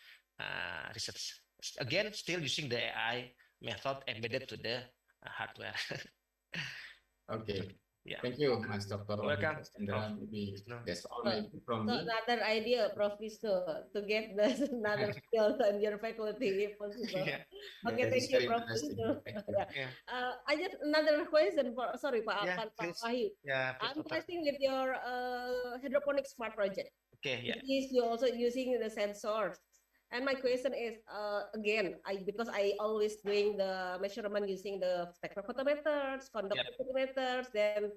research. Again, still using the AI method embedded to the hardware. Okay. Yeah. Thank you, Mas Dr. Welcome. Maybe that's all So from me. another idea, Prof, is to get another skill in your faculty if possible. Yeah. Okay, That thank is you, very Prof. interesting. Thank you. Yeah. I just another question. Sorry, Pak Wahyu. Yeah, I'm testing with your hydroponic smart project. Okay, yeah. Is you also using the sensors? And my question is, again, because I always doing the measurement using the spectrophotometers, conductimeters, then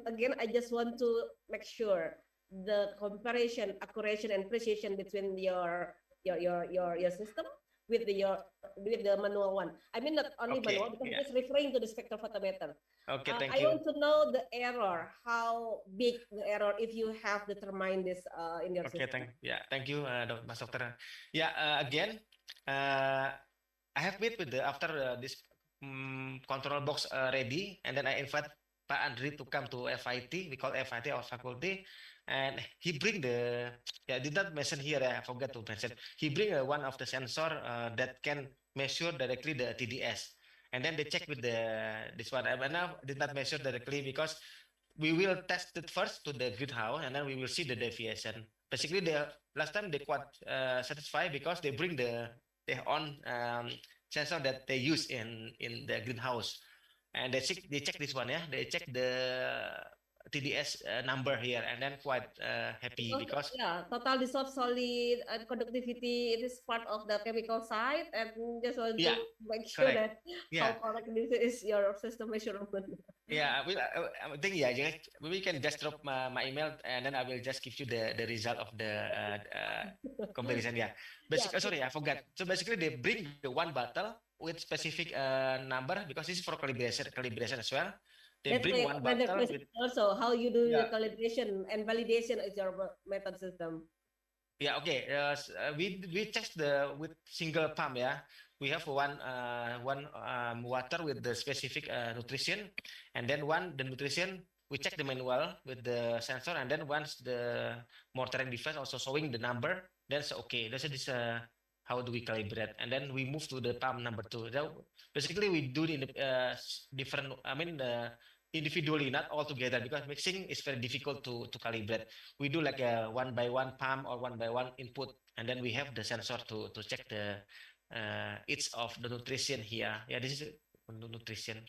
again, I just want to make sure the comparison, accuracy, and precision between your system with the manual one. I mean not only manual, because it's referring to the spectrophotometer. Okay, thank I you. want to know the error, how big the error if you have determined this in your system. Thank you, Mas Dokter. Yeah, again, I have met with after this control box ready, and then I invite Pak Andri to come to FIT. We call FIT our faculty, and he bring did not mention here. I forgot to mention. He bring one of the sensor that can measure directly the TDS. And then they check with this one. I now did not measure directly because we will test it first to the greenhouse, and then we will see the deviation. Basically, the last time they quite satisfied because they bring their own sensor that they use in the greenhouse, and they check this one. Yeah, they check the TDS number here, and then quite happy because total dissolved solid and conductivity, it is part of the chemical side, and just want to make sure that how correct this is your system measurement. Yeah, I think we can just drop my email, and then I will just give you the result of the comparison. Yeah, sorry, I forgot. So basically, they bring the one bottle with specific number because this is for calibration as well. They bring one bottle with also how you do your calibration and validation is your method system. Yeah, okay. We test with single pump. Yeah, we have one water with the specific nutrition, and then the nutrition we check the manual with the sensor, and then once the monitoring device also showing the number, that's okay. That's how do we calibrate, and then we move to the pump number 2. So basically, we do it in different. I mean individually, not all together, because mixing is very difficult to calibrate. We do like a 1 by 1 pump or 1 by 1 input, and then we have the sensor to check the each of the nutrition here. Yeah, this is nutrition.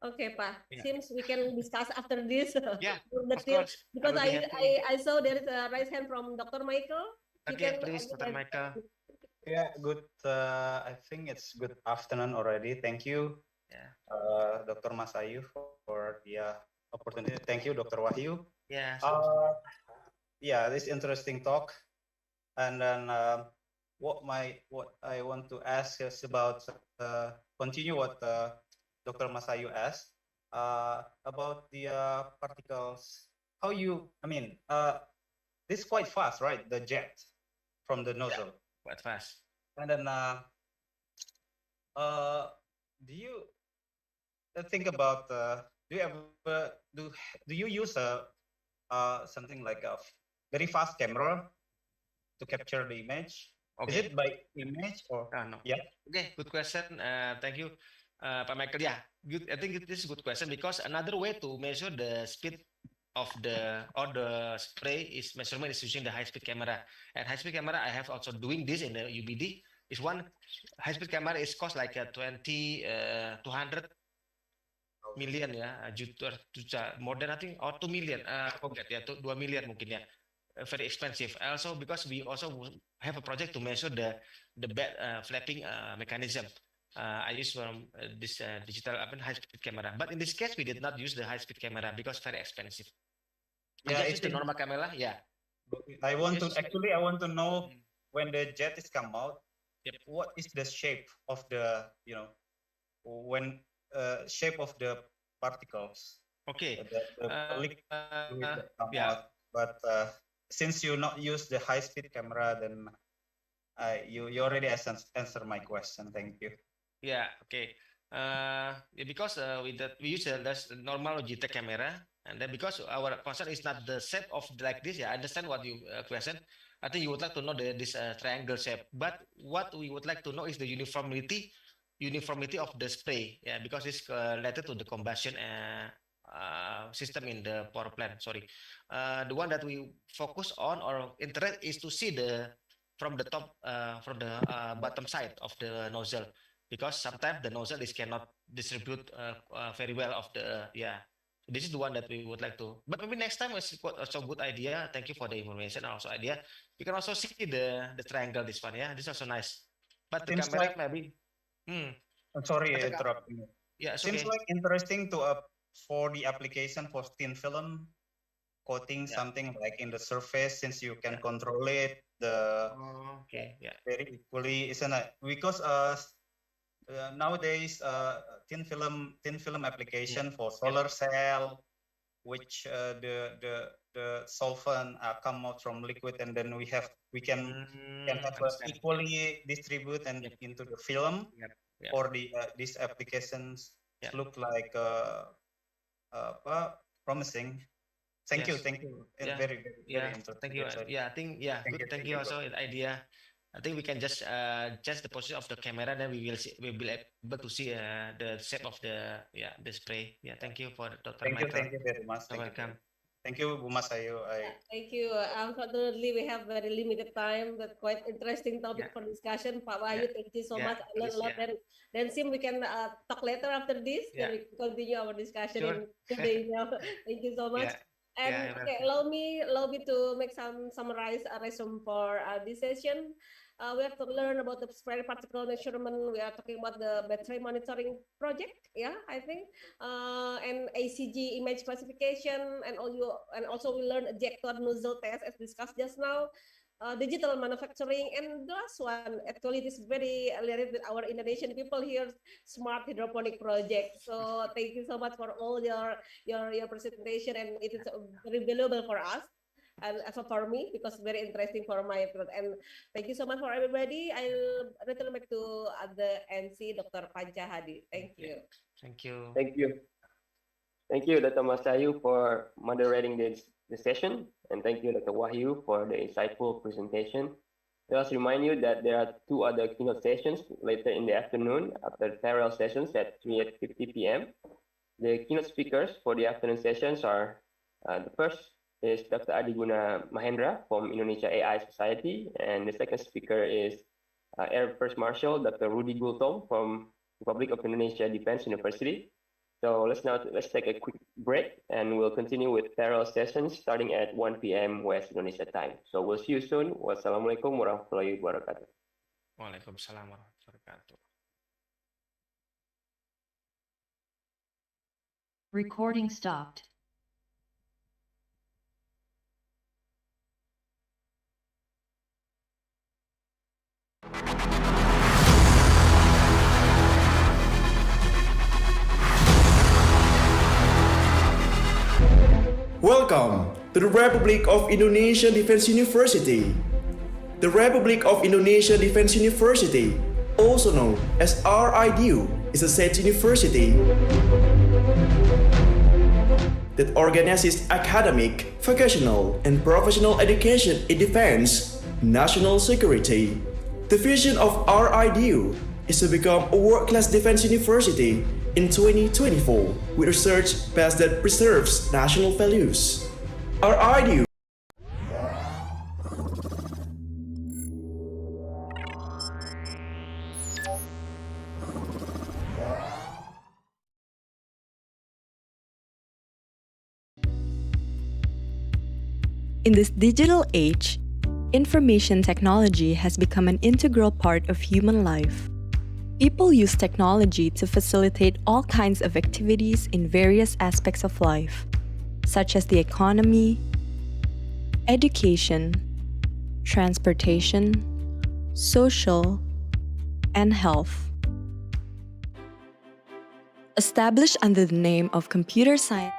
Okay, Pak. Seems we can discuss after this. Yeah, of course. Because I saw there is a raise hand from Dr. Michael. Okay, please, Dr. Michael. Yeah, good. I think it's good afternoon already. Thank you. Dr. Masayu for the opportunity. Thank you, Dr. Wahyu. Yeah. This interesting talk. And then what I want to ask is about continue what Dr. Masayu asked about the particles. This is quite fast, right? The jet from the nozzle. Quite fast. And then do you think about do you use something like a very fast camera to capture the image? Okay. Is it by image or no? Yeah. Okay, good question. Thank you, Pak Michael. Yeah, good. I think this is a good question because another way to measure the speed of the spray is measurement is using the high-speed camera. And high-speed camera, I have also doing this in the UBD. Is one high-speed camera is cost like 200 million juta, more than I think or 2 million. Forget 2 million mungkin very expensive. Also because we also have a project to measure the bed flapping mechanism. I use from this digital high-speed camera, but in this case we did not use the high-speed camera because very expensive. Yeah, it's the normal camera. Yeah. I want to know when the jet is come out. Yep. What is the shape of the when shape of the particles? Okay. Out. But since you not use the high-speed camera, then you already answered my question. Thank you. Yeah. Okay. Because with that we use the normal Logitech camera, and then because our concern is not the shape of like this. I understand what you question. I think you would like to know this triangle shape, but what we would like to know is the uniformity of the spray. Because it's related to the combustion system in the power plant. Sorry, the one that we focus on or interest is to see from the top, from the bottom side of the nozzle, because sometimes the nozzle cannot distribute very well of the This is the one that we would like to. But maybe next time is also good idea. Thank you for the information. Also idea. You can also see the triangle. This one, this is also nice. But the Seems camera like, maybe. I'm sorry interrupting you. Yeah, it's Seems okay. like interesting to for the application for thin film coating something like in the surface, since you can control it very equally, isn't it? Because nowadays thin film application for solar cell, which the solvent come out from liquid, and then we can have equally distribute and into the film. For the these applications look like promising. Thank you. Very interesting. Thank you. I think good. Thank you also an idea. I think we can just change the position of the camera, then we will able to see the shape of the display. Thank you for Dr. Michael. Thank you very much. Welcome. Thank you, Bu Masayu. Thank you. Unfortunately, we have very limited time, but quite interesting topic for discussion. Pak Wahyu, thank you so much. I learned a lot. Then Sim, we can talk later after this. Then we can continue our discussion in the email. Thank you so much. And allow me to make some summarize resume for this session. We have to learn about the spray particle measurement. We are talking about the battery monitoring project, I think, and ACG image classification, and also we learn ejector nozzle test as discussed just now. Digital manufacturing, and the last one actually it is very related with our Indonesian people here, smart hydroponic project. So thank you so much for all your presentation, and it is very valuable for us and also for me, because very interesting for my field. And thank you so much for everybody. I'll return back to the MC, Dr. Panca Hadi. Thank you. Thank you. Thank you. Thank you, Dr. Masayu, for moderating this session, and thank you, Dr. Wahyu, for the insightful presentation. I also remind you that there are 2 other keynote sessions later in the afternoon after parallel sessions at 3:50 p.m. The keynote speakers for the afternoon sessions are the first is Dr. Adhiguna Mahendra from Indonesia AI Society, and the second speaker is Air First Marshal Dr. Rudy Gultom from Republic of Indonesia Defense University. So let's take a quick break, and we'll continue with parallel sessions starting at 1 p.m. West Indonesia time. So we'll see you soon. Wassalamualaikum warahmatullahi wabarakatuh. Waalaikumsalam warahmatullahi wabarakatuh. Recording stopped. Welcome to the Republic of Indonesia Defense University. The Republic of Indonesia Defense University, also known as RIDU, is a state university that organizes academic, vocational, and professional education in defense, national security. The vision of RIDU is to become a world-class defense university in 2024 with research base that preserves national values. RIDU In this digital age, information technology has become an integral part of human life. People use technology to facilitate all kinds of activities in various aspects of life, such as the economy, education, transportation, social, and health. Established under the name of computer science,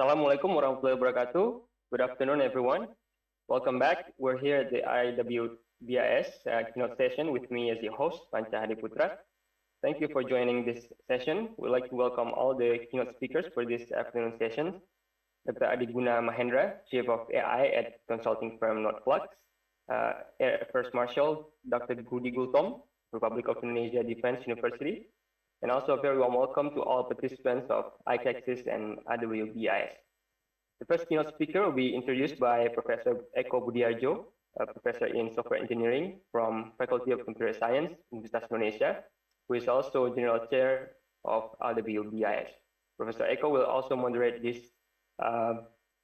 Assalamualaikum warahmatullahi wabarakatuh. Good afternoon, everyone. Welcome back. We're here at the IWBIS keynote session with me as your host, Panca Hadiputra. Thank you for joining this session. We'd like to welcome all the keynote speakers for this afternoon session. Dr. Adhiguna Mahendra, Chief of AI at consulting firm Nodeflux. Air First Marshal, Dr. Budi Gultom, Republic of Indonesia Defense University. And also a very warm welcome to all participants of ICACSIS and IWBIS. The first keynote speaker will be introduced by Professor Eko Budiarjo, a professor in software engineering from Faculty of Computer Science, Universitas Indonesia, who is also General Chair of IWBIS. Professor Eko will also moderate this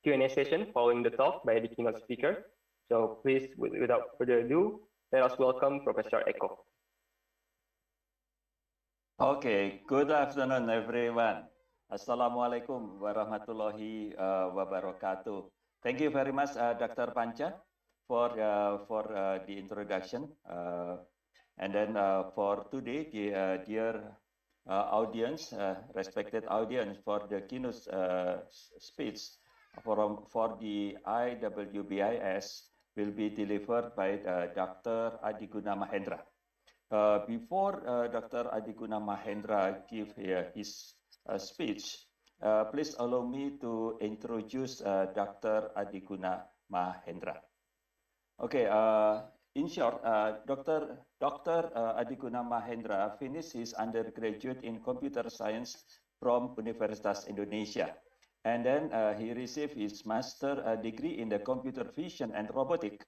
Q&A session following the talk by the keynote speaker. So please, without further ado, let us welcome Professor Eko. Okay, good afternoon, everyone. Assalamualaikum warahmatullahi wabarakatuh. Thank you very much, Dr. Panca, for the introduction. And then for today, the dear audience, respected audience, for the keynote speech for the IWBIS will be delivered by Dr. Adhiguna Mahendra. Before Dr. Adhiguna Mahendra give his speech, please allow me to introduce Dr. Adhiguna Mahendra. Okay, in short, Dr. Adhiguna Mahendra finished his undergraduate in computer science from Universitas Indonesia. And then he received his master degree in the computer vision and robotics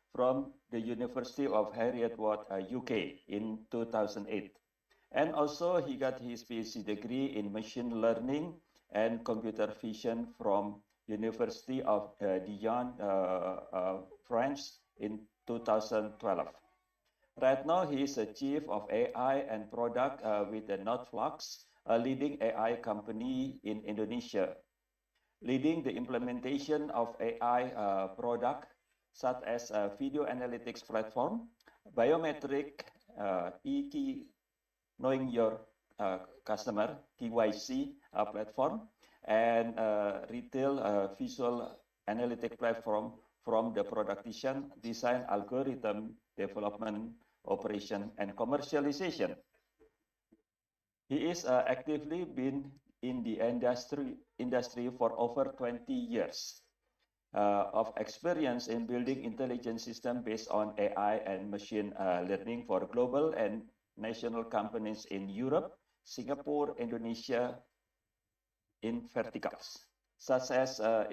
from the University of Heriot-Watt, UK in 2008. And also he got his PhD degree in machine learning and computer vision from University of Dijon, France in 2012. Right now he is a chief of AI and product with the Nodeflux, a leading AI company in Indonesia, leading the implementation of AI product such as a video analytics platform, biometric, knowing your customer, KYC platform, and retail visual analytic platform from the product design, algorithm, development, operation, and commercialization. He is actively been in the industry for over 20 years. Of experience in building intelligent systems based on AI and machine learning for global and national companies in Europe, Singapore, Indonesia, in verticals, such as oil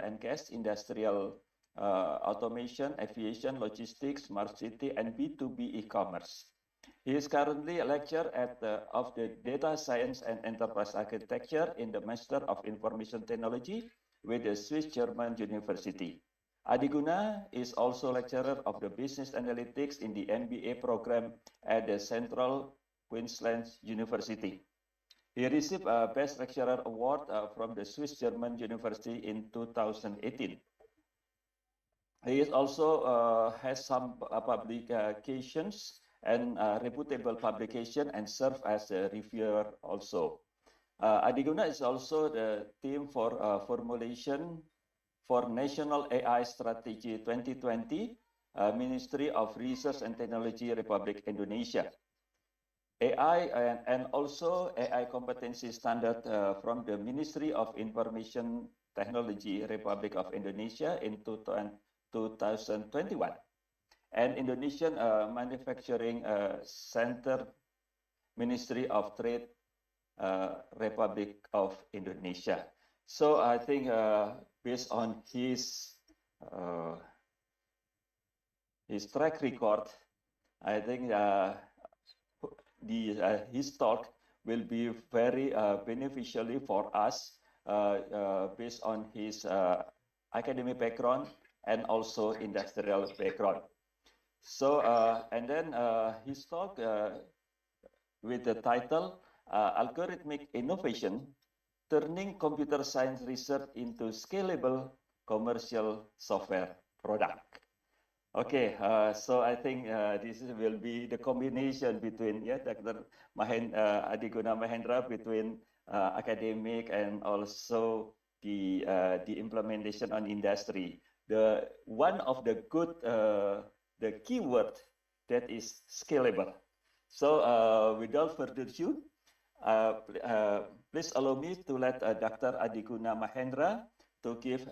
and gas, industrial automation, aviation, logistics, smart city, and B2B e-commerce. He is currently a lecturer of the Data Science and Enterprise Architecture in the Master of Information Technology with the Swiss German University. Adhiguna is also lecturer of the Business Analytics in the MBA program at the Central Queensland University. He received a Best Lecturer Award from the Swiss German University in 2018. He is also has some publications and reputable publication and serve as a reviewer also. Adhiguna is also the team for formulation for National AI Strategy 2020, Ministry of Research and Technology, Republic Indonesia. AI and also AI competency standard from the Ministry of Information Technology, Republic of Indonesia in 2021. And Indonesian Manufacturing Center, Ministry of Trade, Republic of Indonesia. So I think based on his track record, I think his talk will be very beneficially for us based on his academic background and also industrial background. So, and then his talk with the title, Algorithmic Innovation, Turning Computer Science Research into Scalable Commercial Software Product. Okay, so I think this will be the combination between Dr. Adhiguna Mahendra between academic and also the implementation on industry. One of the good the keyword that is scalable. So without further ado, please allow me to let Dr. Adhiguna Mahendra to give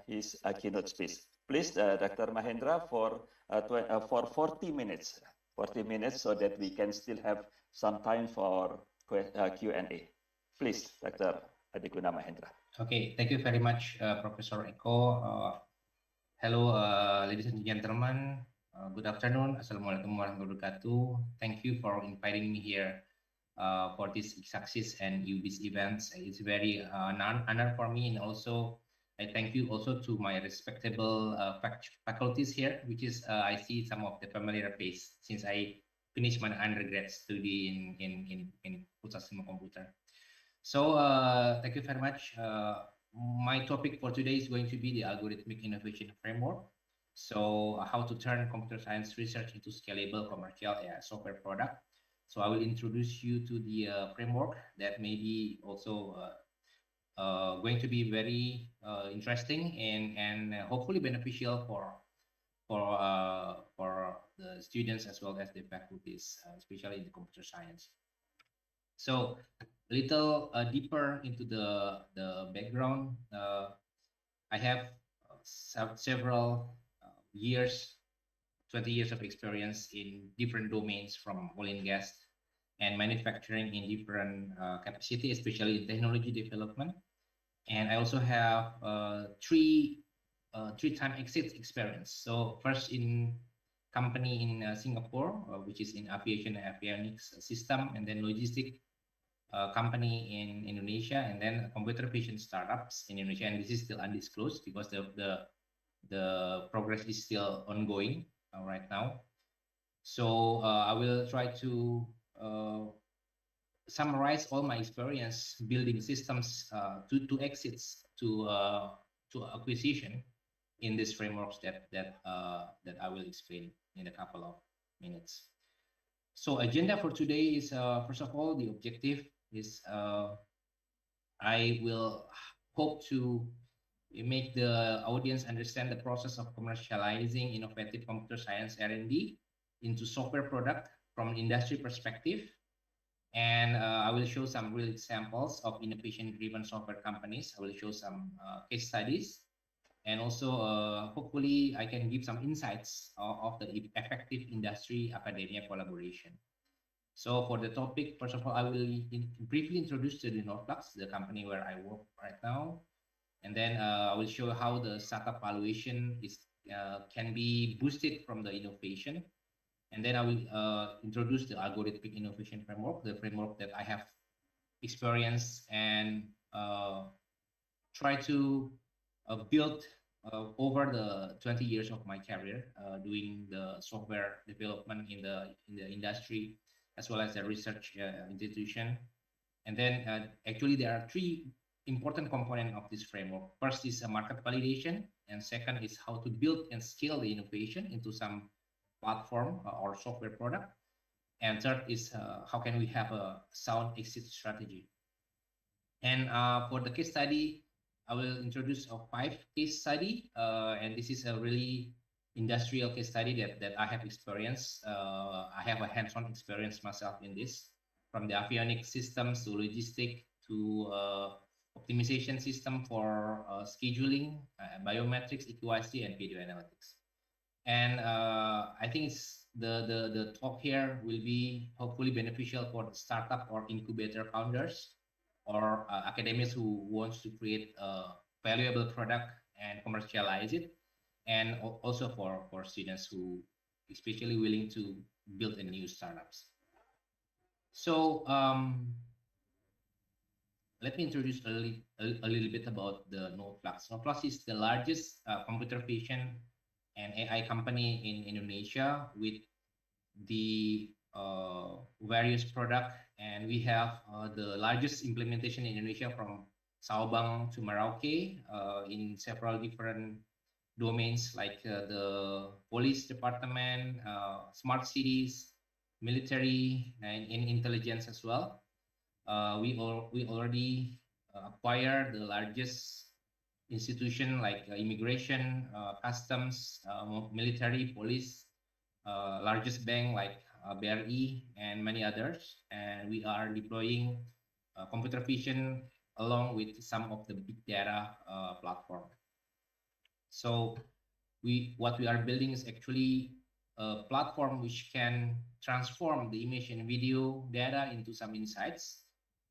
his keynote speech. Please, Dr. Mahendra, for 40 minutes. 40 minutes so that we can still have some time for Q&A. Please, Dr. Adhiguna Mahendra. Okay, thank you very much, Professor Eko. Hello, ladies and gentlemen. Good afternoon. Assalamualaikum warahmatullahi wabarakatuh. Thank you for inviting me here for this ICACSIS and IWBIS events. It's very an honor for me, and also I thank you also to my respectable faculties here, which is I see some of the familiar face since I finished my undergrad study in Pusat Computer. So thank you very much. My topic for today is going to be the algorithmic innovation framework. So how to turn computer science research into scalable commercial software product. So I will introduce you to the framework that may be also going to be very interesting and hopefully beneficial for the students as well as the faculties, especially in the computer science. So a little deeper into the background, I have several years, 20 years of experience in different domains from oil and gas and manufacturing in different capacity, especially in technology development. And I also have three-time exit experience. So first in company in Singapore, which is in aviation and avionics system, and then logistic company in Indonesia, and then computer vision startups in Indonesia. And this is still undisclosed because the progress is still ongoing right now. So I will try to summarize all my experience building systems to exits to acquisition in these frameworks that I will explain in a couple of minutes. So agenda for today is first of all, the objective is I will hope to make the audience understand the process of commercializing innovative computer science R&D into software product from an industry perspective. And I will show some real examples of innovation-driven software companies. I will show some case studies. And also, hopefully, I can give some insights of the effective industry-academia collaboration. So for the topic, first of all, I will briefly introduce the Nodeflux, the company where I work right now. And then I will show how the startup valuation can be boosted from the innovation. And then I will introduce the algorithmic innovation framework, the framework that I have experienced and try to build over the 20 years of my career doing the software development in the industry as well as the research institution. And then actually there are three important components of this framework. First is a market validation, and second is how to build and scale the innovation into some platform or software product. And third is how can we have a sound exit strategy. And for the case study, I will introduce a 5 case study, and this is a really industrial case study that I have experienced. I have a hands-on experience myself in this, from the avionics systems to logistic to optimization system for scheduling, biometrics, EQIC, and video analytics. And I think it's the talk here will be hopefully beneficial for the startup or incubator founders or academics who wants to create a valuable product and commercialize it, and also for students who especially willing to build a new startups. So let me introduce a little bit about the Nodeflux. Nodeflux is the largest computer vision and AI company in Indonesia with the various products, and we have the largest implementation in Indonesia from Sabang to Merauke in several different domains like the police department, smart cities, military, and in intelligence as well. we already acquired the largest institution like immigration, customs, military, police, largest bank like BRI, and many others. And we are deploying computer vision along with some of the big data platform. So what we are building is actually a platform which can transform the image and video data into some insights.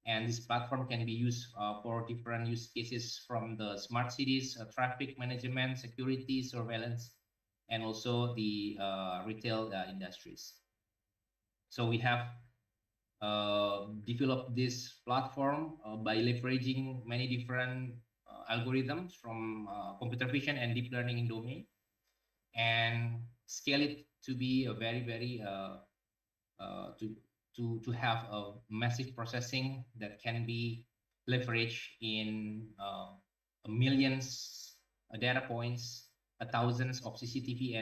And this platform can be used for different use cases from the smart cities, traffic management, security, surveillance, and also the retail industries. So we have developed this platform by leveraging many different algorithms from computer vision and deep learning in domain, and scale it to be a very to have a massive processing that can be leveraged in millions data points, thousands of CCTV,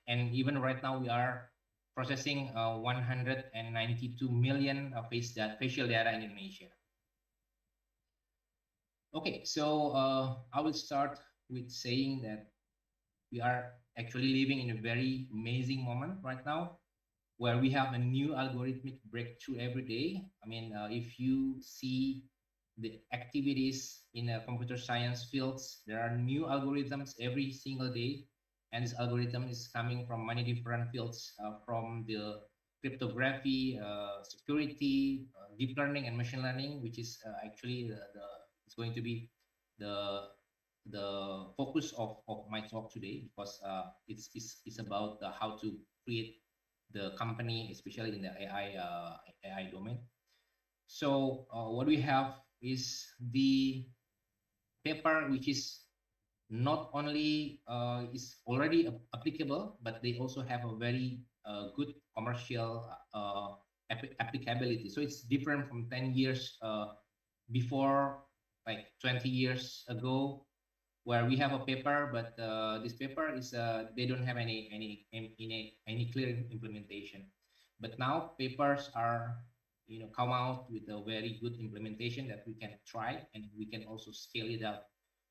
and even right now we are processing 192 million facial data in Indonesia. Okay, so I will start with saying that we are actually living in a very amazing moment right now, where we have a new algorithmic breakthrough every day. I mean, if you see the activities in computer science fields, there are new algorithms every single day. And this algorithm is coming from many different fields, from the cryptography, security, deep learning, and machine learning, which is actually it's going to be the focus of my talk today, because it's about how to create the company, especially in the AI domain. So what we have is the paper, which is not only is already applicable, but they also have a very good commercial applicability. So it's different from 10 years before, like 20 years ago, where we have a paper, but this paper is they don't have any clear implementation. But now papers are come out with a very good implementation that we can try, and we can also scale it up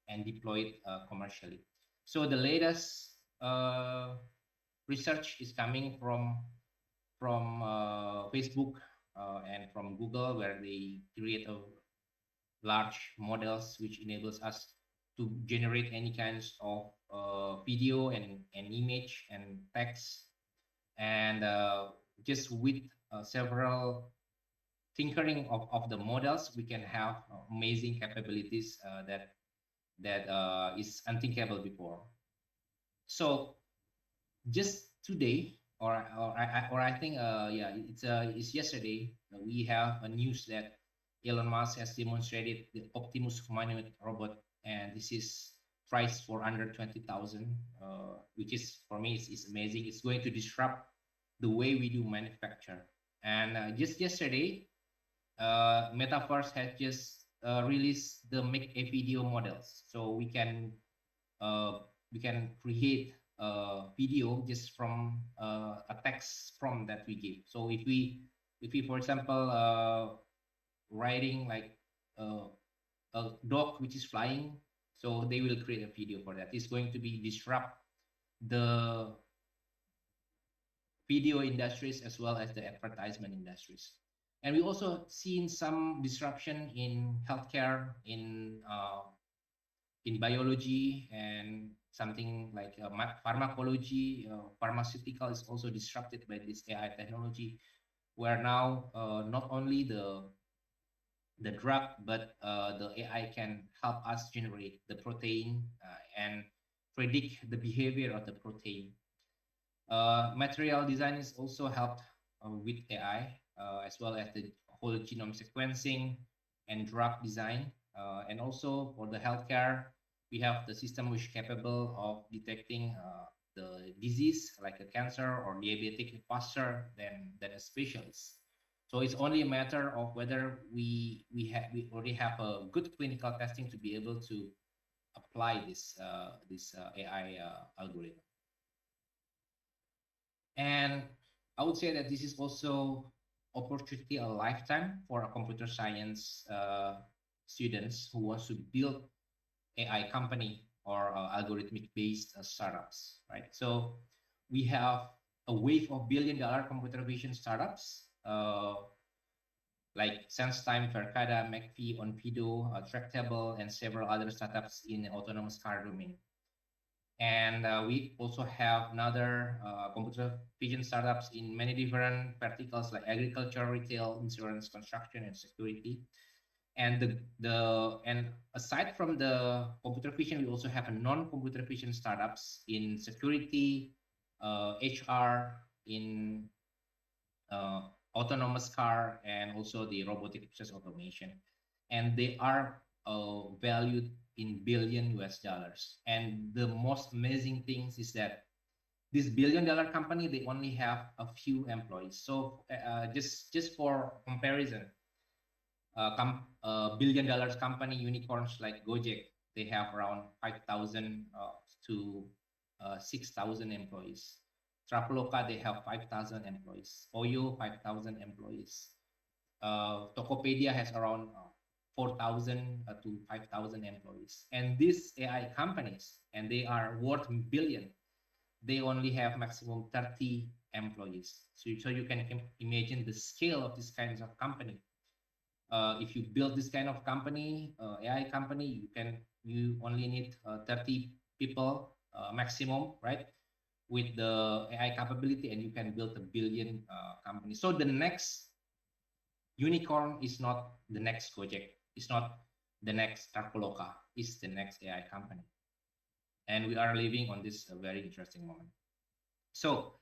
and deploy it commercially. So the latest research is coming from Facebook and from Google, where they create a large models which enables us to generate any kinds of video and image and text, and just with several tinkering of the models, we can have amazing capabilities that is unthinkable before. So just today, or I think it's yesterday, we have a news that Elon Musk has demonstrated the Optimus humanoid robot, and this is priced for under 20,000, which is, for me, is amazing. It's going to disrupt the way we do manufacture. And just yesterday, Metaverse has just released the make a video models, so we can create a video just from a text prompt that we give. So if we for example writing like a dog which is flying, so they will create a video for that. It's going to be disrupt the video industries as well as the advertisement industries. And we also seen some disruption in healthcare, in biology, and something like pharmacology. Pharmaceutical is also disrupted by this AI technology, where now not only the drug, but the AI can help us generate the protein and predict the behavior of the protein. Material design is also helped with AI, as well as the whole genome sequencing and drug design. And also for the healthcare, we have the system which is capable of detecting the disease like a cancer or diabetic faster than a specialist. So it's only a matter of whether we already have a good clinical testing to be able to apply this AI algorithm. And I would say that this is also opportunity a lifetime for a computer science students who wants to build AI company or algorithmic based startups, right? So we have a wave of billion-dollar computer vision startups like SenseTime, Verkada, McPhee, Onfido, Tractable, and several other startups in the autonomous car domain. And we also have another computer vision startups in many different verticals like agriculture, retail, insurance, construction, and security. And and aside from the computer vision, we also have a non-computer vision startups in security, HR, in autonomous car, and also the robotic process automation. And they are valued in $billion US. And the most amazing things is that this $billion company, they only have a few employees. So just for comparison, $billion company unicorns like Gojek, they have around 5,000 to 6,000 employees. Traveloka, they have 5,000 employees. Oyo, 5,000 employees. Tokopedia has around 4,000 to 5,000 employees. And these AI companies, and they are worth billion, they only have maximum 30 employees. So you can imagine the scale of this kinds of company. If you build this kind of company, AI company, you only need 30 people maximum, right? With the AI capability, and you can build a billion company. So the next unicorn is not the next Gojek, it's not the next Traveloka, it's the next AI company. And we are living on this very interesting moment. So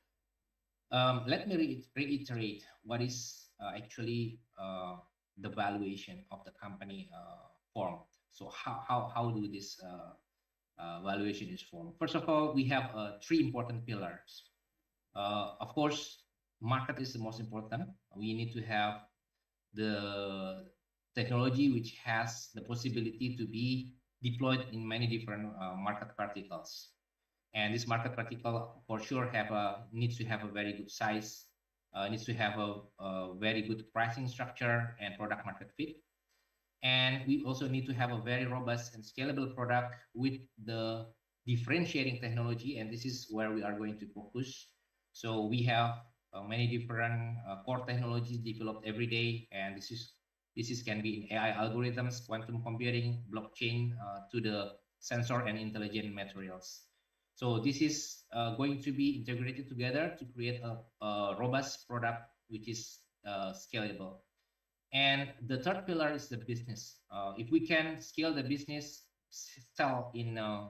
let me reiterate what is actually the valuation of the company formed. So how do this valuation is formed? First of all, we have three important pillars. Of course, market is the most important. We need to have the technology which has the possibility to be deployed in many different market verticals. And this market vertical for sure needs to have a very good size, needs to have a very good pricing structure and product market fit. And we also need to have a very robust and scalable product with the differentiating technology. And this is where we are going to focus. So we have many different core technologies developed every day. And this can be in AI algorithms, quantum computing, blockchain, to the sensor and intelligent materials. So this is going to be integrated together to create a robust product which is scalable. And the third pillar is the business. If we can scale the business, sell in a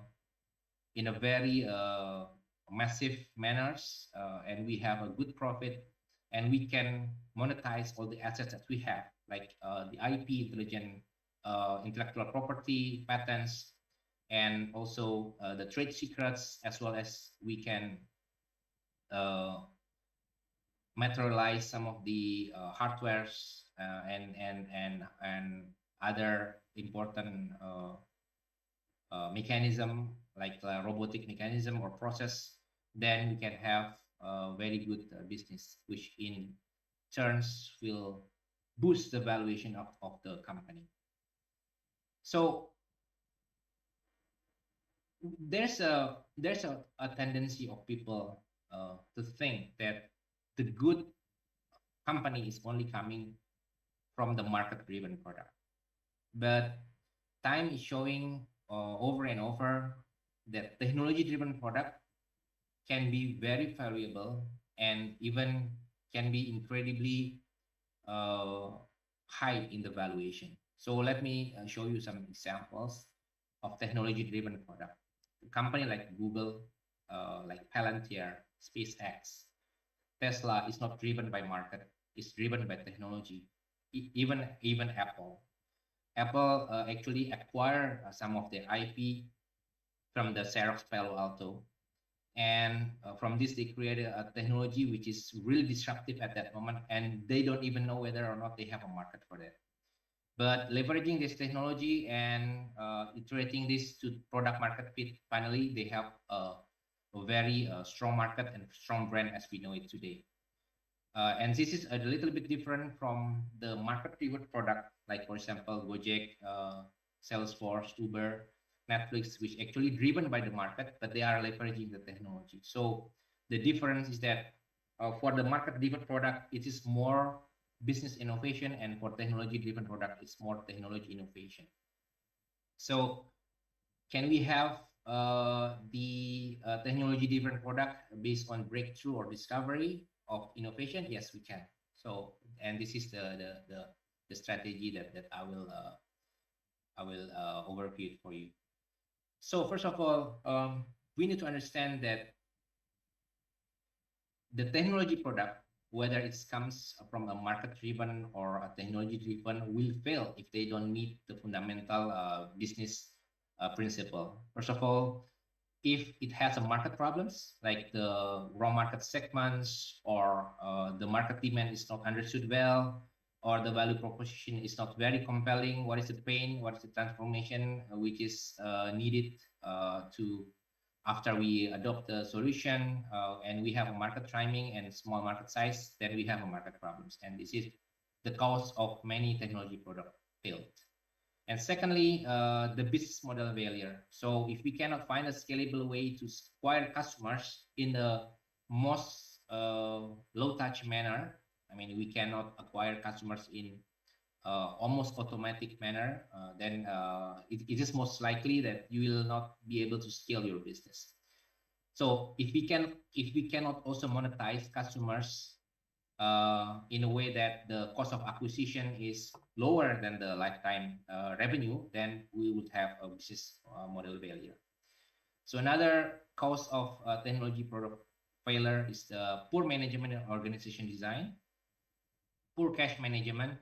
very massive manners, and we have a good profit, and we can monetize all the assets that we have, like the IP, intellectual property, patents, and also the trade secrets, as well as we can materialize some of the hardwares and other important mechanism like robotic mechanism or process. Then we can have a very good business, which in turns will boost the valuation of the company. So there's a tendency of people to think that the good company is only coming from the market-driven product. But time is showing over and over that technology-driven product can be very valuable and even can be incredibly high in the valuation. So let me show you some examples of technology-driven product. A company like Google, like Palantir, SpaceX, Tesla is not driven by market, it's driven by technology. Even Apple. Apple actually acquired some of their IP from the Xerox Palo Alto. And from this, they created a technology which is really disruptive at that moment, and they don't even know whether or not they have a market for that. But leveraging this technology and iterating this to product market fit, finally, they have a very strong market and strong brand as we know it today. And this is a little bit different from the market-driven product, like for example, Gojek, Salesforce, Uber, Netflix, which actually driven by the market, but they are leveraging the technology. So the difference is that for the market-driven product, it is more business innovation, and for technology-driven product, it's more technology innovation. So can we have the technology-driven product based on breakthrough or discovery of innovation? Yes, we can. So, and this is the strategy that I will overview it for you. So first of all, we need to understand that the technology product, whether it comes from a market-driven or a technology-driven, will fail if they don't meet the fundamental business principle. First of all, if it has a market problems, like the raw market segments, or the market demand is not understood well, or the value proposition is not very compelling, what is the pain, what is the transformation which is needed to after we adopt the solution, and we have a market timing and small market size, then we have a market problems. And this is the cause of many technology product failed. And secondly, the business model failure. So if we cannot find a scalable way to acquire customers in the most low touch manner, I mean, we cannot acquire customers in almost automatic manner, then it is most likely that you will not be able to scale your business. So if we cannot also monetize customers in a way that the cost of acquisition is lower than the lifetime revenue, then we would have a business model failure. So another cause of technology product failure is the poor management and organization design, poor cash management,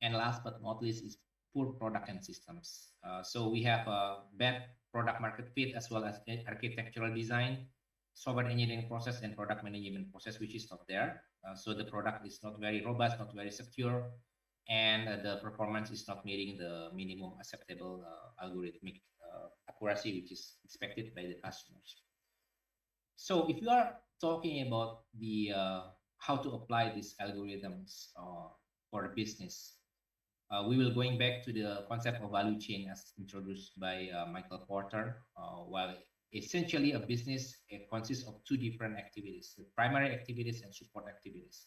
and last but not least is poor product and systems. So we have a bad product market fit as well as architectural design, software engineering process, and product management process, which is not there. So the product is not very robust, not very secure, and the performance is not meeting the minimum acceptable algorithmic accuracy, which is expected by the customers. So if you are talking about the how to apply these algorithms for the business, we will going back to the concept of value chain as introduced by Michael Porter. While essentially a business, it consists of two different activities: the primary activities and support activities.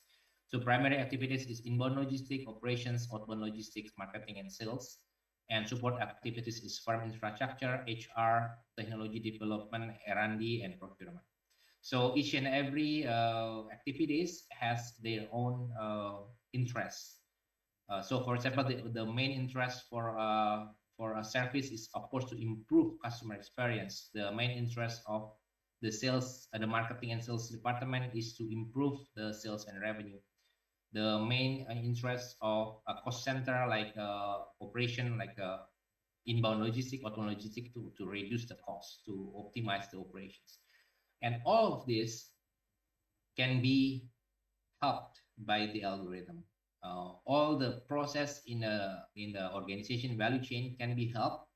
So primary activities is inbound logistics, operations, outbound logistics, marketing, and sales. And support activities is firm infrastructure, HR, technology development, R&D, and procurement. So each and every activities has their own interests. So for example, the main interest for a service is of course to improve customer experience. The main interest of the sales, the marketing and sales department is to improve the sales and revenue. The main interest of a cost center like operation, like inbound logistics, outbound logistics, to reduce the cost, to optimize the operations. And all of this can be helped by the algorithm. All the process in the organization value chain can be helped,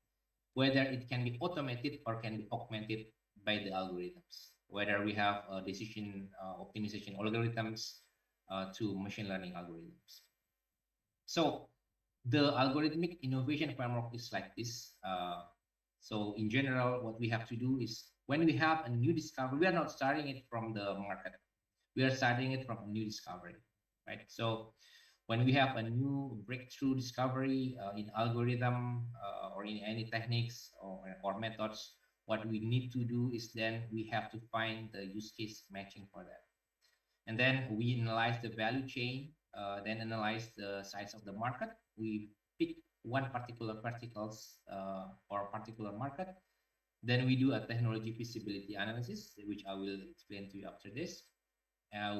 whether it can be automated or can be augmented by the algorithms, whether we have decision optimization algorithms to machine learning algorithms. So the algorithmic innovation framework is like this. So in general, what we have to do is when we have a new discovery, we are not starting it from the market. We are starting it from a new discovery, right? So when we have a new breakthrough discovery in algorithm or in any techniques or methods, what we need to do is then we have to find the use case matching for that. And then we analyze the value chain, then analyze the size of the market. We pick one particular verticals or particular market. Then we do a technology feasibility analysis, which I will explain to you after this.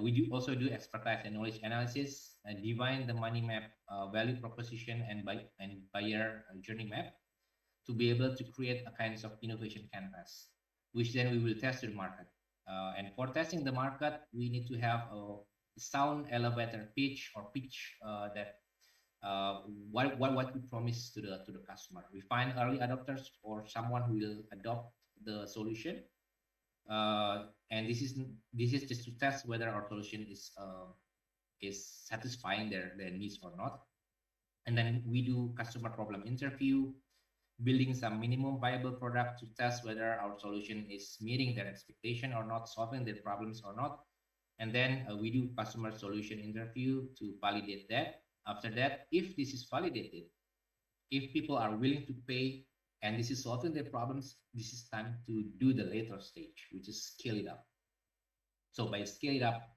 We also do expertise and knowledge analysis, and define the money map, value proposition, and buyer journey map to be able to create a kind of innovation canvas, which then we will test the market. And for testing the market, we need to have a sound elevator pitch or pitch that what we promise to the customer. We find early adopters or someone who will adopt the solution. And this is just to test whether our solution is satisfying their needs or not. And then we do customer problem interview, building some minimum viable product to test whether our solution is meeting their expectation or not, solving their problems or not. And then we do customer solution interview to validate that. After that, if this is validated, if people are willing to pay and this is solving their problems, this is time to do the later stage, which is scale it up. So by scale it up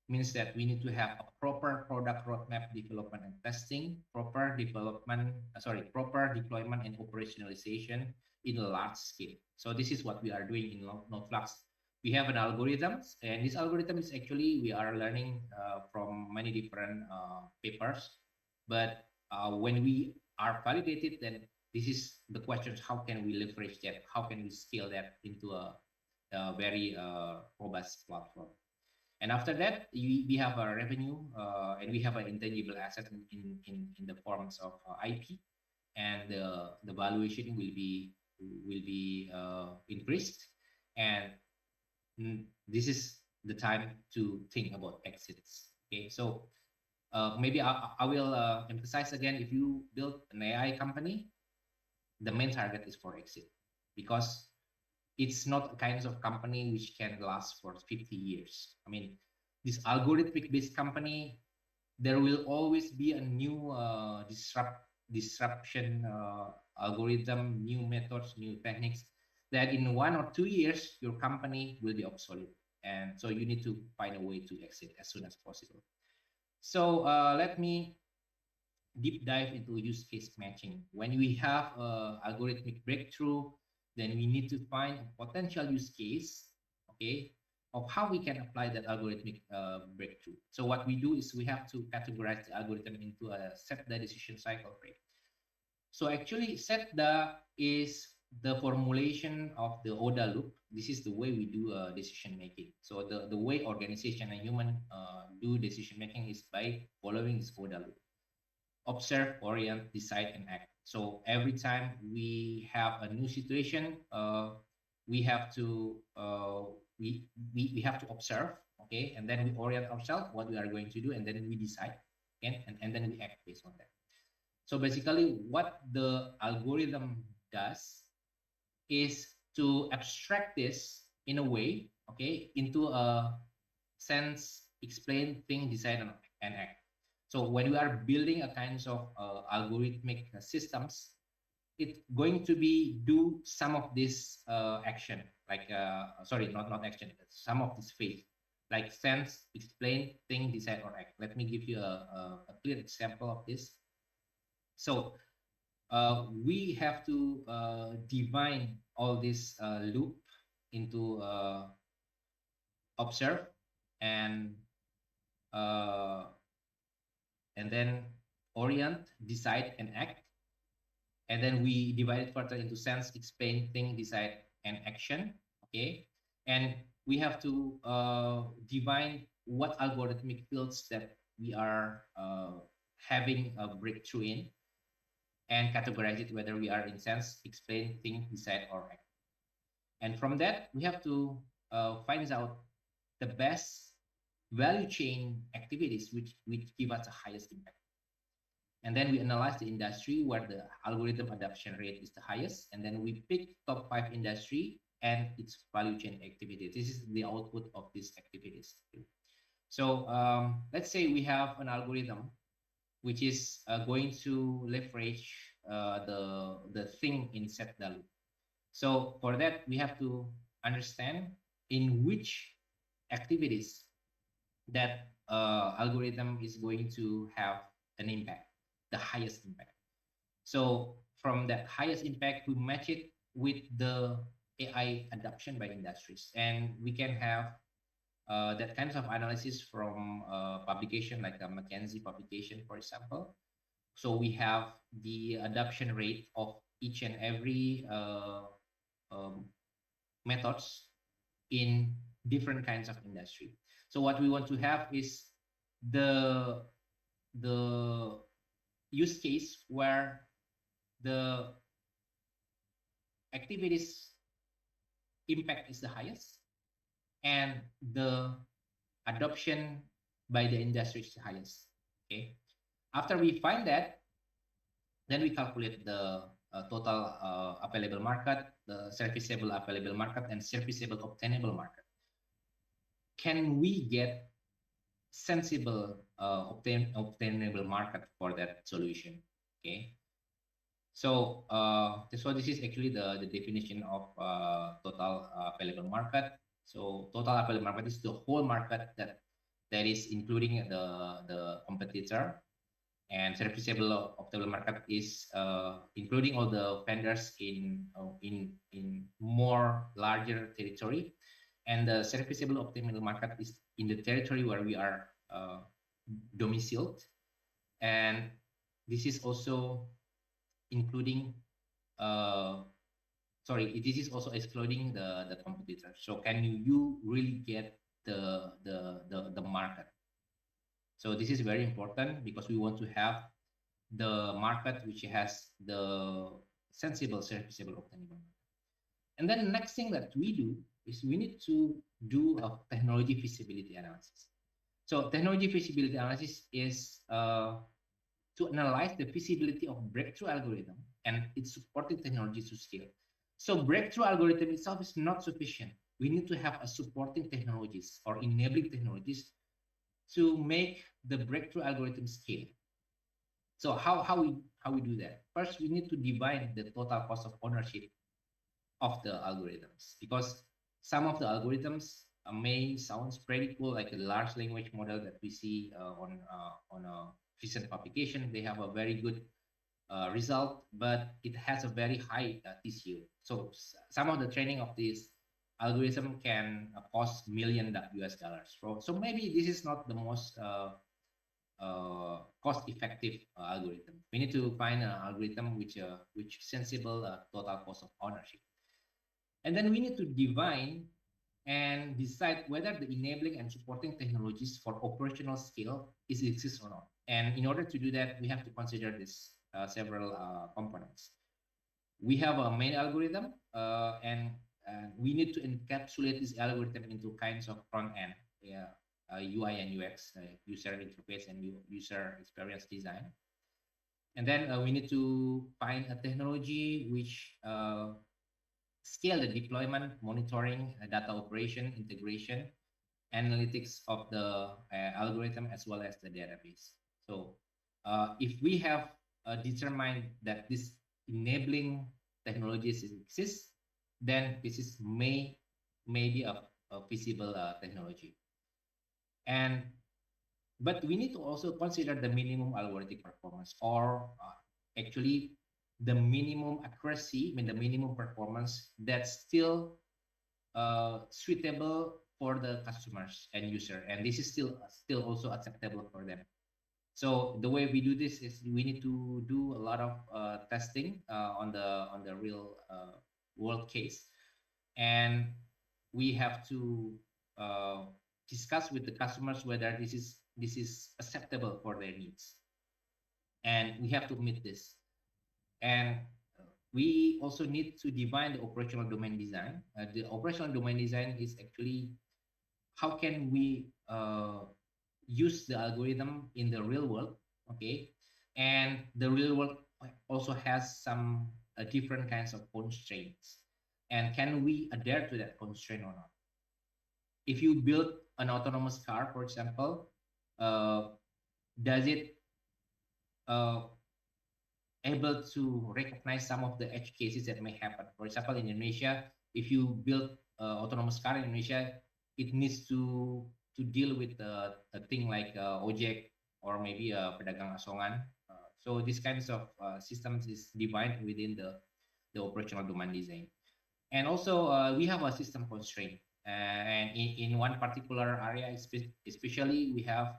means that we need to have a proper product roadmap development and testing, proper deployment and operationalization in a large scale. So this is what we are doing in Nodeflux. We have an algorithm, and this algorithm is actually we are learning from many different papers. But when we are validated, then this is the question: how can we leverage that? How can we scale that into a very robust platform? And after that, we have a revenue and we have an intangible asset in the forms of IP, and the valuation will be increased. And this is the time to think about exits. Okay, so maybe I will emphasize again: if you build an AI company, the main target is for exit, because it's not a kind of company which can last for 50 years. I mean, this algorithmic-based company, there will always be a new disruption algorithm, new methods, new techniques, that in 1 or 2 years, your company will be obsolete. And so you need to find a way to exit as soon as possible. So let me deep dive into use case matching. When we have algorithmic breakthrough, then we need to find a potential use case, okay, of how we can apply that algorithmic breakthrough. So what we do is we have to categorize the algorithm into a SETDA decision cycle frame. So actually, SETDA is the formulation of the ODA loop. This is the way we do decision making. So the way organization and human do decision making is by following this ODA loop: observe, orient, decide, and act. So every time we have a new situation, we have to we have to observe, okay, and then we orient ourselves what we are going to do, and then we decide, and then we act based on that. So basically, what the algorithm does is to abstract this in a way, okay, into a sense, explain, think, decide, and act. So when we are building a kinds of algorithmic systems, it's going to be do some of this action, like sorry, not action, some of this phase, like sense, explain, think, decide, or act. Let me give you a clear example of this. So we have to divide all this loop into observe and then orient, decide, and act. And then we divide it further into sense, explain, think, decide, and action. Okay. And we have to define what algorithmic fields that we are having a breakthrough in, and categorize it whether we are in sense, explain, think, decide, or act. And from that, we have to find out the best value chain activities which give us the highest impact. And then we analyze the industry where the algorithm adoption rate is the highest, and then we pick top 5 industry and its value chain activities. This is the output of these activities. So let's say we have an algorithm which is going to leverage the thing in SETDA loop. So for that, we have to understand in which activities that algorithm is going to have an impact, the highest impact. So from that highest impact, we match it with the AI adoption by industries, and we can have that kinds of analysis from publication like a McKinsey publication, for example. So we have the adoption rate of each and every methods in different kinds of industry. So what we want to have is the use case where the activities impact is the highest and the adoption by the industry is the highest. Okay. After we find that, then we calculate the total available market, the serviceable available market, and serviceable obtainable market. Can we get sensible obtainable market for that solution? Okay. So this is actually the definition of total available market. So total available market is the whole market that is including the competitor, and serviceable obtainable market is including all the vendors in more larger territory, and the serviceable obtainable market is in the territory where we are domiciled, and this is also including this is also excluding the competitors. So can you really get the market? So this is very important because we want to have the market which has the sensible serviceable obtainable market. And then the next thing that we do is we need to do a technology feasibility analysis. So technology feasibility analysis is to analyze the feasibility of breakthrough algorithm and its supporting technologies to scale. So breakthrough algorithm itself is not sufficient. We need to have a supporting technologies or enabling technologies to make the breakthrough algorithm scale. So how we do that? First, we need to define the total cost of ownership of the algorithms, because some of the algorithms may sound pretty cool, like a large language model that we see on a recent publication. They have a very good result, but it has a very high TCO. So some of the training of this algorithm can cost $1 million. So maybe this is not the most cost-effective algorithm. We need to find an algorithm which sensible total cost of ownership, and then we need to define and decide whether the enabling and supporting technologies for operational scale exist or not. And in order to do that, we have to consider this several components. We have a main algorithm, and we need to encapsulate this algorithm into kinds of front end, UI and UX, user interface and user experience design. And then we need to find a technology which scale the deployment, monitoring, data operation, integration, analytics of the algorithm as well as the database. So if we have determined that this enabling technologies exist, then this is may be a feasible technology. But we need to also consider the minimum algorithmic performance, or actually the minimum accuracy, the minimum performance that's still suitable for the customers and user, and this is still also acceptable for them. So the way we do this is we need to do a lot of testing on the real world case, and we have to discuss with the customers whether this is acceptable for their needs, and we have to meet this. And we also need to define the operational domain design. The operational domain design is actually how can we use the algorithm in the real world, okay? And the real world also has some different kinds of constraints, and can we adhere to that constraint or not? If you build an autonomous car, for example, does it able to recognize some of the edge cases that may happen? For example, in Indonesia, if you build autonomous car in Indonesia, it needs to deal with a thing like ojek or maybe a pedagang asongan. So these kinds of systems is defined within the operational domain design. And also we have a system constraint, and in one particular area especially, we have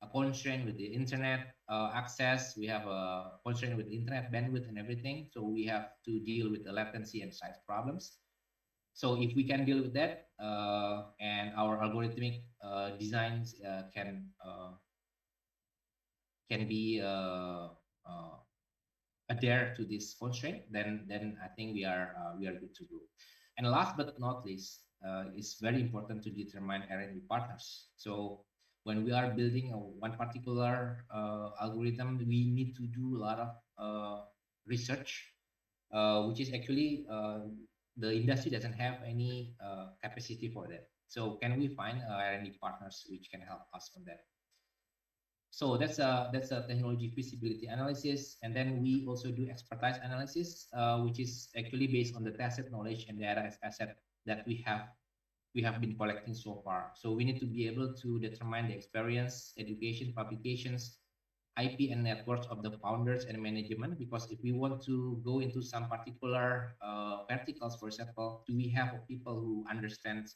a constraint with the internet access. We have a constraint with internet bandwidth and everything. So we have to deal with the latency and size problems. So if we can deal with that, and our algorithmic designs can be adhere to this constraint, then I think we are good to go. And last but not least, it's very important to determine R&D partners. So when we are building one particular algorithm, we need to do a lot of research, which is actually the industry doesn't have any capacity for that. So can we find R&D partners which can help us on that? So that's a technology feasibility analysis, and then we also do expertise analysis, which is actually based on the tacit knowledge and data asset that we have been collecting so far. So we need to be able to determine the experience, education, publications, IP and networks of the founders and management, because if we want to go into some particular verticals, for example, do we have people who understand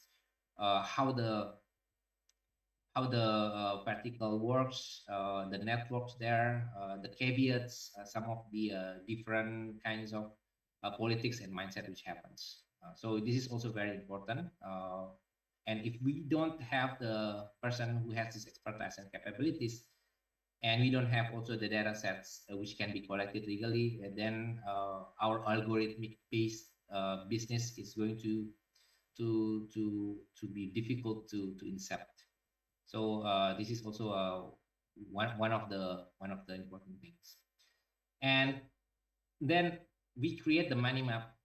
how the vertical works, the networks there, the caveats, some of the different kinds of politics and mindset which happens. So this is also very important. And if we don't have the person who has this expertise and capabilities, and we don't have also the data sets which can be collected legally, then our algorithmic based business is going to be difficult to incept. So this is also one of the important things. And then we create the money map.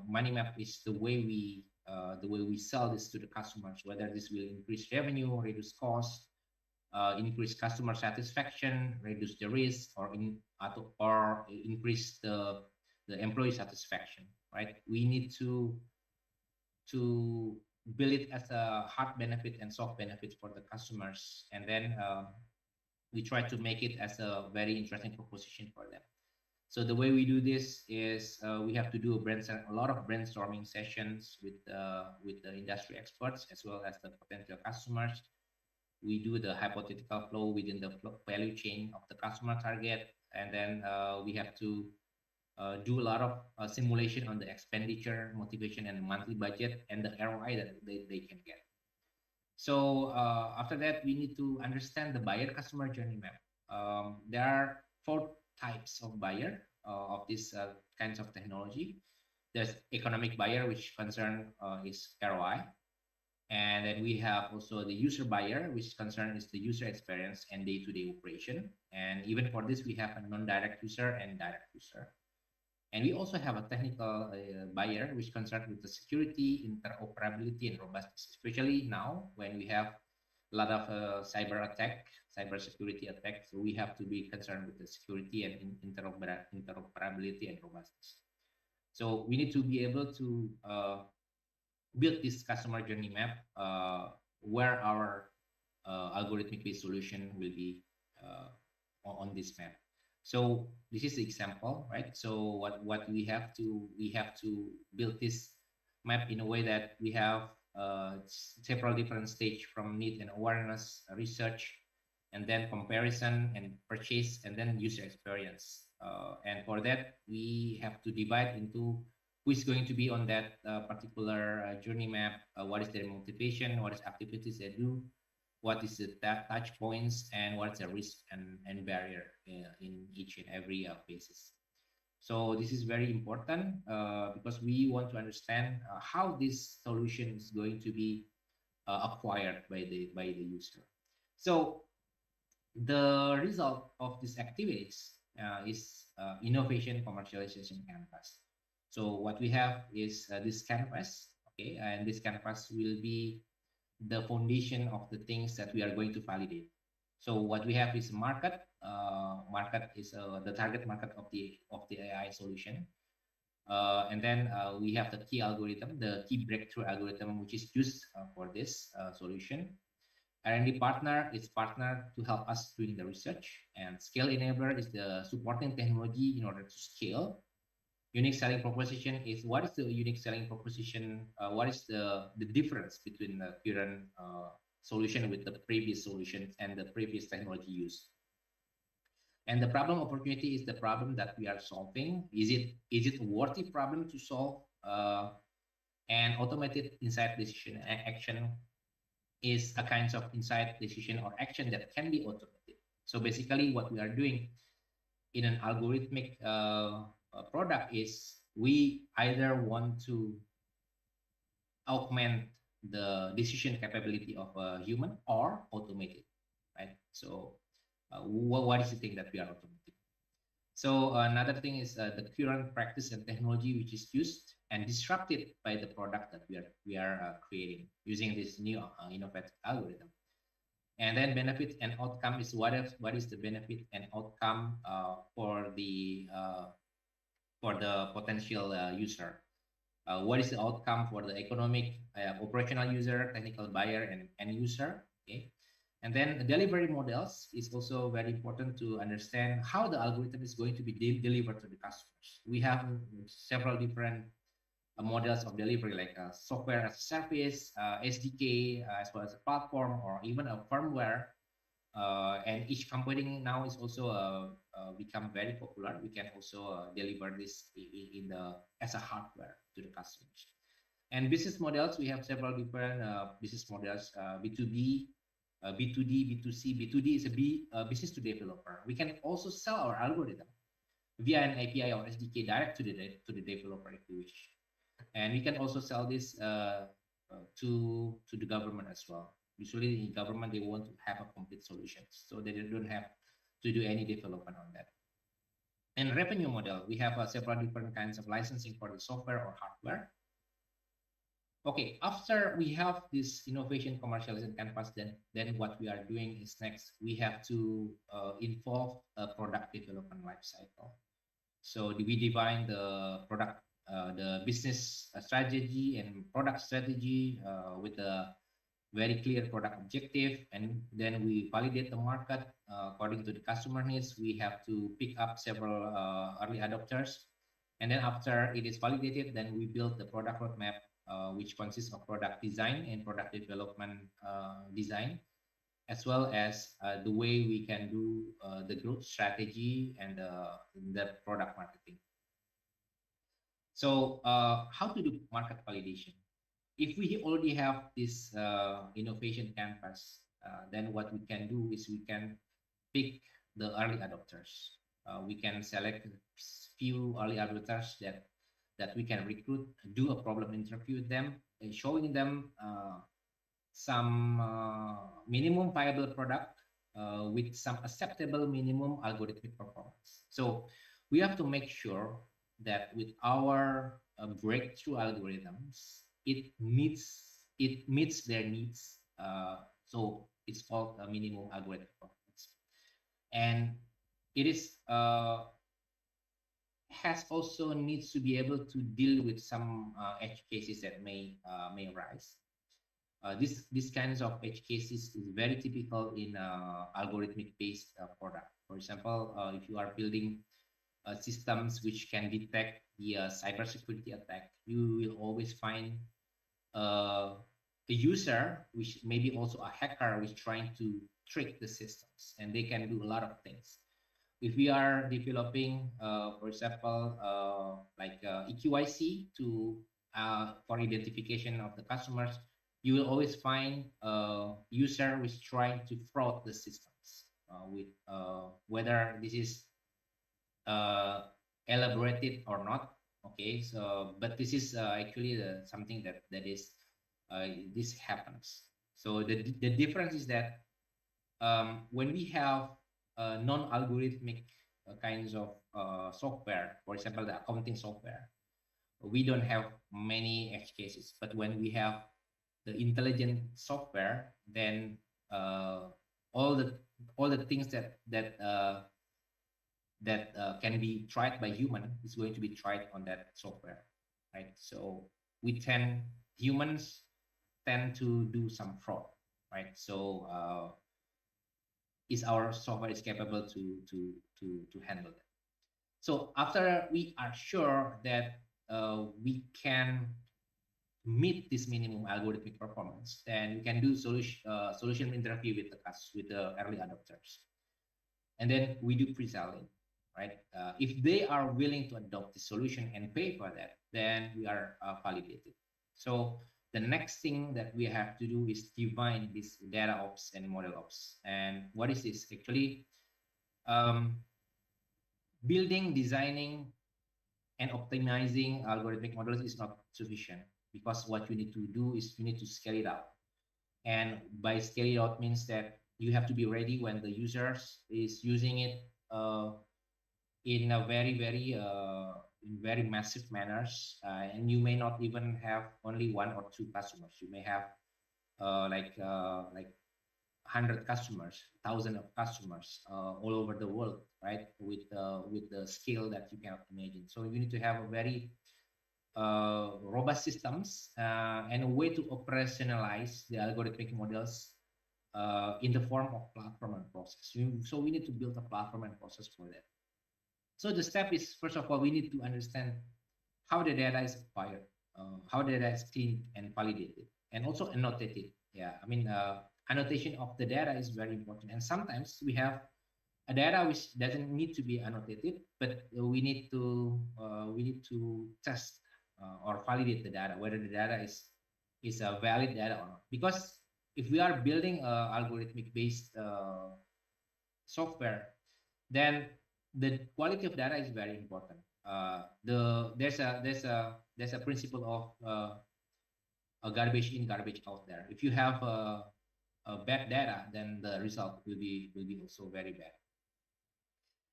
Money map is the way we sell this to the customers, whether this will increase revenue, reduce cost, increase customer satisfaction, reduce the risk, or increase the employee satisfaction. Right? We need to build it as a hard benefit and soft benefit for the customers, and then we try to make it as a very interesting proposition for them. So the way we do this is we have to do a lot of brainstorming sessions with the industry experts as well as the potential customers. We do the hypothetical flow within the value chain of the customer target, and then we have to do a lot of simulation on the expenditure, motivation, and the monthly budget, and the ROI that they can get. So after that, we need to understand the buyer customer journey map. There are 4 types of buyer of these kinds of technology. There's economic buyer, which concern is ROI. And then we have also the user buyer, which concern is the user experience and day-to-day operation. And even for this, we have a non-direct user and direct user. And we also have a technical buyer, which concerns with the security, interoperability, and robustness, especially now when we have a lot of cyber security attacks. So we have to be concerned with the security and interoperability and robustness. So we need to be able to build this customer journey map where our algorithmic-based solution will be on this map. So this is the example, right? So what we have to build this map in a way that we have several different stages, from need and awareness, research, and then comparison and purchase, and then user experience. And for that, we have to divide into who is going to be on that particular journey map, what is their motivation, what is activities they do, what is the touch points, and what's the risk and barrier in each and every phases. So this is very important because we want to understand how this solution is going to be acquired by the user. So the result of these activities is innovation commercialization canvas. So what we have is this canvas, okay, and this canvas will be the foundation of the things that we are going to validate. So what we have is market. Market is the target market of the AI solution, and then we have the key algorithm, the key breakthrough algorithm, which is used for this solution. R&D partner is partner to help us doing the research, and scale enabler is the supporting technology in order to scale. Unique selling proposition is what is the unique selling proposition? What is the difference between the current solution with the previous solution and the previous technology used? And the problem opportunity is the problem that we are solving. Is it a worthy problem to solve? And automated insight decision action is a kind of insight decision or action that can be automated. So basically, what we are doing in an algorithmic product is we either want to augment the decision capability of a human or automate it. right? So what is the thing that we are automating? So another thing is the current practice and technology which is used and disrupted by the product that we are creating using this new innovative algorithm. And then benefit and outcome is what is the benefit and outcome for the potential user. What is the outcome for the economic, operational user, technical buyer, and end user? Okay, and then the delivery models is also very important to understand how the algorithm is going to be delivered to the customers. We have several different models of delivery, like software as a service, SDK, as well as a platform, or even a firmware. And each computing now is also become very popular. We can also deliver this as a hardware to the customers. And business models, we have several different business models: B2B, B2D, B2C. B2D is a business to developer. We can also sell our algorithm via an API or SDK direct to the developer if you wish. And we can also sell this to the government as well. Usually in government, they want to have a complete solution, so they don't have to do any development on that. And revenue model, we have several different kinds of licensing for the software or hardware. Okay, after we have this innovation commercialization canvas, then what we are doing is next, we have to involve a product development lifecycle. So we define the product, the business strategy and product strategy with a very clear product objective, and then we validate the market according to the customer needs. We have to pick up several early adopters, and then after it is validated, then we build the product roadmap, which consists of product design and product development design, as well as the way we can do the growth strategy and the product marketing. So how to do market validation? If we already have this innovation canvas, then what we can do is we can pick the early adopters. We can select few early adopters that we can recruit, do a problem interview with them, and showing them some minimum viable product with some acceptable minimum algorithmic performance. So we have to make sure that with our breakthrough algorithms, it meets their needs. So it's called a minimum algorithmic performance, and it is has also needs to be able to deal with some edge cases that may arise. This kinds of edge cases is very typical in algorithmic based product. For example, if you are building systems which can detect the cybersecurity attack, you will always find a user, which may be also a hacker, which is trying to trick the systems, and they can do a lot of things. If we are developing, for example, like EQIC for identification of the customers, you will always find a user who is trying to fraud the systems with whether this is elaborated or not. Okay, so but this is actually something that is this happens. So the difference is that when we have non-algorithmic kinds of software, for example, the accounting software, we don't have many edge cases. But when we have the intelligent software, then all the things that can be tried by human is going to be tried on that software, right? So humans tend to do some fraud, right? So is our software is capable to handle that. So after we are sure that we can meet this minimum algorithmic performance, then we can do solution interview with the early adopters, and then we do pre-selling, right? If they are willing to adopt the solution and pay for that, then we are validated. So the next thing that we have to do is define this data ops and model ops. And what is this? Actually, building, designing, and optimizing algorithmic models is not sufficient, because what you need to do is you need to scale it out. And by scale it out means that you have to be ready when the users is using it in a very massive manners, and you may not even have only 1 or 2 customers. You may have like 100 customers, 1,000 of customers all over the world, right? With the scale that you cannot imagine. So you need to have a very robust systems and a way to operationalize the algorithmic models in the form of platform and process. So we need to build a platform and process for that. So the step is, first of all, we need to understand how the data is acquired, how the data is cleaned and validated, and also annotated. Yeah, I mean, annotation of the data is very important. And sometimes we have a data which doesn't need to be annotated, but we need to test or validate the data, whether the data is a valid data or not. Because if we are building algorithmic based software, then the quality of data is very important. There's a principle of a garbage in, garbage out there. If you have a bad data, then the result will be also very bad.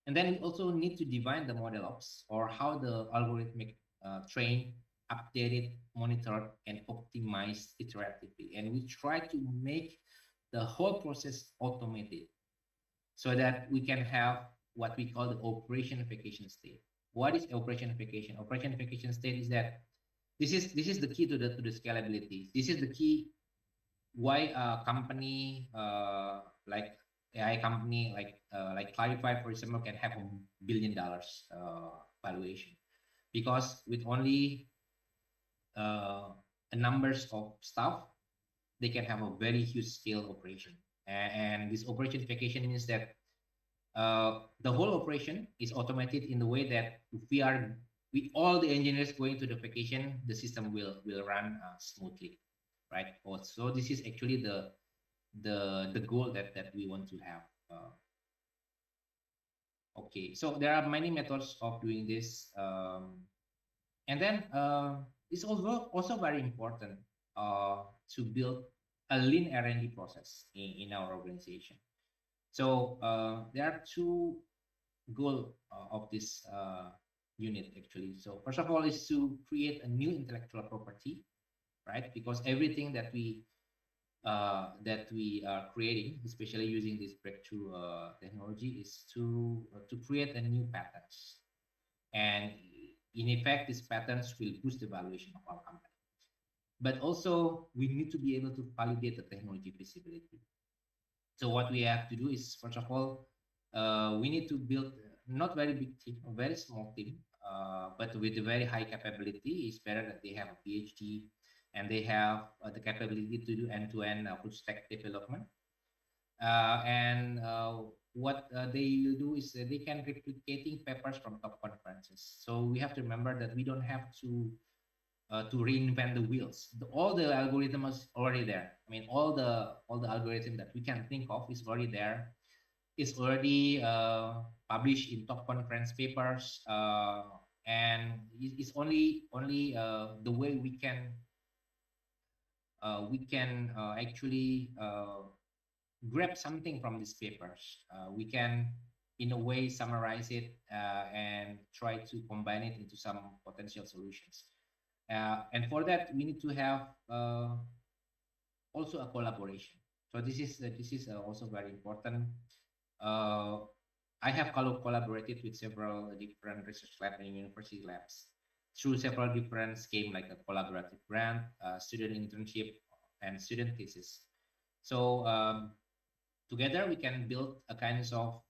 And then we also need to define the model ops, or how the algorithmic train, updated, monitored, and optimized iteratively. And we try to make the whole process automated so that we can have what we call the operationification state. What is operationification? Operationification state is that this is the key to the scalability. This is the key why a company like AI company like Clarify, for example, can have $1 billion valuation, because with only a numbers of staff, they can have a very huge scale operation. And this operationification means that the whole operation is automated in the way that if with all the engineers going to the vacation, the system will run smoothly, right? So this is actually the goal that we want to have. Okay, so there are many methods of doing this, and then it's also very important to build a lean R&D process in our organization. So there are 2 goals of this unit actually. So first of all is to create a new intellectual property, right? Because everything that we are creating, especially using this breakthrough technology, is to create a new patterns. And in effect, these patterns will boost the valuation of our company. But also, we need to be able to validate the technology feasibility. So what we have to do is, first of all, we need to build not very big team, a very small team, but with a very high capability. It's better that they have a Ph.D. and they have the capability to do end-to-end full stack development. What they will do is they can replicating papers from top conferences. So we have to remember that we don't have to reinvent the wheels. All the algorithm is already there. I mean, all the algorithm that we can think of is already there. It's already published in top conference papers, and it's only the way we can actually grab something from these papers. We can, in a way, summarize it and try to combine it into some potential solutions. And for that, we need to have also a collaboration. So this is also very important. I have collaborated with several different research labs and university labs through several different schemes, like a collaborative grant, student internship, and student thesis. So together we can build a kind of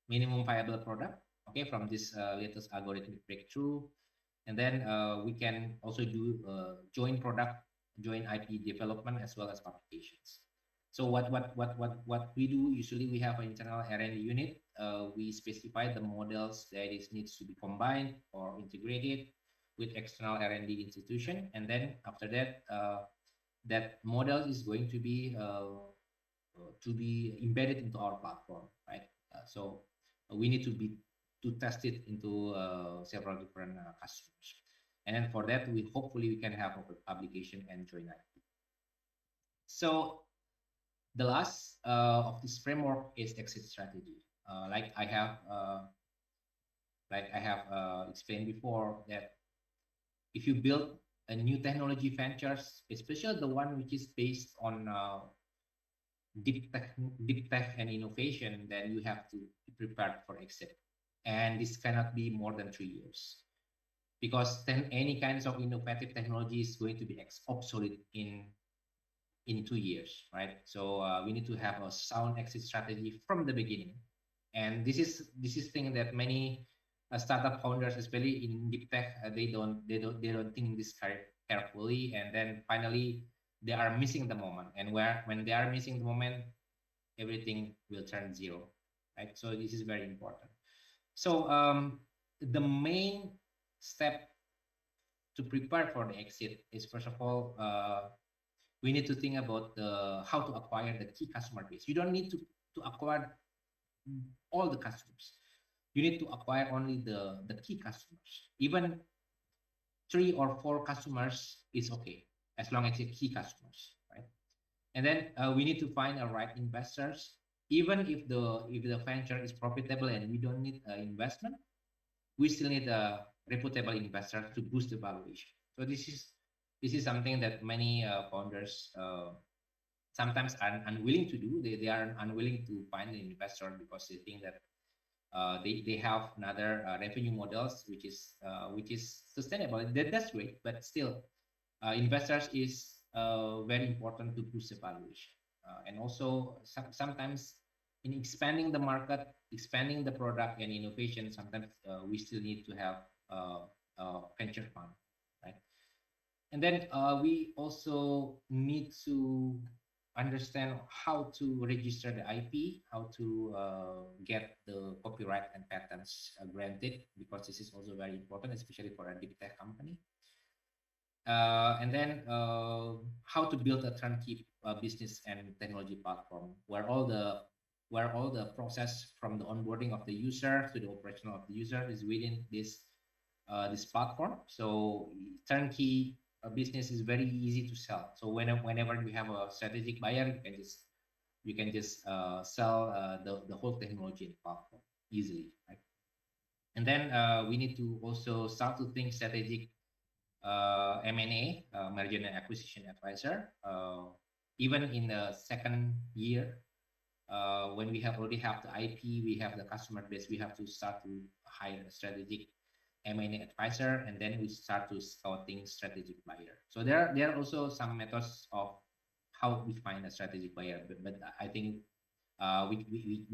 minimum viable product, okay, from this latest algorithmic breakthrough. And then we can also do joint product, joint IP development, as well as publications. So what we do, usually we have an internal R&D unit. We specify the models that needs to be combined or integrated with external R&D institution, and then after that, that model is going to be embedded into our platform, right? So we need to test it into several different customers, and then for that, hopefully we can have a publication and joint IP. So The last of this framework is exit strategy. Like I have explained before, that if you build a new technology ventures, especially the one which is based on deep tech and innovation, then you have to be prepared for exit. And this cannot be more than 3 years, because then any kinds of innovative technology is going to be obsolete in 2 years, right? So we need to have a sound exit strategy from the beginning. And this is thing that many startup founders, especially in deep tech, they don't think this carefully, and then finally they are missing the moment. And when they are missing the moment, everything will turn zero, right? So this is very important. So the main step to prepare for the exit is, first of all, we need to think about how to acquire the key customer base. You don't need to acquire all the customers. You need to acquire only the key customers. Even 3 or 4 customers is okay, as long as it's key customers, right? And then we need to find the right investors. Even if the venture is profitable and we don't need investment, we still need a reputable investor to boost the valuation. So this is something that many founders sometimes are unwilling to do. They are unwilling to find an investor because they think that they have another revenue models which is sustainable. That's great, but still, investors is very important to boost the valuation. And also sometimes in expanding the market, expanding the product and innovation, sometimes we still need to have venture fund, right? And then we also need to understand how to register the IP, how to get the copyright and patents granted, because this is also very important, especially for a deep tech company. And then how to build a turnkey business and technology platform where all the process from the onboarding of the user to the operational of the user is within this platform. So turnkey business is very easy to sell. So whenever you have a strategic buyer, you can just sell the whole technology and platform easily, right? And then we need to also start to think strategic M&A, merger and acquisition advisor. Even in the second year, when we already have the IP, we have the customer base, we have to start to hire a strategic M&A advisor, and then we start to scouting strategic buyer. So there are also some methods of how we find a strategic buyer, but I think we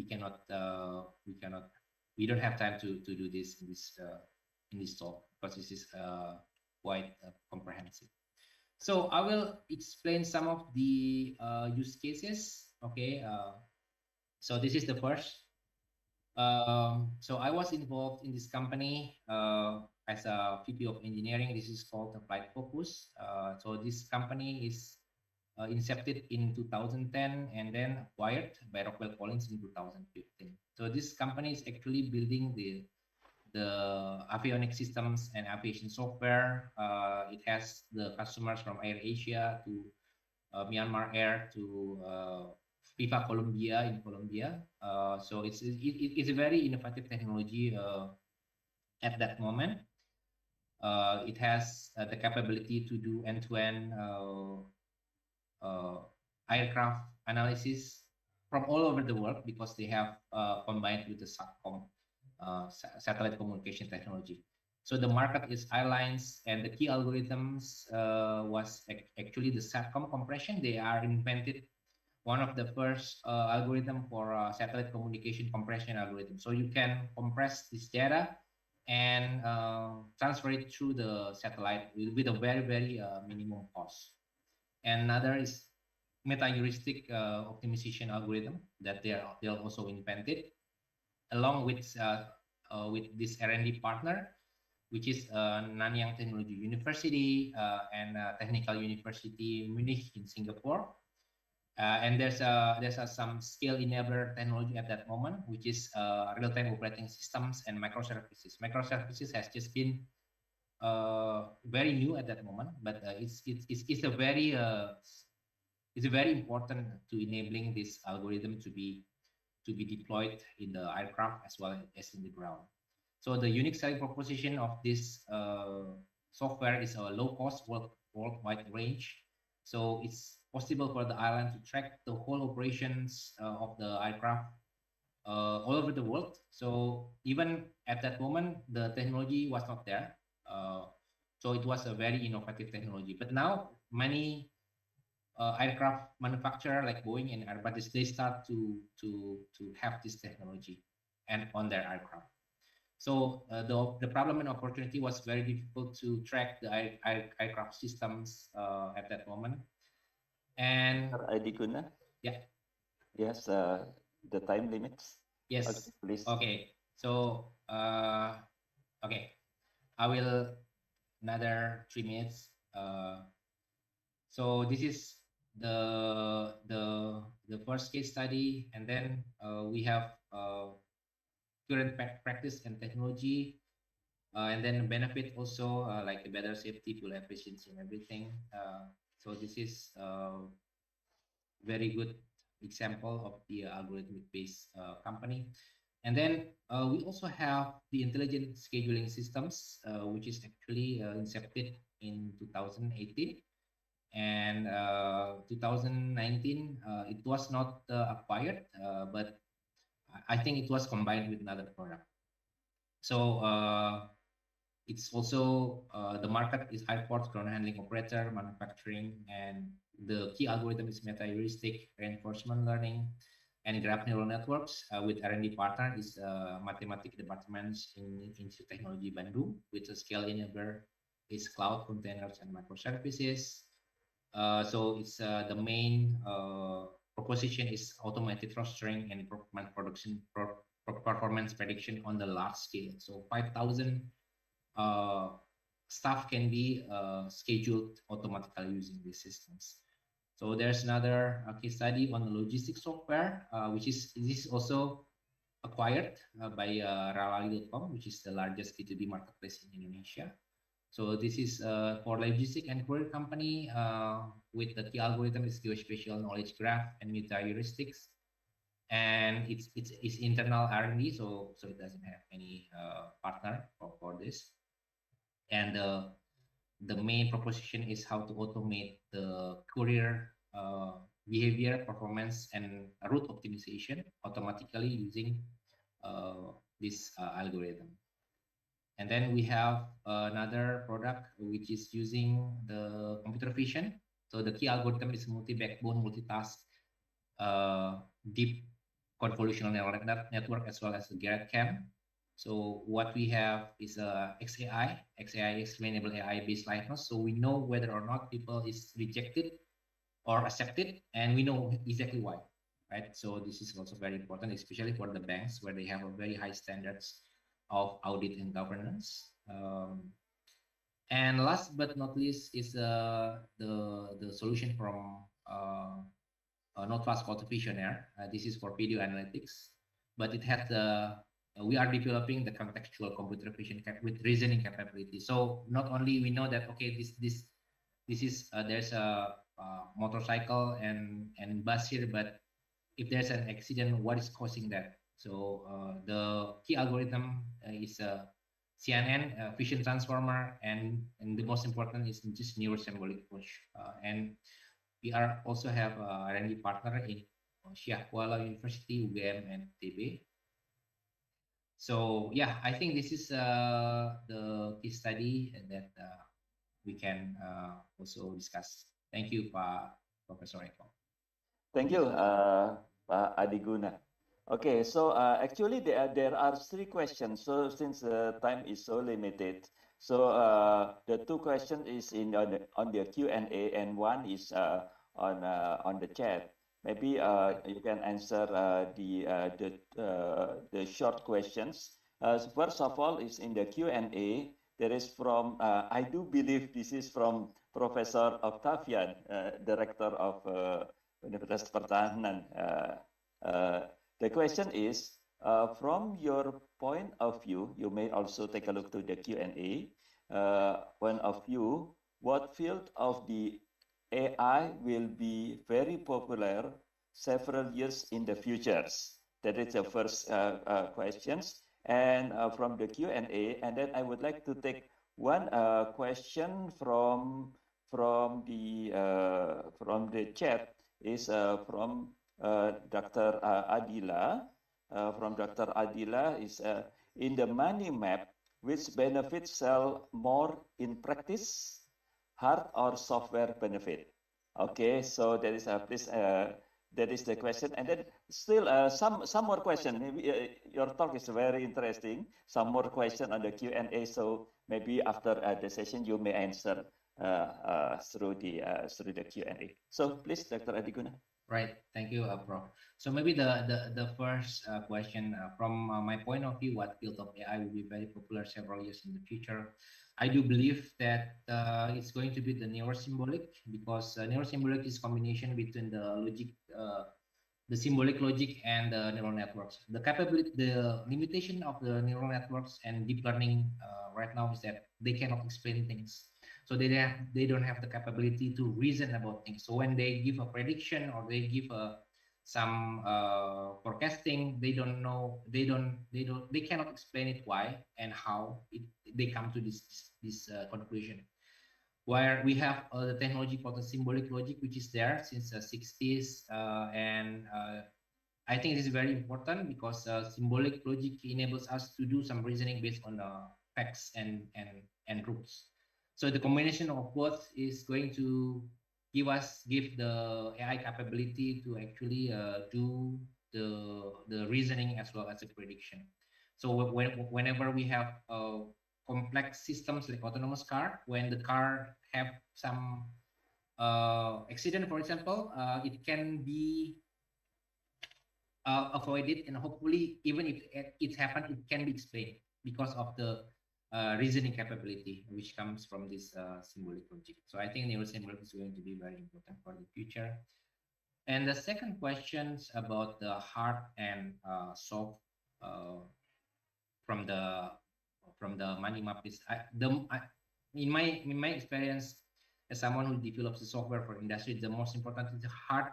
don't have time to do this in this talk, because this is quite comprehensive. So I will explain some of the use cases. Okay, so this is the first. So I was involved in this company as a VP of engineering. This is called Applied Focus. So this company is incepted in 2010 and then acquired by Rockwell Collins in 2015. So this company is actually building the avionics systems and aviation software. It has the customers from AirAsia to Myanmar Air to Viva Colombia in Colombia. So it's a very innovative technology at that moment. It has the capability to do end-to-end aircraft analysis from all over the world, because they have combined with the SATCOM, satellite communication technology. So the market is airlines, and the key algorithms was actually the SATCOM compression. They are invented one of the first algorithm for satellite communication compression algorithm. So you can compress this data and transfer it through the satellite with a very, very minimum cost. And another is meta-heuristic optimization algorithm that they also invented, along with this R&D partner, which is Nanyang Technology University and Technical University Munich in Singapore. And there's some scale enabler technology at that moment, which is real-time operating systems and microservices. Microservices has just been very new at that moment, but it's a very it's very important to enabling this algorithm to be deployed in the aircraft as well as in the ground. So the unique selling proposition of this software is a low-cost worldwide range. So it's possible for the airline to track the whole operations of the aircraft all over the world. So even at that moment, the technology was not there. So it was a very innovative technology. But now many aircraft manufacturer like Boeing and Airbus, they start to have this technology and on their aircraft. So the problem and opportunity was very difficult to track the aircraft systems at that moment. And Adhiguna? Yeah. Yes, the time limits. Yes. Okay, please. Okay. So okay, I will another 3 minutes. So this is the first case study, and then we have current practice and technology, and then benefit also like the better safety, fuel efficiency, and everything. So this is very good example of the algorithmic-based company. And then we also have the intelligent scheduling systems, which is actually incepted in 2018. And 2019, it was not acquired, but I think it was combined with another product. So it's also the market is airport, ground handling operator, manufacturing, and the key algorithm is meta-heuristic reinforcement learning and graph neural networks. With R&D partner is mathematics departments in Institute Technology Bandung, with a scale enabler is cloud containers and microservices. So it's the main proposition is automated rostering and production performance prediction on the large scale. So 5,000 staff can be scheduled automatically using these systems. So there's another case study on the logistics software, which is also acquired by Rawali.com, which is the largest B2B marketplace in Indonesia. So this is for logistic and courier company with the key algorithm is geospatial knowledge graph and meta-heuristics, and it's internal R&D, so it doesn't have any partner for this. And the main proposition is how to automate the courier behavior, performance, and route optimization automatically using this algorithm. And then we have another product which is using the computer vision. So the key algorithm is multi-backbone, multitask, deep convolutional neural network, as well as the Garrett Cam. So what we have is XAI, explainable AI-based liveness. So we know whether or not people is rejected or accepted, and we know exactly why, right? So this is also very important, especially for the banks where they have a very high standards of audit and governance. And last but not least is the solution from Nodeflux called Visionaire. This is for video analytics, but it has we are developing the contextual computer vision with reasoning capability. So not only we know that okay, this is there's a motorcycle and bus here, but if there's an accident, what is causing that? So the key algorithm is a CNN vision transformer, and the most important is just neurosymbolic push. And we are also have a R&D partner in Syekh Kuala University, UGM, and TB. So yeah, I think this is the case study that we can also discuss. Thank you, Professor Eko. Thank you, Pak Adhiguna. Okay, so actually there are 3 questions. So since the time is so limited, so the 2 questions is on the Q&A, and one is on the chat. Maybe you can answer the short questions. First of all, is in the Q&A. There is from I do believe this is from Professor Octavian, Director of Universitas Pertahanan. The question is, from your point of view, you may also take a look to the Q&A. Point of view, what field of the AI will be very popular several years in the futures? That is the first questions. And from the Q&A, and then I would like to take one question from the chat is from Dr. Adila. From Dr. Adila is in the money map, which benefits sell more in practice, hard or software benefit? Okay, so that is please that is the question. And then still some more question. Maybe, your talk is very interesting. Some more question on the Q&A. So maybe after the session you may answer through the Q&A. So please, Dr. Adhiguna. Right. Thank you, Prof. So maybe the first question from my point of view, what field of AI will be very popular several years in the future? I do believe that it's going to be the neurosymbolic, because neurosymbolic is combination between the logic, the symbolic logic and the neural networks. The capability, the limitation of the neural networks and deep learning right now is that they cannot explain things. So they don't have the capability to reason about things. So when they give a prediction or they give some forecasting, they cannot explain it why and how they come to this conclusion. Where we have the technology called the symbolic logic, which is there since the 60s, and I think it is very important because symbolic logic enables us to do some reasoning based on facts and rules. So the combination of both is going to give the AI capability to actually do the reasoning as well as the prediction. So whenever we have complex systems like autonomous car, when the car have some accident, for example, it can be avoided, and hopefully even if it happened, it can be explained because of the reasoning capability which comes from this symbolic logic. So I think neurosymbolic is going to be very important for the future. And the second questions about the hard and soft from the money map is in my experience as someone who develops the software for industry, the most important is the hard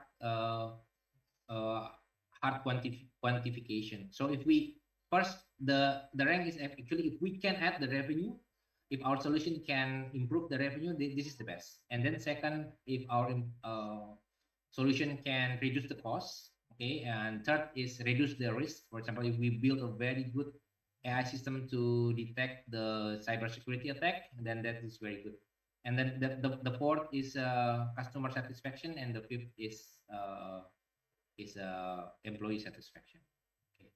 quantification. So if we first, the rank is actually if we can add the revenue, if our solution can improve the revenue, this is the best. And then second, if our solution can reduce the cost, okay. And third is reduce the risk. For example, if we build a very good AI system to detect the cybersecurity attack, then that is very good. And then the fourth is customer satisfaction, and the fifth is employee satisfaction. Okay.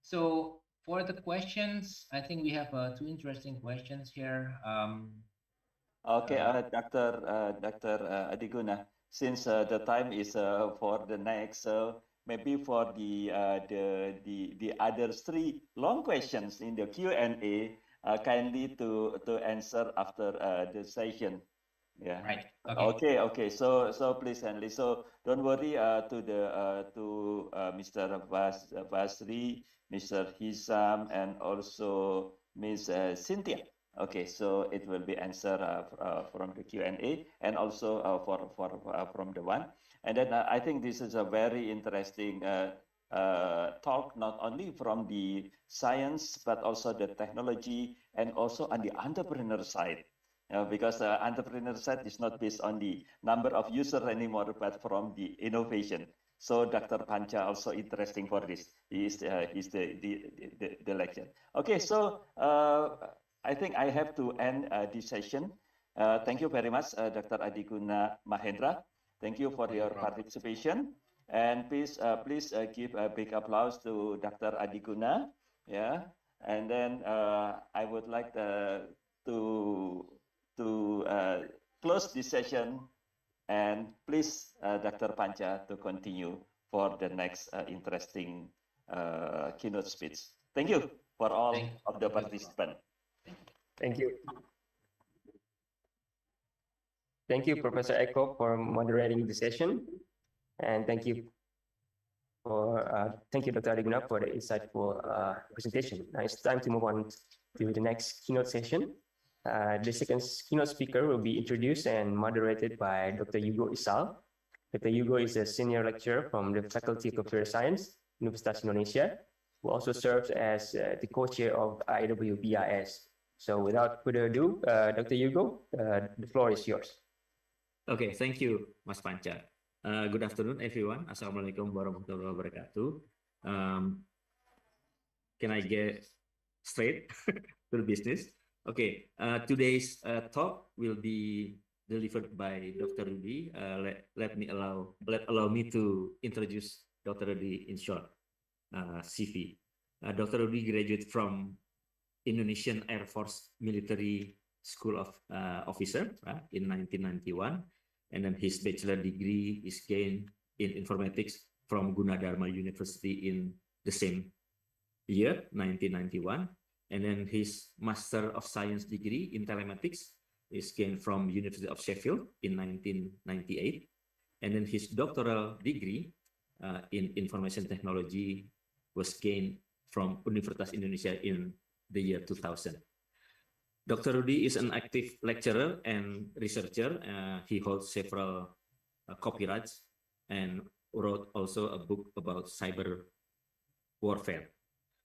So for the questions, I think we have two interesting questions here. Okay, Dr. Adhiguna, since the time is for the next, maybe for the other three long questions in the Q&A, kindly to answer after the session. Yeah. Right. Okay. Okay. So please, Henley. So don't worry. To Mr. Basri, Mr. Hisam, and also Ms. Cynthia. Okay. So it will be answered from the Q&A, and also from the one. And then I think this is a very interesting talk, not only from the science but also the technology, and also on the entrepreneur side. Because the entrepreneur side is not based on the number of users anymore, but from the innovation. So Dr. Pancha also interesting for this. He is the lecture. Okay, so I think I have to end this session. Thank you very much, Dr. Adhiguna Mahendra. Thank you for your participation. And please give a big applause to Dr. Adhiguna. Yeah, and then I would like to close this session, and please, Dr. Pancha, to continue for the next interesting keynote speech. Thank you for all of the participants. Thank you. Thank you, Professor Eko, for moderating the session, and thank you, Dr. Adhiguna, for the insightful presentation. Now it's time to move on to the next keynote session. The second keynote speaker will be introduced and moderated by Dr. Hugo Isal. Dr. Hugo is a senior lecturer from the Faculty of Computer Science, Universitas Indonesia, who also serves as the co-chair of IWBIS. So without further ado, Dr. Hugo, the floor is yours. Okay, thank you, Mas Panca. Good afternoon, everyone. Assalamualaikum warahmatullahi wabarakatuh. Can I get straight to the business? Okay, today's talk will be delivered by Dr. Rudy. Allow me to introduce Dr. Rudy in short. CV. Dr. Rudy graduated from Indonesian Air Force Military School of Officer in 1991, and then his bachelor degree is gained in informatics from Gunadarma University in the same year, 1991, and then his Master of Science degree in telematics is gained from University of Sheffield in 1998, and then his doctoral degree in information technology was gained from Universitas Indonesia in the year 2000. Dr. Rudy is an active lecturer and researcher. He holds several copyrights and wrote also a book about cyber warfare.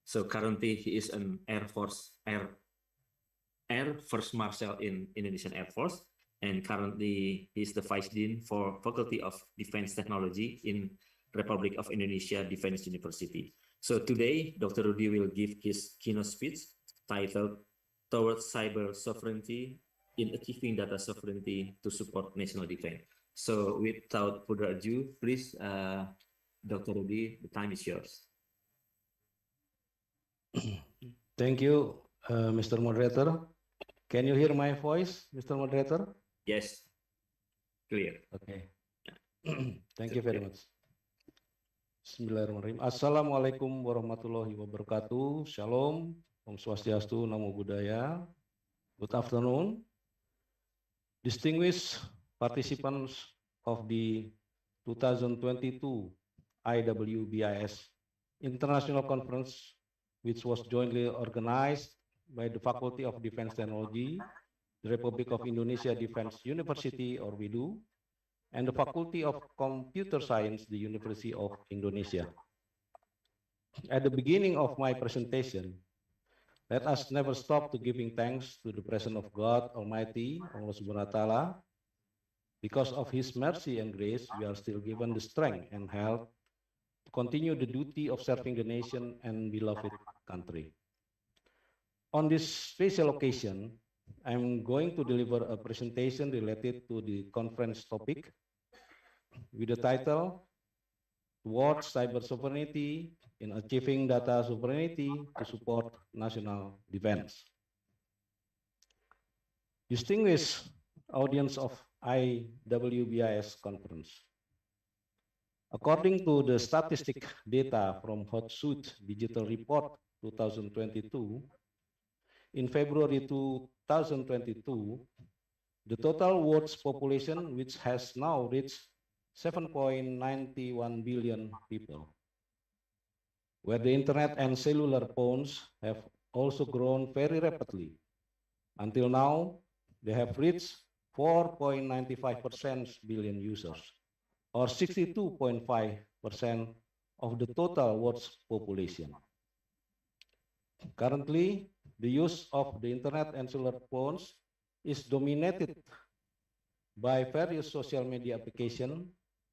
So currently he is an Air First Marshal in Indonesian Air Force, and currently he is the Vice Dean for Faculty of Defense Technology in Republic of Indonesia Defense University. So today, Dr. Rudy will give his keynote speech titled Towards Cyber Sovereignty in Achieving Data Sovereignty to Support National Defense. So without further ado, please, Dr. Rudy, the time is yours. Thank you, Mr. Moderator. Can you hear my voice, Mr. Moderator? Yes, clear. Okay. Thank you very much. Bismillahirrahmanirrahim. Assalamualaikum warahmatullahi wabarakatuh. Shalom, Om Swastiastu, Namo Buddhaya. Good afternoon, distinguished participants of the 2022 IWBIS International Conference, which was jointly organized by the Faculty of Defense Technology, the Republic of Indonesia Defense University or WIDU, and the Faculty of Computer Science, the University of Indonesia. At the beginning of my presentation, let us never stop to giving thanks to the presence of God Almighty, Allah Subhanahu wa Ta'ala. Because of His mercy and grace, we are still given the strength and health to continue the duty of serving the nation and beloved country. On this special occasion, I'm going to deliver a presentation related to the conference topic with the title, Towards Cyber Sovereignty in Achieving Data Sovereignty to Support National Defense. Distinguished audience of IWBIS conference. According to the statistic data from Hotsuite Digital Report 2022, in February 2022, the total world's population, which has now reached 7.91 billion people, where the internet and cellular phones have also grown very rapidly. Until now, they have reached 4.95% billion users, or 62.5% of the total world's population. Currently, the use of the internet and cellular phones is dominated by various social media applications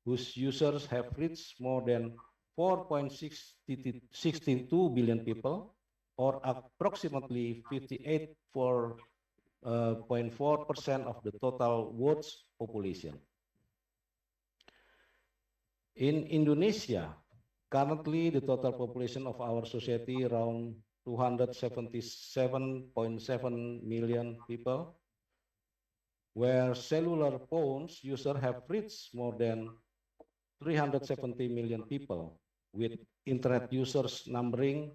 whose users have reached more than 4.62 billion people, or approximately 58.4% of the total world's population. In Indonesia, currently the total population of our society around 277.7 million people, where cellular phones users have reached more than 370 million people, with internet users numbering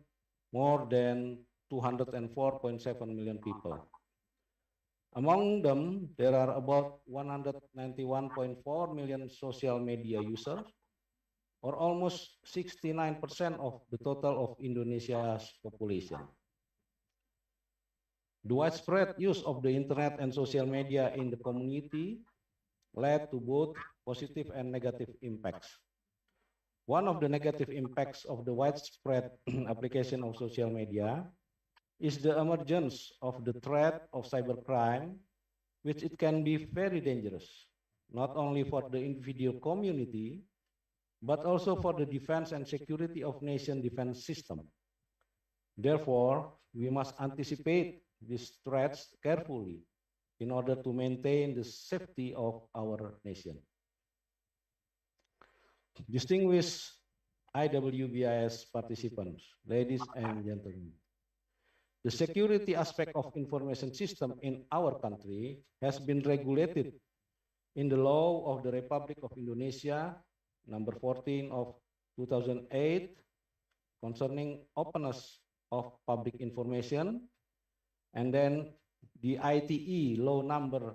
more than 204.7 million people. Among them, there are about 191.4 million social media users, or almost 69% of the total of Indonesia's population. The widespread use of the internet and social media in the community led to both positive and negative impacts. One of the negative impacts of the widespread application of social media is the emergence of the threat of cybercrime, which it can be very dangerous, not only for the individual community, but also for the defense and security of nation defense system. Therefore, we must anticipate these threats carefully in order to maintain the safety of our nation. Distinguished IWBIS participants, ladies and gentlemen, the security aspect of information system in our country has been regulated in the law of the Republic of Indonesia, number 14 of 2008, concerning openness of public information, and then the ITE law number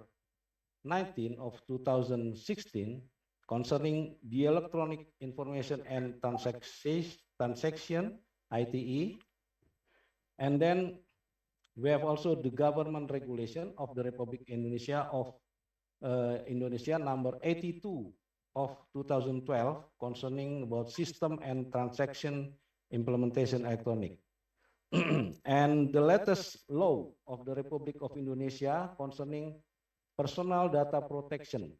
19 of 2016 concerning the electronic information and transaction ITE, and then we have also the government regulation of the Republic Indonesia of Indonesia number 82 of 2012 concerning about system and transaction implementation electronic. And the latest law of the Republic of Indonesia concerning personal data protection,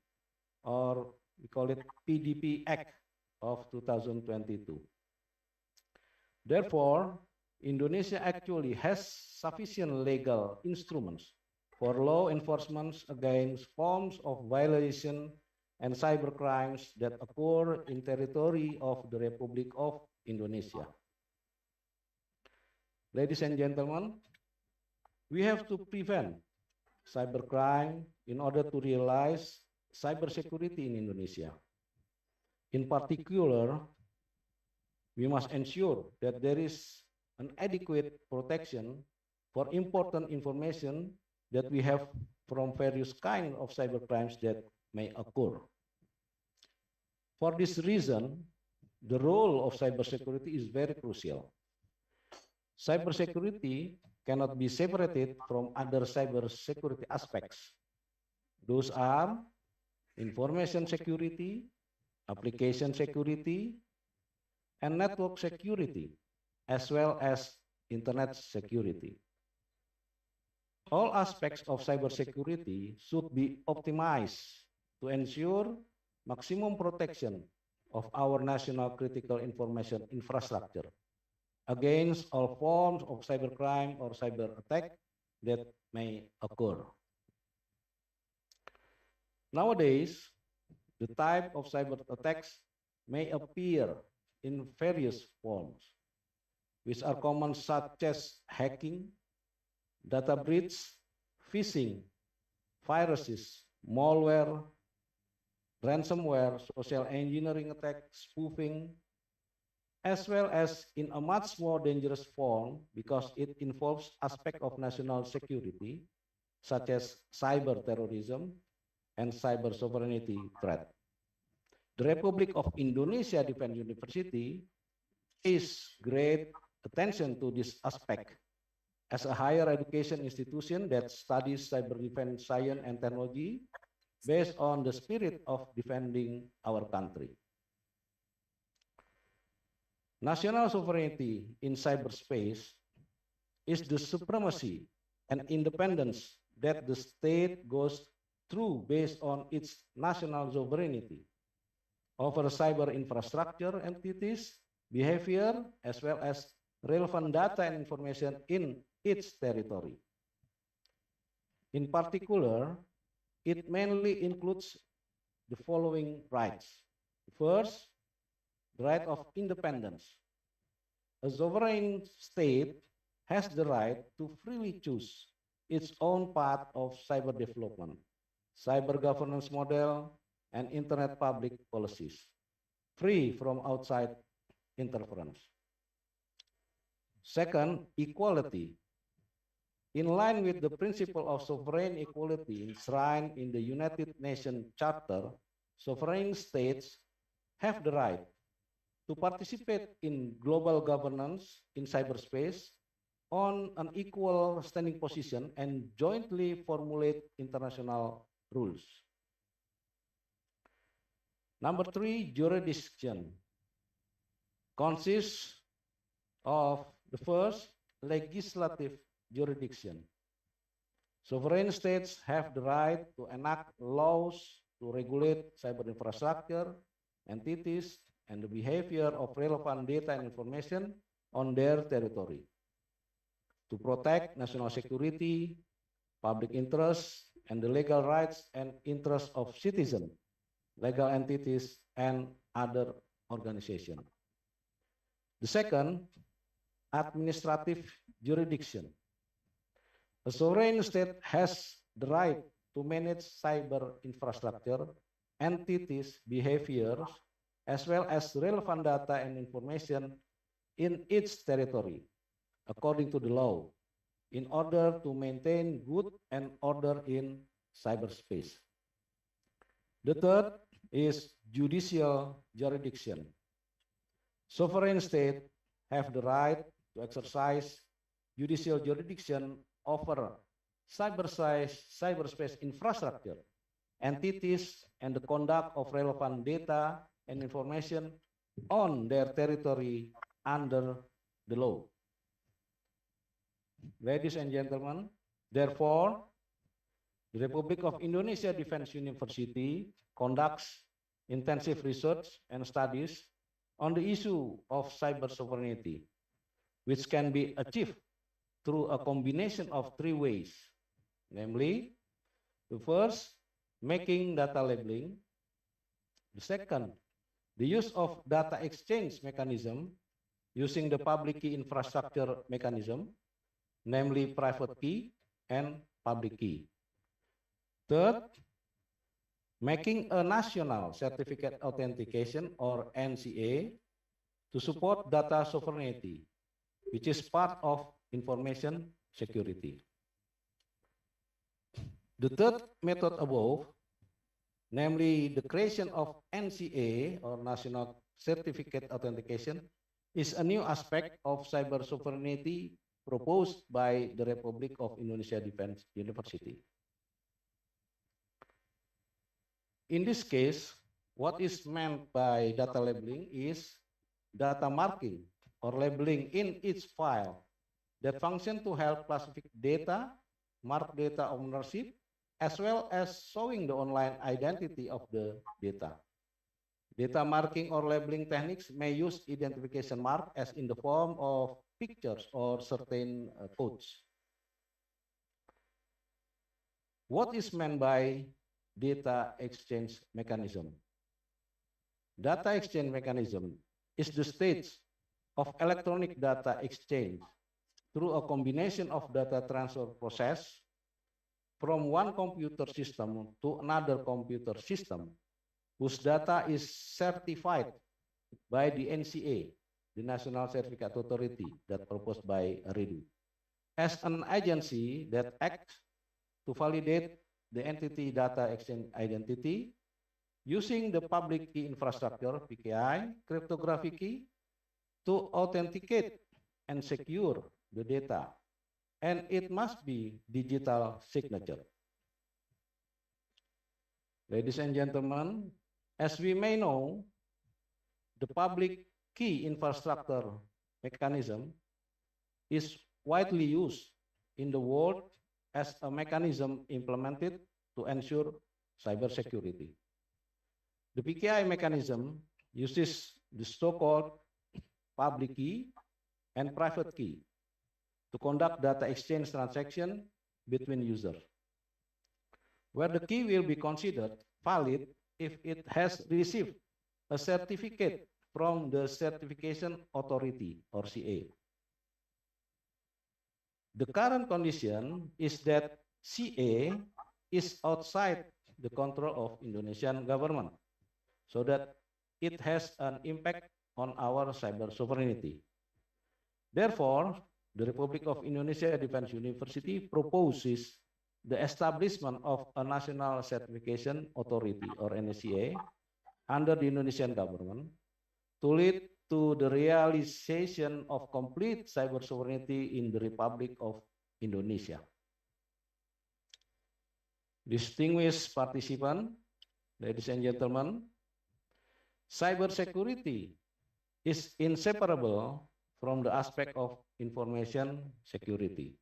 or we call it PDP Act of 2022. Therefore, Indonesia actually has sufficient legal instruments for law enforcement against forms of violation and cyber crimes that occur in territory of the Republic of Indonesia. Ladies and gentlemen, we have to prevent cybercrime in order to realize cybersecurity in Indonesia. In particular, we must ensure that there is an adequate protection for important information that we have from various kinds of cybercrimes that may occur. For this reason, the role of cybersecurity is very crucial. Cybersecurity cannot be separated from other cybersecurity aspects. Those are information security, application security, and network security, as well as internet security. All aspects of cybersecurity should be optimized to ensure maximum protection of our national critical information infrastructure against all forms of cybercrime or cyber attack that may occur. Nowadays, the type of cyber attacks may appear in various forms, which are common such as hacking, data breach, phishing, viruses, malware, ransomware, social engineering attack, spoofing, as well as in a much more dangerous form because it involves aspects of national security, such as cyber terrorism and cyber sovereignty threat. The Republic of Indonesia Defense University pays great attention to this aspect as a higher education institution that studies cyber defense science and technology based on the spirit of defending our country. National sovereignty in cyberspace is the supremacy and independence that the state goes through based on its national sovereignty over cyber infrastructure entities, behavior, as well as relevant data and information in its territory. In particular, it mainly includes the following rights. First, the right of independence. A sovereign state has the right to freely choose its own path of cyber development, cyber governance model, and internet public policies, free from outside interference. Second, equality. In line with the principle of sovereign equality enshrined in the United Nations Charter, sovereign states have the right to participate in global governance in cyberspace on an equal standing position and jointly formulate international rules. Number 3, jurisdiction consists of the first, legislative jurisdiction. Sovereign states have the right to enact laws to regulate cyber infrastructure, entities, and the behavior of relevant data and information on their territory to protect national security, public interests, and the legal rights and interests of citizens, legal entities, and other organizations. The second, administrative jurisdiction. A sovereign state has the right to manage cyber infrastructure, entities, behaviors, as well as relevant data and information in its territory, according to the law, in order to maintain good and order in cyberspace. The third is judicial jurisdiction. Sovereign states have the right to exercise judicial jurisdiction over cyberspace infrastructure, entities, and the conduct of relevant data and information on their territory under the law. Ladies and gentlemen, therefore, the Republic of Indonesia Defense University conducts intensive research and studies on the issue of cyber sovereignty, which can be achieved through a combination of 3 ways, namely, the first, making data labeling; the second, the use of data exchange mechanism using the public key infrastructure mechanism, namely private key and public key. Third, making a national certificate authentication or NCA to support data sovereignty, which is part of information security. The third method above, namely the creation of NCA or National Certificate Authentication, is a new aspect of cyber sovereignty proposed by the Republic of Indonesia Defense University. In this case, what is meant by data labeling is data marking or labeling in each file that function to help classify data, mark data ownership, as well as showing the online identity of the data. Data marking or labeling techniques may use identification mark as in the form of pictures or certain codes. What is meant by data exchange mechanism? Data exchange mechanism is the stage of electronic data exchange through a combination of data transfer process from one computer system to another computer system whose data is certified by the NCA, the National Certificate Authority that proposed by RIDU, as an agency that acts to validate the entity data exchange identity using the public key infrastructure, PKI, cryptographic key, to authenticate and secure the data, and it must be digital signature. Ladies and gentlemen, as we may know, the public key infrastructure mechanism is widely used in the world as a mechanism implemented to ensure cybersecurity. The PKI mechanism uses the so-called public key and private key to conduct data exchange transaction between users, where the key will be considered valid if it has received a certificate from the Certification Authority or CA. The current condition is that CA is outside the control of Indonesian government, so that it has an impact on our cyber sovereignty. Therefore, the Republic of Indonesia Defense University proposes the establishment of a National Certification Authority or NCA under the Indonesian government to lead to the realization of complete cyber sovereignty in the Republic of Indonesia. Distinguished participants, ladies and gentlemen, cybersecurity is inseparable from the aspect of information security,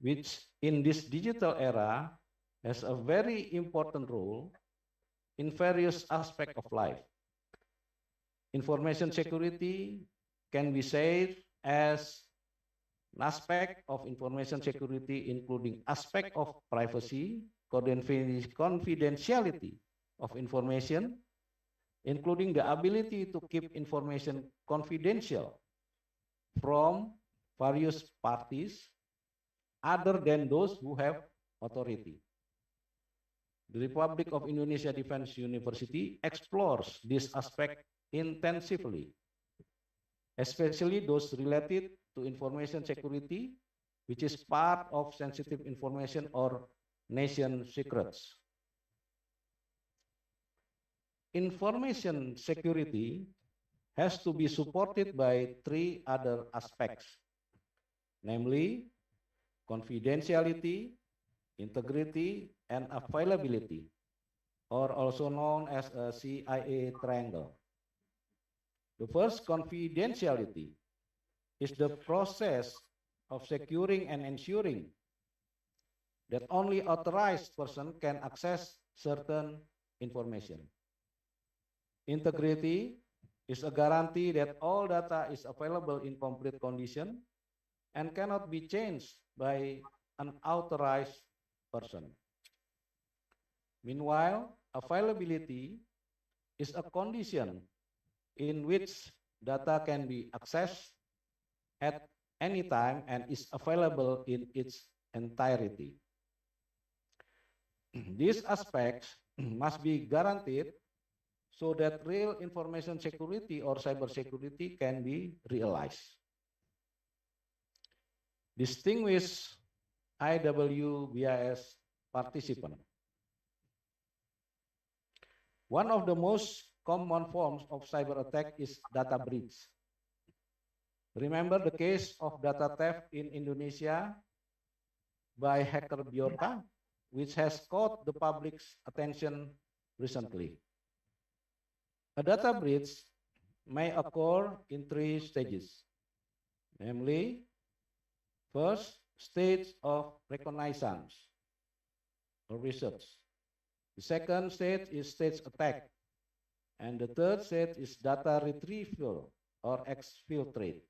which in this digital era has a very important role in various aspects of life. Information security can be said as an aspect of information security including aspect of privacy, confidentiality of information, including the ability to keep information confidential from various parties other than those who have authority. The Republic of Indonesia Defense University explores this aspect intensively, especially those related to information security, which is part of sensitive information or nation secrets. Information security has to be supported by three other aspects, namely confidentiality, integrity, and availability, or also known as a CIA triangle. The first, confidentiality, is the process of securing and ensuring that only authorized person can access certain information. Integrity is a guarantee that all data is available in complete condition and cannot be changed by an authorized person. Meanwhile, availability is a condition in which data can be accessed at any time and is available in its entirety. These aspects must be guaranteed so that real information security or cybersecurity can be realized. Distinguished IWBIS participant. One of the most common forms of cyber attack is data breach. Remember the case of data theft in Indonesia by hacker Buyya, which has caught the public's attention recently. A data breach may occur in three stages, namely, first, stage of reconnaissance or research. The second stage is stage attack, and the third stage is data retrieval or exfiltrate.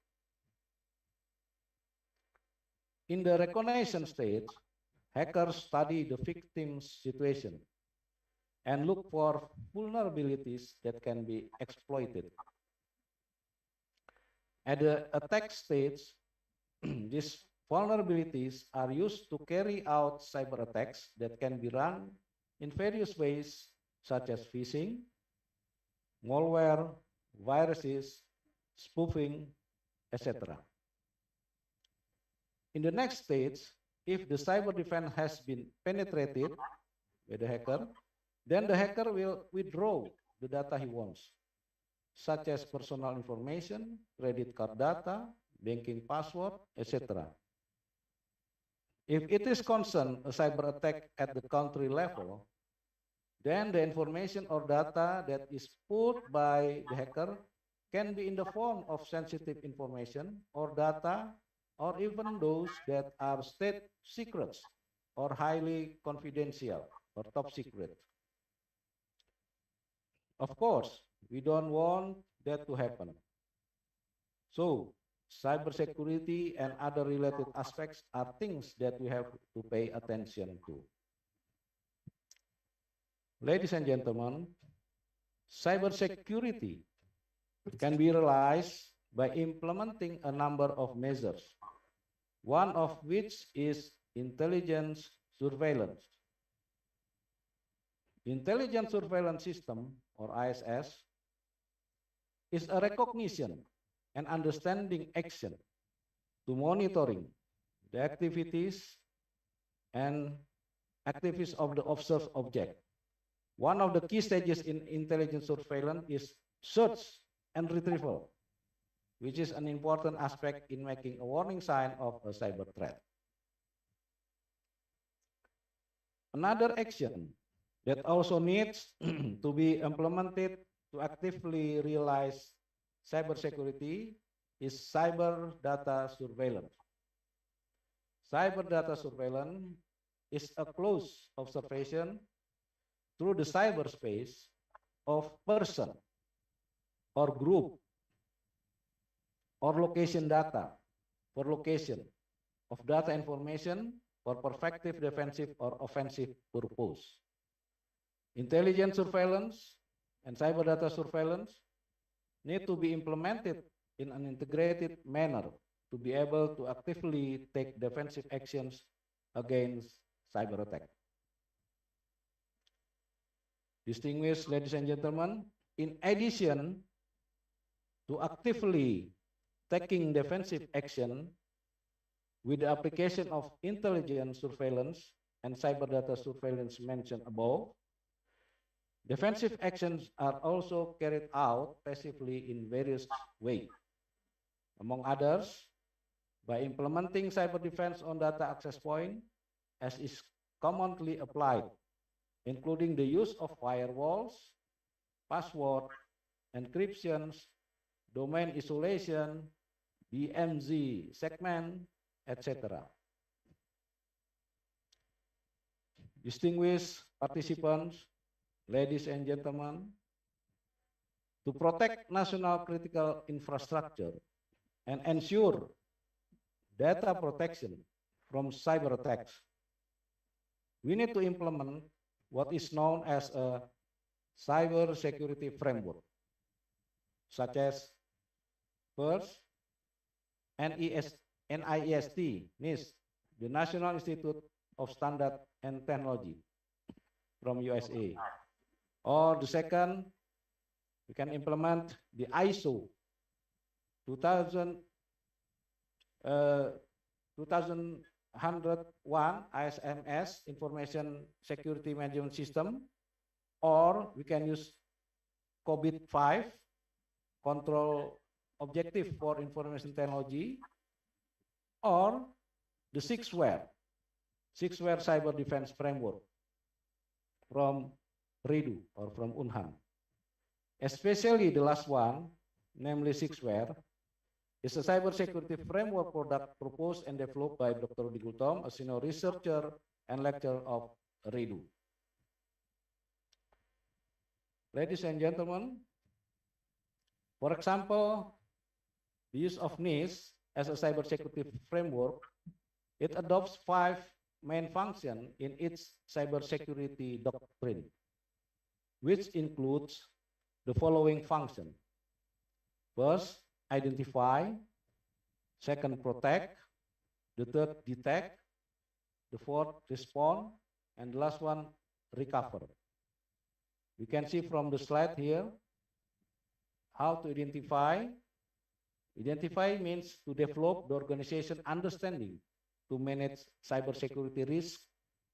In the reconnaissance stage, hackers study the victim's situation and look for vulnerabilities that can be exploited. At the attack stage, these vulnerabilities are used to carry out cyber attacks that can be run in various ways, such as phishing, malware, viruses, spoofing, etc. In the next stage, if the cyber defense has been penetrated by the hacker, then the hacker will withdraw the data he wants, such as personal information, credit card data, banking password, etc. If it is concerned a cyber attack at the country level, then the information or data that is put by the hacker can be in the form of sensitive information or data, or even those that are state secrets or highly confidential or top secret. Of course, we don't want that to happen. So, cybersecurity and other related aspects are things that we have to pay attention to. Ladies and gentlemen, cybersecurity can be realized by implementing a number of measures, one of which is intelligence surveillance. Intelligence surveillance system, or ISS, is a recognition and understanding action to monitoring the activities and activities of the observed object. One of the key stages in intelligence surveillance is search and retrieval, which is an important aspect in making a warning sign of a cyber threat. Another action that also needs to be implemented to actively realize cybersecurity is cyber data surveillance. Cyber data surveillance is a close observation through the cyberspace of person or group or location data for location of data information for proactive, defensive, or offensive purpose. Intelligence surveillance and cyber data surveillance need to be implemented in an integrated manner to be able to actively take defensive actions against cyber attack. Distinguished ladies and gentlemen, in addition to actively taking defensive action with the application of intelligence surveillance and cyber data surveillance mentioned above, defensive actions are also carried out passively in various ways. Among others, by implementing cyber defense on data access point as is commonly applied, including the use of firewalls, password, encryptions, domain isolation, DMZ segment, etc. Distinguished participants, ladies and gentlemen, to protect national critical infrastructure and ensure data protection from cyber attacks, we need to implement what is known as a cyber security framework, such as first, NIST, NIST, the National Institute of Standard and Technology from USA. Or the second, we can implement the ISO 2101 ISMS, Information Security Management System, or we can use COVID-5, Control Objective for Information Technology, or the sixware Cyber Defense Framework from RIDU or from UNHAM. Especially the last one, namely sixware, is a cybersecurity framework product proposed and developed by Dr. Digultom, a senior researcher and lecturer of RIDU. Ladies and gentlemen, for example, the use of NIST as a cybersecurity framework, it adopts 5 main functions in its cybersecurity doctrine, which includes the following function. First, identify. Second, protect. The third, detect. The fourth, respond. And the last one, recover. You can see from the slide here how to identify. Identify means to develop the organization understanding to manage cybersecurity risk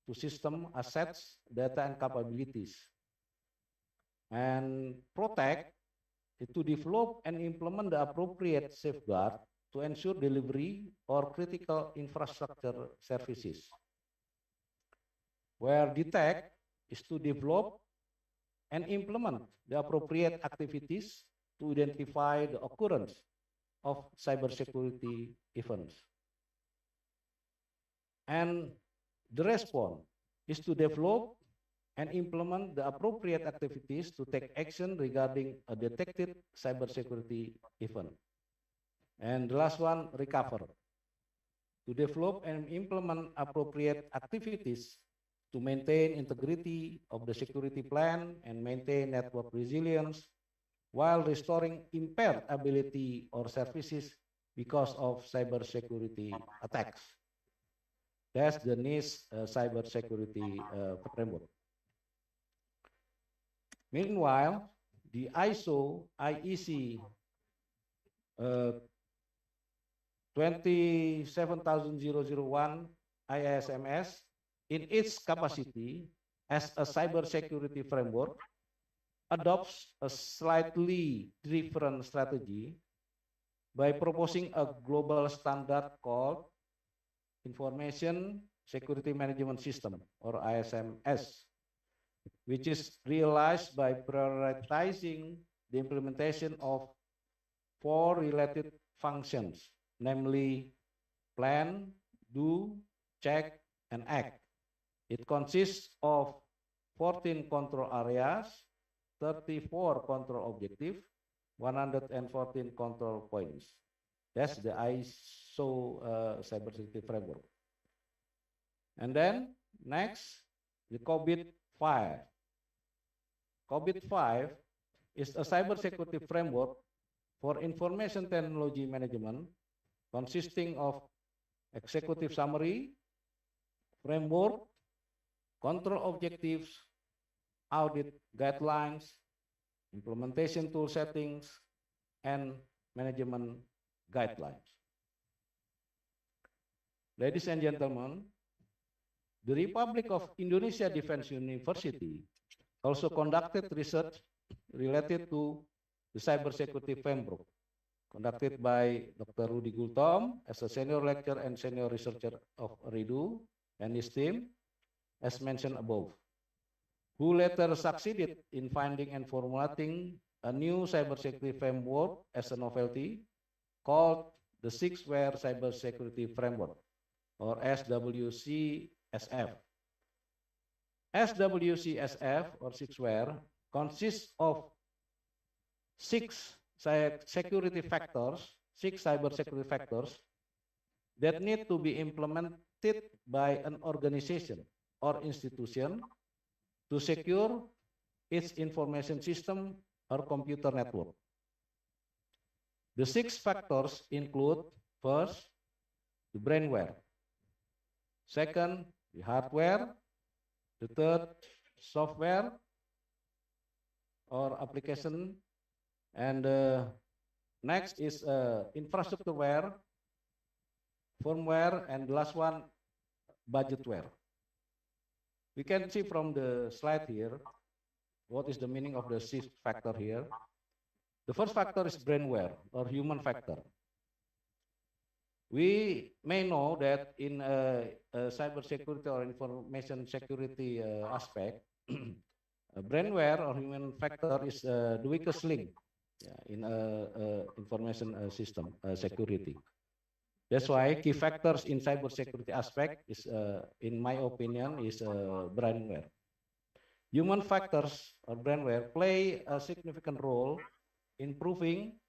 to system, assets, data, and capabilities. And protect is to develop and implement the appropriate safeguard to ensure delivery or critical infrastructure services. Where detect is to develop and implement the appropriate activities to identify the occurrence of cybersecurity events. And the response is to develop and implement the appropriate activities to take action regarding a detected cybersecurity event. And the last one, recover. To develop and implement appropriate activities to maintain integrity of the security plan and maintain network resilience while restoring impaired ability or services because of cybersecurity attacks. That's the NIST cybersecurity framework. Meanwhile, the ISO IEC 27001 ISMS in its capacity as a cybersecurity framework adopts a slightly different strategy by proposing a global standard called Information Security Management System, or ISMS, which is realized by prioritizing the implementation of 4 related functions, namely plan, do, check, and act. It consists of 14 control areas, 34 control objectives, 114 control points. That's the ISO cybersecurity framework. And then next, the COVID-5. COVID-5 is a cybersecurity framework for information technology management consisting of executive summary, framework, control objectives, audit guidelines, implementation tool settings, and management guidelines. Ladies and gentlemen, the Republic of Indonesia Defense University also conducted research related to the cybersecurity framework, conducted by Dr. Rudy Gultom as a senior lecturer and senior researcher of RIDU and his team, as mentioned above, who later succeeded in finding and formulating a new cybersecurity framework as a novelty called the Six-Ware Cybersecurity Framework, or SWCSF. SWCSF, or Six-Ware, consists of 6 security factors, 6 cybersecurity factors that need to be implemented by an organization or institution to secure its information system or computer network. The 6 factors include, first, the brainware, second, the hardware, the third, software or application, and next is infrastructureware, firmware, and the last one, budgetware. We can see from the slide here what is the meaning of the 6th factor here. The first factor is brainware, or human factor. We may know that in cybersecurity or information security aspect, brainware or human factor is the weakest link in information system security. That's why key factors in cybersecurity aspect is, in my opinion, is brainware. Human factors or brainware play a significant role in proving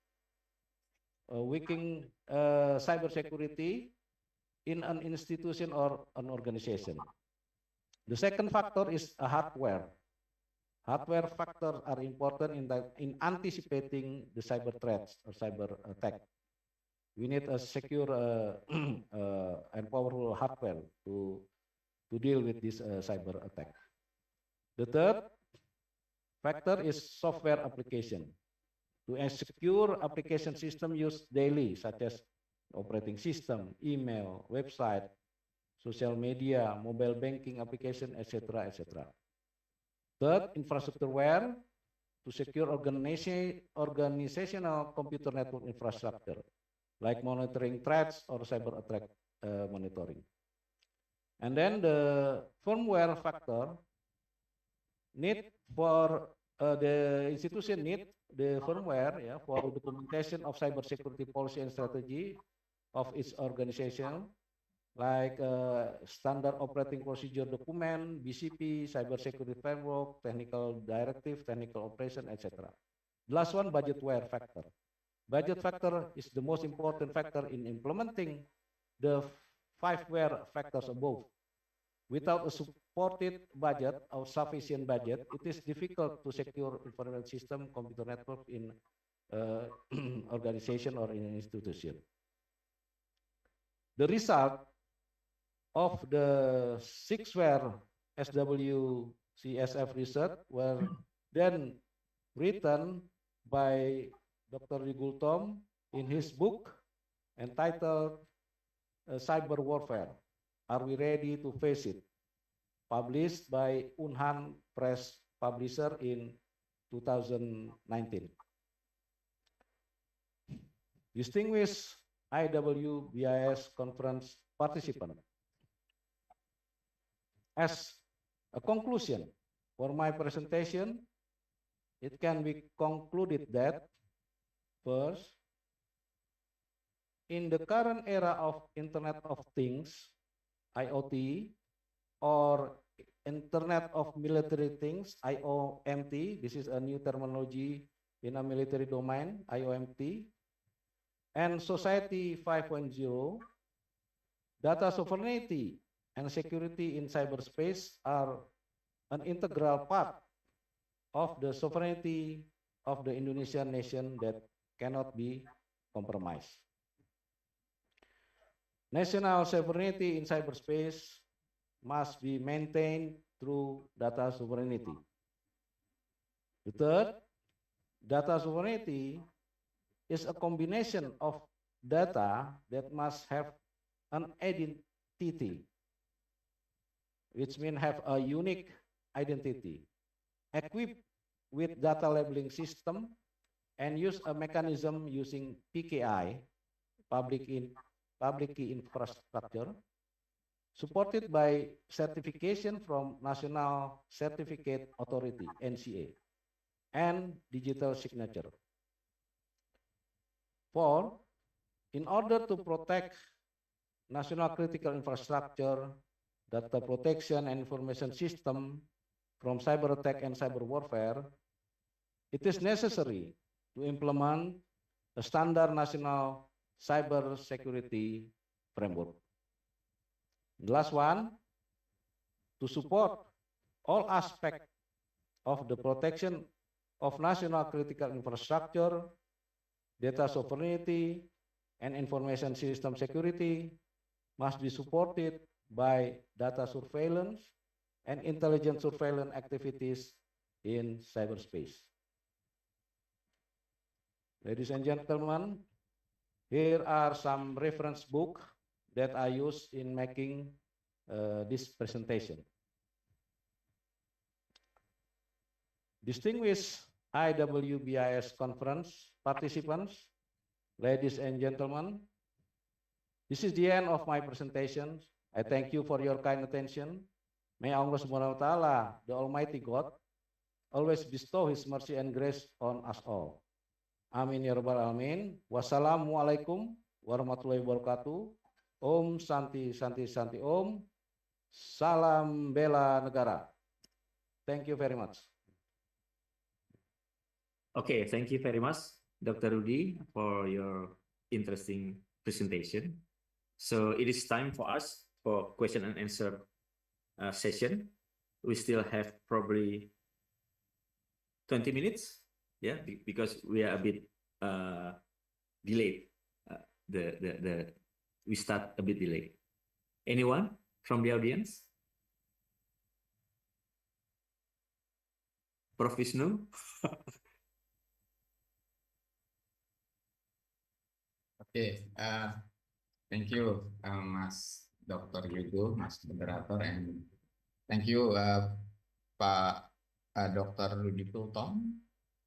weakening cybersecurity in an institution or an organization. The second factor is a hardware. Hardware factors are important in anticipating the cyber threats or cyber attack. We need a secure and powerful hardware to deal with this cyber attack. The third factor is software application. To a secure application system used daily, such as operating system, email, website, social media, mobile banking application, etc., etc. Third, infrastructureware, to secure organizational computer network infrastructure, like monitoring threats or cyber attack monitoring. And then the firmware factor need for the institution need the firmware for documentation of cybersecurity policy and strategy of its organization, like standard operating procedure document, BCP, cybersecurity framework, technical directive, technical operation, etc. The last one, budgetware factor. Budget factor is the most important factor in implementing the 5-ware factors above. Without a supported budget or sufficient budget, it is difficult to secure information system, computer network in organization or in an institution. The result of the 6-ware SWCSF research were then written by Dr. Rigultom in his book entitled Cyber Warfare. Are we ready to face it? Published by Unhan Press Publisher in 2019. Distinguished IWBIS conference participant, as a conclusion for my presentation, it can be concluded that, first, in the current era of Internet of Things, IoT, or Internet of Military Things, IOMT, this is a new terminology in a military domain, IOMT, and Society 5.0, data sovereignty and security in cyberspace are an integral part of the sovereignty of the Indonesian nation that cannot be compromised. National sovereignty in cyberspace must be maintained through data sovereignty. The third, data sovereignty is a combination of data that must have an identity, which means have a unique identity, equipped with data labeling system, and use a mechanism using PKI, public key infrastructure, supported by certification from National Certificate Authority, NCA, and digital signature. Four, in order to protect national critical infrastructure, data protection and information system from cyber attack and cyber warfare, it is necessary to implement a standard national cyber security framework. The last one, to support all aspects of the protection of national critical infrastructure, data sovereignty, and information system security must be supported by data surveillance and intelligent surveillance activities in cyberspace. Ladies and gentlemen, here are some reference books that I used in making this presentation. Distinguished IWBIS conference participants, ladies and gentlemen, this is the end of my presentation. I thank you for your kind attention. May Allah Subhanahu wa Ta'ala, the Almighty God, always bestow His mercy and grace on us all. Amin ya rabbal alamin. Wassalamualaikum warahmatullahi wabarakatuh. Om Santi Santi Santi Om. Salam bela negara. Thank you very much. Okay, thank you very much, Dr. Rudy, for your interesting presentation. So it is time for us for question and answer session. We still have probably 20 minutes, yeah, because we are a bit delayed. We start a bit delayed. Anyone from the audience? Prof. Vishnu? Okay, thank you, Mas Dr. Yudo, Mas Moderator, and thank you, Pak Dr. Rudy Pultong,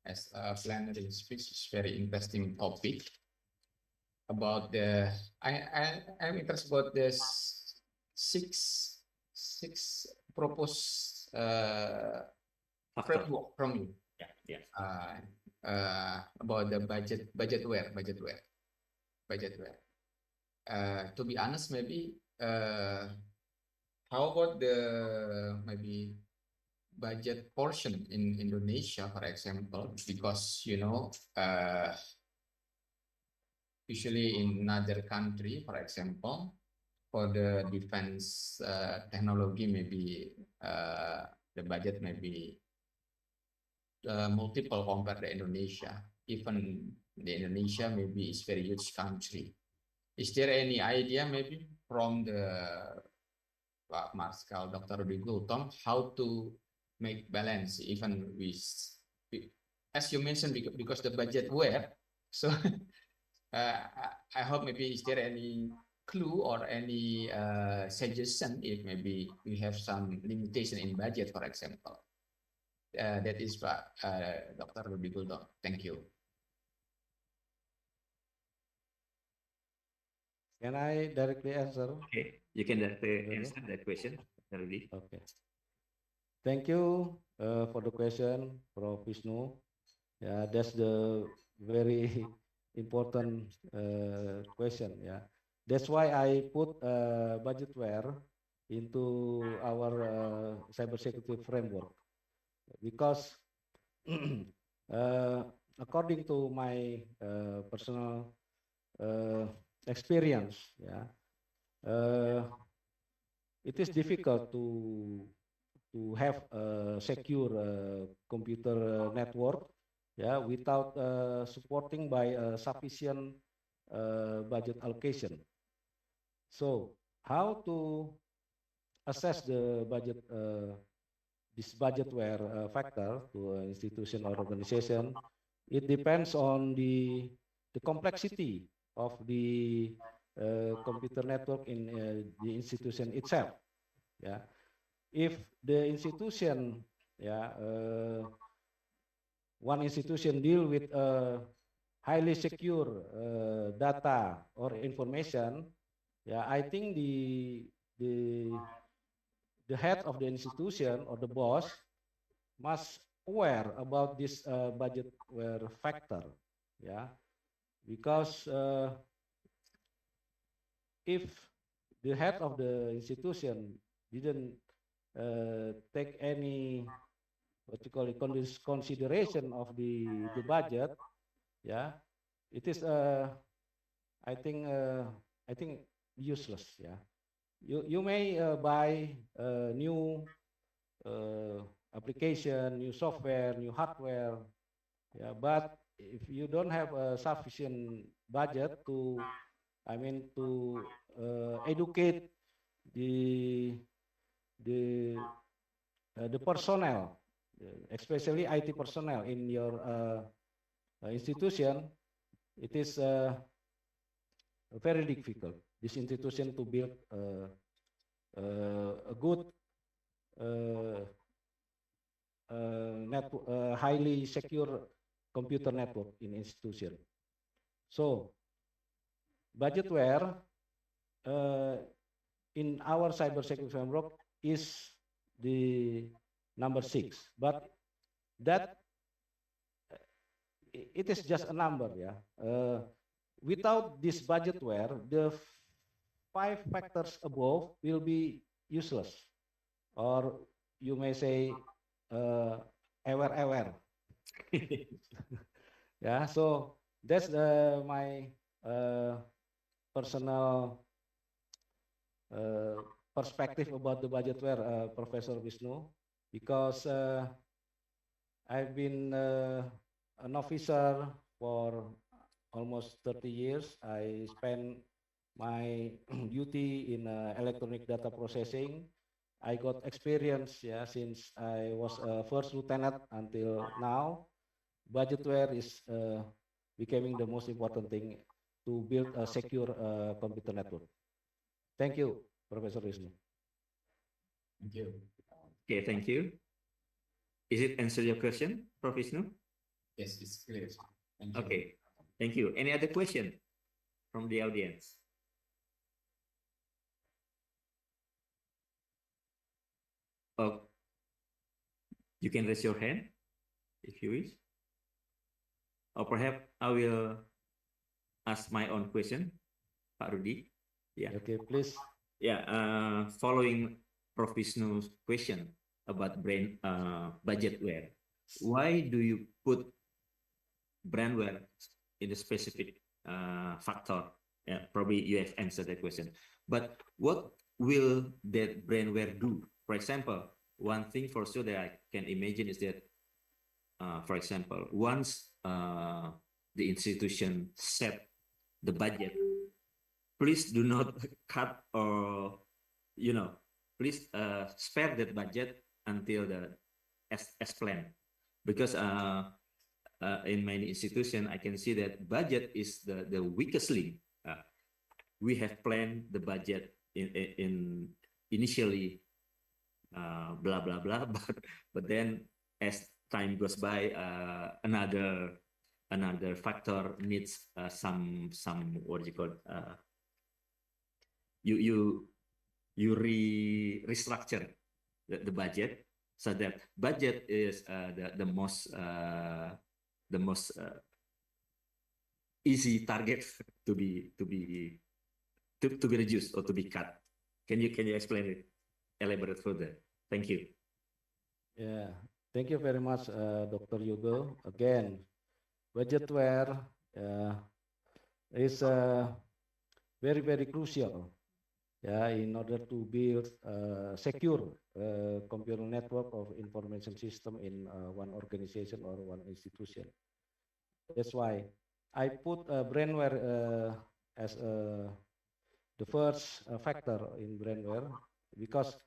as a plenary speech. It's very interesting topic about the. I'm interested about this six proposed framework from you. Yeah. About the budgetware. To be honest, maybe how about the maybe budget portion in Indonesia, for example, because usually in another country, for example, for the defense technology, maybe the budget may be multiple compared to Indonesia. Even the Indonesia maybe is very huge country. Is there any idea maybe from the Marskal Dr. Rudy Pultong how to make balance even with as you mentioned, because the budget were so I hope maybe is there any clue or any suggestion if maybe we have some limitation in budget, for example. That is Pak Dr. Rudy Bulldog. Thank you. Can I directly answer? Okay, you can directly answer that question, Rudy. Okay. Thank you for the question, Prof. Wisnu. Yeah, that's the very important question. Yeah, that's why I put budgetware into our cybersecurity framework, because according to my personal experience, yeah, it is difficult to have a secure computer network, yeah, without supporting by sufficient budget allocation. So how to assess the budget, this budgetware factor to an institution or organization? It depends on the complexity of the computer network in the institution itself. Yeah, if the institution, yeah, one institution deal with highly secure data or information, yeah, I think the head of the institution or the boss must aware about this budgetware factor, yeah, because if the head of the institution didn't take any, what you call it, consideration of the budget, yeah, it is I think useless. Yeah, you may buy new application, new software, new hardware, yeah, but if you don't have a sufficient budget to, I mean, to educate the personnel, especially IT personnel in your institution, it is very difficult, this institution, to build a good highly secure computer network in institution. So budgetware in our cybersecurity framework is the number 6, but that it is just a number. Yeah, without this budgetware, the 5 factors above will be useless, or you may say aware. Yeah, so that's my personal perspective about the budgetware, Professor Wisnu, because I've been an officer for almost 30 years. I spent my duty in electronic data processing. I got experience, yeah, since I was a first lieutenant until now. Budgetware is becoming the most important thing to build a secure computer network. Thank you, Professor Wisnu. Thank you. Okay, thank you. Is it answer your question, Prof. Wisnu? Yes, it's clear. Thank you. Okay, thank you. Any other question from the audience? Oh, you can raise your hand if you wish. Or perhaps I will ask my own question, Pak Rudy. Yeah. Okay, please. Yeah. Following Prof. Wisnu's question about budgetware, why do you put brandware in a specific factor? Yeah, probably you have answered that question. But what will that brandware do? For example, one thing for sure that I can imagine is that, for example, once the institution set the budget, please do not cut or, please spare that budget until the as planned. Because in many institutions, I can see that budget is the weakest link. We have planned the budget in initially blah blah blah, but then as time goes by, another factor needs some what do you call you restructure the budget, so that budget is the most easy target to be reduced or to be cut. Can you explain it, elaborate further? Thank you. Yeah, thank you very much, Dr. Yugo. Again, budgetware is very, very crucial, in order to build a secure computer network of information system in one organization or one institution. That's why I put brainware as the first factor in brainware, because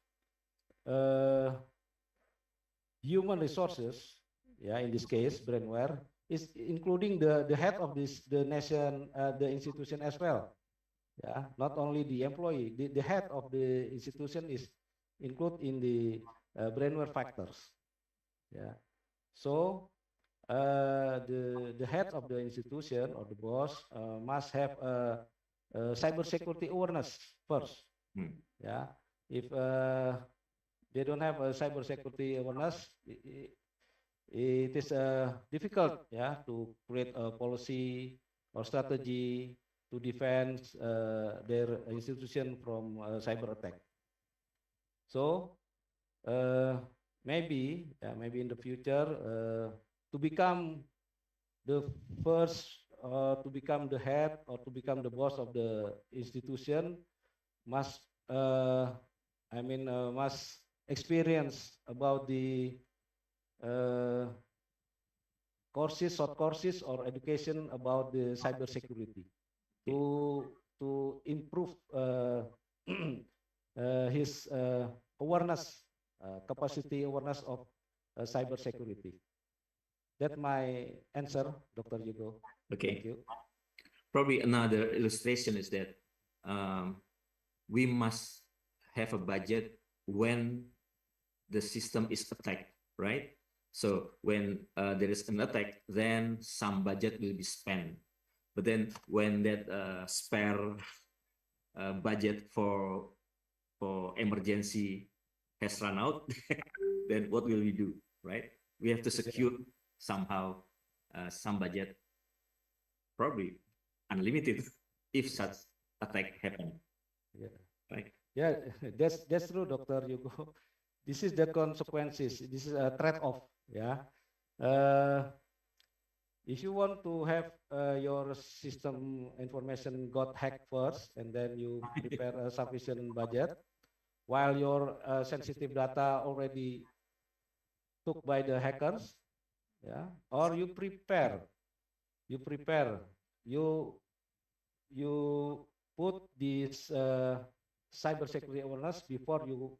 human resources, in this case, brainware, is including the head of the nation, the institution as well. Not only the employee, the head of the institution is included in the brainware factors. So the head of the institution or the boss must have cybersecurity awareness first. If they don't have a cybersecurity awareness, it is difficult, to create a policy or strategy to defend their institution from cyber attack. So maybe in the future, to become the first, to become the head or to become the boss of the institution, must must experience about the short courses or education about the cyber security to improve his awareness, capacity awareness of cyber security. That's my answer, Dr. Yugo. Okay. Thank you. Probably another illustration is that we must have a budget when the system is attacked, right? So when there is an attack, then some budget will be spent. But then when that spare budget for emergency has run out, then what will we do, right? We have to secure somehow some budget, probably unlimited, if such attack happen. Right? Yeah, that's true, Dr. Yugo. This is the consequences. This is a trade-off. If you want to have your system information got hacked first, and then you prepare a sufficient budget, while your sensitive data already took by the hackers, or you put this cybersecurity awareness before you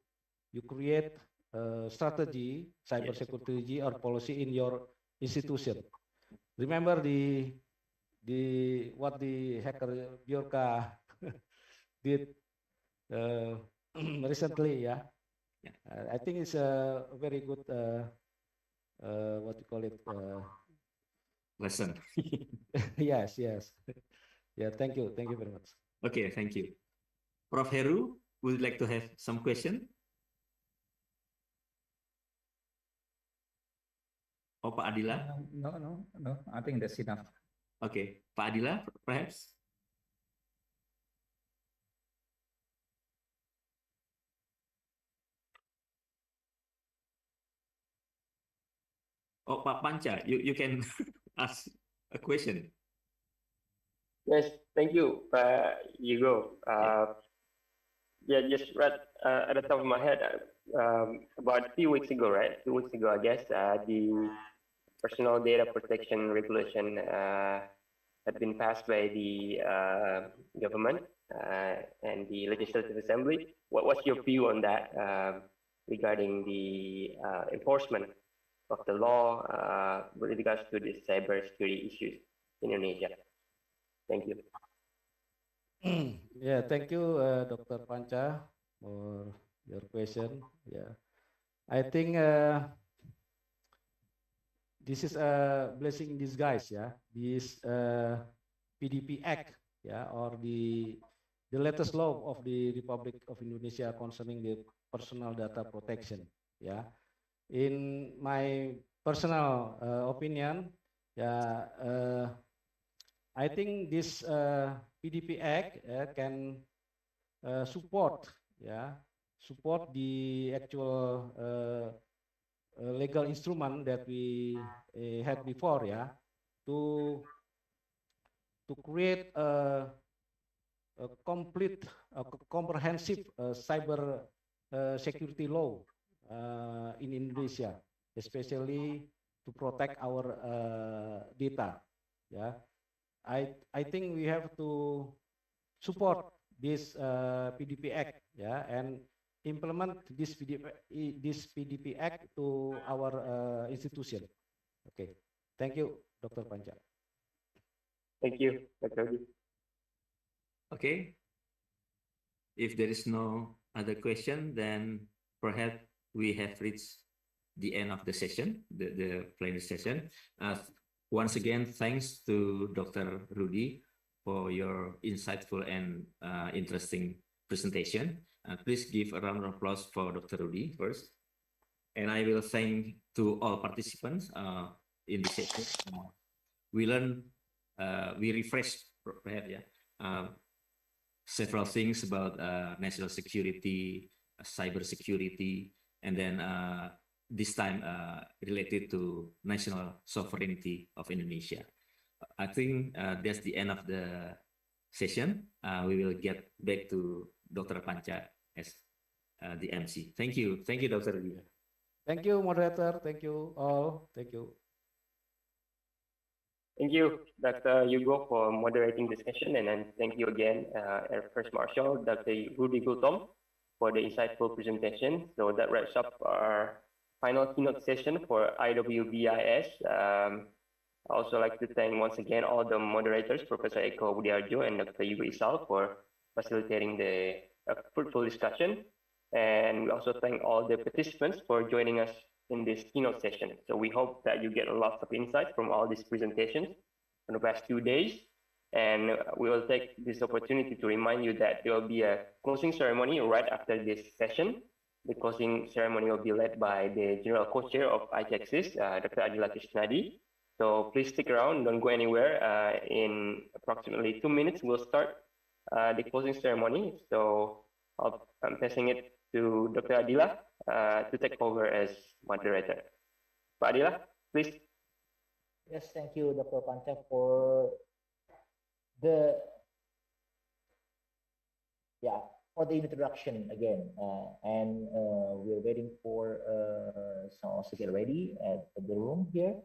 create strategy, cybersecurity or policy in your institution. Remember what the hacker Bjorka did recently, I think it's a very good what you call it, lesson. yes. Yeah, thank you very much. Okay, thank you. Prof. Heru, would you like to have some question? Oh, Pak Adila? No. I think that's enough. Okay, Pak Adila, perhaps? Oh, Pak Panca, you can ask a question. Yes, thank you, Yugo. Just right at the top of my head, about a few weeks ago, right? 2 weeks ago, I guess, the Personal Data Protection Regulation had been passed by the government and the Legislative Assembly. What's your view on that regarding the enforcement of the law with regards to the cybersecurity issues in Indonesia? Thank you. Yeah, thank you, Dr. Panca, for your question. Yeah, I think this is a blessing in disguise, yeah. This PDP Act, yeah, or the latest law of the Republic of Indonesia concerning the personal data protection, yeah. In my personal opinion, yeah, I think this PDP Act can support, yeah, support the actual legal instrument that we had before, yeah, to create a complete, comprehensive cyber security law in Indonesia, especially to protect our data. Yeah, I think we have to support this PDP Act, yeah, and implement this PDP Act to our institution. Okay, thank you, Dr. Panca. Thank you, Dr. Rudi. Okay. If there is no other question, then perhaps we have reached the end of the session, the plenary session. Once again, thanks to Dr. Rudi for your insightful and interesting presentation. Please give a round of applause for Dr. Rudi first. And I will thank to all participants in the session. We learned, we refreshed, perhaps, yeah, several things about national security, cyber security, and then this time related to national sovereignty of Indonesia. I think that's the end of the session. We will get back to Dr. Panca as the MC. Thank you. Thank you, Dr. Rudi. Thank you, moderator. Thank you all. Thank you. Thank you, Dr. Hugo, for moderating the session, and then thank you again, Air First Marshal, Dr. Rudi Gultom, for the insightful presentation. So that wraps up our final keynote session for IWBIS. I also like to thank once again all the moderators, Professor Eko Budiarjo and Dr. Hugo Isal, for facilitating the fruitful discussion. And we also thank all the participants for joining us in this keynote session. So we hope that you get a lot of insight from all these presentations for the past 2 days. And we will take this opportunity to remind you that there will be a closing ceremony right after this session. The closing ceremony will be led by the General Co-Chair of ICACSIS, Dr. Adila Krishnadi. So please stick around, don't go anywhere. In approximately 2 minutes, we'll start the closing ceremony. So I'm passing it to Dr. Adila to take over as moderator. Pak Adila, please. Yes, thank you, Dr. Panca, for the introduction again. And we're waiting for someone to get ready at the room here.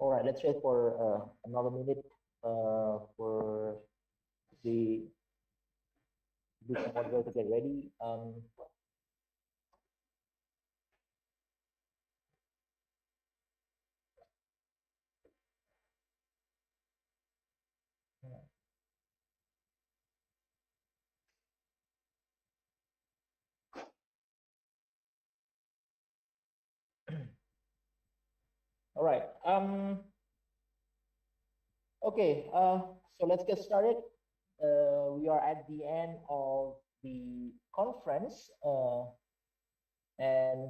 All right, let's wait for another minute for the moderator to get ready. All right. Okay. So let's get started. We are at the end of the conference, and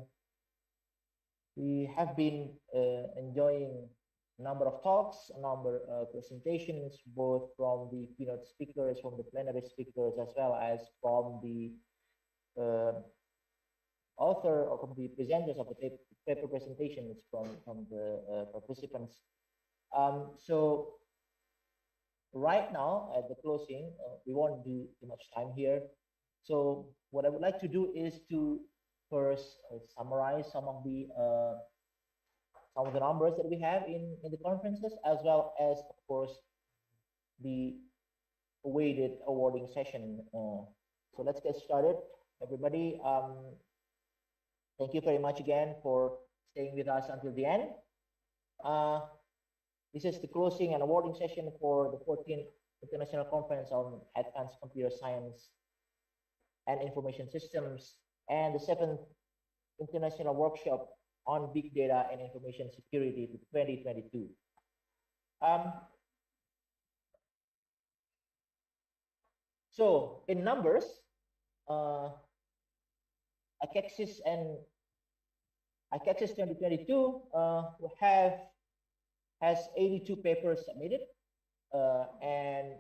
we have been enjoying a number of talks, a number of presentations, both from the keynote speakers, from the plenary speakers, as well as from the author or from the presenters of the paper presentations from the participants. So right now at the closing, we won't do too much time here. So what I would like to do is to first summarize some of the numbers that we have in the conferences, as well as, of course, the awaited awarding session. So let's get started, everybody. Thank you very much again for staying with us until the end. This is the closing and awarding session for the 14th International Conference on Advanced Computer Science and Information Systems and the 7th International Workshop on Big Data and Information Security 2022. So in numbers, ICACSIS 2022 has 82 papers submitted, and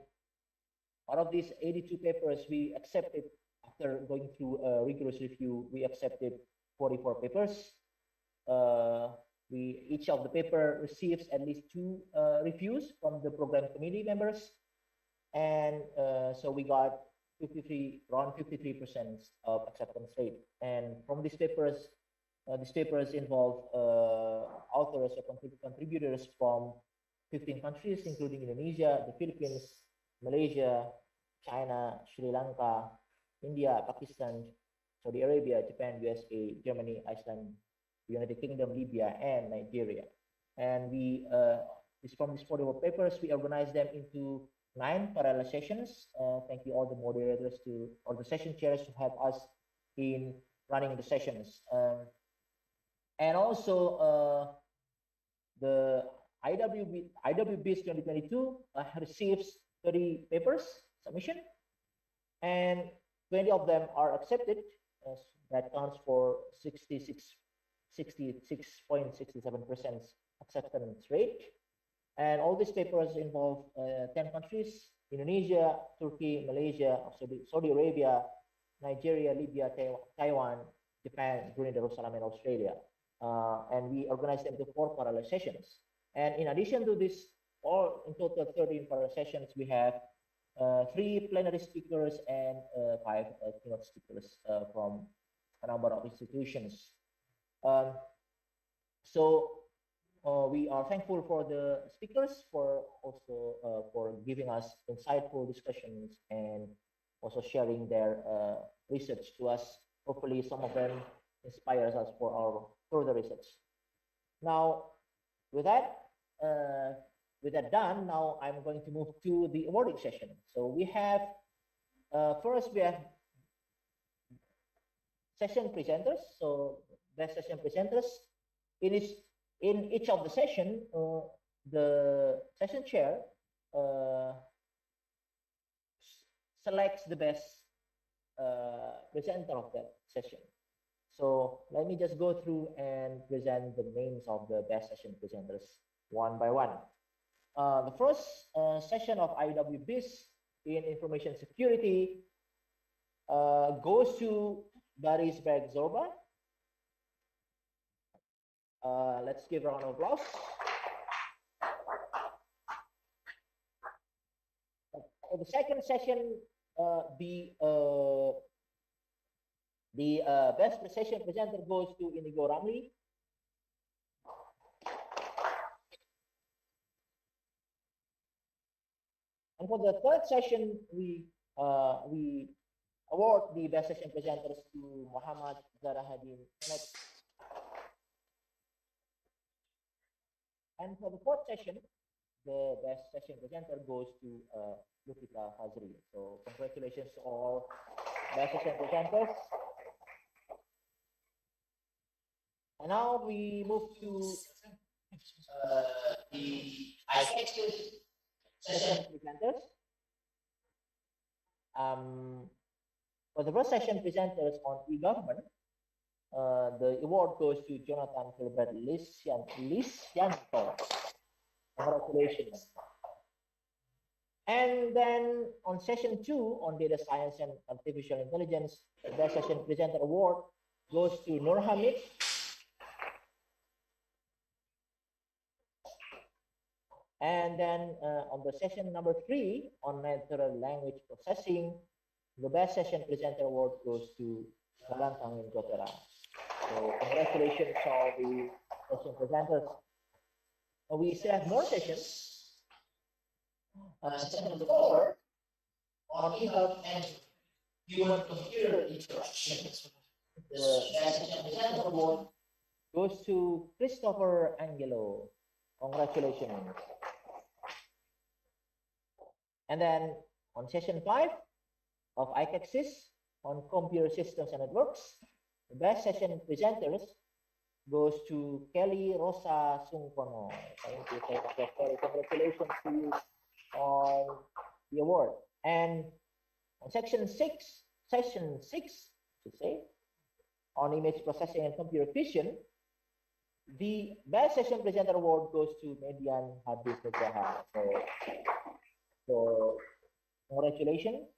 out of these 82 papers, we accepted, after going through a rigorous review, we accepted 44 papers. Each of the paper receives at least 2 reviews from the program committee members, and so we got around 53% of acceptance rate. And from these papers involve authors or contributors from 15 countries, including Indonesia, the Philippines, Malaysia, China, Sri Lanka, India, Pakistan, Saudi Arabia, Japan, USA, Germany, Iceland, the United Kingdom, Libya, and Nigeria. And from these 44 papers, we organized them into 9 parallel sessions. Thank you all the moderators or the session chairs to help us in running the sessions. And also the IWBIS 2022 receives 30 papers submission, and 20 of them are accepted. That counts for 66.67% acceptance rate. And all these papers involve 10 countries: Indonesia, Turkey, Malaysia, Saudi Arabia, Nigeria, Libya, Taiwan, Japan, Brunei, Darussalam, and Australia. And we organized them into 4 parallel sessions. And in addition to this, in total 13 parallel sessions, we have 3 plenary speakers and 5 keynote speakers from a number of institutions. We are thankful for the speakers for giving us insightful discussions and also sharing their research to us. Hopefully some of them inspires us for our further research. Now, with that done, now I'm going to move to the awarding session. So we have, first we have session presenters. So best session presenters. In each of the session, the session chair selects the best presenter of that session. So let me just go through and present the names of the best session presenters one by one. The first session of IWBIS in information security goes to Baris Zorba. Let's give a round of applause. For the second session, the best session presenter goes to Inigo Ramli. And for the third session, we award the best session presenters to Muhammad Zarahadin. And for the fourth session, the best session presenter goes to Lupita Fazri. So congratulations to all best session presenters. And now we move to the ICACSIS session presenters. For the first session presenters on e-government, the award goes to Jonathan Filbert Liscianto. Congratulations. And then on session 2 on data science and artificial intelligence, the best session presenter award goes to Nur Hamid. And then on the session number 3 on natural language processing, the best session presenter award goes to Galantangin Jotera. So congratulations to all the session presenters. We still have more sessions. Session number 4 on e-health and human-computer interactions. The best session presenter award goes to Christopher Angelo. Congratulations. And then on session 5 of ICACSIS on computer systems and networks, the best session presenters goes to Kelly Rosa Sungkono. Thank you, Kelly. Congratulations to you on the award. And on session 6 to say, on image processing and computer vision, the best session presenter award goes to Median Habib Nugraha. So congratulations.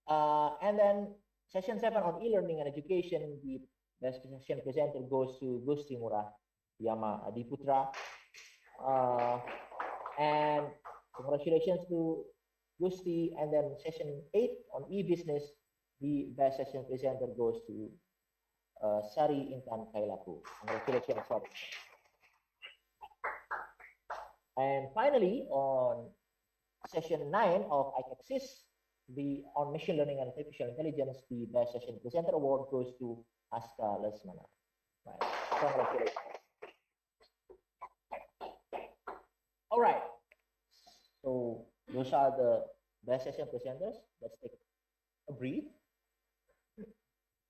And then session 7 on e-learning and education, the best session presenter goes to Gusti Murah Yama Adiputra. And congratulations to Gusti. And then session 8 on e-business, the best session presenter goes to Sari Intan Kailaku. Congratulations, Sari. And finally, on session 9 of ICACSIS, on machine learning and artificial intelligence, the best session presenter award goes to Aska Lesmana. Right. Congratulations. All right. So those are the best session presenters. Let's take a breathe.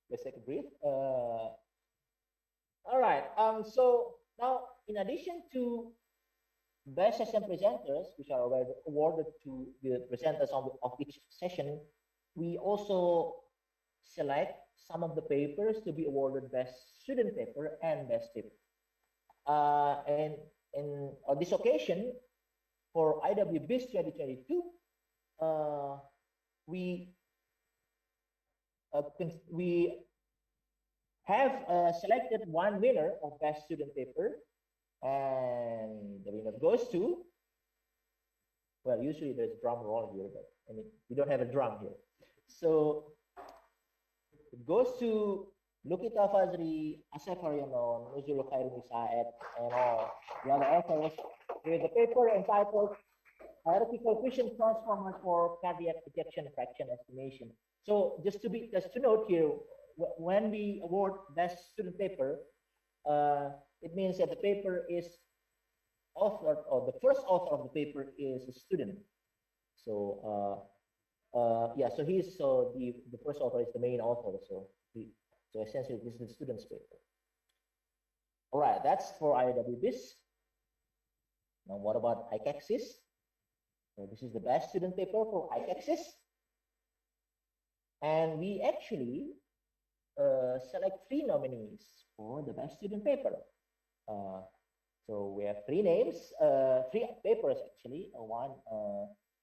Let's take a breath. All right. So now, in addition to best session presenters, which are awarded to the presenters of each session, we also select some of the papers to be awarded best student paper and best tip. And on this occasion, for IWBIS 2022, we have selected one winner of best student paper, and the winner goes to, well, usually there's a drum roll here, but I mean, we don't have a drum here. So it goes to Lukita Fazri, Asef Haryono, Nuzul Khairul Saed, and all the other authors with the paper entitled Hierarchical Fission Transformers for Cardiac Ejection Fraction Estimation. So just to note here, when we award best student paper, it means that the paper is authored, or the first author of the paper is a student. So yeah, so the first author is the main author. So essentially this is the student's paper. All right, that's for IWBIS. Now what about ICACSIS? So this is the best student paper for ICACSIS. And we actually select 3 nominees for the best student paper. So we have 3 names, 3 papers actually. One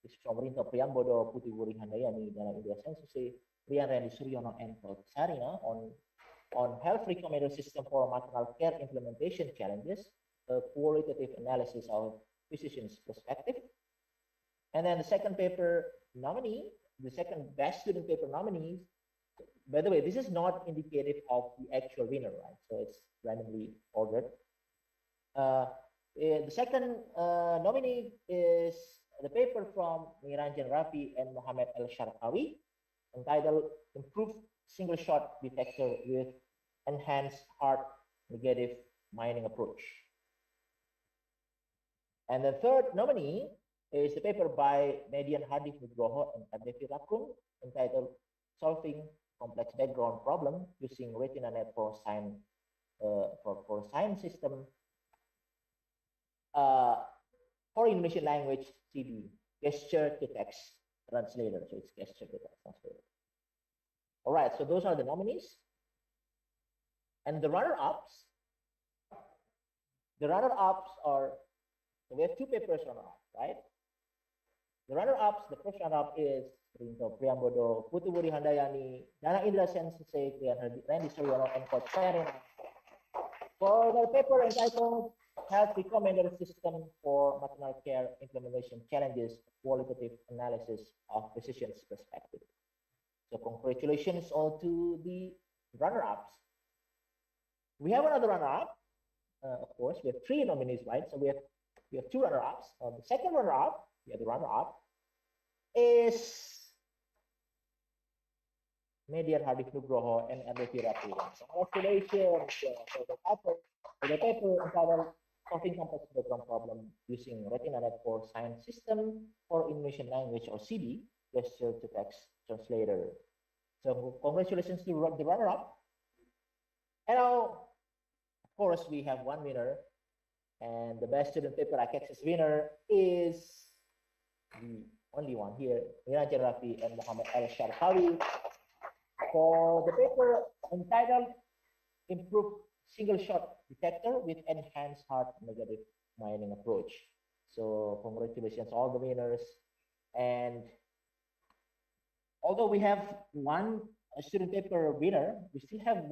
is from Rinto Priambodo Putiwuri Handayani dalam India Census, Rian Randy Suryono and Paul Sarina on health recommender system for maternal care implementation challenges, a qualitative analysis of physician's perspective. And then the second paper nominee, the second best student paper nominees, by the way, this is not indicative of the actual winner, right? So it's randomly ordered. The second nominee is the paper from Niranjan Rafi and Mohammed El Sharqawi entitled Improved Single Shot Detector with Enhanced Hard Negative Mining Approach. And the third nominee is the paper by Median Hardik Nugroho and Adevi Rakun entitled Solving Complex Background Problem Using RetinaNet for Sign System for Indonesian Language CD, Gesture to Text Translator. So it's Gesture to Text Translator. All right, so those are the nominees. And the runner-ups are, so we have two papers runner-up, right? The runner-ups, the first runner-up is Rinto Priambodo, Putubudi Handayani, Dana Indra Sensei, Randy Suryono, and Coach Serena. For the paper entitled Health Recommender System for Maternal Care Implementation Challenges, Qualitative Analysis of Physicians' Perspective. So congratulations all to the runner-ups. We have another runner-up. Of course, we have three nominees, right? So we have two runner-ups. The second runner-up, the runner-up is Median Hardik Nugroho and Adevi Rakun. So congratulations for the paper entitled Solving Complex Background Problem Using RetinaNet for Science System for Indonesian Language or CD, Gesture to Text Translator. So congratulations to the runner-up. And now, of course, we have one winner, and the best student paper ICACSIS winner is the only one here, Niranjan Rafi and Mohammed El Sharqawi, for the paper entitled Improved Single Shot Detector with Enhanced Hard Negative Mining Approach. So congratulations all the winners. And although we have one student paper winner, we still have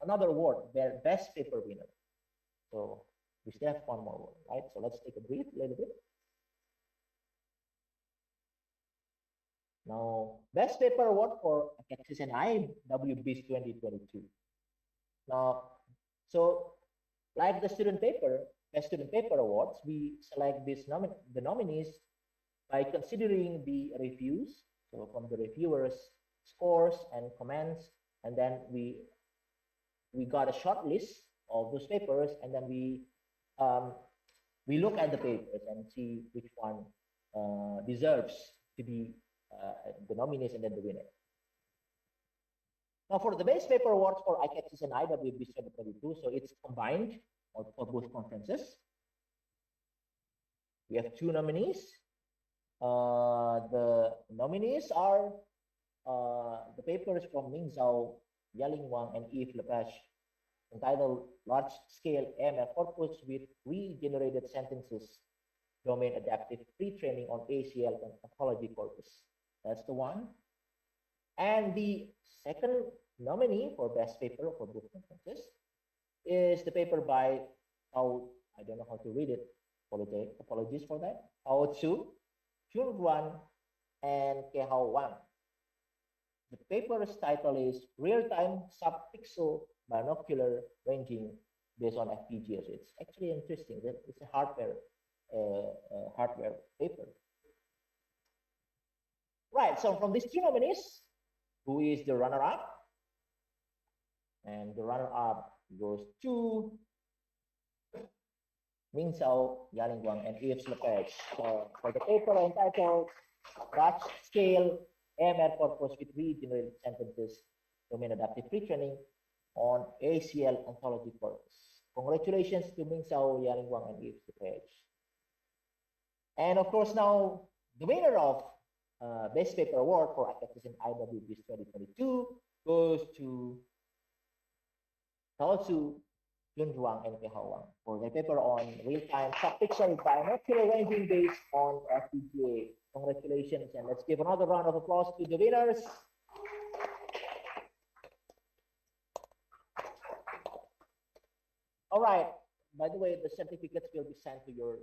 another award, their best paper winner. So we still have one more award, right? So let's take a breath a little bit. Now, best paper award for ICACSIS and IWBIS 2022. Now, so like the student paper, best student paper awards, we select the nominees by considering the reviews. So from the reviewers' scores and comments, and then we got a short list of those papers, and then we look at the papers and see which one deserves to be the nominees and then the winner. Now for the best paper awards for ICACSIS and IWBIS 2022, so it's combined for both conferences. We have two nominees. The nominees are the papers from Ming Zhao, Yaling Wang, and Yves Lepage, entitled Large Scale AML Corpus with Regenerated Sentences, Domain Adaptive Pre-Training on ACL and Pathology Corpus. That's the one. And the second nominee for best paper for both conferences is the paper by I don't know how to read it. Apologies for that. Hao Chu, Chun Ruan, and Kehao Wang. The paper's title is Real-Time Subpixel Binocular Ranging based on FPGAs. It's actually interesting. It's a hardware paper. Right, so from these two nominees, who is the runner-up? And the runner-up goes to Ming Zhao, Yaling Wang, and Yves Lepage. So for the paper entitled Large Scale AML Corpus with Regenerated Sentences, Domain Adaptive Pre-Training on ACL Ontology Corpus. Congratulations to Ming Zhao, Yaling Wang, and Yves Lepage. And of course, now the winner of Best Paper Award for ICACSIS and IWBIS 2022 goes to Hao Chu, Chun Ruang, and Kehao Wang for their paper on real-time subpixel binocular ranging based on FPGA. Congratulations, and let's give another round of applause to the winners. All right, by the way, the certificates will be sent to your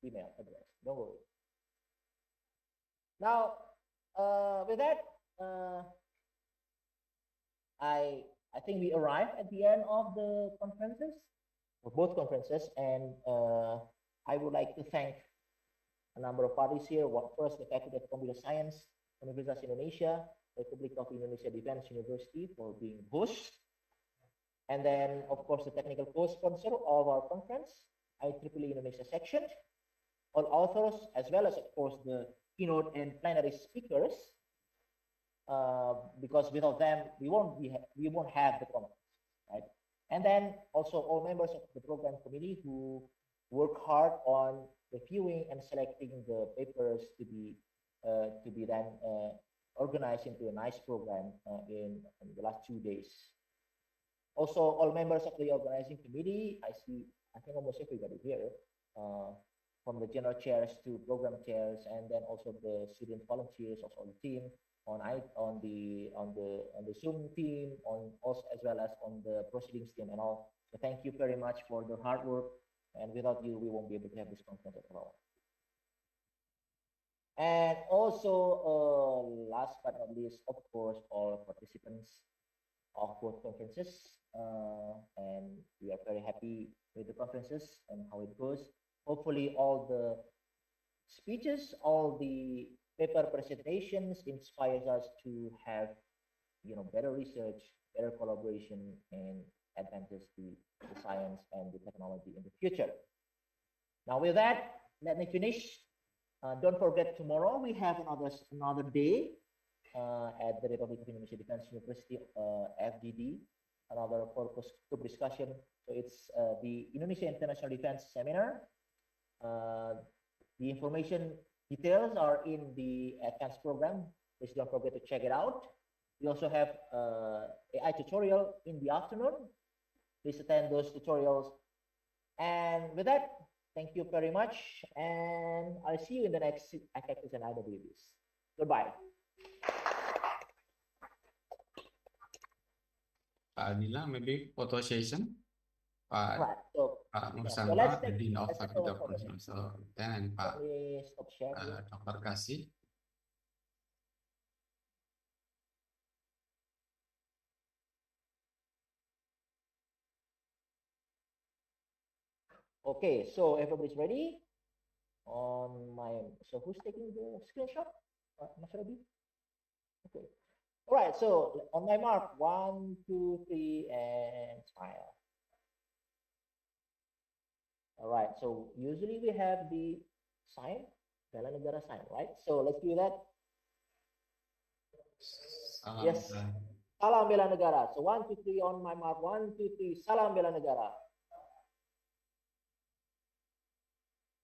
email address, don't worry. Now, with that, I think we arrived at the end of the conferences, for both conferences, and I would like to thank a number of parties here. First, the Faculty of Computer Science, Universitas Indonesia, Republic of Indonesia Defense University for being host. And then, of course, the technical co-sponsor of our conference, IEEE Indonesia section, all authors, as well as, of course, the keynote and plenary speakers, because without them, we won't have the conference, right? And then also all members of the program committee who work hard on reviewing and selecting the papers to be then organized into a nice program in the last 2 days. Also, all members of the organizing committee, I think almost everybody here, from the general chairs to program chairs, and then also the student volunteers of the team on the Zoom team, also as well as on the proceedings team and all. So thank you very much for the hard work, and without you, we won't be able to have this conference at all. And also, last but not least, of course, all participants of both conferences, and we are very happy with the conferences and how it goes. Hopefully, all the speeches, all the paper presentations inspires us to have, better research, better collaboration, and advances the science and the technology in the future. Now, with that, let me finish. Don't forget, tomorrow we have another day at the Republic of Indonesia Defense University, FDD, another purpose group discussion. So it's the Indonesia International Defense Seminar. The information details are in the advanced program. Please don't forget to check it out. We also have AI tutorial in the afternoon. Please attend those tutorials. And with that, thank you very much. And I'll see you in the next ICACSIS and IWBIS. Goodbye. Pak Adila, maybe photo session. Pak So Mursamba, the Dean of Faculty of Computer, and Pak Dr. Kasih. Okay, so everybody's ready. So who's taking the screenshot? Mas Robi? Okay. All right, so on my mark, 1, 2, 3, and smile. All right, so usually we have the sign, bela negara sign, right? So let's do that. Yes, salam bela negara. So 1, 2, 3 on my mark, 1, 2, 3, salam bela negara.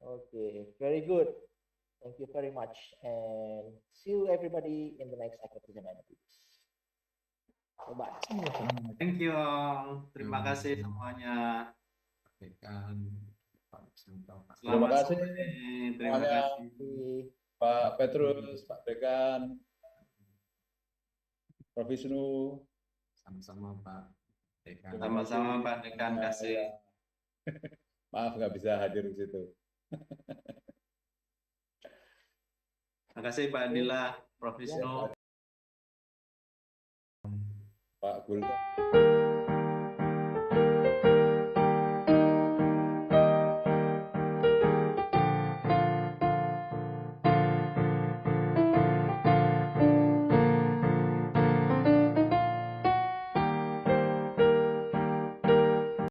Okay, very good. Thank you very much, and see you everybody in the next ICACSIS and IWBIS. Bye-bye. Thank you all. Terima kasih semuanya. Terima kasih. Terima kasih. Pak Petrus, Pak Dekan, Prof. Wisnu. Sama-sama Pak Dekan. Sama-sama Pak Dekan, kasih. Maaf nggak bisa hadir di situ. Terima kasih Pak Adila, Prof. Wisnu. Pak Gulto.